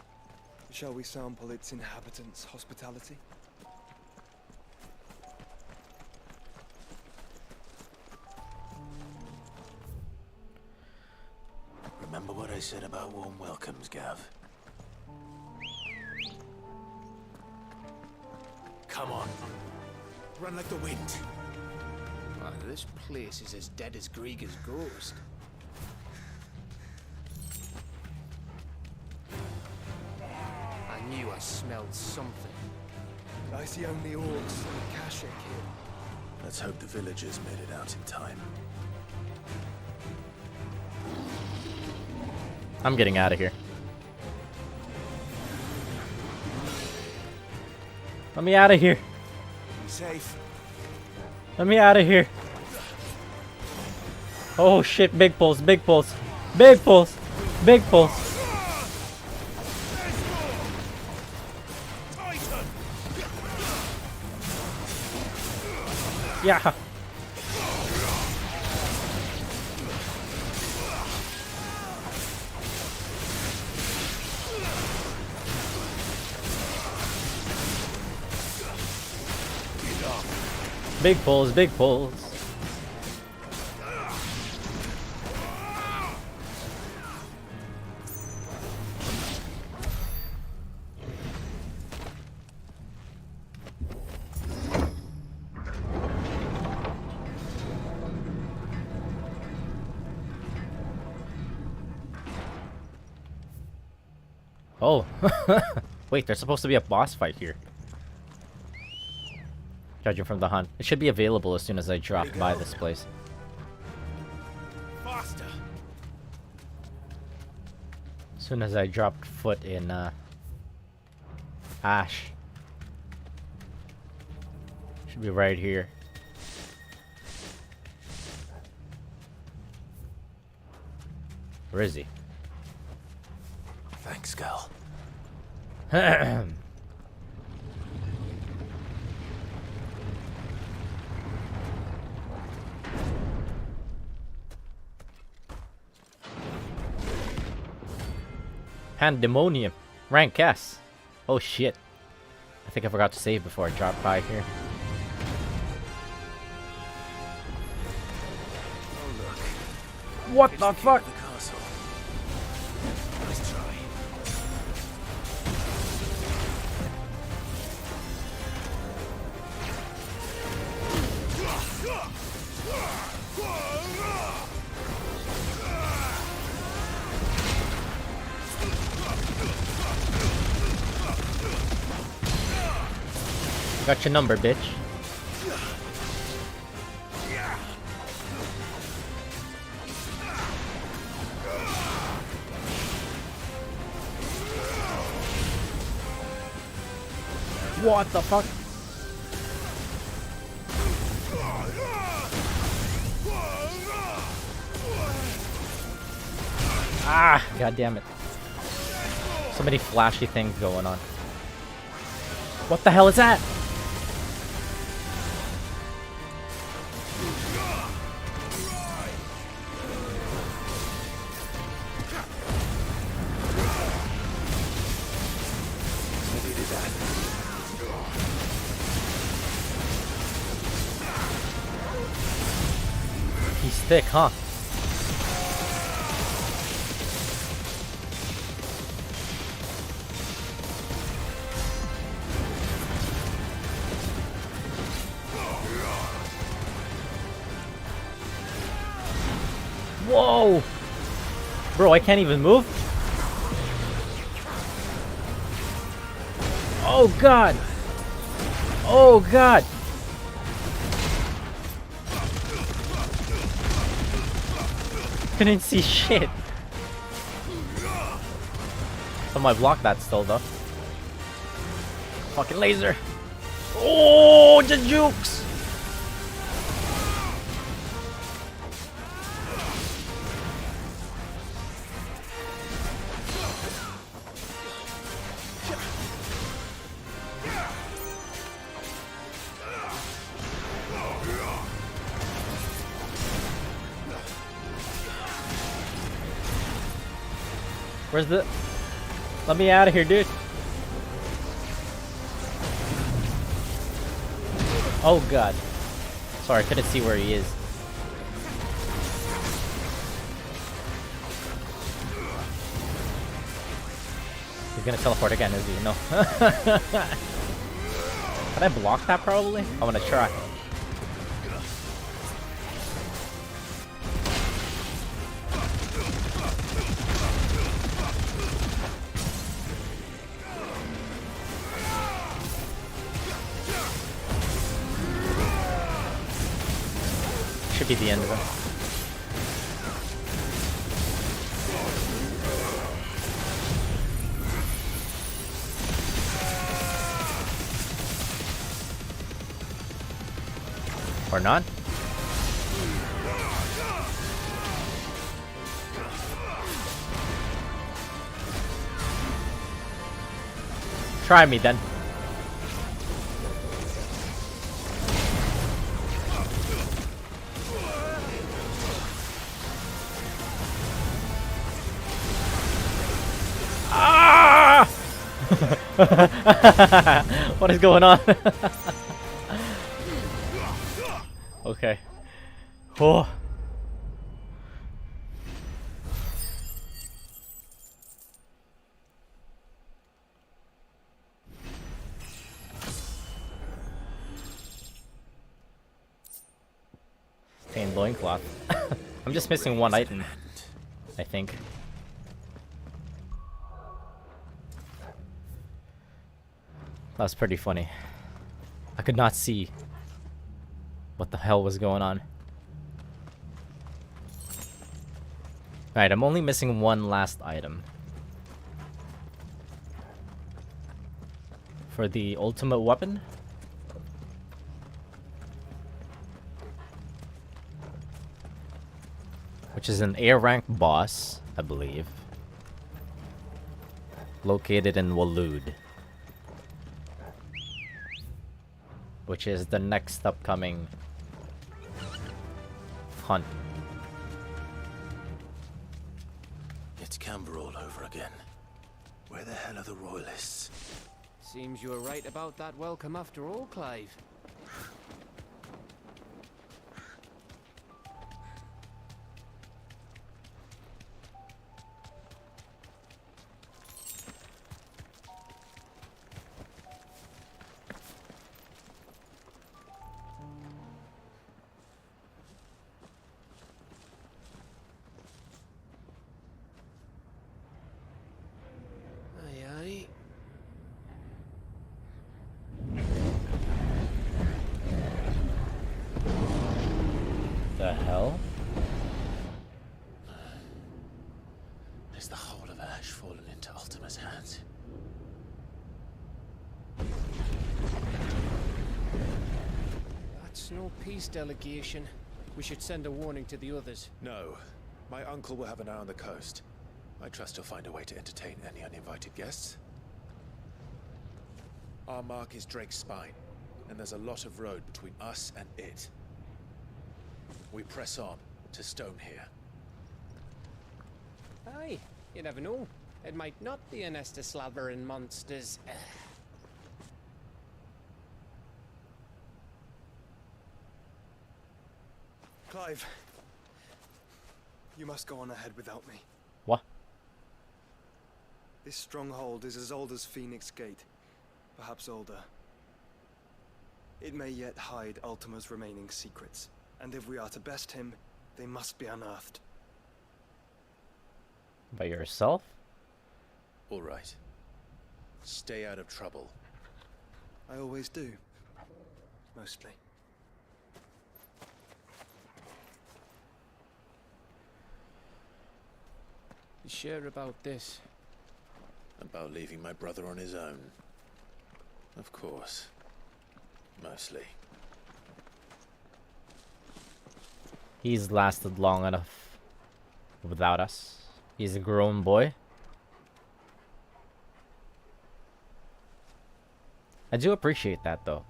Shall we sample its inhabitants' hospitality? Remember what I said about warm welcomes, Gav? Come on. Run like the wind. Oh, this place is as dead as Grieger's ghost. I knew I smelled something. I see only orcs and Kashik here. Let's hope the villagers made it out in time. I'm getting out of here. Let me out of here. Be safe. Let me out of here. Oh shit, big pulse, big pulse. Big pulse. Big pulse. Yeah. Big pulls, big pulls. Oh. Wait, there's supposed to be a boss fight here. Judging from the hunt. It should be available as soon as I drop by this place. Faster. As soon as I dropped foot in Ash. Should be right here. Where is he? Thanks, girl. Pandemonium. Rank S. Oh shit. I think I forgot to save before I dropped by here. What the fuck? Nice try. Got your number, bitch. What the fuck? Ah, god damn it. So many flashy things going on. What the hell is that? He's thick, huh? Whoa! Bro, I can't even move? Oh god! Oh god! Couldn't see shit. Somehow I blocked that still though. Fucking laser. Oh, the jukes! Where's the... Let me out of here, dude. Oh god. Sorry, I couldn't see where he is. He's gonna teleport again, is he? No. Can I block that probably? I wanna try. Should be the end of it. Or not? Try me then. What is going on? Okay. Oh. Stained loincloth. I'm just missing one item, I think. That's pretty funny. I could not see what the hell was going on. Alright, I'm only missing one last item. For the ultimate weapon. Which is an A rank boss, I believe. Located in Waloed. Which is the next upcoming hunt. It's Camber all over again. Where the hell are the royalists? Seems you were right about that welcome after all, Clive. The hell? Is the whole of Ash fallen into Ultima's hands? That's no peace delegation. We should send a warning to the others. No. My uncle will have an eye on the coast. I trust he'll find a way to entertain any uninvited guests. Our mark is Drake's Spine, and there's a lot of road between us and it. We press on to Stonehere. Aye, you never know. It might not be a nest of slabbering monsters. Clive, you must go on ahead without me. What? This stronghold is as old as Phoenix Gate, perhaps older. It may yet hide Ultima's remaining secrets, and if we are to best him, they must be unearthed. By yourself? All right. Stay out of trouble. I always do. Mostly. You sure about this? About leaving my brother on his own? Of course. Mostly. He's lasted long enough without us. He's a grown boy. I do appreciate that though.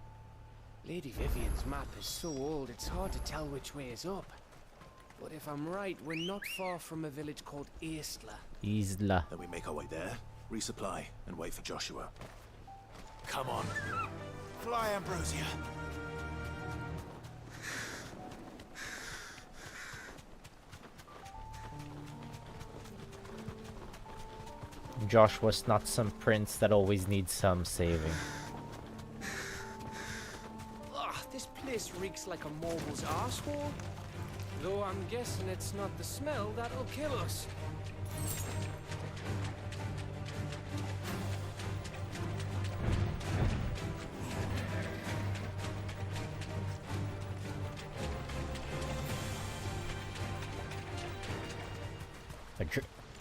Lady Vivian's map is so old it's hard to tell which way is up. But if I'm right, we're not far from a village called Isla. Isla. Then we make our way there, resupply, and wait for Joshua. Come on. Fly, Ambrosia. Josh was not some prince that always needs some saving. Ugh, this place reeks like a mobile's arsehole. Though I'm guessing it's not the smell that'll kill us.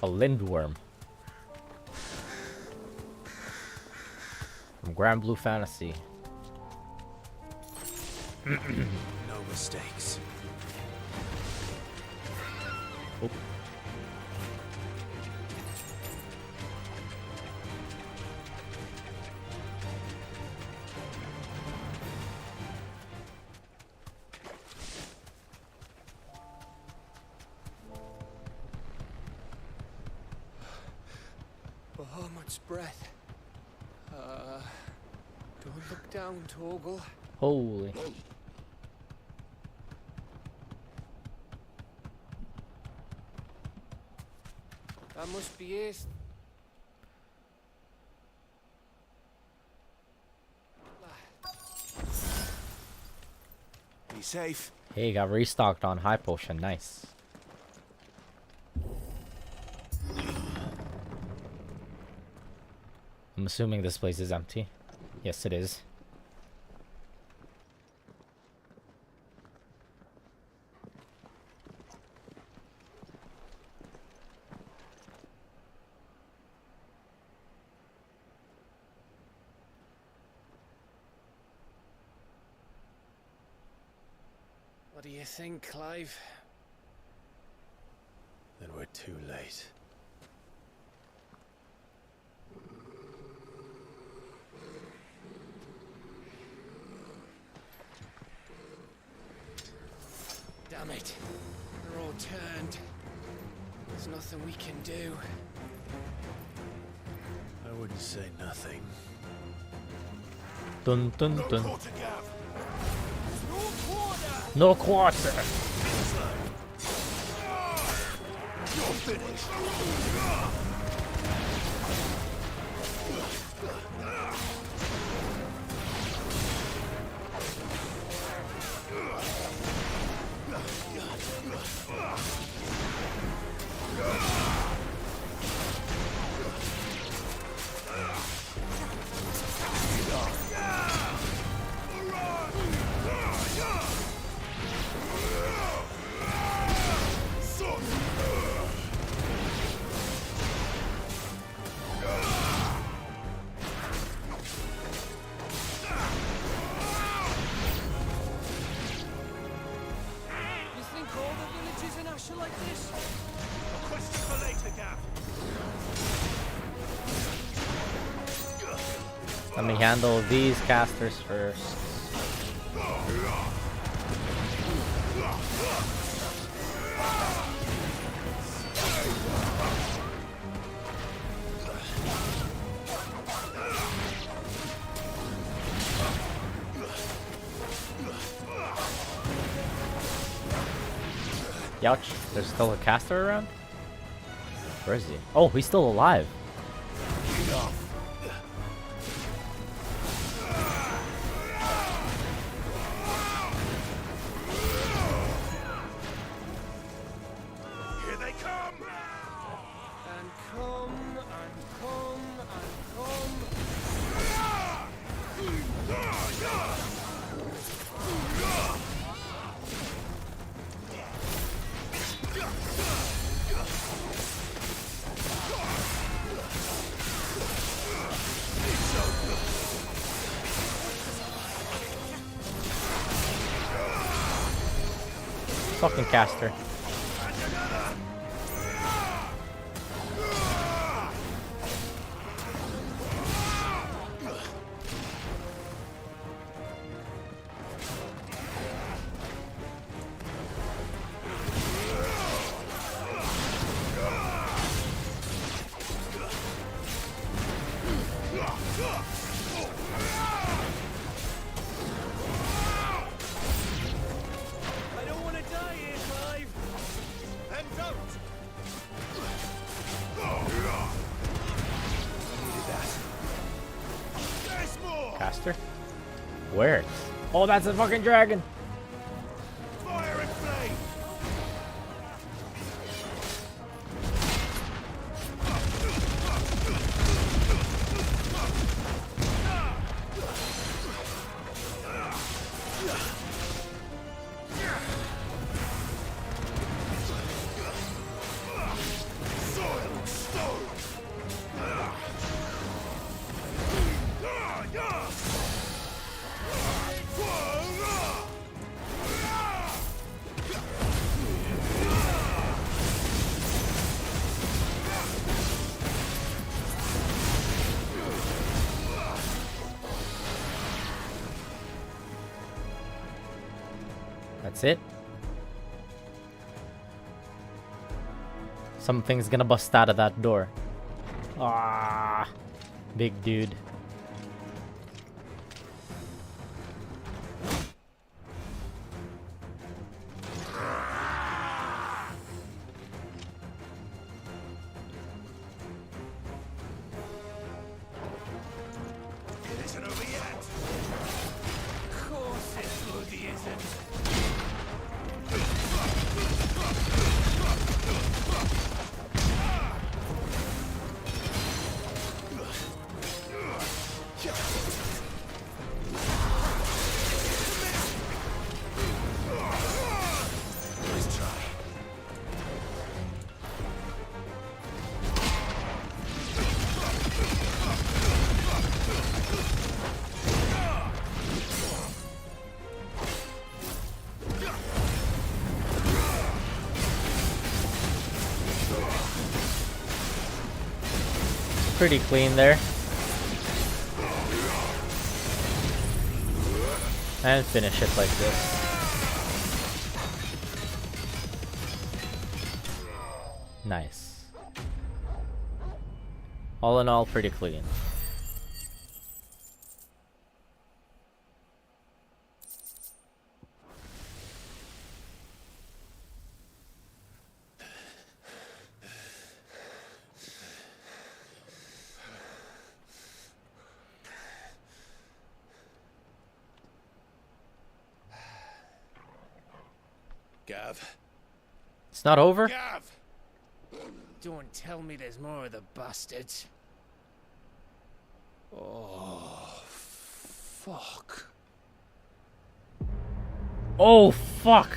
A lindworm. From Grand Blue Fantasy. No mistakes. Oh. Oh, much breath. Don't look down, Torgal. Holy. That must be it. Be safe. Hey, got restocked on high potion. Nice. I'm assuming this place is empty. Yes, it is. What do you think, Clive? Then we're too late. Damn it. They're all turned. There's nothing we can do. I wouldn't say nothing. Dun dun dun. No quarter. You're finished. Let me handle these casters first. Youch, there's still a caster around? Where is he? Oh, he's still alive. Here they come! And come, and come, and come. Fucking caster. I don't want to die here, Clive! Then don't! There's more! Caster? Where? Oh, that's a fucking dragon. Fire and flame! Soil and stone! That's it. Something's gonna bust out of that door. Ah, big dude. pretty clean there. And finish it like this. Nice. All in all, pretty clean. Gav. It's not over? Gav! Don't tell me there's more of the bastards. Oh, fuck. Oh, fuck!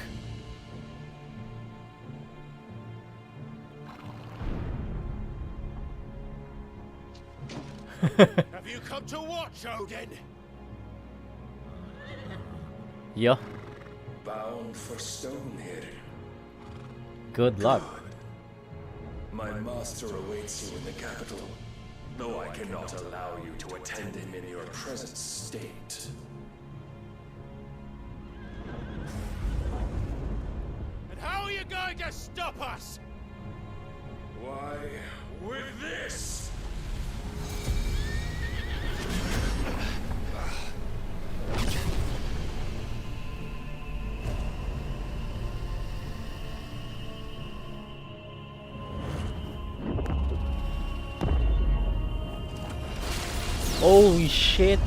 Have you come to watch, Odin? Yeah. Bound for Stonehill. Good luck. My master awaits you in the capital, though I cannot allow you to attend him in your present state. And how are you going to stop us? Why, with this! Holy shit.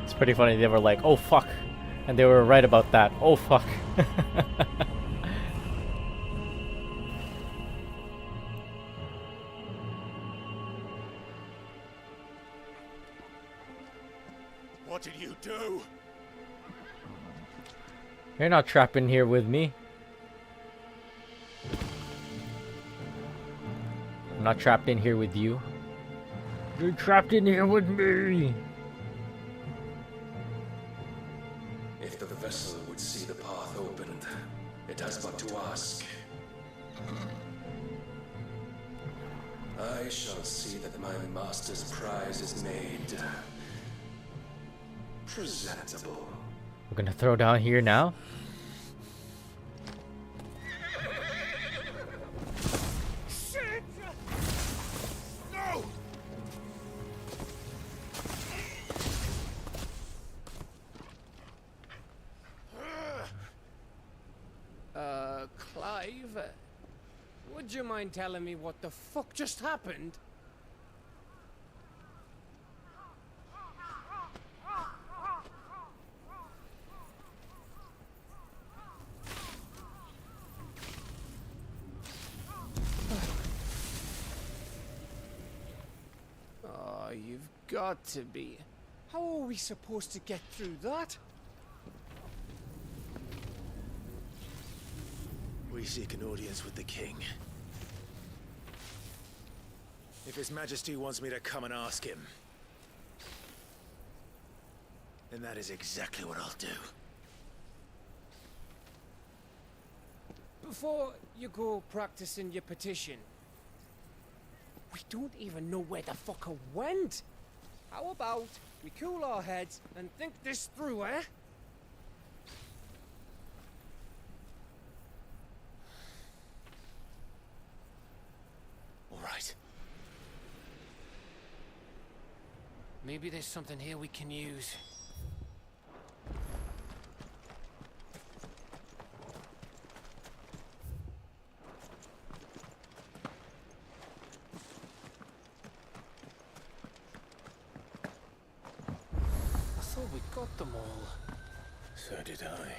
It's pretty funny, they were like, oh fuck. And they were right about that. Oh fuck. What did you do? You're not trapped in here with me. I'm not trapped in here with you. You're trapped in here with me. If the vessel would see the path opened, it has but to ask. I shall see that my master's prize is made presentable. We're gonna throw down here now. Shit! No! Clive, would you mind telling me what the fuck just happened? Oh, you've got to be. How are we supposed to get through that? We seek an audience with the king. If His Majesty wants me to come and ask him, then that is exactly what I'll do. Before you go practicing your petition, we don't even know where the fucker went. How about we cool our heads and think this through, eh? All right. Maybe there's something here we can use. I thought we got them all. So did I.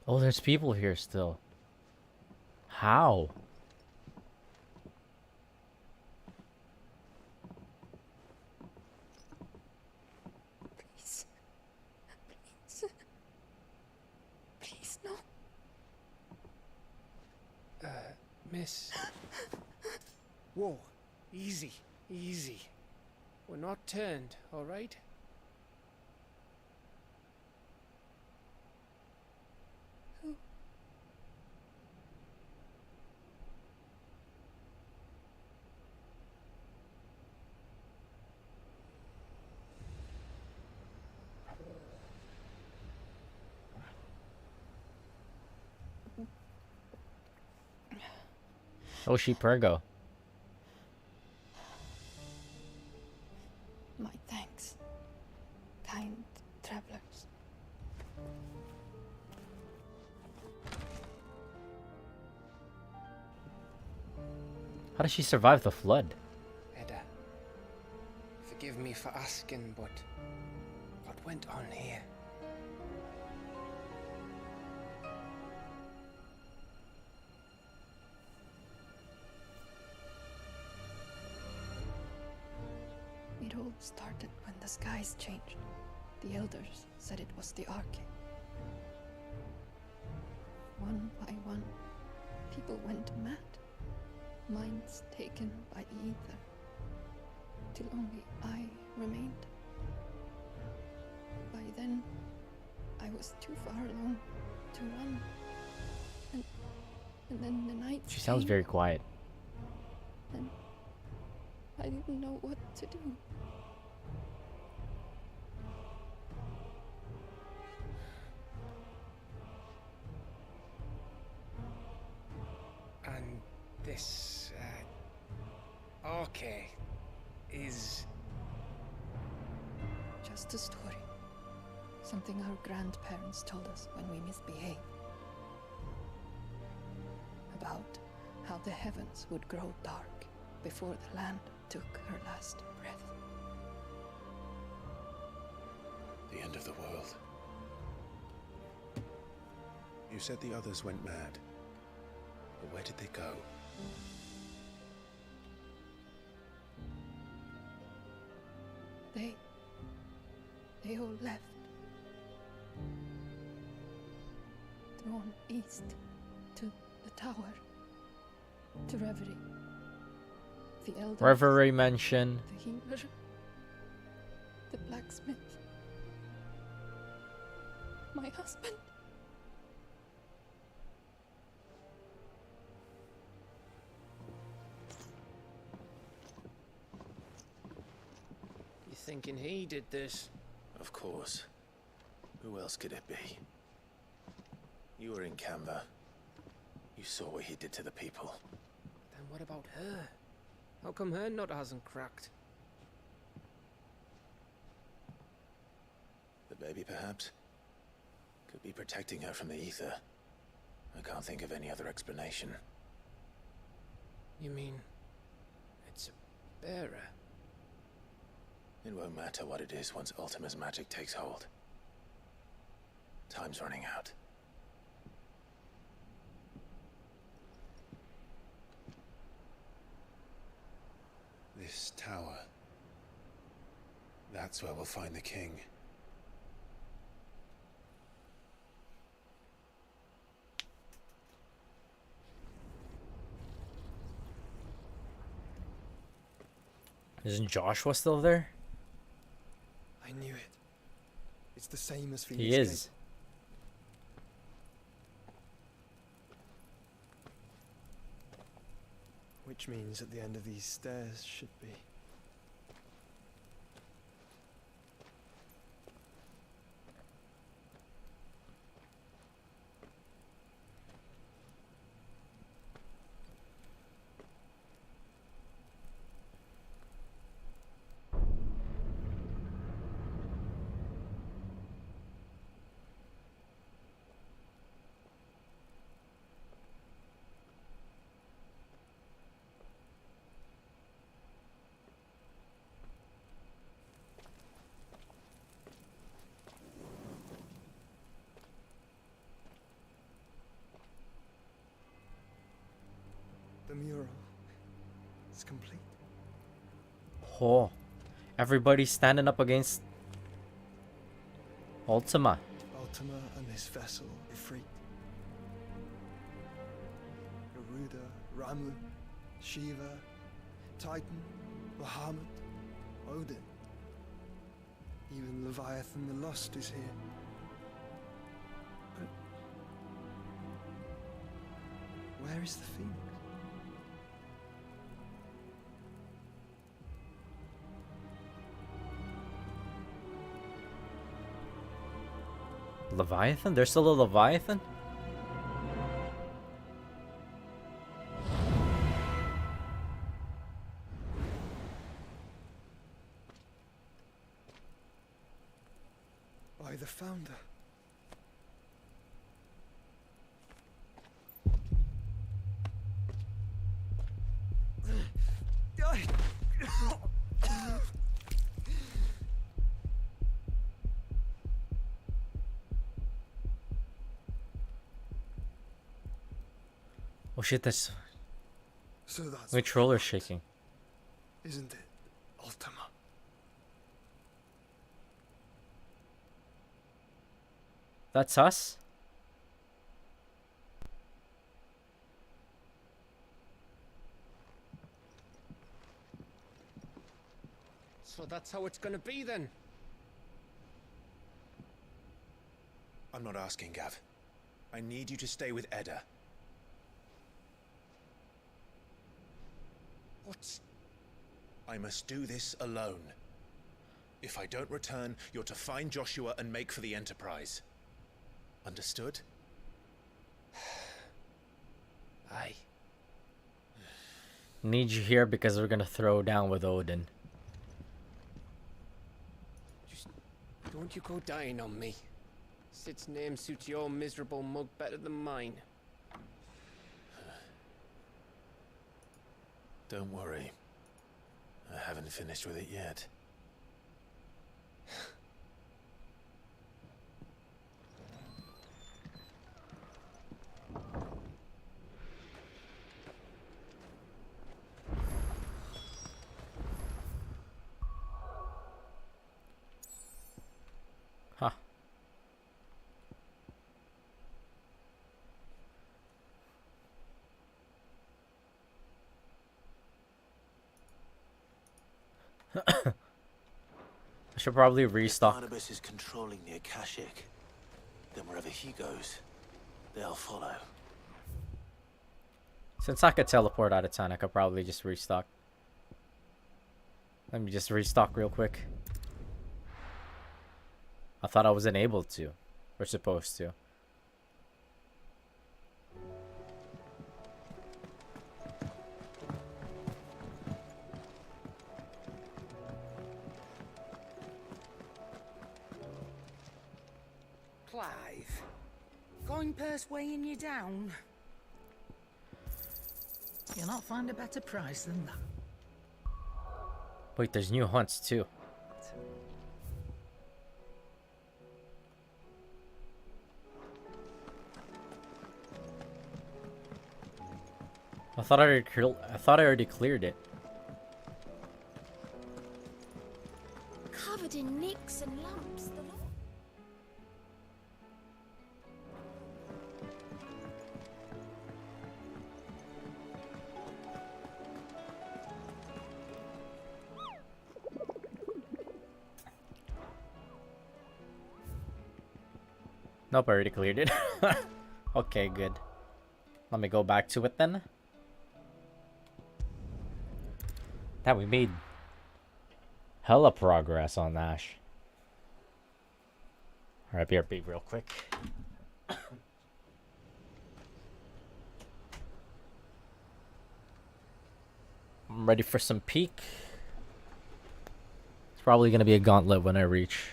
Oh, there's people here still. How? Miss. Whoa. Easy. Easy. We're not turned, alright? Who? Oh, she Pergo. My thanks, kind travelers. How does she survive the flood? Edda, forgive me for asking, but what went on here? It all started when the skies changed. The elders said it was the Arcane. One by one, people went mad. Minds taken by the ether. Till only I remained. By then, I was too far along to run. And then the night She sounds came, very quiet. and I didn't know what to do. And this, Arcane is... Just a story. Something our grandparents told us when we misbehaved. About how the heavens would grow dark before the land took her last breath. The end of the world. You said the others went mad. But where did they go? They all left. Drawn east to the tower. To Reverie. The elders. Reverie mention. The healer. The blacksmith. My husband. You thinking he did this? Of course. Who else could it be? You were in Canva. You saw what he did to the people. Then what about her? How come her nut hasn't cracked? The baby, perhaps? Could be protecting her from the ether. I can't think of any other explanation. You mean... it's a bearer? It won't matter what it is once Ultima's magic takes hold. Time's running out. This tower. That's where we'll find the king. Isn't Joshua still there? I knew it. It's the same as Phoenix He Gate. is. Which means at the end of these stairs should be. The mural is complete. Oh, everybody's standing up against Ultima. Ultima and his vessel, Ifrit. Garuda Ramu, Shiva, Titan, Bahamut, Odin. Even Leviathan the Lost is here. But where is the Phoenix? Leviathan? There's still a Leviathan? By the Founder. Oh shit, that's... So that's my controller's shaking. Isn't it, Ultima? That's us? So that's how it's gonna be then. I'm not asking, Gav. I need you to stay with Edda. What? I must do this alone. If I don't return, you're to find Joshua and make for the Enterprise. Understood? Aye. Need you here because we're gonna throw down with Odin. Just don't you go dying on me. Sid's name suits your miserable mug better than mine. Don't worry. I haven't finished with it yet. Huh. I should probably restock. Barnabas is controlling the Akashic. Then wherever he goes, they'll follow. Since I could teleport out of town, I could probably just restock. Let me just restock real quick. I thought I wasn't able to. Or supposed to. Clive, going purse weighing you down? You'll not find a better price than that. Wait, there's new hunts too. I thought I already cleared it. Covered in nicks and lumps, the lot. Nope, I already cleared it. Okay, good. Let me go back to it then. That we made hella progress on Ash. Alright, BRB real quick. I'm ready for some peak. It's probably gonna be a gauntlet when I reach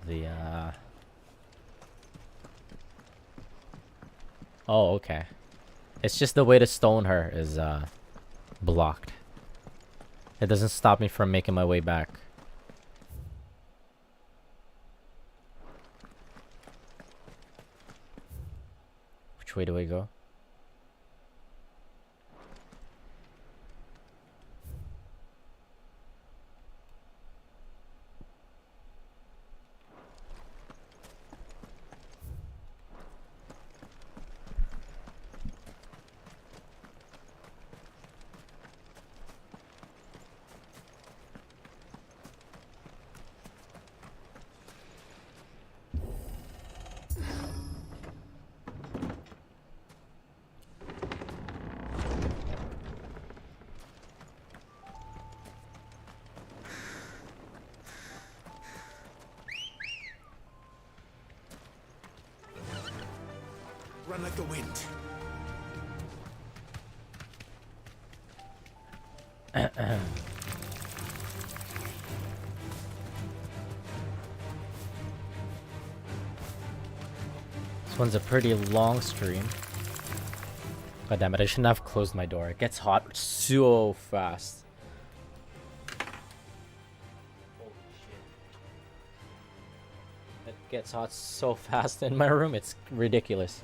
the Oh, okay. It's just the way to stone her is blocked. It doesn't stop me from making my way back. Which way do I go? run like the wind. This one's a pretty long stream. God damn it, I shouldn't have closed my door. It gets hot so fast. Holy shit. It gets hot so fast in my room, it's ridiculous.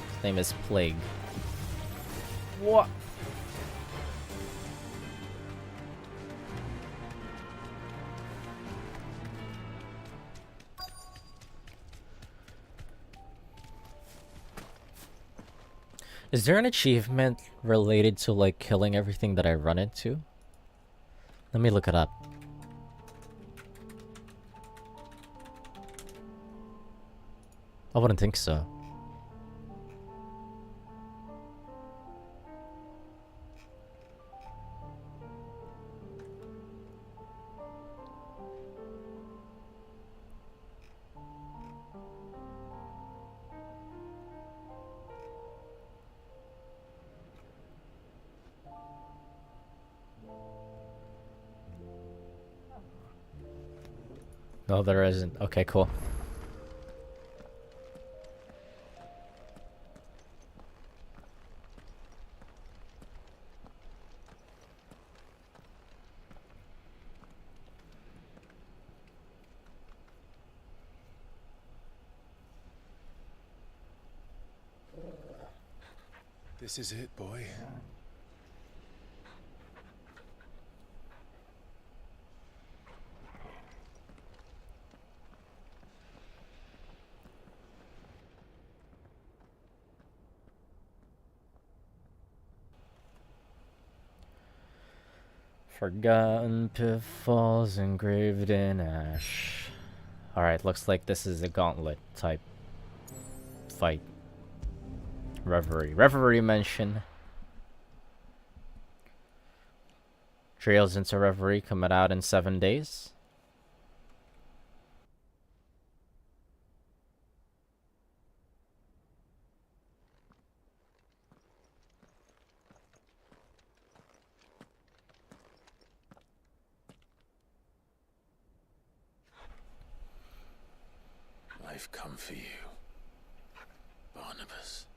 His name is Plague. What? Is there an achievement related to like killing everything that I run into? Let me look it up. I wouldn't think so. No, there isn't. Okay, cool. This is it, boy. Forgotten pitfalls engraved in ash. Alright, looks like this is a gauntlet type fight. Reverie. Reverie mention. Trails into Reverie coming out in 7 days. I've come for you, Barnabas.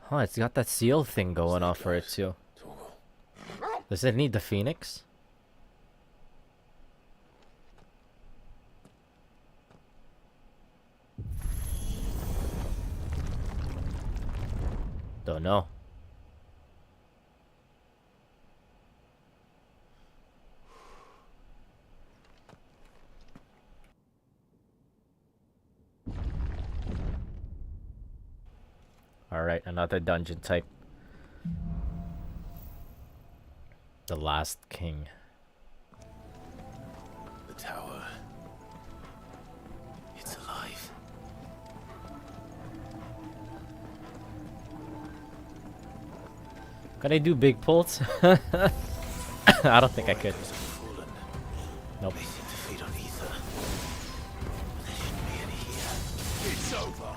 Oh, it's got that seal thing going on for it too. Does it need the phoenix? Don't know. Alright, another dungeon type. The Last King. The tower. It's alive. Can I do big pulls? I don't think I could. Nope. They seem to feed on ether. There shouldn't be any here. It's over.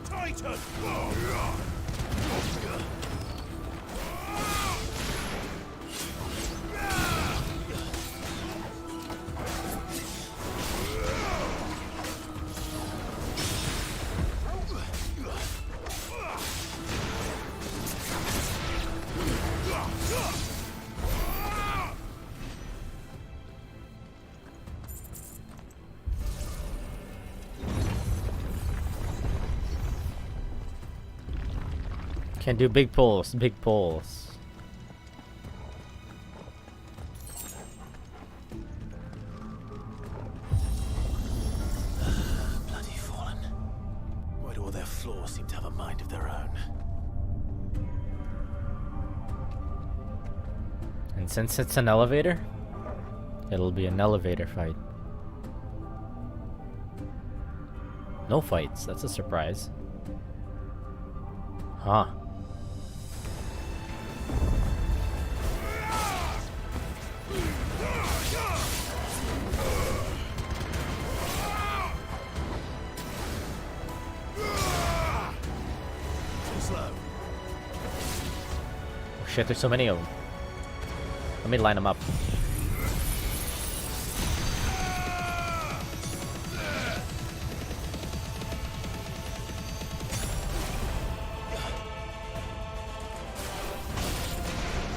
Titan! Can do big pulls, big pulls. Bloody Fallen. Why do all their floors seem to have a mind of their own? And since it's an elevator, it'll be an elevator fight. No fights, that's a surprise. Huh. Oh shit, there's so many of them. Let me line them up.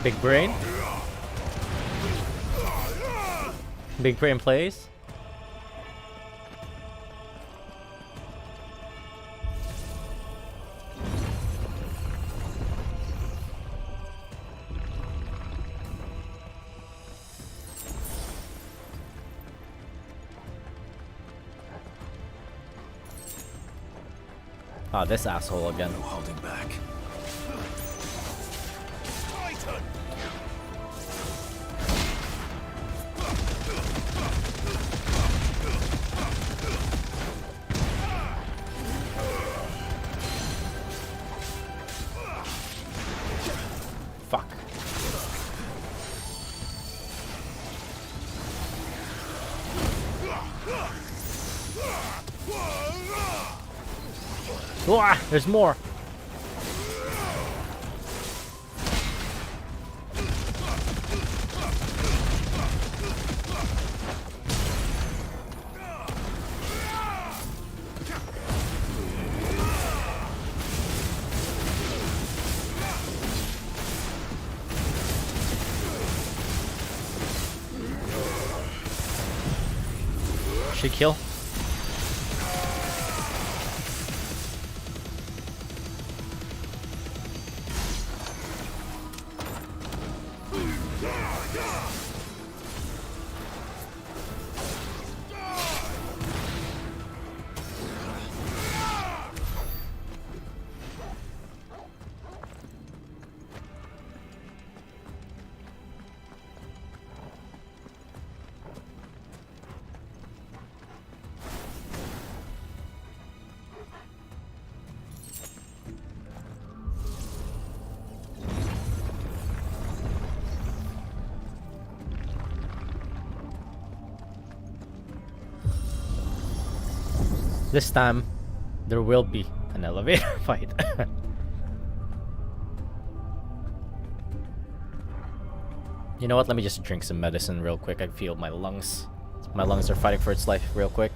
Big brain. Big brain plays. Ah, this asshole again. No holding back. Fuck. Wah, there's more. Should kill. This time, there will be an elevator fight. You know what? Let me just drink some medicine real quick. I feel my lungs. My lungs are fighting for its life real quick.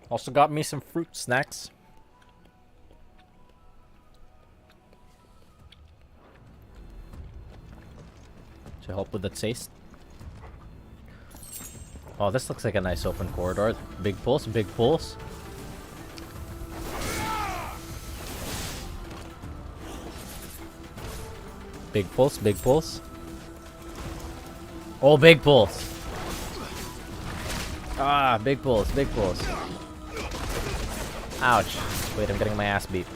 Also got me some fruit snacks. to help with the taste. Oh, this looks like a nice open corridor. Big pulse, big pulse. Big pulse, big pulse. Oh, big pulse. Ah, big pulse, big pulse. Ouch. Wait, I'm getting my ass beat.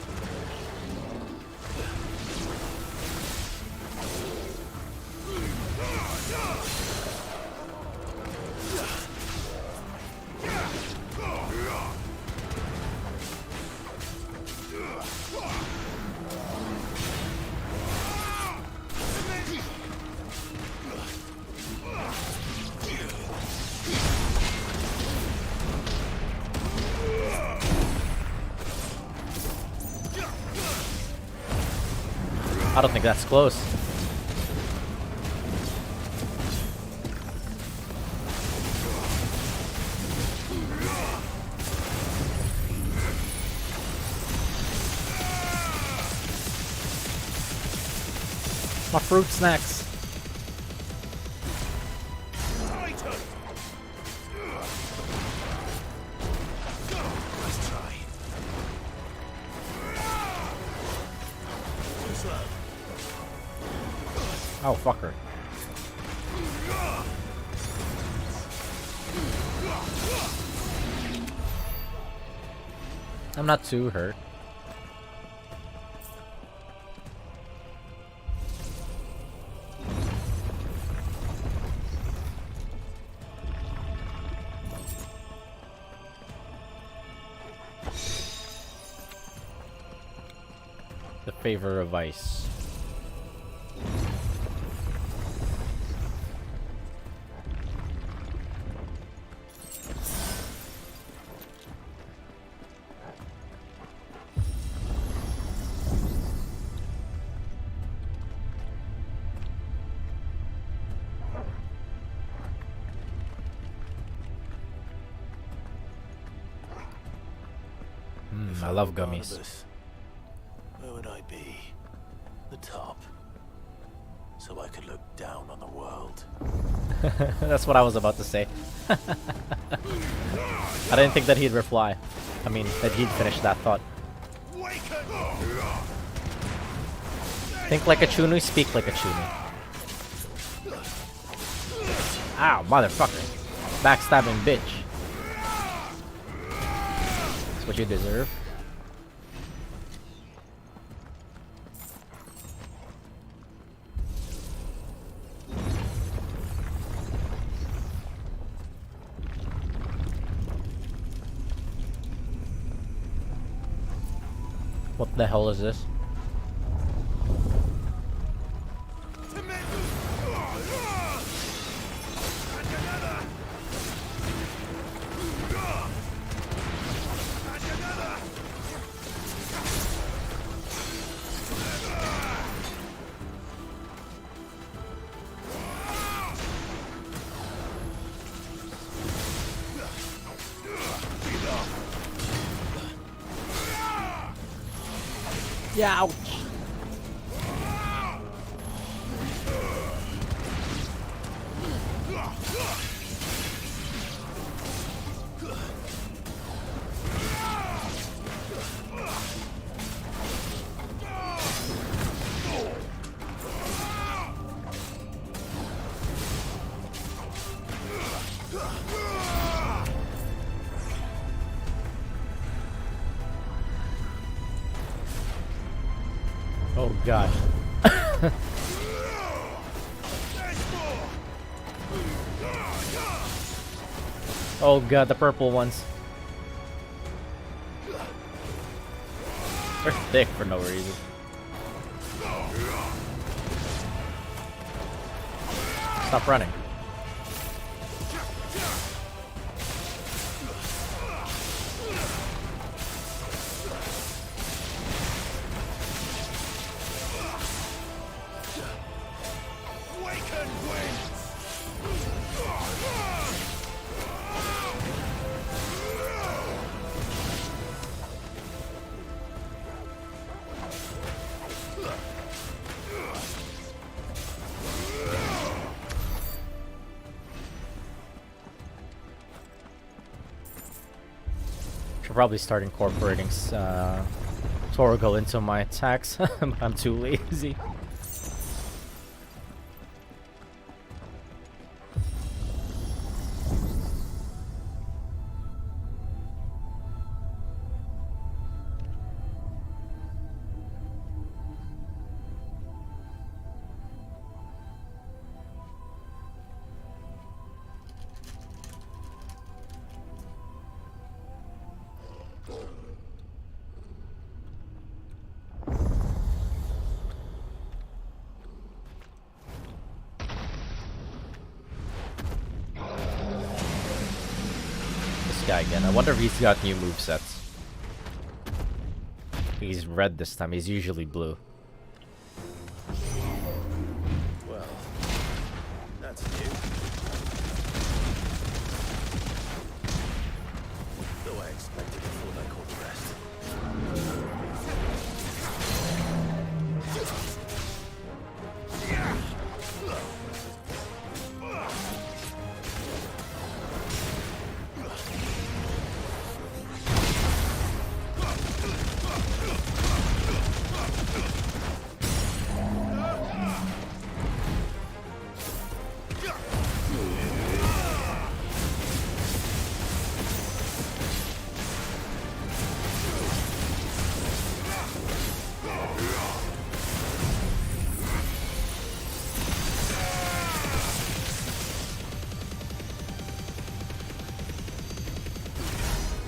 I don't think that's close. My fruit snacks. Oh, fucker. I'm not too hurt. The favor of ice. I love gummies. Barnabas, where would I be? The top. So I could look down on the world. That's what I was about to say. I didn't think that he'd reply. I mean, that he'd finish that thought. Think like a Chunu, speak like a Chunu. Ow, motherfucker. Backstabbing bitch. That's what you deserve. What the hell is this? Yeah, ouch. Oh god. Oh god, the purple ones. They're thick for no reason. Stop running. probably start incorporating Torgal into my attacks. I'm too lazy. Guy again. I wonder if he's got new movesets. He's red this time. He's usually blue. Well, that's new. Though I expected before I called the rest.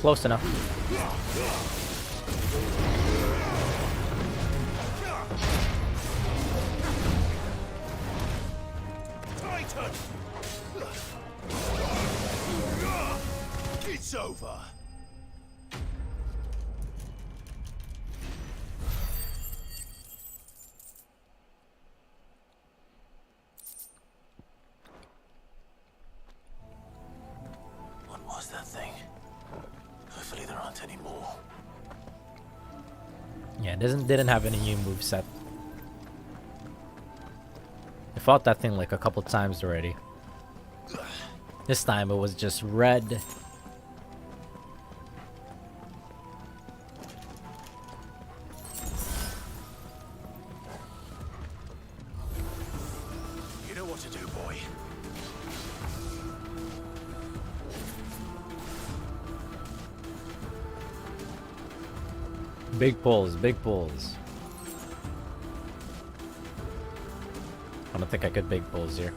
Close enough. Titan! It's over. What was that thing? Hopefully there aren't any more. Yeah, it didn't have any new moveset. I fought that thing like a couple times already. This time it was just red. You know what to do, boy. Big pulls, big pulls. I don't think I could big pulls here.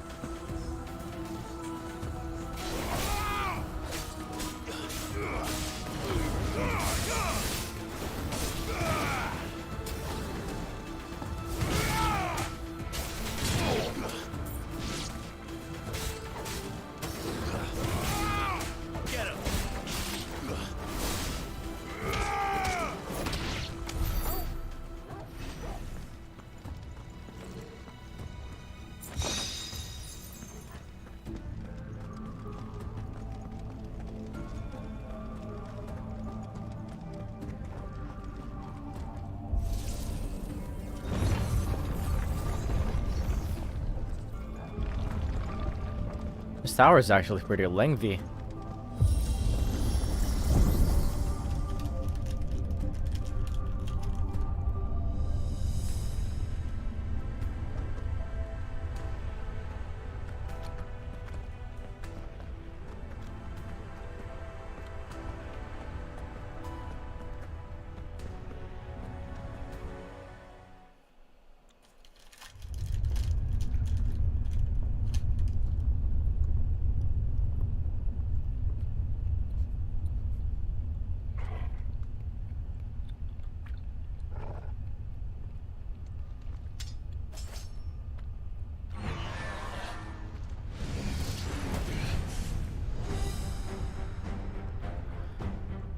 This tower is actually pretty lengthy.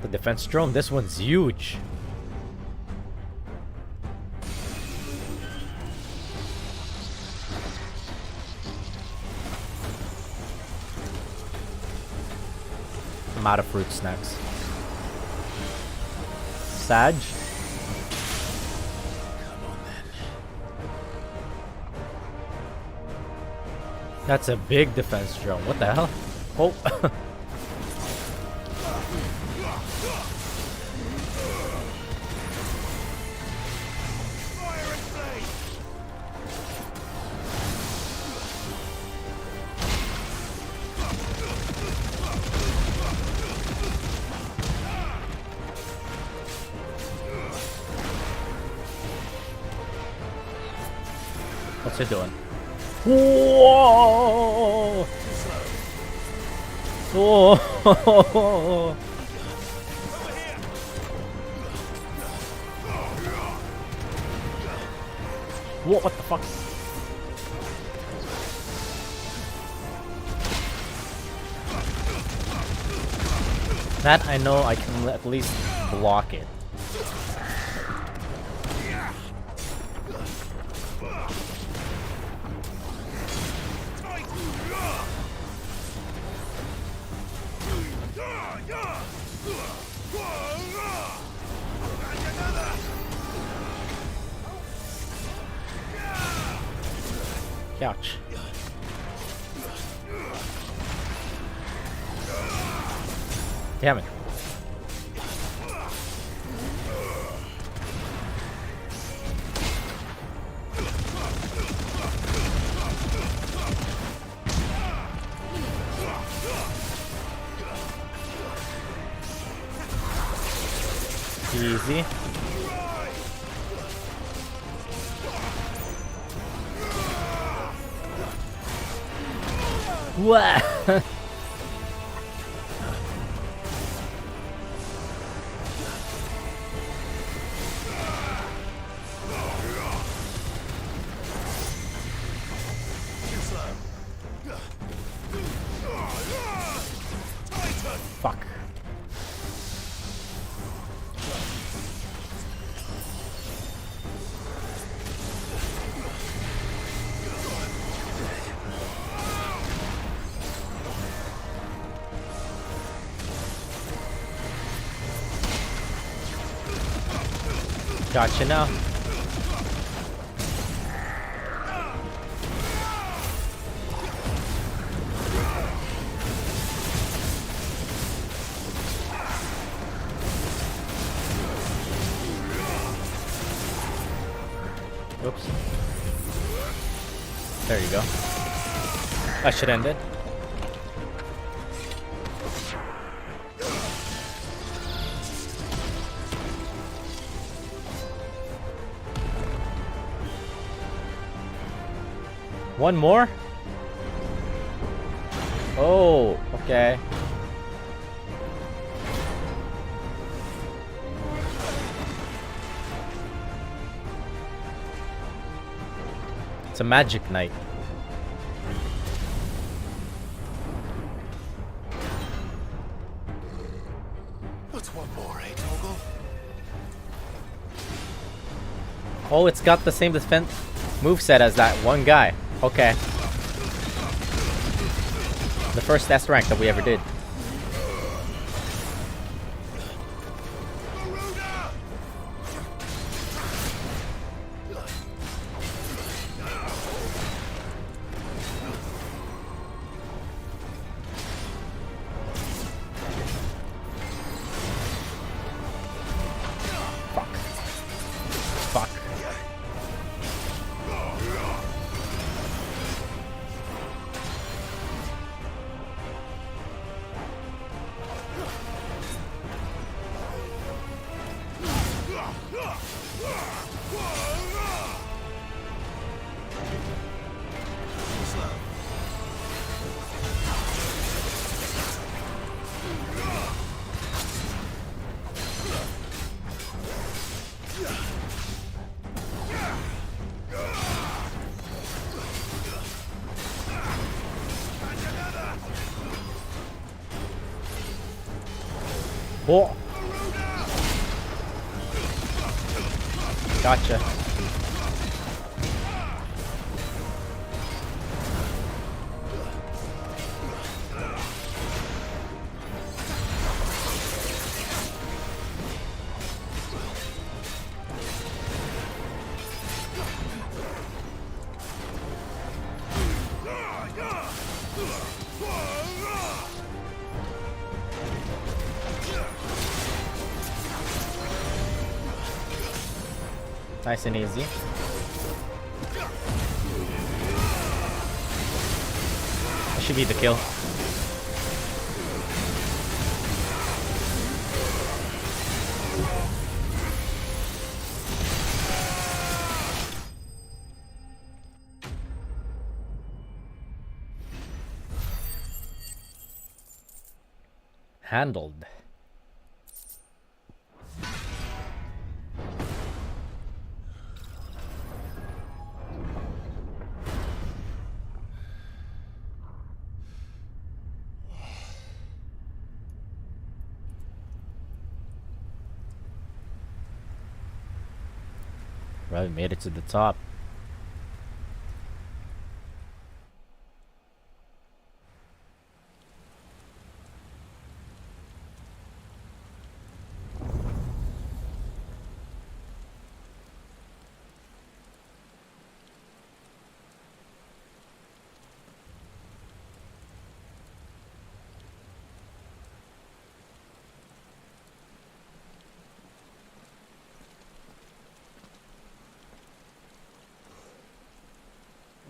The defense drone, this one's huge. I'm out of fruit snacks. Sag? That's a big defense drone. What the hell? Oh. What's it doing? Whoa! Whoa! What the fuck? That I know I can at least block it. Ouch. Damn it. Easy. What? Fuck. Gotcha now. Oops. There you go. That should end it. One more? Oh, okay. It's a magic night. What's one more, eh, Toggle? Oh, it's got the same defense moveset as that one guy. Okay. The first S rank that we ever did. Fuck. Oh. Gotcha. Nice and easy. That should be the kill. handled. Right, made it to the top.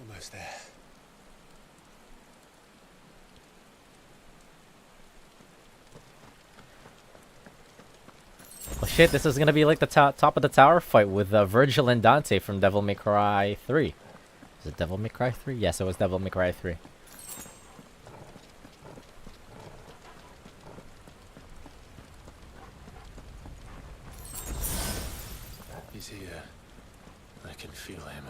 Almost there. Oh shit, this is gonna be like the top of the tower fight with Virgil and Dante from Devil May Cry 3. Is it Devil May Cry 3? Yes, it was Devil May Cry 3. He's here. I can feel him.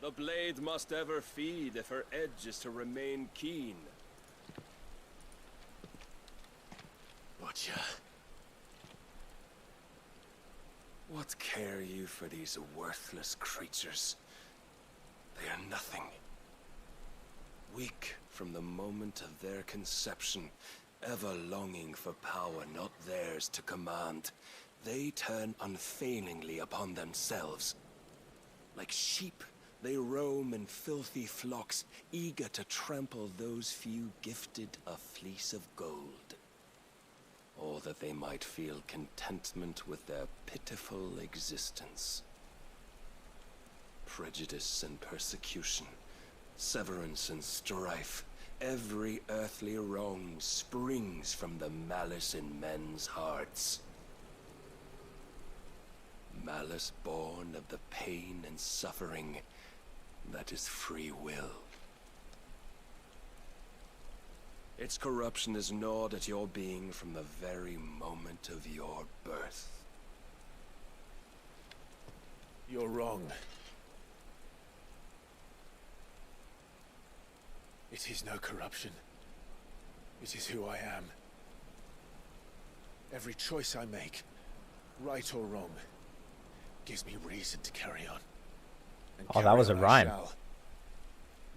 The blade must ever feed if her edge is to remain keen. Butcher. What care you for these worthless creatures? They are nothing. Weak from the moment of their conception, ever longing for power not theirs to command, they turn unfailingly upon themselves. Like sheep, they roam in filthy flocks, eager to trample those few gifted a fleece of gold. Or that they might feel contentment with their pitiful existence. Prejudice and persecution, severance and strife, every earthly wrong springs from the malice in men's hearts. Malice born of the pain and suffering that is free will. Its corruption is gnawed at your being from the very moment of your birth. You're wrong. It is no corruption. It is who I am. Every choice I make, right or wrong, gives me reason to carry on. And Oh, that was a carry on rhyme. I shall.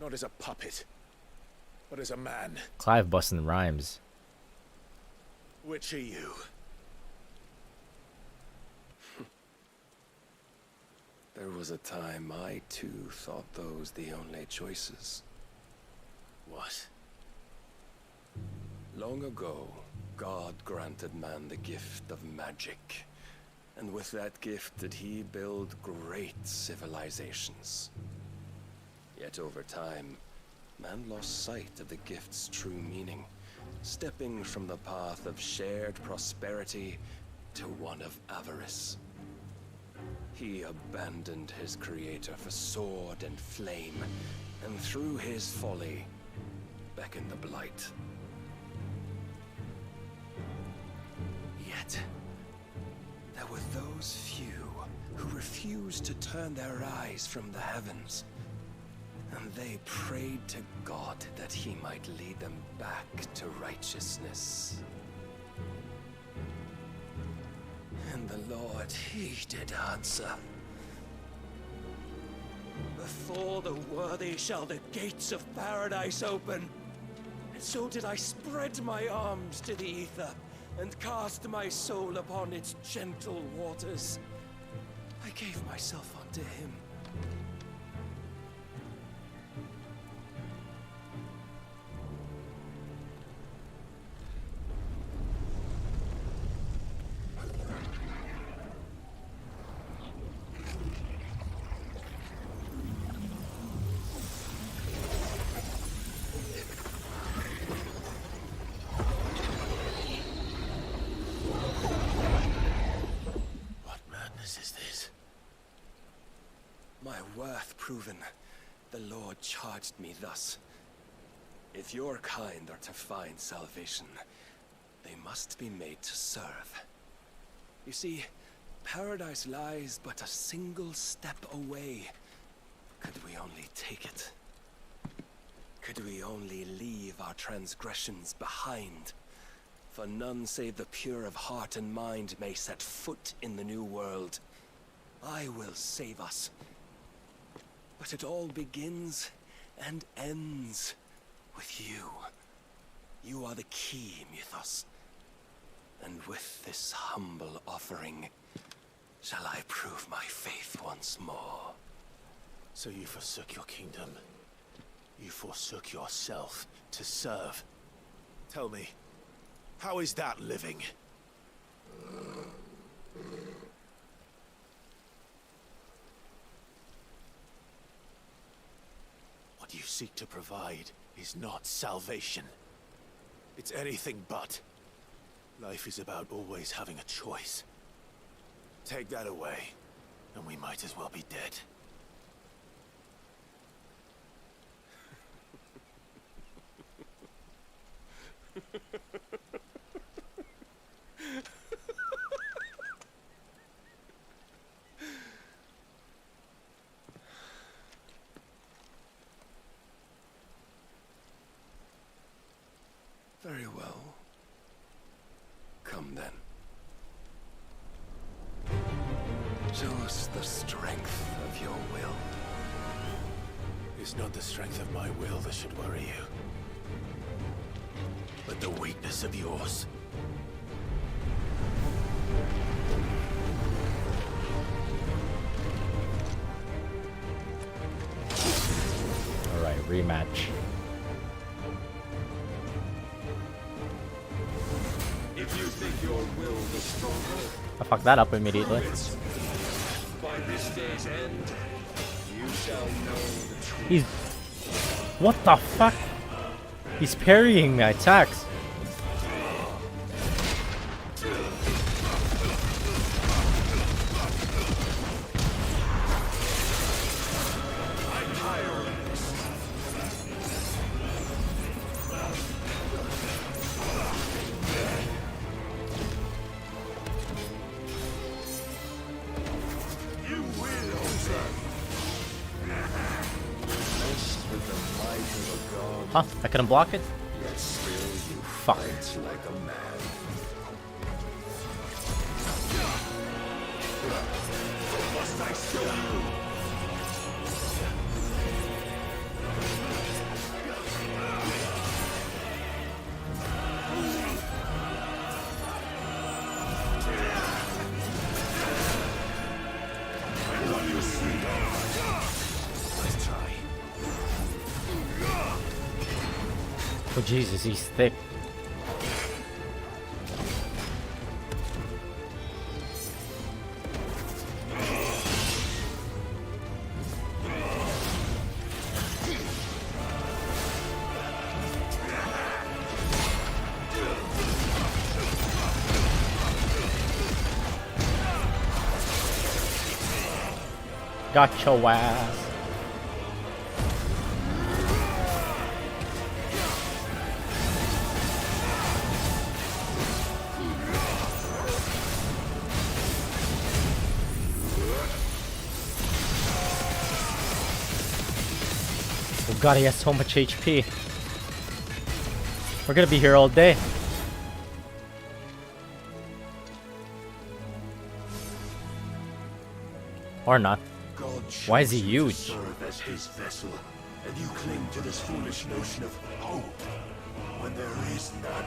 Not as a puppet, but as a man. Clive busting rhymes. Which are you? There was a time I too thought those the only choices. What? Long ago, God granted man the gift of magic. And with that gift did he build great civilizations. Yet over time, man lost sight of the gift's true meaning, stepping from the path of shared prosperity to one of avarice. He abandoned his creator for sword and flame, and through his folly, beckoned the blight. Yet, there were those few who refused to turn their eyes from the heavens, and they prayed to God that he might lead them back to righteousness. And the Lord, he did answer. Before the worthy shall the gates of paradise open, And so did I spread my arms to the ether and cast my soul upon its gentle waters. I gave myself unto him. My worth proven, the Lord charged me thus. If your kind are to find salvation, they must be made to serve. You see, paradise lies but a single step away. Could we only take it? Could we only leave our transgressions behind? For none save the pure of heart and mind may set foot in the new world. I will save us. But it all begins and ends with you. You are the key, Mythos. And with this humble offering, shall I prove my faith once more. So you forsook your kingdom. You forsook yourself to serve. Tell me, how is that living? What you seek to provide is not salvation. It's anything but. Life is about always having a choice. Take that away, and we might as well be dead. Very well. Come then. Show us the strength of your will. It's not the strength of my will that should worry you, but the weakness of yours. Alright, rematch. If you think your will the stronger, I fucked that up immediately. by this day's end, you shall know the truth. He's... What the fuck? He's parrying my attacks. Huh? I couldn't block it? Yet still you Fuck. fight like a man. Must I show you? Let's try. Oh Jesus, he's thick. Got your ass. Oh god, he has so much HP. We're gonna be here all day. Or not. God Why is he chose you to huge? serve as his vessel, and you cling to this foolish notion of hope. when there is none.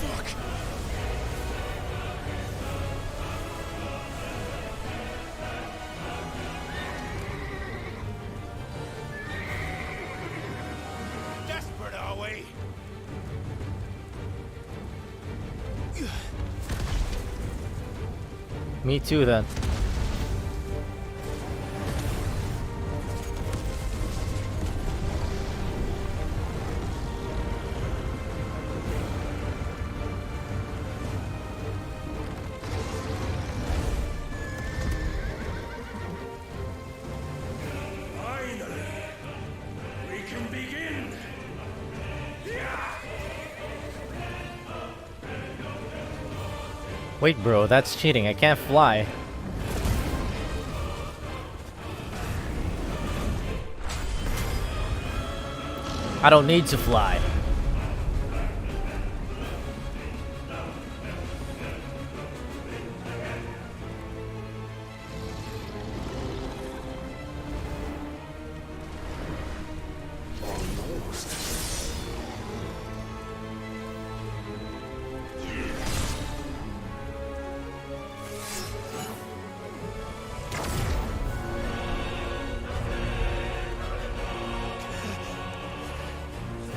Fuck! Desperate, are we? Me too, then. Finally, we can begin. Wait, bro, that's cheating. I can't fly. I don't need to fly.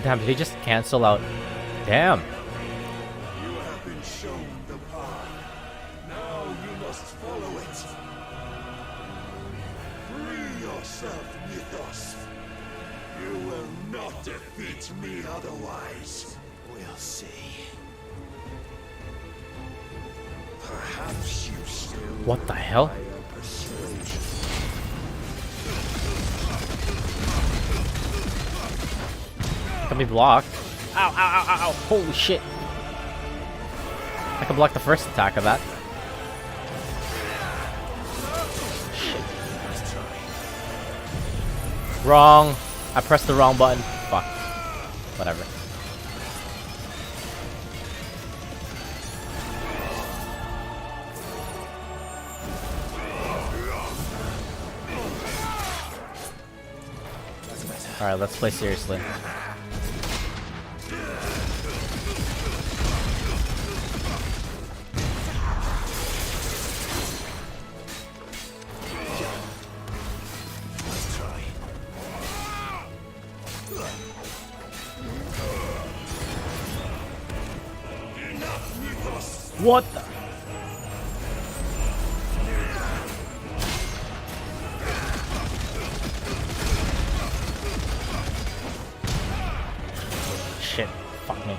Damn, did he just cancel out? Damn. You have been shown the path. Now you must follow it. Free yourself, Mythos. You will not defeat me otherwise. We'll see. Perhaps you still What the hell? require persuasion. Can be blocked. Ow, ow, ow, ow, ow. Holy shit. I can block the first attack of that. Shit. Wrong. I pressed the wrong button. Fuck. Whatever. Alright, let's play seriously. What the? Shit. Fuck me.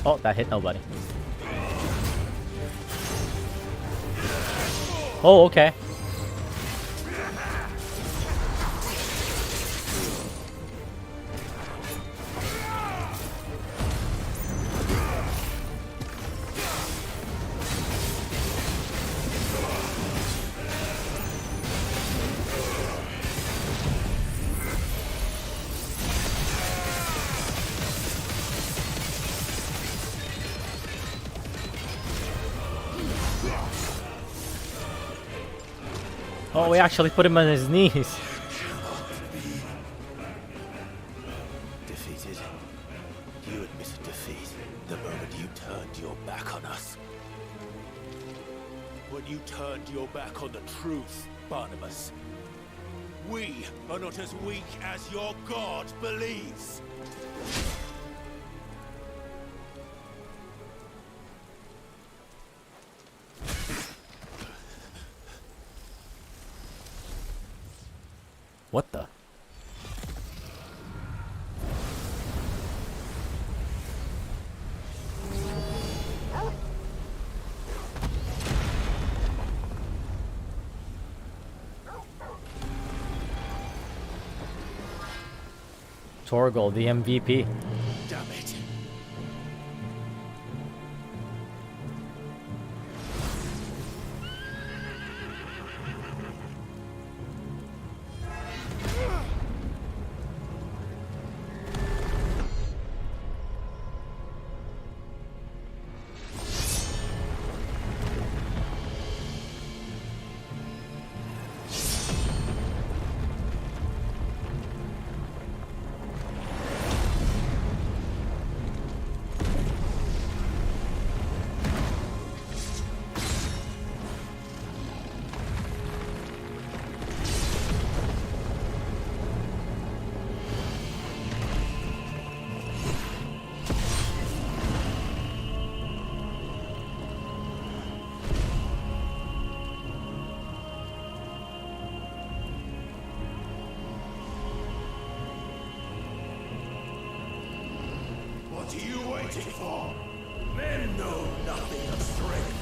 Oh, that hit nobody. Oh, okay. Oh, we actually put him on his knees. Defeated. You admitted defeat the moment you turned your back on us. When you turned your back on the truth, Barnabas. We are not as weak as your god believes. What the? Torgal, the MVP. Damn it. are you waiting for? Men know nothing of strength.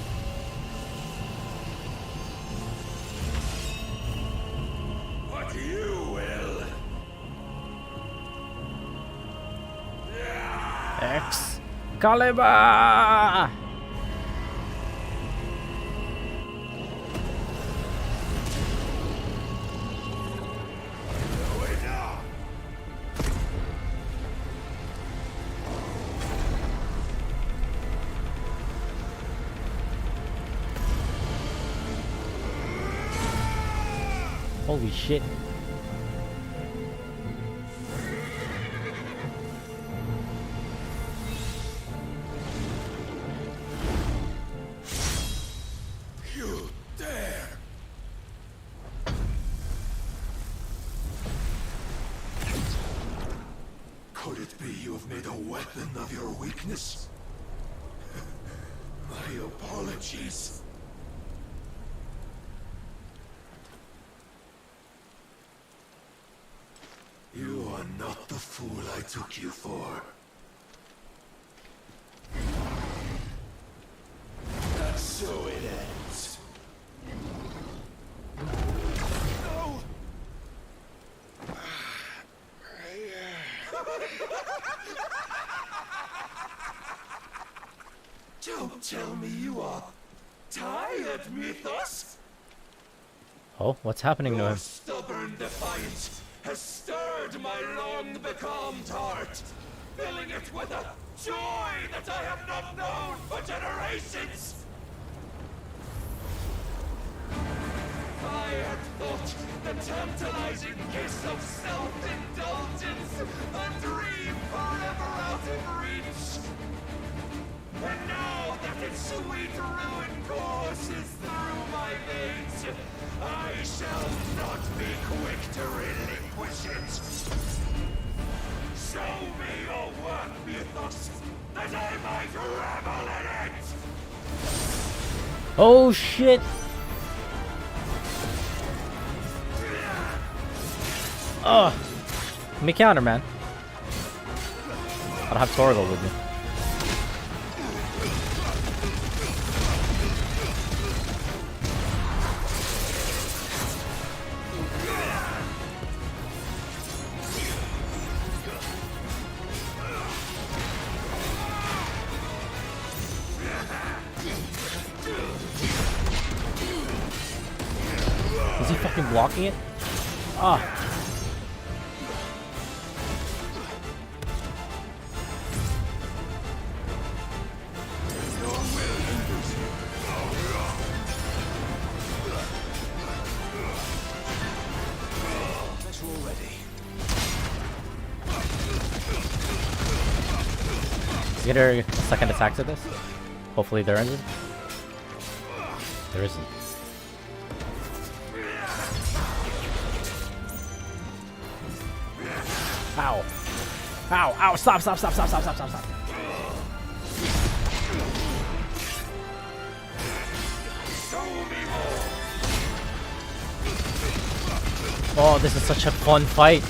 But you will. Excalibur! Holy shit. You dare! Could it be you have made a weapon of your weakness? My apologies. You are not the fool I took you for. And so it ends. No! Don't tell me you are tired, Mythos! Oh, what's happening to Your him? stubborn defiance has stirred my long-becalmed heart, filling it with a joy that I have not known for generations! I had thought the tantalizing kiss of self-indulgence a dream forever out of reach. And now that its sweet ruin courses through my veins, I shall not be quick to relinquish it. Show me your work, Mythos, that I might revel in it! Oh shit! Ugh! Let me counter, man. I don't have Torgal with me. Is he fucking blocking it? Ah. Is there a second attack to this? Hopefully there isn't. There isn't. Ow. Ow, ow, stop, stop, stop, stop, stop, stop, stop, stop. Oh, this is such a fun fight.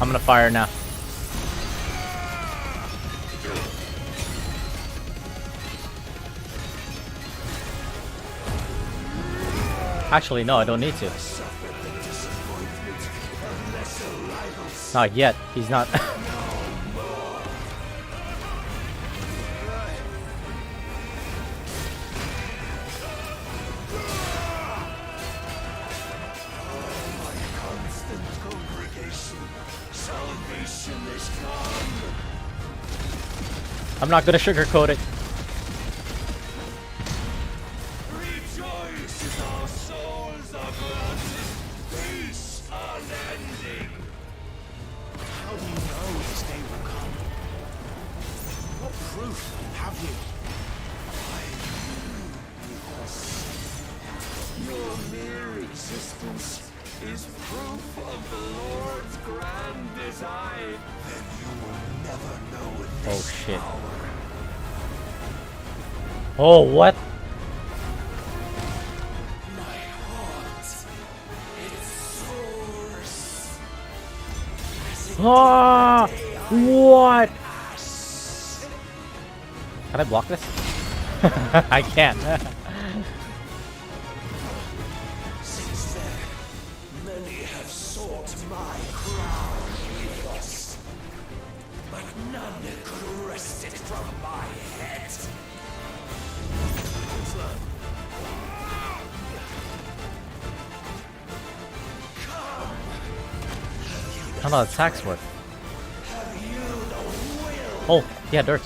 I'm gonna fire now. Actually, no, I don't need to. Not yet. He's not. I'm not gonna sugarcoat it. Oh shit. Oh, what? Ah! What? Can I block this? I can't. Since then, many have sought my crown with us, but none could wrest it from my head. How do attacks work? Oh, yeah, dirt.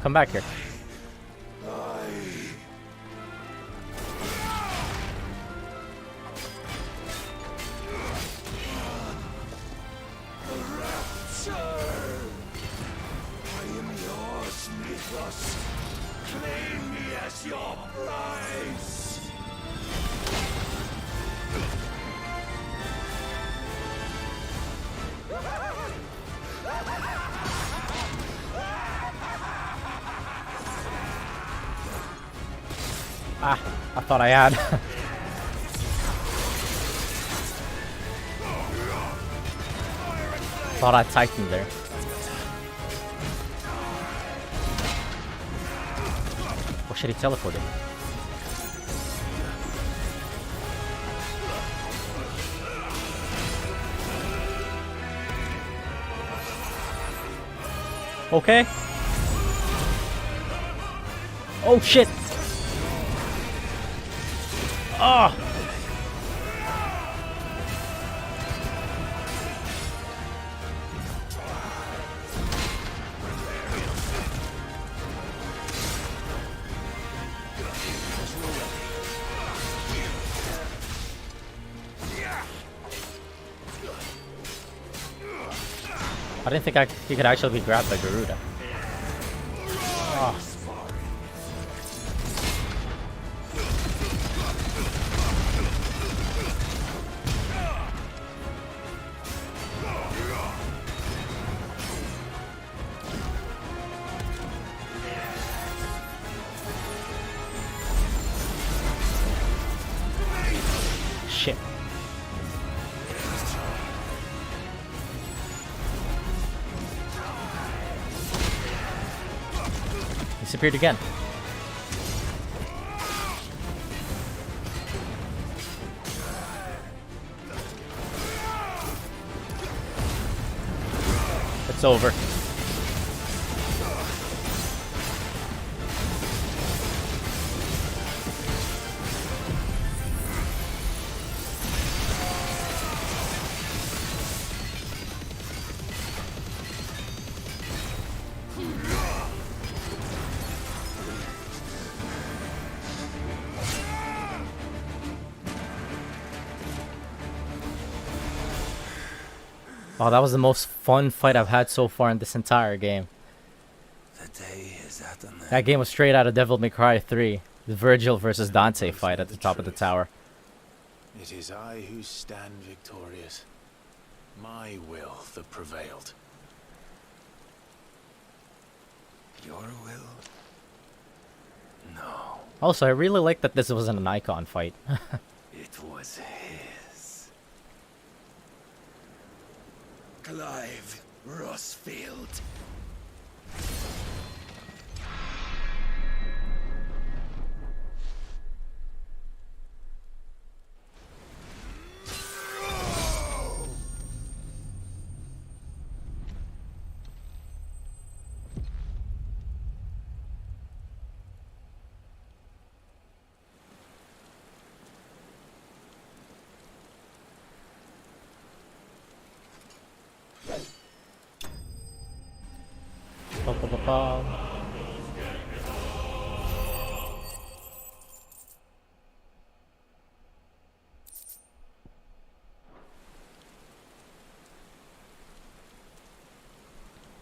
Come back here. I am yours, Mythos. Claim me as your prize. Ah, I thought I had. Thought I tightened there. Oh shit, he teleported. Okay. Oh shit. Ah. I didn't think he could actually be grabbed by Garuda. Oh. Shit. Disappeared again. It's over. Oh, that was the most fun fight I've had so far in this entire game. The day is at an end. That game was straight out of Devil May Cry 3. The Virgil versus Dante fight at the top of the tower. It is I who stand victorious. My will that prevailed. Your will? No. Also, I really like that this wasn't an icon fight. It was his. Clive Rossfield.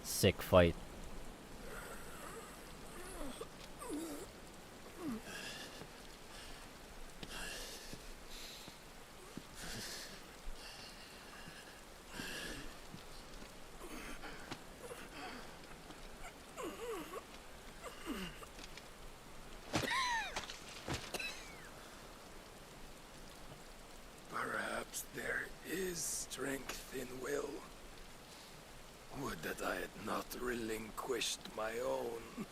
Sick fight. Would that I had not relinquished my own.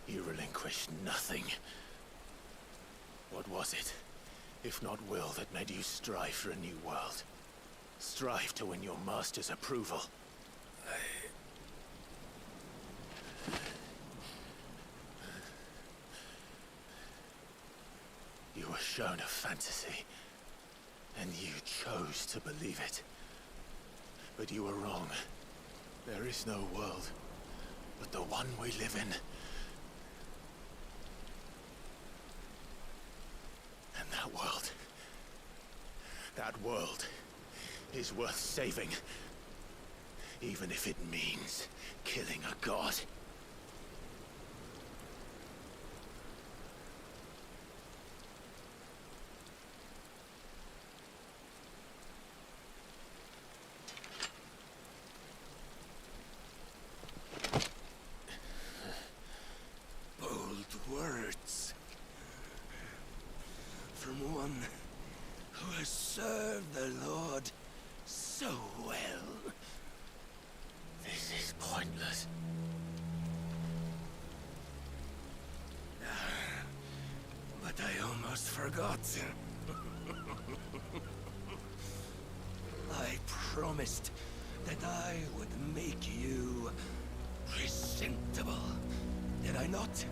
You relinquished nothing. What was it, if not will, that made you strive for a new world? Strive to win your master's approval? You were shown a fantasy, and you chose to believe it. But you were wrong. There is no world, but the one we live in. And that world is worth saving, even if it means killing a god. Bold words. From one who has served the Lord so well. This is pointless. But I almost forgot. I promised that I would make you presentable. Did I not?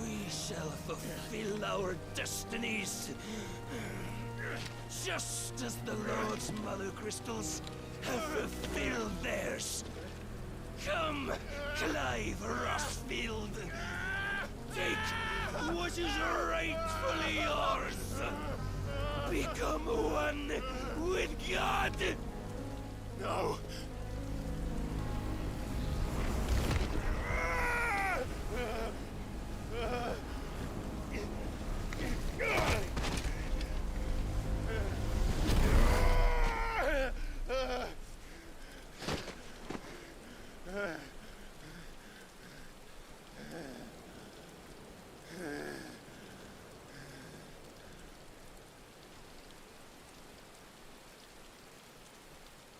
We shall fulfill our destinies, just as the Lord's Mother Crystals have fulfilled theirs. Come, Clive Rossfield. Take what is rightfully yours. Become one with God. No.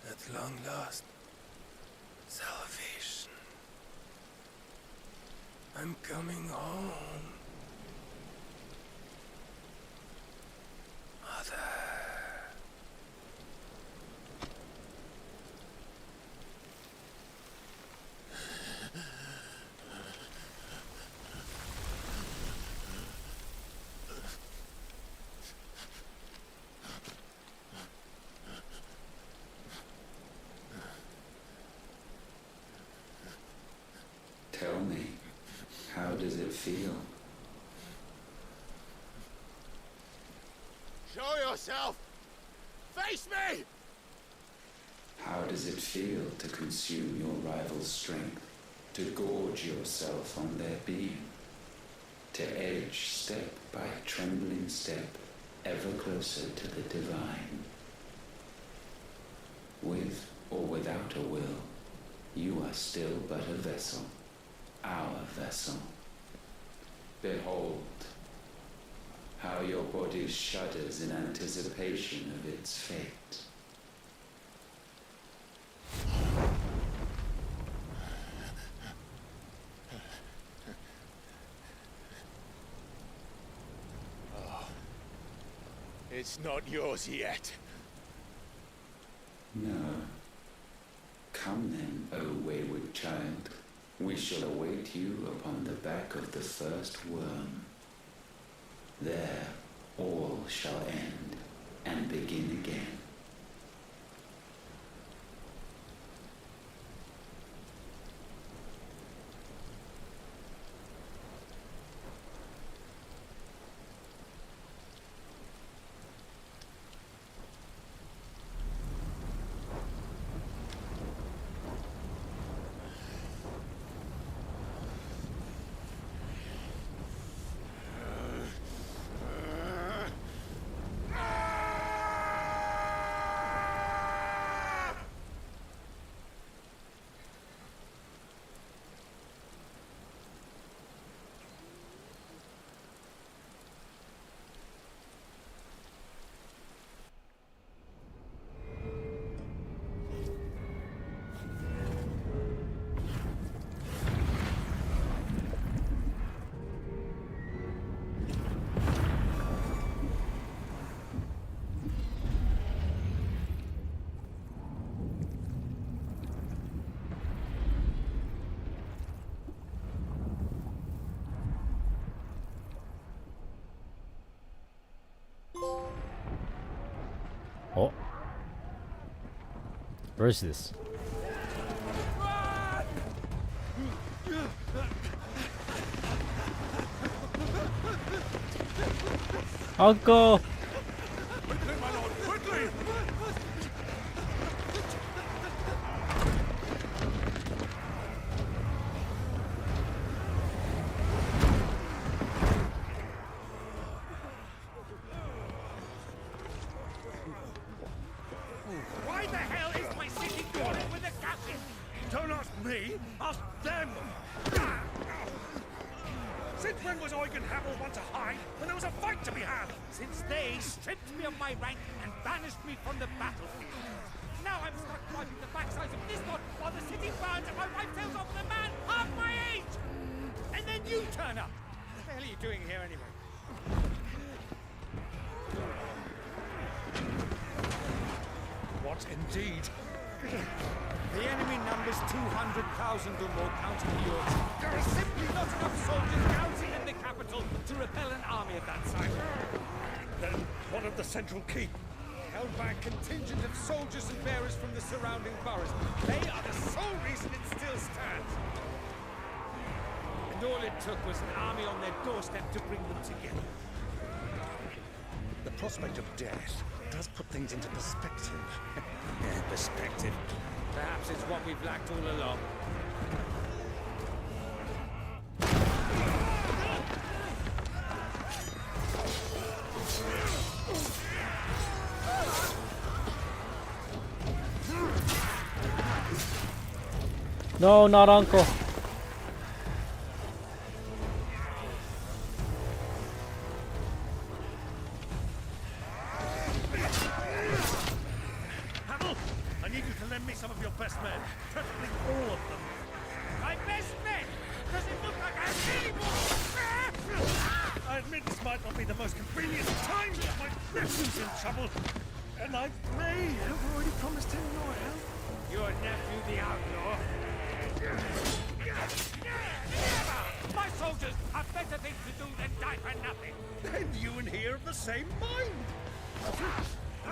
At long last, salvation. I'm coming home. Mother. Tell me, how does it feel? Show yourself! Face me! How does it feel to consume your rival's strength, to gorge yourself on their being, to edge step by trembling step ever closer to the divine? With or without a will, you are still but a vessel, our vessel. Behold, how your body shudders in anticipation of its fate. Oh, it's not yours yet. No. Come then, O wayward child. We shall await you upon the back of the first worm. There all shall end and begin again. Where is this? Uncle! Why the hell is my city crawling with the captain? Don't ask me, ask them! Since when was Eugen Hamel want to hide when there was a fight to be had? Since they stripped me of my rank and banished me from the battlefield. Now I'm stuck wiping the backsides of this one while the city burns and my wife tells off the man half my age! And then you turn up! What the hell are you doing here anyway? What indeed? The enemy numbers 200,000 or more counting yours. There are simply not enough soldiers garrisoned in the capital to repel an army of that size. Then what of the central keep? Held by a contingent of soldiers and bearers from the surrounding boroughs. They are the sole reason it still stands. And all it took was an army on their doorstep to bring them together. The prospect of death does put things into perspective. Perspective. Perhaps it's what we've lacked all along. No, not Uncle. Hamel, I need you to lend me some of your best men, preferably all of them. My best men? Does it look like I have any more? I admit this might not be the most convenient time, but my nephew's in trouble, and I may have already promised him your help. Your nephew, the outlaw? My soldiers have better things to do than die for nothing. Then you and he are of the same mind. I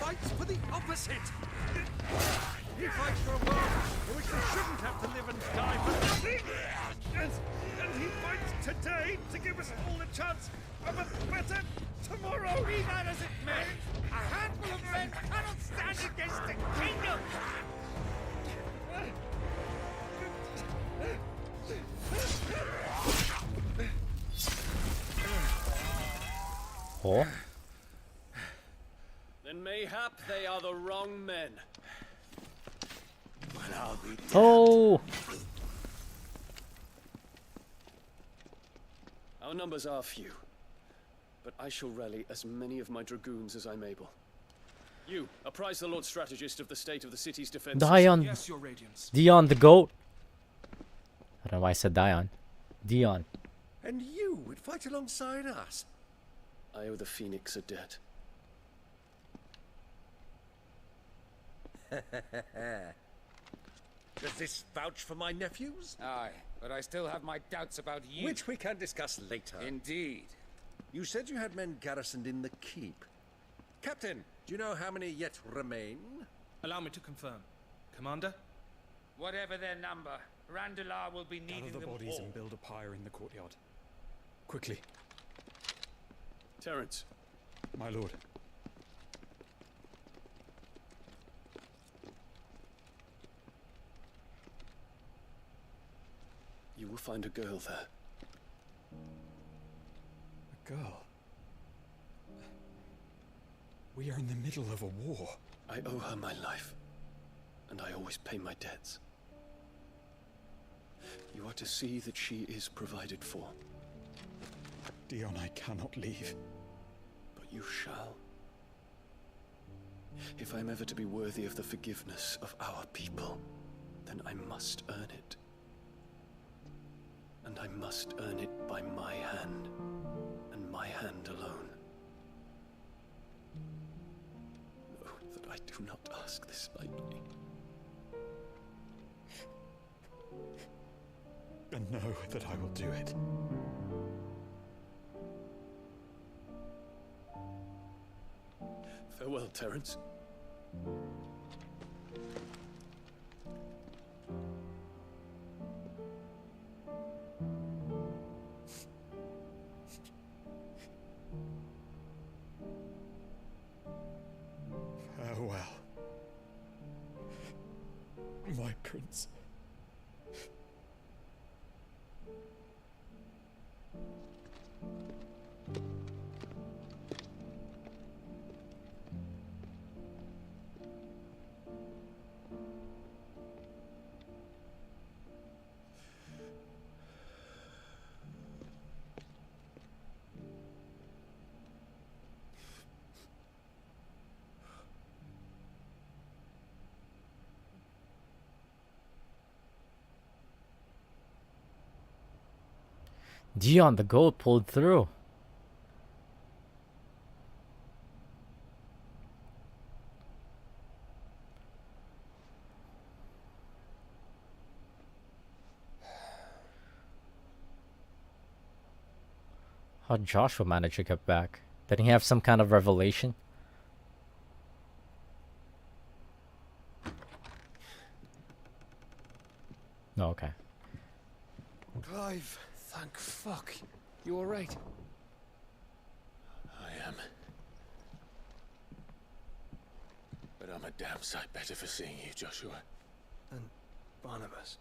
fights for the opposite. He fights for a world in which we shouldn't have to live and die for nothing. And he fights today to give us all the chance of a better tomorrow. Be that as it may, a handful of men cannot stand against the kingdom. Oh. Then mayhap they are the wrong men. Well, I'll be damned. Oh. Our numbers are few, but I shall rally as many of my dragoons as I'm able. You, apprise the Lord Strategist of the state of the city's defenses. Dion. Yes, Your Radiance. Dion the goat. I don't know why I said Dion. Dion. And you would fight alongside us? I owe the Phoenix a debt. Does this vouch for my nephews? Aye, but I still have my doubts about you. Which we can discuss later. Indeed. You said you had men garrisoned in the keep. Captain, do you know how many yet remain? Allow me to confirm. Commander? Whatever their number, Randalar will be needing Gather the them bodies all. and build a pyre in the courtyard. Quickly. Terence. My lord. You will find a girl there. A girl? We are in the middle of a war. I owe her my life, and I always pay my debts. You are to see that she is provided for. Dion, I cannot leave. But you shall. If I'm ever to be worthy of the forgiveness of our people, then I must earn it. And I must earn it by my hand, and my hand alone. Know that I do not ask this lightly. And know that I will do it. Farewell, Terence. My prince. Dion, the goat, pulled through. How'd Joshua manage to get back? Did he have some kind of revelation? No, okay. Clive, thank fuck. You alright? I am. But I'm a damn sight better for seeing you, Joshua. And Barnabas.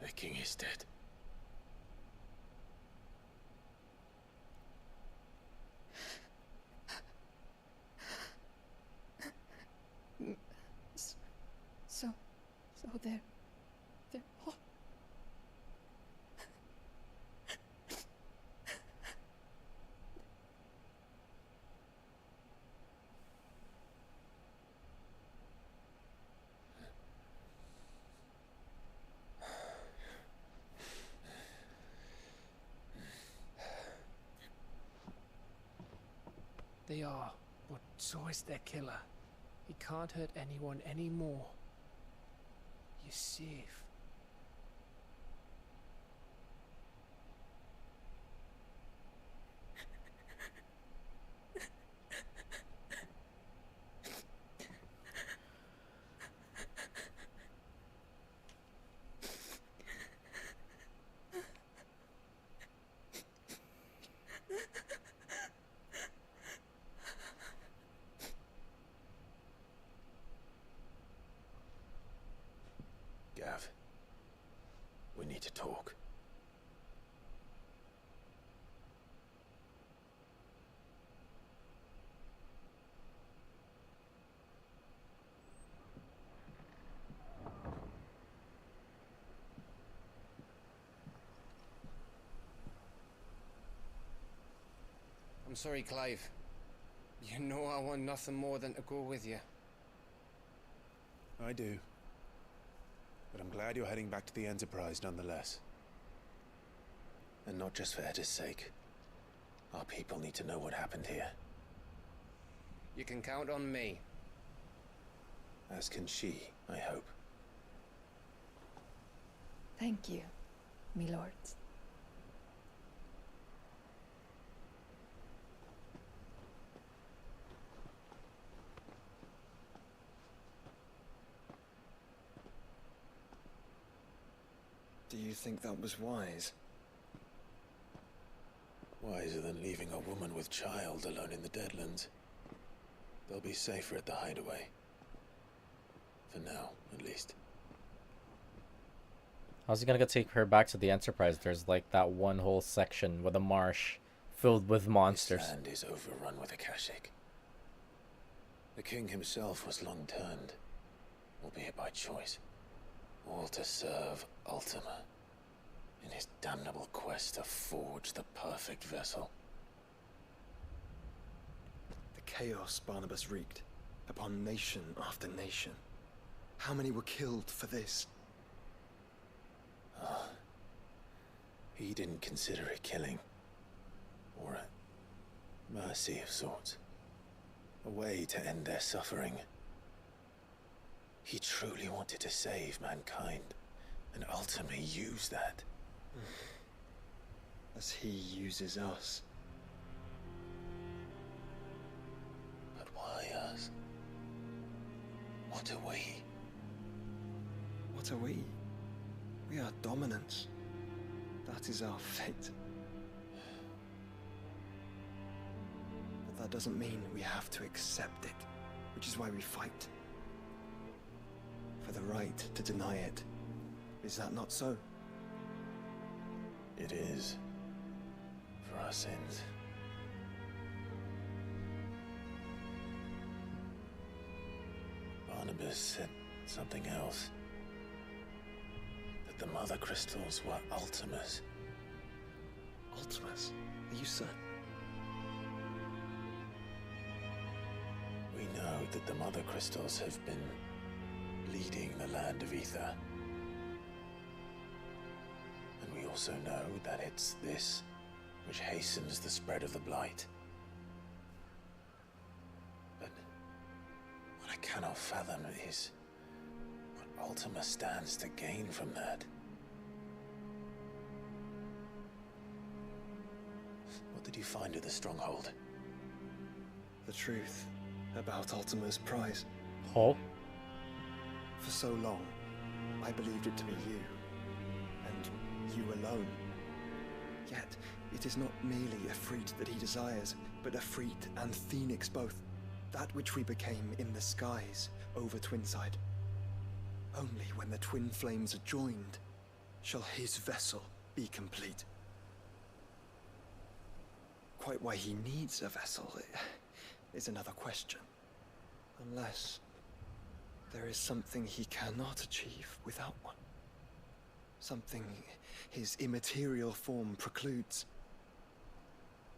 The king is dead. So they're all... They are, but so is their killer. He can't hurt anyone anymore. You're safe. Gav, we need to talk. I'm sorry, Clive. You know I want nothing more than to go with you. I do. But I'm glad you're heading back to the Enterprise nonetheless. And not just for Etta's sake. Our people need to know what happened here. You can count on me. As can she, I hope. Thank you, me lords. Do you think that was wise? Wiser than leaving a woman with child alone in the Deadlands. They'll be safer at the hideaway. For now, at least. How's he gonna take her back to the Enterprise? There's like that one whole section with a marsh filled with monsters. This land is overrun with Akashic. The king himself was long turned, albeit by choice. All to serve Ultima, in his damnable quest to forge the perfect vessel. The chaos Barnabas wreaked upon nation after nation. How many were killed for this? He didn't consider it killing, or a mercy of sorts. A way to end their suffering. He truly wanted to save mankind, and ultimately use that. As he uses us. But why us? What are we? What are we? We are dominance. That is our fate. But that doesn't mean we have to accept it. which is why we fight. For the right to deny it. Is that not so? It is. For our sins. Barnabas said something else. That the Mother Crystals were Ultimas. Ultimas? Are you certain? We know that the Mother Crystals have been leading the land of Ether. And we also know that it's this which hastens the spread of the Blight. But what I cannot fathom is what Ultima stands to gain from that. What did you find at the Stronghold? The truth about Ultima's prize. Oh? For so long, I believed it to be you, and you alone. Yet, it is not merely Ifrit that he desires, but Ifrit and Phoenix both. That which we became in the skies over Twinside. Only when the twin flames are joined shall his vessel be complete. Quite why he needs a vessel is another question. Unless there is something he cannot achieve without one. Something his immaterial form precludes.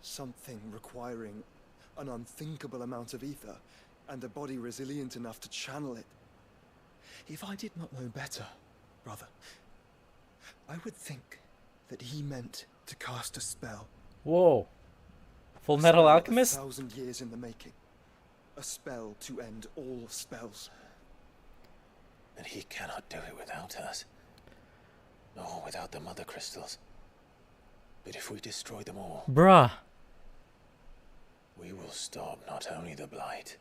Something requiring an unthinkable amount of ether and a body resilient enough to channel it. If I did not know better, brother, I would think that he meant to cast a spell. Whoa. Full Metal Alchemist? 1,000 years in the making. A spell to end all spells. And he cannot do it without us. Nor without the Mother Crystals. But if we destroy them all... Bruh. We will stop not only the Blight,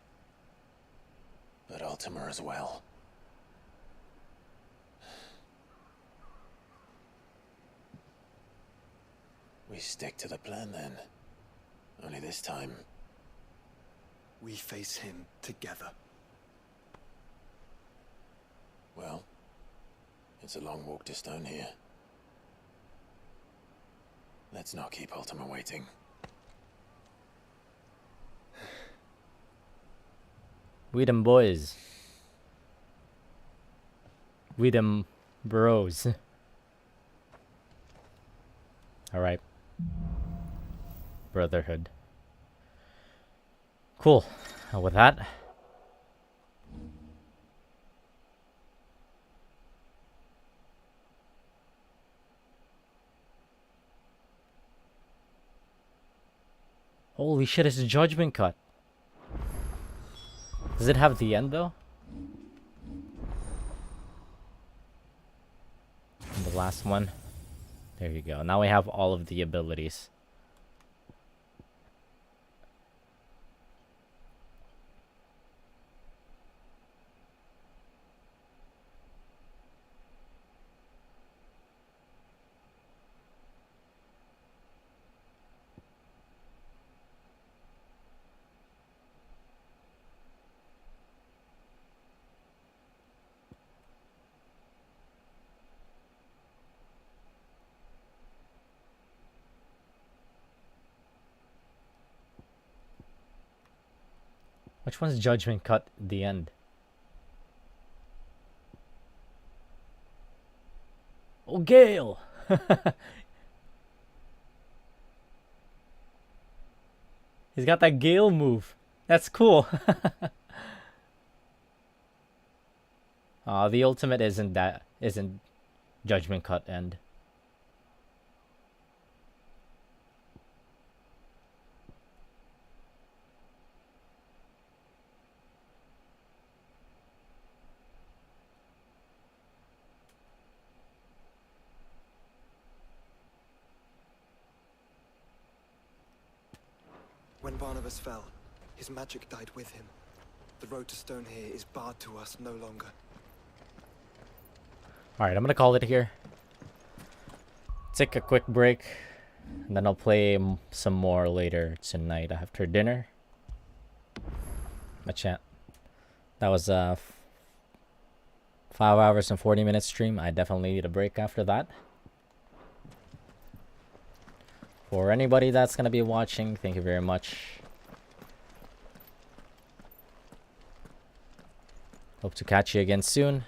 but Ultima as well. We stick to the plan then. Only this time... we face him together. Well, it's a long walk to Stone here. Let's not keep Ultima waiting. We them boys. We them bros. Alright. Brotherhood. Cool. With that... Holy shit, it's a judgment cut. Does it have the end though? And the last one. There you go. Now we have all of the abilities. Which one's judgment cut at the end? Oh, Gale! He's got that Gale move. That's cool. The ultimate isn't judgment cut end. When Barnabas fell, his magic died with him. The road to Stone here is barred to us no longer. Alright, I'm gonna call it here. Take a quick break, and then I'll play some more later tonight after dinner. My chat. That was a 5 hours and 40 minutes stream. I definitely need a break after that. For anybody that's going to be watching, thank you very much. Hope to catch you again soon.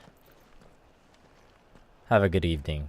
Have a good evening.